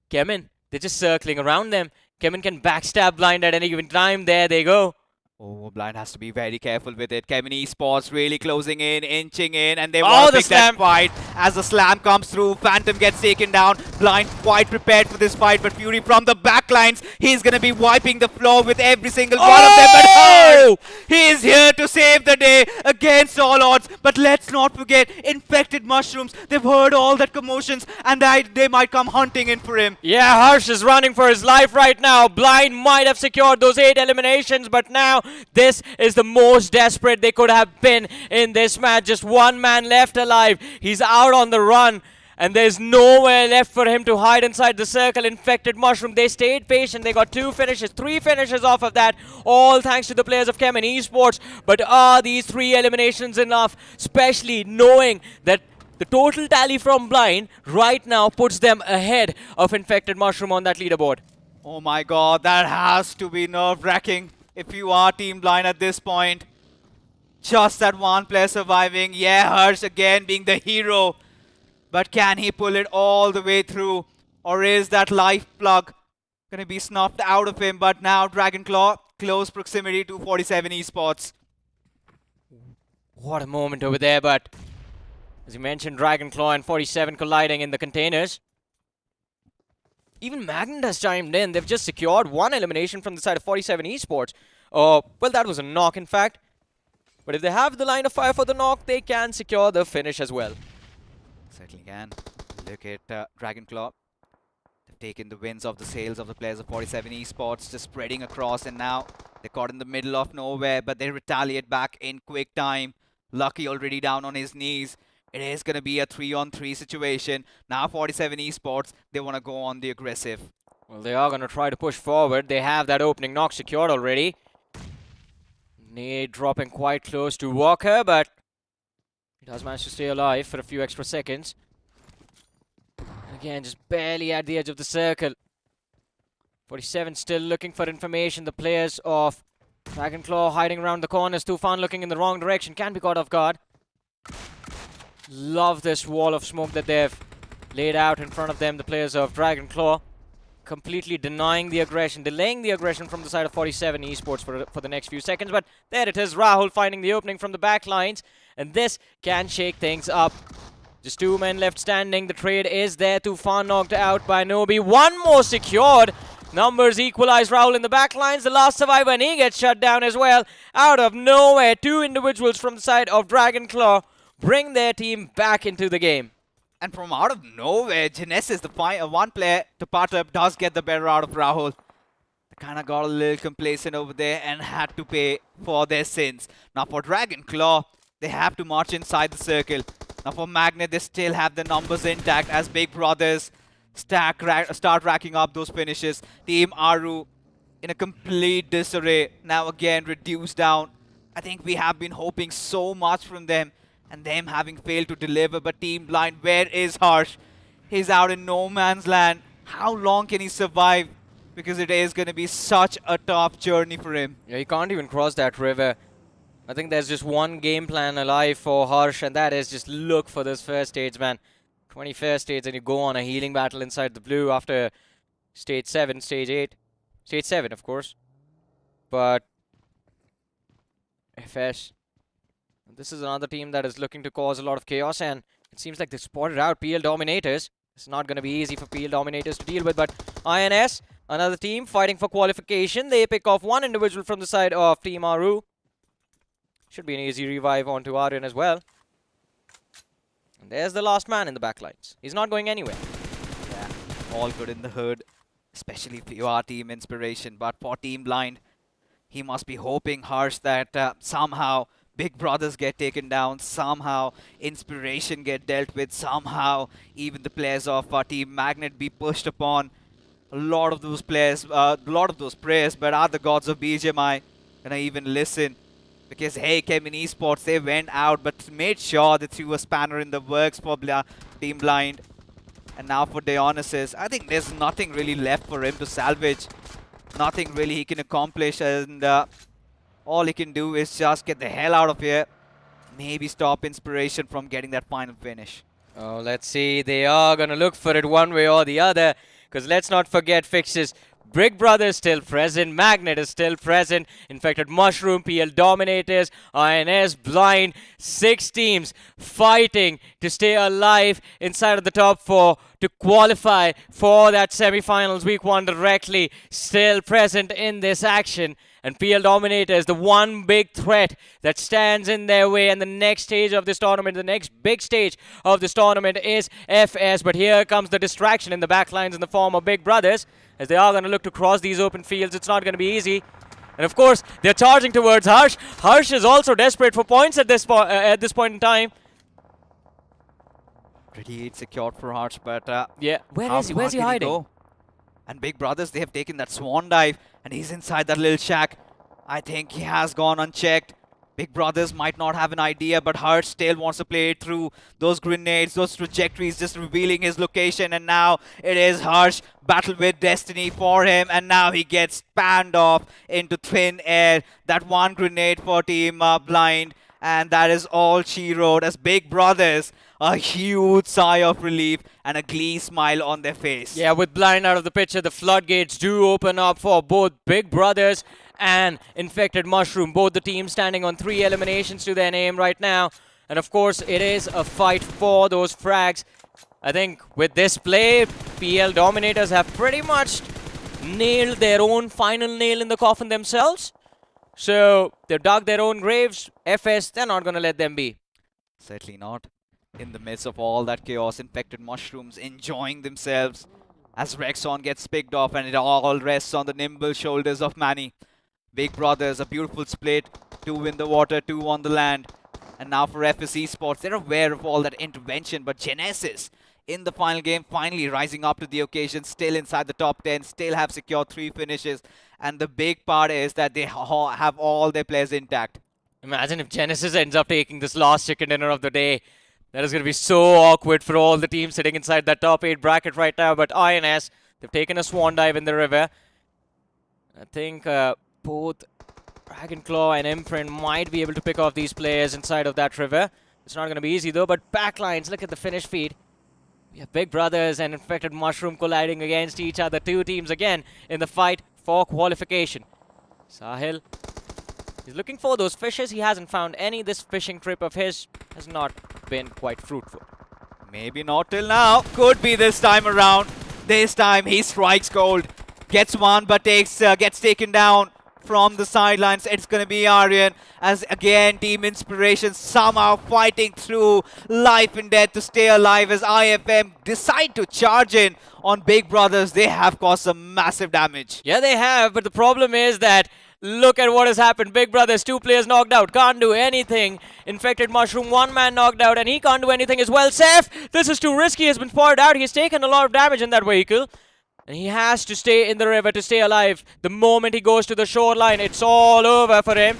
Kemen, They're just circling around them. Kevin can backstab Blind at any given time. There they go. Oh, Blind has to be very careful with it. Kevin Esports really closing in, inching in, and they Oh, want to the pick that slam. fight. As the slam comes through, Phantom gets taken down. Blind quite prepared for this fight, but Fury from the backlines, he's going to be wiping the floor with every single one of them. But Oh! he is here to save the day against all odds. But let's not forget, infected mushrooms. They've heard all that commotions, and they might come hunting in for him. Yeah, Harsh is running for his life right now. Blind might have secured those 8 eliminations, but now this is the most desperate they could have been in this match. Just one man left alive. He's out on the run, and there's nowhere left for him to hide inside the circle. Infected Mushroom, they stayed patient. They got 2 finishes, 3 finishes off of that, all thanks to the players of Kemen Esports. But are these 3 eliminations enough, especially knowing that the total tally from Blind right now puts them ahead of Infected Mushroom on that leaderboard? Oh my god, that has to be nerve-wracking if you are Team Blind at this point. Just that one player surviving. Yeah, Harsh again being the hero. But can he pull it all the way through? Or is that life plug going to be snuffed out of him? But now Dragonclaw, close proximity to 47 Esports. What a moment over there, but as you mentioned, Dragonclaw and 47 colliding in the containers. Even Magnet has chimed in. They've just secured 1 elimination from the side of 47 Esports. Well, that was a knock, in fact. But if they have the line of fire for the knock, they can secure the finish as well. Certainly can. Look at Dragonclaw. They've taken the wins of the sails of the players of 47 Esports, just spreading across, and now they're caught in the middle of nowhere, but they retaliate back in quick time. Lucky already down on his knees. It is going to be a 3-on-3 situation. Now 47 Esports, they want to go on the aggressive. Well, they are going to try to push forward. They have that opening knock secured already. Nade dropping quite close to Walker, but he does manage to stay alive for a few extra seconds. And again, just barely at the edge of the circle. 47 still looking for information. The players of Dragonclaw hiding around the corners. Tufan looking in the wrong direction. Can be caught off guard. Love this wall of smoke that they've laid out in front of them, the players of Dragonclaw. Completely denying the aggression, delaying the aggression from the side of 47 Esports for the next few seconds. But there it is, Rahul finding the opening from the back lines. And this can shake things up. Just 2 men left standing. The trade is there. Tufan knocked out by Nobi. 1 more secured. Numbers equalize. Rahul in the back lines, the last survivor, and he gets shut down as well. Out of nowhere, 2 individuals from the side of Dragonclaw bring their team back into the game. And from out of nowhere, Genesis, the one player to part up, does get the better out of Rahul. They kind of got a little complacent over there and had to pay for their sins. Now for Dragonclaw, they have to march inside the circle. Now for Magnet, they still have the numbers intact as big brothers start racking up those finishes. Team Aru in a complete disarray. Now again reduced down. I think we have been hoping so much from them, and them having failed to deliver. But Team Blind, where is Harsh? He's out in no man's land. How long can he survive? Because it is going to be such a tough journey for him. Yeah, he can't even cross that river. I think there's just one game plan alive for Harsh, and that is just look for this first stage, man. 21st stage, and you go on a healing battle inside the blue after stage 7, stage 8. Stage 7, of course. But FS, this is another team that is looking to cause a lot of chaos, and it seems like they spotted out PL Dominators. It's not going to be easy for PL Dominators to deal with, but INS, another team fighting for qualification. They pick off 1 individual from the side of Team Aru. Should be an easy revive onto Aryan as well. And there's the last man in the backlines. He's not going anywhere. Yeah, all good in the hood, especially if you are Team Inspiration. But for Team Blind, he must be hoping, Harsh, that somehow Big Brothers get taken down, somehow Inspiration get dealt with, somehow even the players of Team Magnet be pushed upon. A lot of those players, a lot of those prayers, but are the gods of BGMI gonna even listen? Because hey, Kemen Esports, they went out but made sure they threw a spanner in the works for Team Blind. And now for Dionysus, I think there's nothing really left for him to salvage. Nothing really he can accomplish, and all he can do is just get the hell out of here. Maybe stop Inspiration from getting that final finish. Oh, let's see. They are going to look for it one way or the other. Because let's not forget fixtures. Big Brother is still present, Magnet is still present, Infected Mushroom, PL Dominators, INS, Blind, 6 teams fighting to stay alive inside of the top 4 to qualify for that semi-finals week 1 directly, still present in this action. And PL Dominators, the one big threat that stands in their way, and the next stage of this tournament, the next big stage of this tournament is FS. But here comes the distraction in the backlines in the form of Big Brothers, as they are going to look to cross these open fields. It's not going to be easy. And of course, they're charging towards Harsh. Harsh is also desperate for points at this point in time. Pretty secured for Harsh, but Yeah, where's he hiding? Go? And Big Brothers, they have taken that swan dive, and he's inside that little shack. I think he has gone unchecked. Big Brothers might not have an idea, but Harsh still wants to play it through those grenades, those trajectories, just revealing his location. And now it is Harsh, battle with destiny for him, and now he gets spanned off into thin air. That one grenade for Team Blind, and that is all she wrote, as Big Brothers, a huge sigh of relief and a glee smile on their face. Yeah, with Blind out of the picture, the floodgates do open up for both Big Brothers and Infected Mushroom. Both the teams standing on 3 eliminations to their name right now. And of course, it is a fight for those frags. I think with this play, PL Dominators have pretty much nailed their own final nail in the coffin themselves. So they've dug their own graves. FS, they're not going to let them be. Certainly not. In the midst of all that chaos, Infected Mushrooms enjoying themselves as Rexon gets picked off, and it all rests on the nimble shoulders of Manny. Big Brothers, a beautiful split. 2 in the water, 2 on the land. And now for FS Esports, they're aware of all that intervention, but Genesis in the final game finally rising up to the occasion, still inside the top 10, still have secured 3 finishes. And the big part is that they have all their players intact. Imagine if Genesis ends up taking this last chicken dinner of the day. That is going to be so awkward for all the teams sitting inside that top 8 bracket right now. But INS, they've taken a swan dive in the river. I think both Dragonclaw and Imprint might be able to pick off these players inside of that river. It's not going to be easy though, but backlines, look at the finish feed. We have Big Brothers and Infected Mushroom colliding against each other. 2 teams again in the fight for qualification. Sahil is looking for those fishes. He hasn't found any. This fishing trip of his has not been quite fruitful. Maybe not till now. Could be this time around. This time he strikes gold. Gets one, but gets taken down from the sidelines. It's going to be Aryan, as again Team Inspiration somehow fighting through life and death to stay alive, as IFM decide to charge in on Big Brothers. They have caused some massive damage. Yeah, they have, but the problem is that look at what has happened. Big Brothers, 2 players knocked out, can't do anything. Infected Mushroom, 1 man knocked out, and he can't do anything as well. Seth, this is too risky, has been spotted out. He's taken a lot of damage in that vehicle. And he has to stay in the river to stay alive. The moment he goes to the shoreline, it's all over for him.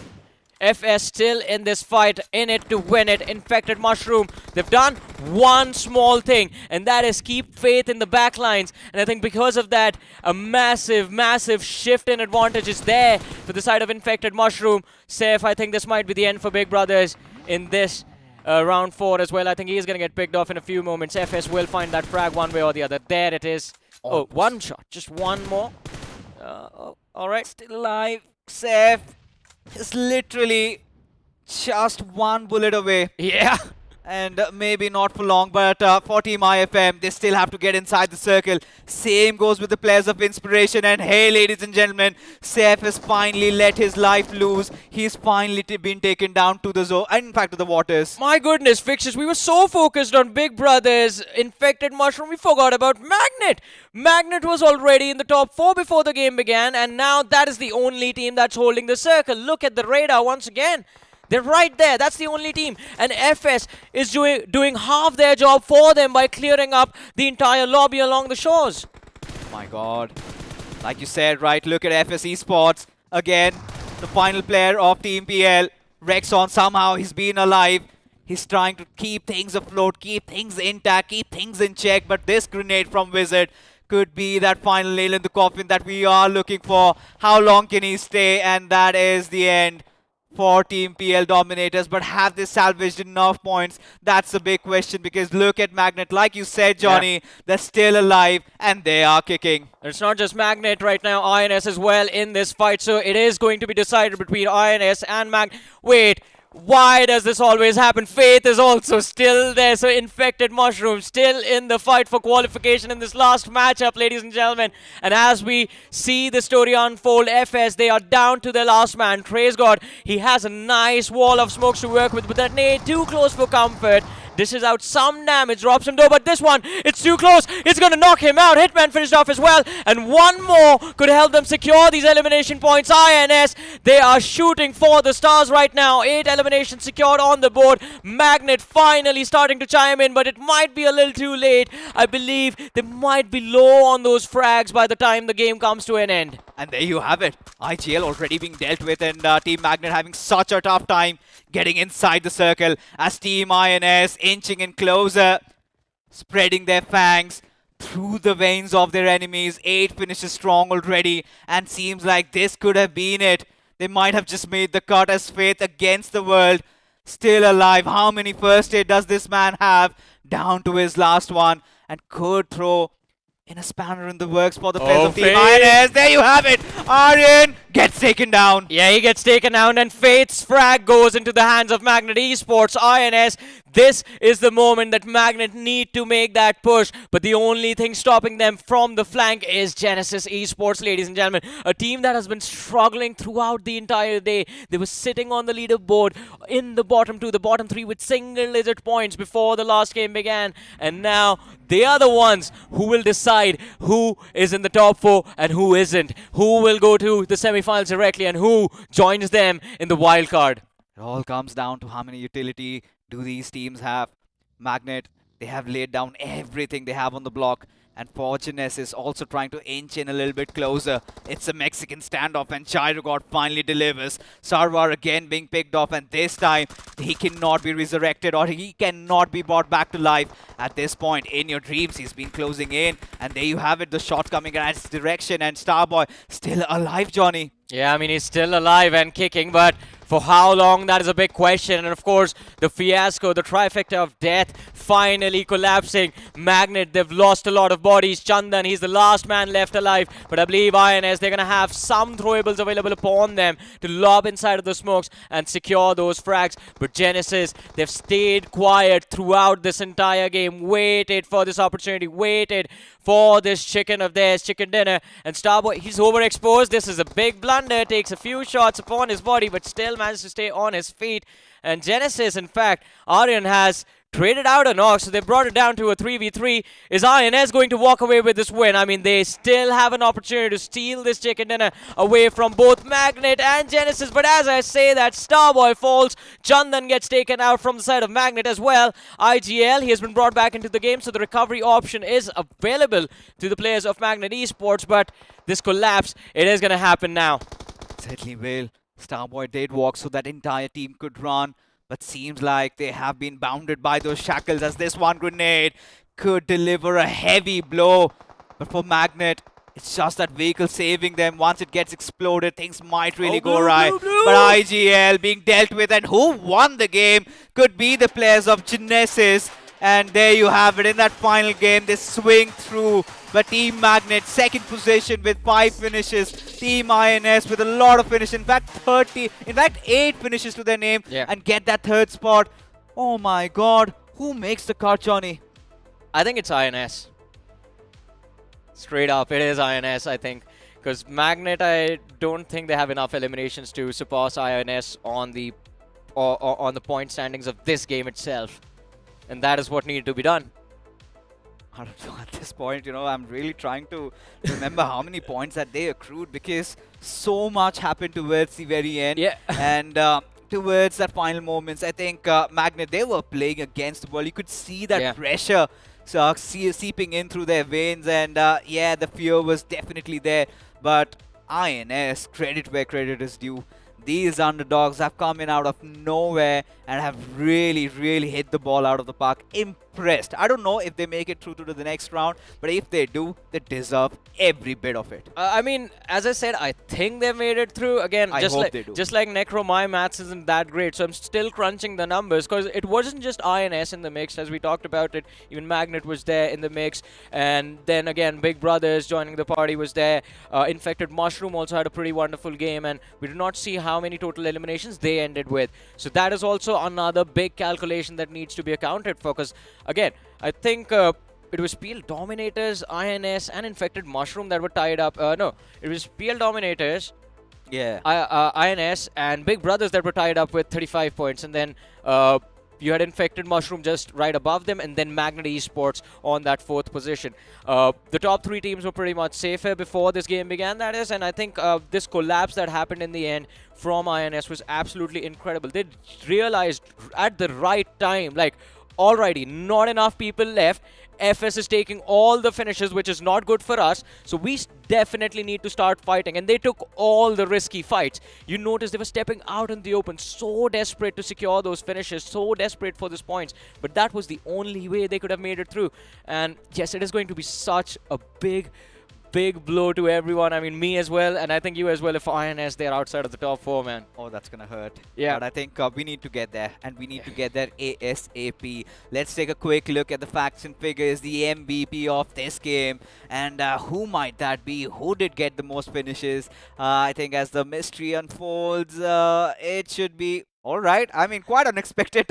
FS still in this fight, in it to win it. Infected Mushroom, they've done one small thing, and that is keep faith in the backlines. And I think because of that, a massive, massive shift in advantage is there for the side of Infected Mushroom. Safe, I think this might be the end for Big Brothers in this round 4 as well. I think he is going to get picked off in a few moments. FS will find that frag one way or the other. There it is. Oh, 1 shot. Just 1 more. All right. Still alive. Seth is literally just 1 bullet away. Yeah. And maybe not for long, but for Team IFM, they still have to get inside the circle. Same goes with the players of Inspiration. And hey, ladies and gentlemen, Seth has finally let his life loose. He's finally been taken down to the zone, in fact, to the waters. My goodness, Fixtures, we were so focused on Big Brothers, Infected Mushroom, we forgot about Magnet. Magnet was already in the top 4 before the game began, and now that is the only team that's holding the circle. Look at the radar once again. They're right there. That's the only team. And FS is doing half their job for them by clearing up the entire lobby along the shores. My God. Like you said, right, look at FS Esports. Again, the final player of Team PL. Rexon, somehow he's been alive. He's trying to keep things afloat, keep things intact, keep things in check. But this grenade from Wizard could be that final nail in the coffin that we are looking for. How long can he stay? And that is the end for Team PL Dominators, but have they salvaged enough points? That's the big question, because look at Magnet. Like you said, Johnny, they're still alive and they are kicking. It's not just Magnet right now, INS as well in this fight, so it is going to be decided between INS and Wait, why does this always happen? Faith is also still there, so Infected Mushroom still in the fight for qualification in this last matchup, ladies and gentlemen. And as we see the story unfold, FS, they are down to their last man. Trace God, he has a nice wall of smokes to work with, but that nade too close for comfort. Dishes out some damage, drops him though, but this one, it's too close. It's going to knock him out. Hitman finished off as well, and one more could help them secure these elimination points. INS, they are shooting for the stars right now. 8 eliminations secured on the board. Magnet finally starting to chime in, but it might be a little too late. I believe they might be low on those frags by the time the game comes to an end. And there you have it. IGL already being dealt with, and Team Magnet having such a tough time getting inside the circle as Team INS inching in closer, spreading their fangs through the veins of their enemies. 8 finishes strong already, and seems like this could have been it. They might have just made the cut as Faith against the world. Still alive. How many first aid does this man have? Down to his last one, and could throw in a spanner in the works for the players of Team INS. There you have it. Aryan gets taken down. Yeah, he gets taken down, and Faith's frag goes into the hands of Magnet Esports. INS, this is the moment that Magnet need to make that push, but the only thing stopping them from the flank is Genesis Esports, ladies and gentlemen. A team that has been struggling throughout the entire day. They were sitting on the leaderboard in the bottom 2, the bottom 3 with single-digit points before the last game began, and now they are the ones who will decide who is in the top 4 and who isn't, who will go to the semi-finals directly and who joins them in the wild card. It all comes down to how many utility do these teams have. Magnet, they have laid down everything they have on the block, and Fortunes is also trying to inch in a little bit closer. It's a Mexican standoff, and Chirogod finally delivers. Sarwar again being picked off, and this time he cannot be resurrected, or he cannot be brought back to life. At this point, in your dreams, he's been closing in, and there you have it, the shot coming in its direction, and Starboy still alive, Johnny. Yeah, I mean, he's still alive and kicking, but for how long, that is a big question. And of course, the fiasco, the trifecta of death finally collapsing. Magnet, they've lost a lot of bodies. Chandan, he's the last man left alive. But I believe INS, they're going to have some throwables available upon them to lob inside of the smokes and secure those frags. But Genesis, they've stayed quiet throughout this entire game, waited for this opportunity, waited for this chicken of theirs, chicken dinner. And Starboy, he's overexposed. This is a big blunder, takes a few shots upon his body, but still manages to stay on his feet. And Genesis, in fact, Aryan has traded out a knock, so they brought it down to a 3v3. Is INS going to walk away with this win? I mean, they still have an opportunity to steal this chicken dinner away from both Magnet and Genesis. But as I say that, Starboy falls. Chandan gets taken out from the side of Magnet as well. IGL, he has been brought back into the game, so the recovery option is available to the players of Magnet Esports. But this collapse, it is going to happen now. Certainly will. Starboy did walk so that entire team could run, but seems like they have been bounded by those shackles, as this one grenade could deliver a heavy blow. But for Magnet, it's just that vehicle saving them. Once it gets exploded, things might really go right. But IGL being dealt with, and who won the game could be the players of Genesis. And there you have it. In that final game, they swing through. But Team Magnet, second position with 5 finishes. Team INS with a lot of finishes. In fact, 8 finishes to their name. Yeah. And get that 3rd spot. Oh my god. Who makes the cut, Johnny? I think it's INS. Straight up, it is INS, I think. Because Magnet, I don't think they have enough eliminations to surpass INS on the point standings of this game itself. And that is what needed to be done. I don't know, at this point, I'm really trying to remember how many points that they accrued, because so much happened towards the very end. Yeah. And towards that final moments, I think Magnet, they were playing against the world. You could see that pressure seeping in through their veins, and yeah, the fear was definitely there. But INS, credit where credit is due. These underdogs have come in out of nowhere and have really, really hit the ball out of the park. impressed. I don't know if they make it through to the next round, but if they do, they deserve every bit of it. I mean, as I said, I think they made it through. Again, I hope they do. just like Necro, my maths isn't that great, so I'm still crunching the numbers because it wasn't just INS in the mix, as we talked about it. Even Magnet was there in the mix, and then again, Big Brothers joining the party was there. Infected Mushroom also had a pretty wonderful game, and we did not see how many total eliminations they ended with. So that is also another big calculation that needs to be accounted for, because again, I think it was PL Dominators, INS, and Infected Mushroom that were tied up. No, it was PL Dominators, Yeah. INS, and Big Brothers that were tied up with 35 points. And then you had Infected Mushroom just right above them, and then Magnet Esports on that 4th position. The top 3 teams were pretty much safer before this game began, that is, and I think this collapse that happened in the end from INS was absolutely incredible. They realized at the right time, like, alrighty, not enough people left. FS is taking all the finishes, which is not good for us. So we definitely need to start fighting. And they took all the risky fights. You notice they were stepping out in the open, so desperate to secure those finishes, so desperate for those points. But that was the only way they could have made it through. And yes, it is going to be such a big blow to everyone. I mean, me as well, and I think you as well. If INS, they're outside of the top 4, man. Oh, that's gonna hurt. Yeah. But I think we need to get there, and we need to get there ASAP. Let's take a quick look at the facts and figures, the MVP of this game, and who might that be? Who did get the most finishes? I think as the mystery unfolds, it should be... Alright, I mean, quite unexpected.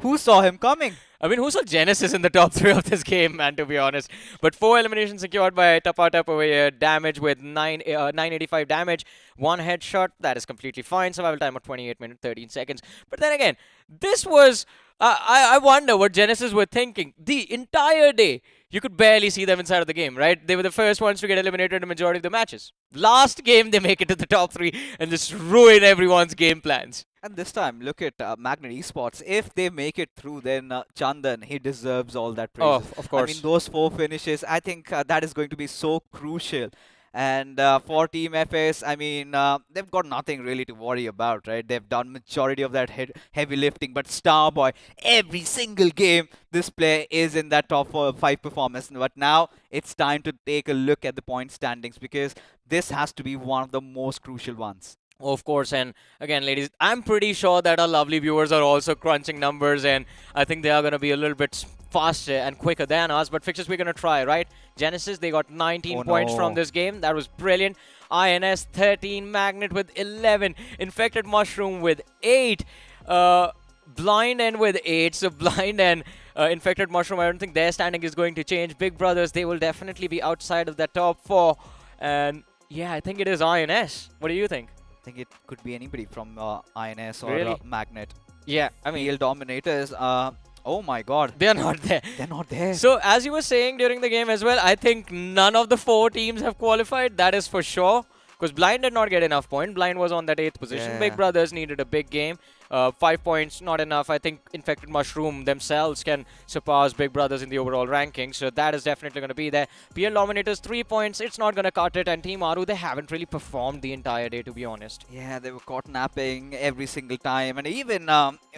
Who saw him coming? I mean, who saw Genesis in the top 3 of this game, man, to be honest? But 4 eliminations secured by Tapa over here. Damage with 985 damage. 1 headshot. That is completely fine. Survival time of 28 minutes, 13 seconds. But then again, this was... I wonder what Genesis were thinking. The entire day, you could barely see them inside of the game, right? They were the first ones to get eliminated in the majority of the matches. Last game, they make it to the top 3 and just ruin everyone's game plans. And this time, look at Magnet Esports. If they make it through, then Chandan, he deserves all that praise. Oh, of course. I mean, those 4 finishes, I think that is going to be so crucial. And for Team FS, I mean, they've got nothing really to worry about, right? They've done majority of that heavy lifting. But Starboy, every single game, this player is in that top 5 performance. But now it's time to take a look at the point standings, because this has to be one of the most crucial ones. Of course, and again, ladies, I'm pretty sure that our lovely viewers are also crunching numbers, and I think they are going to be a little bit faster and quicker than us. But fixtures we're going to try, right? Genesis, they got 19 points from this game. That was brilliant. INS 13, Magnet with 11, Infected Mushroom with 8, Blind End with 8. So Blind and Infected Mushroom, I don't think their standing is going to change. Big Brothers, they will definitely be outside of the top 4. And yeah, I think it is INS. What do you think? I think it could be anybody from INS or Really? Magnet. Yeah, I mean, PL Dominators, oh my god. they're not there. They're not there. So, as you were saying during the game as well, I think none of the 4 teams have qualified. That is for sure. Because Blind did not get enough points. Blind was on that 8th position. Yeah. Big Brothers needed a big game. 5 points, not enough. I think Infected Mushroom themselves can surpass Big Brothers in the overall ranking. So that is definitely going to be there. PL Dominators, 3 points. It's not going to cut it. And Team Aru, they haven't really performed the entire day, to be honest. Yeah, they were caught napping every single time. And even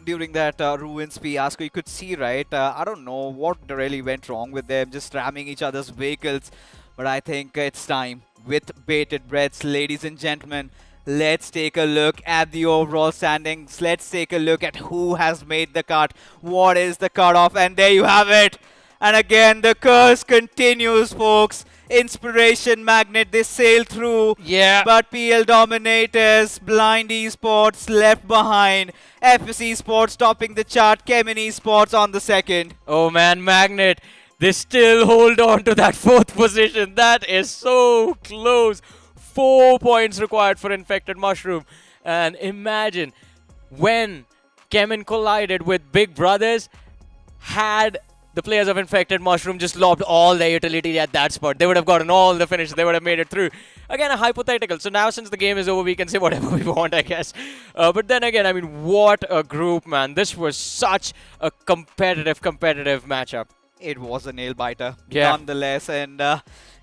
during that Ruins fiasco, you could see, right? I don't know what really went wrong with them, just ramming each other's vehicles. But I think it's time. With bated breaths, ladies and gentlemen, let's take a look at the overall standings. Let's take a look at who has made the cut. What is the cutoff? And there you have it. And again, the curse continues, folks. Inspiration Magnet, they sail through. Yeah. But PL Dominators, Blind Esports left behind. FS Esports topping the chart. Kemin Esports on the 2nd. Oh man, Magnet, they still hold on to that 4th position. That is so close. 4 points required for Infected Mushroom. And imagine when Kemin collided with Big Brothers, had the players of Infected Mushroom just lobbed all their utility at that spot, they would have gotten all the finishes. They would have made it through. Again, a hypothetical. So now since the game is over, we can say whatever we want, I guess. But then again, I mean, what a group, man. This was such a competitive matchup. It was a nail biter, Yeah. nonetheless, and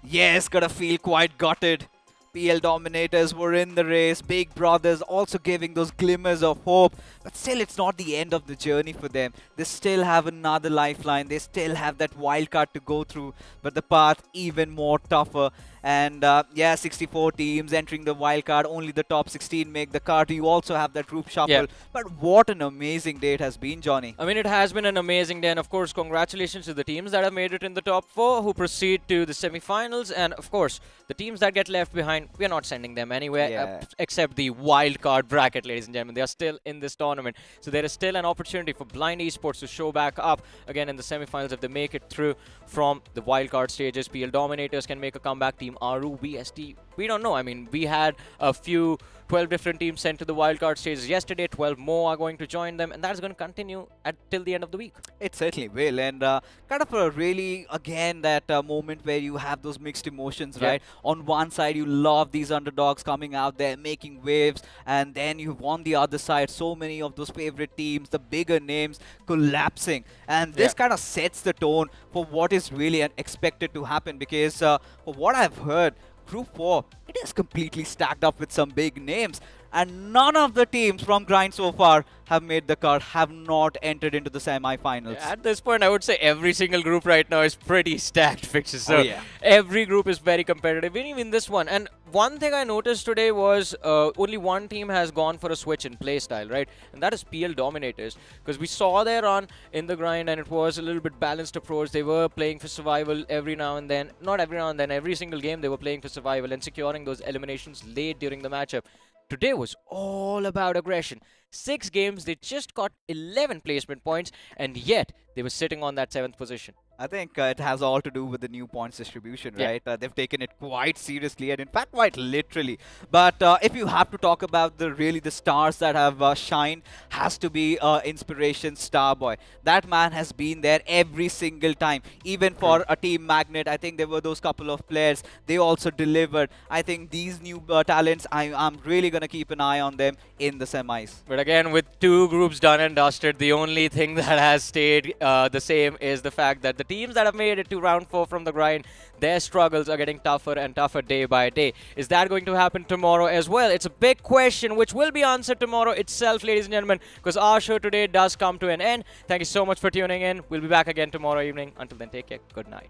yes, gotta feel quite gutted PL dominators were in the race, Big Brothers also giving those glimmers of hope, but still it's not the end of the journey for them. They still have another lifeline, they still have that wild card to go through, but the path even more tougher. And yeah, 64 teams entering the wild card, only the top 16 make the card. You also have that group shuffle. Yeah. But what an amazing day it has been, Johnny. I mean, it has been an amazing day, and of course, congratulations to the teams that have made it in the top 4, who proceed to the semi-finals, and of course, the teams that get left behind, we are not sending them anywhere, Yeah. except the wild card bracket, ladies and gentlemen. They are still in this tournament, so there is still an opportunity for Blind Esports to show back up again in the semi-finals if they make it through from the wild card stages. PL Dominators can make a comeback. Team Aru, VST, we don't know. I mean, we had a few 12 different teams sent to the wildcard stages yesterday. 12 more are going to join them, and that's going to continue till the end of the week. It certainly will, and kind of a really, again, that moment where you have those mixed emotions, Yeah. right? On one side, you love these underdogs coming out there, making waves, and then you've on the other side, so many of those favorite teams, the bigger names, collapsing. And this kind of sets the tone for what is really expected to happen, because for what I've heard, Group 4, it is completely stacked up with some big names. And none of the teams from Grind so far have made the cut, have not entered into the semi-finals. At this point, I would say every single group right now is pretty stacked fixtures. So yeah. every group is very competitive, even this one. And one thing I noticed today was only one team has gone for a switch in play style, right? And that is PL Dominators. Because we saw their run in the grind, and it was a little bit balanced approach. They were playing for survival every now and then. Not every now and then, every single game they were playing for survival and securing those eliminations late during the matchup. Today was all about aggression. 6 games, they just got 11 placement points, and yet they were sitting on that 7th position. I think it has all to do with the new points distribution, Yeah. right? They've taken it quite seriously, and in fact quite literally. But if you have to talk about the stars that have shined, has to be Inspiration Starboy. That man has been there every single time. Even for a team Magnet, I think there were those couple of players. They also delivered. I think these new talents, I'm really going to keep an eye on them in the semis. But again, with 2 groups done and dusted, the only thing that has stayed the same is the fact that the teams that have made it to round 4 from the grind, their struggles are getting tougher and tougher day by day. Is that going to happen tomorrow as well? It's a big question which will be answered tomorrow itself, ladies and gentlemen, because our show today does come to an end. Thank you so much for tuning in. We'll be back again tomorrow evening. Until then, take care. Good night.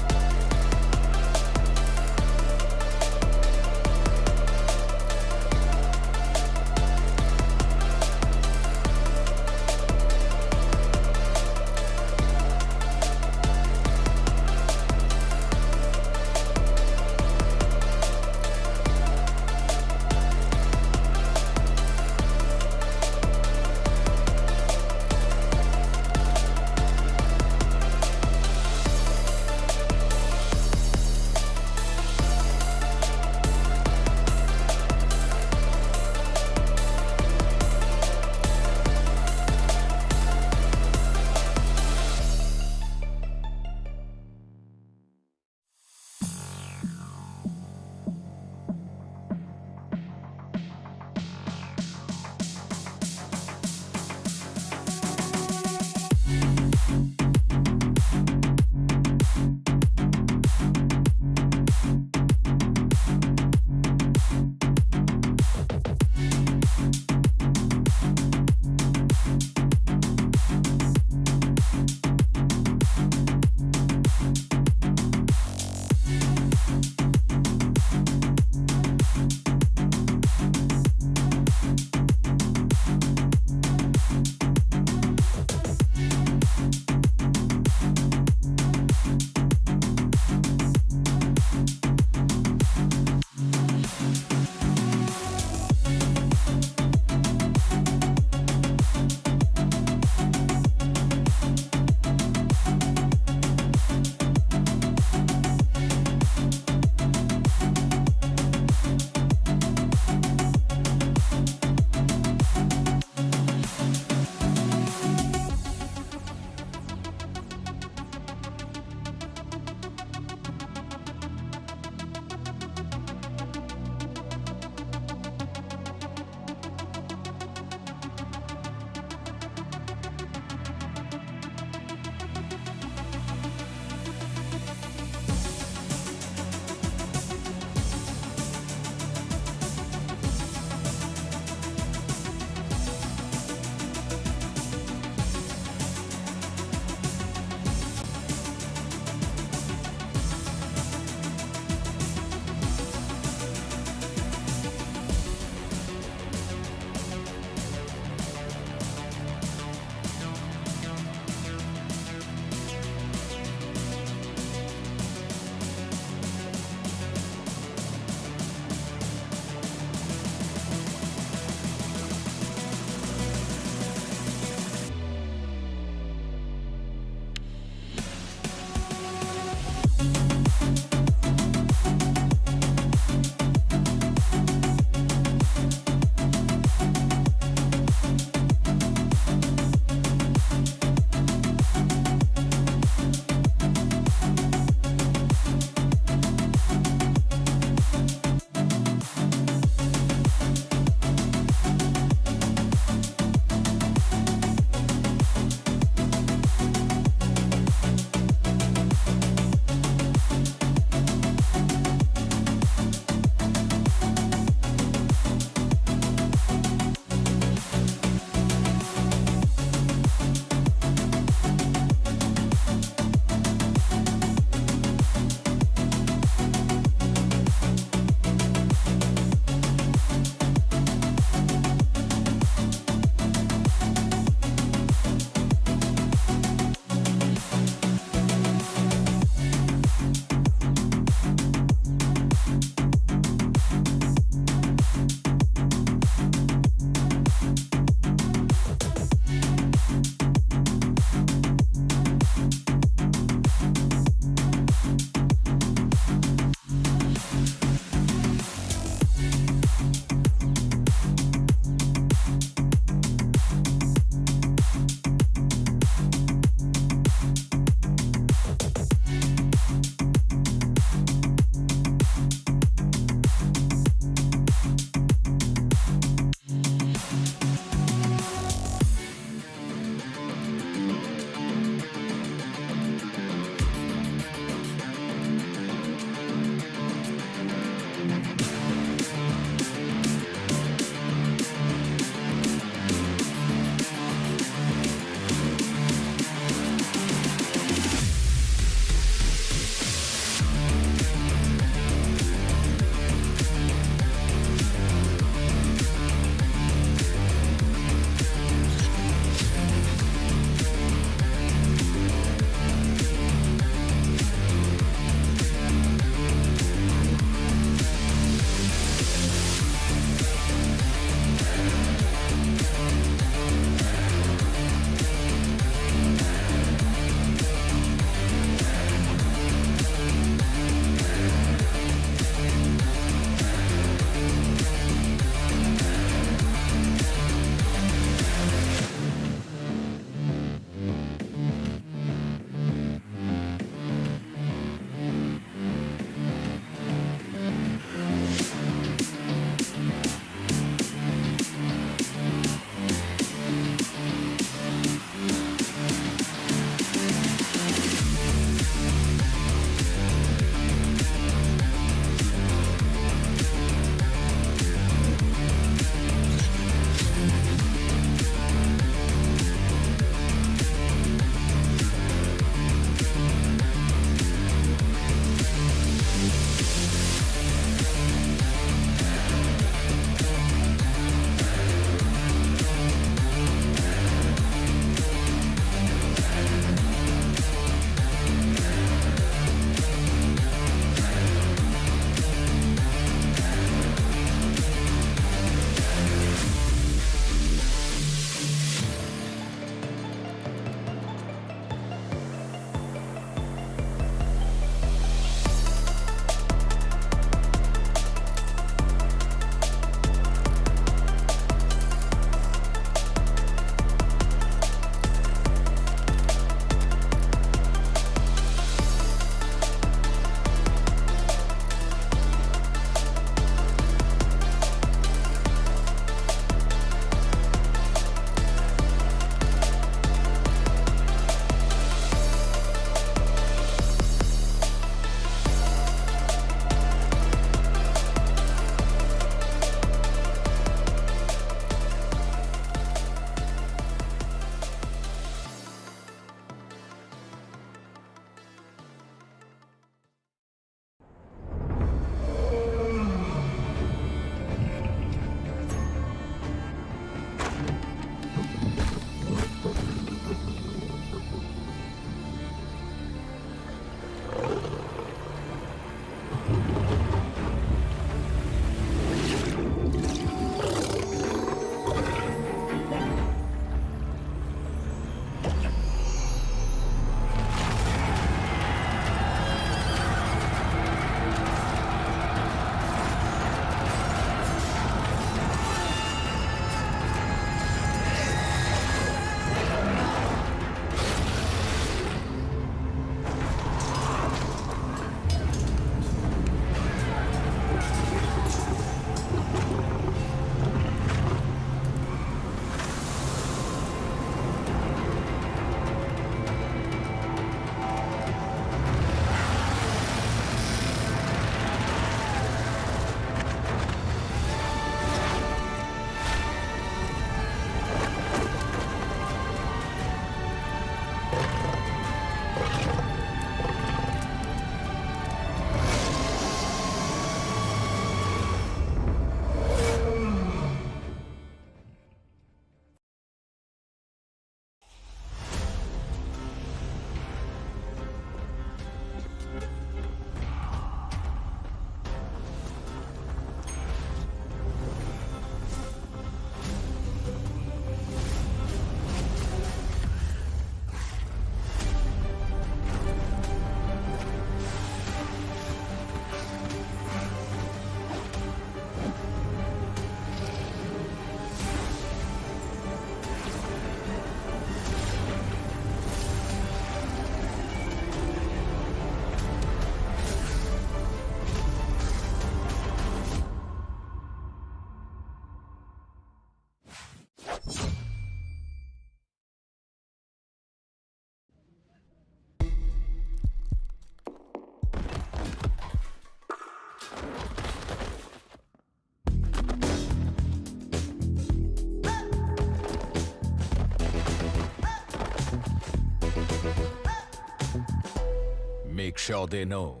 Make sure they know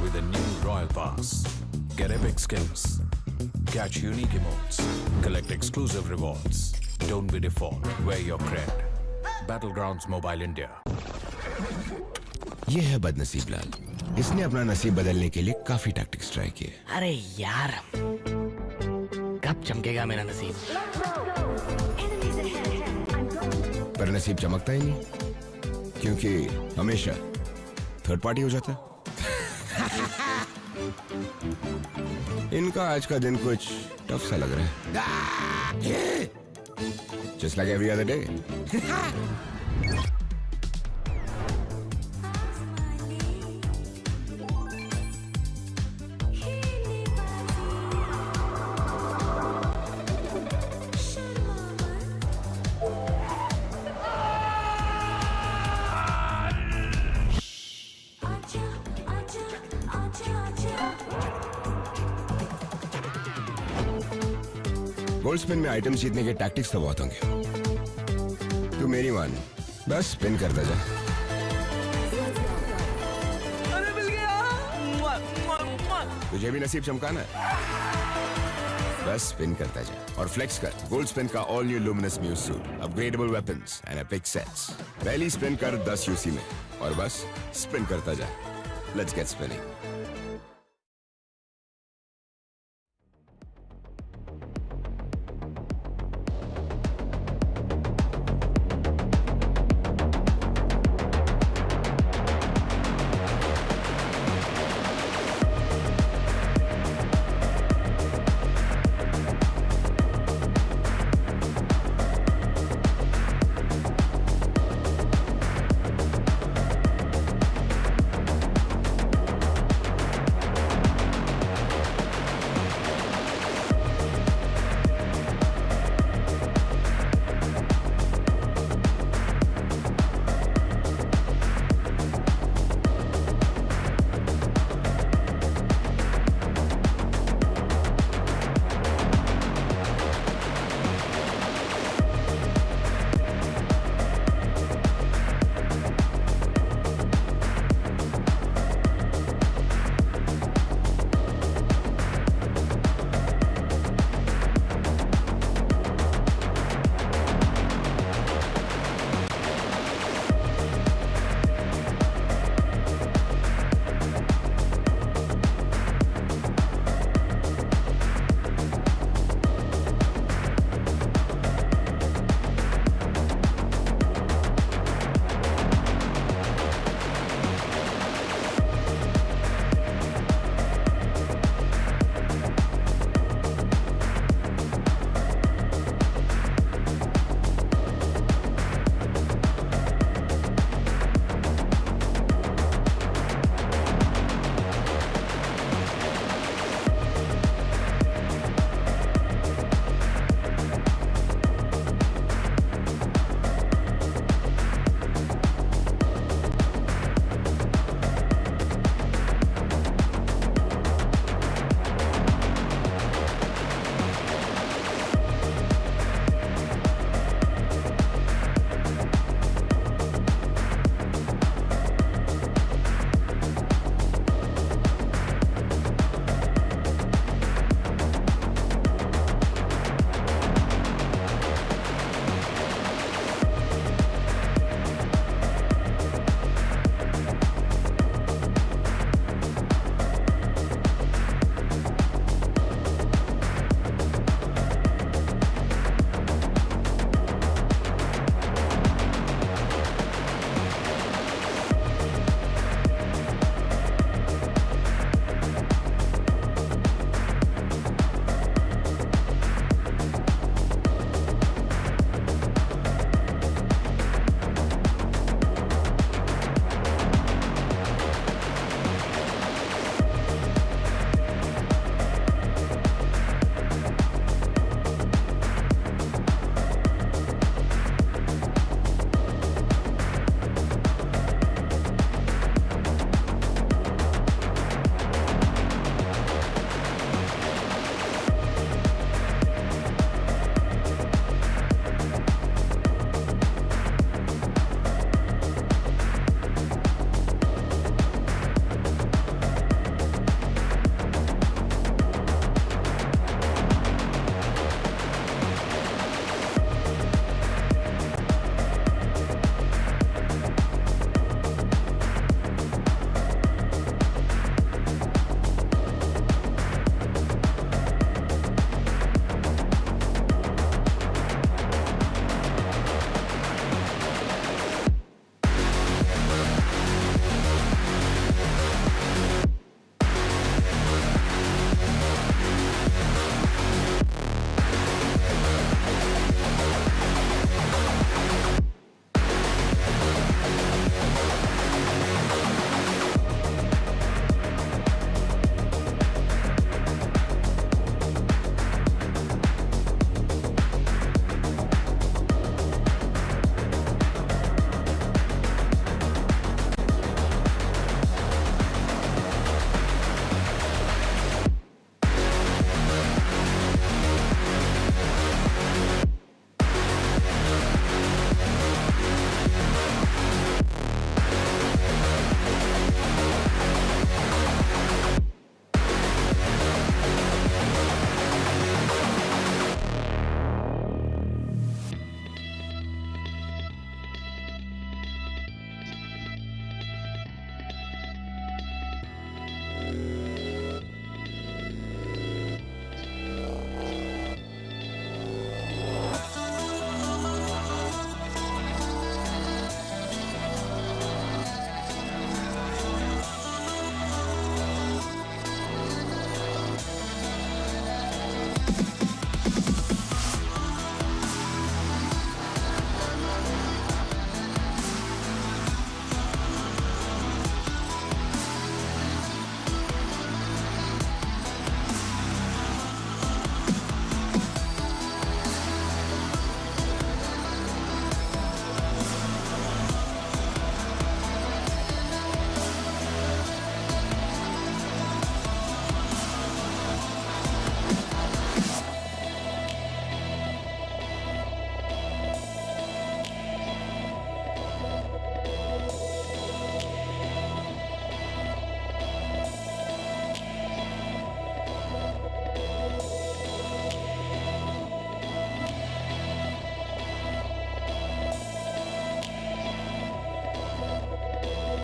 with a new Royal Pass. Get epic skills. Catch unique emotes. Collect exclusive rewards. Don't be default. Wear your cred. Battlegrounds Mobile India. ये है बदनसीब लाल। इसने अपना नसीब बदलने के लिए काफी टैक्टिक्स ट्राई किए। अरे यार, कब चमकेगा मेरा नसीब? पर नसीब चमकता ही नहीं, क्योंकि हमेशा थर्ड पार्टी हो जाता है। इनका आज का दिन कुछ टफ सा लग रहा है। Just like every other day. Gold spin में आइटम जीतने के टैक्टिक्स तो बहुत होंगे। तू मेरी मान, बस स्पिन करता जा। अरे मिल गया। तुझे भी नसीब चमकाना है, बस स्पिन करता जा और फ्लेक्स कर गोल्ड स्पिन का all new luminous muse suit, upgradeable weapons and epic sets. पहली स्पिन कर 10 यूसी में और बस स्पिन करता जा। Let's get spinning.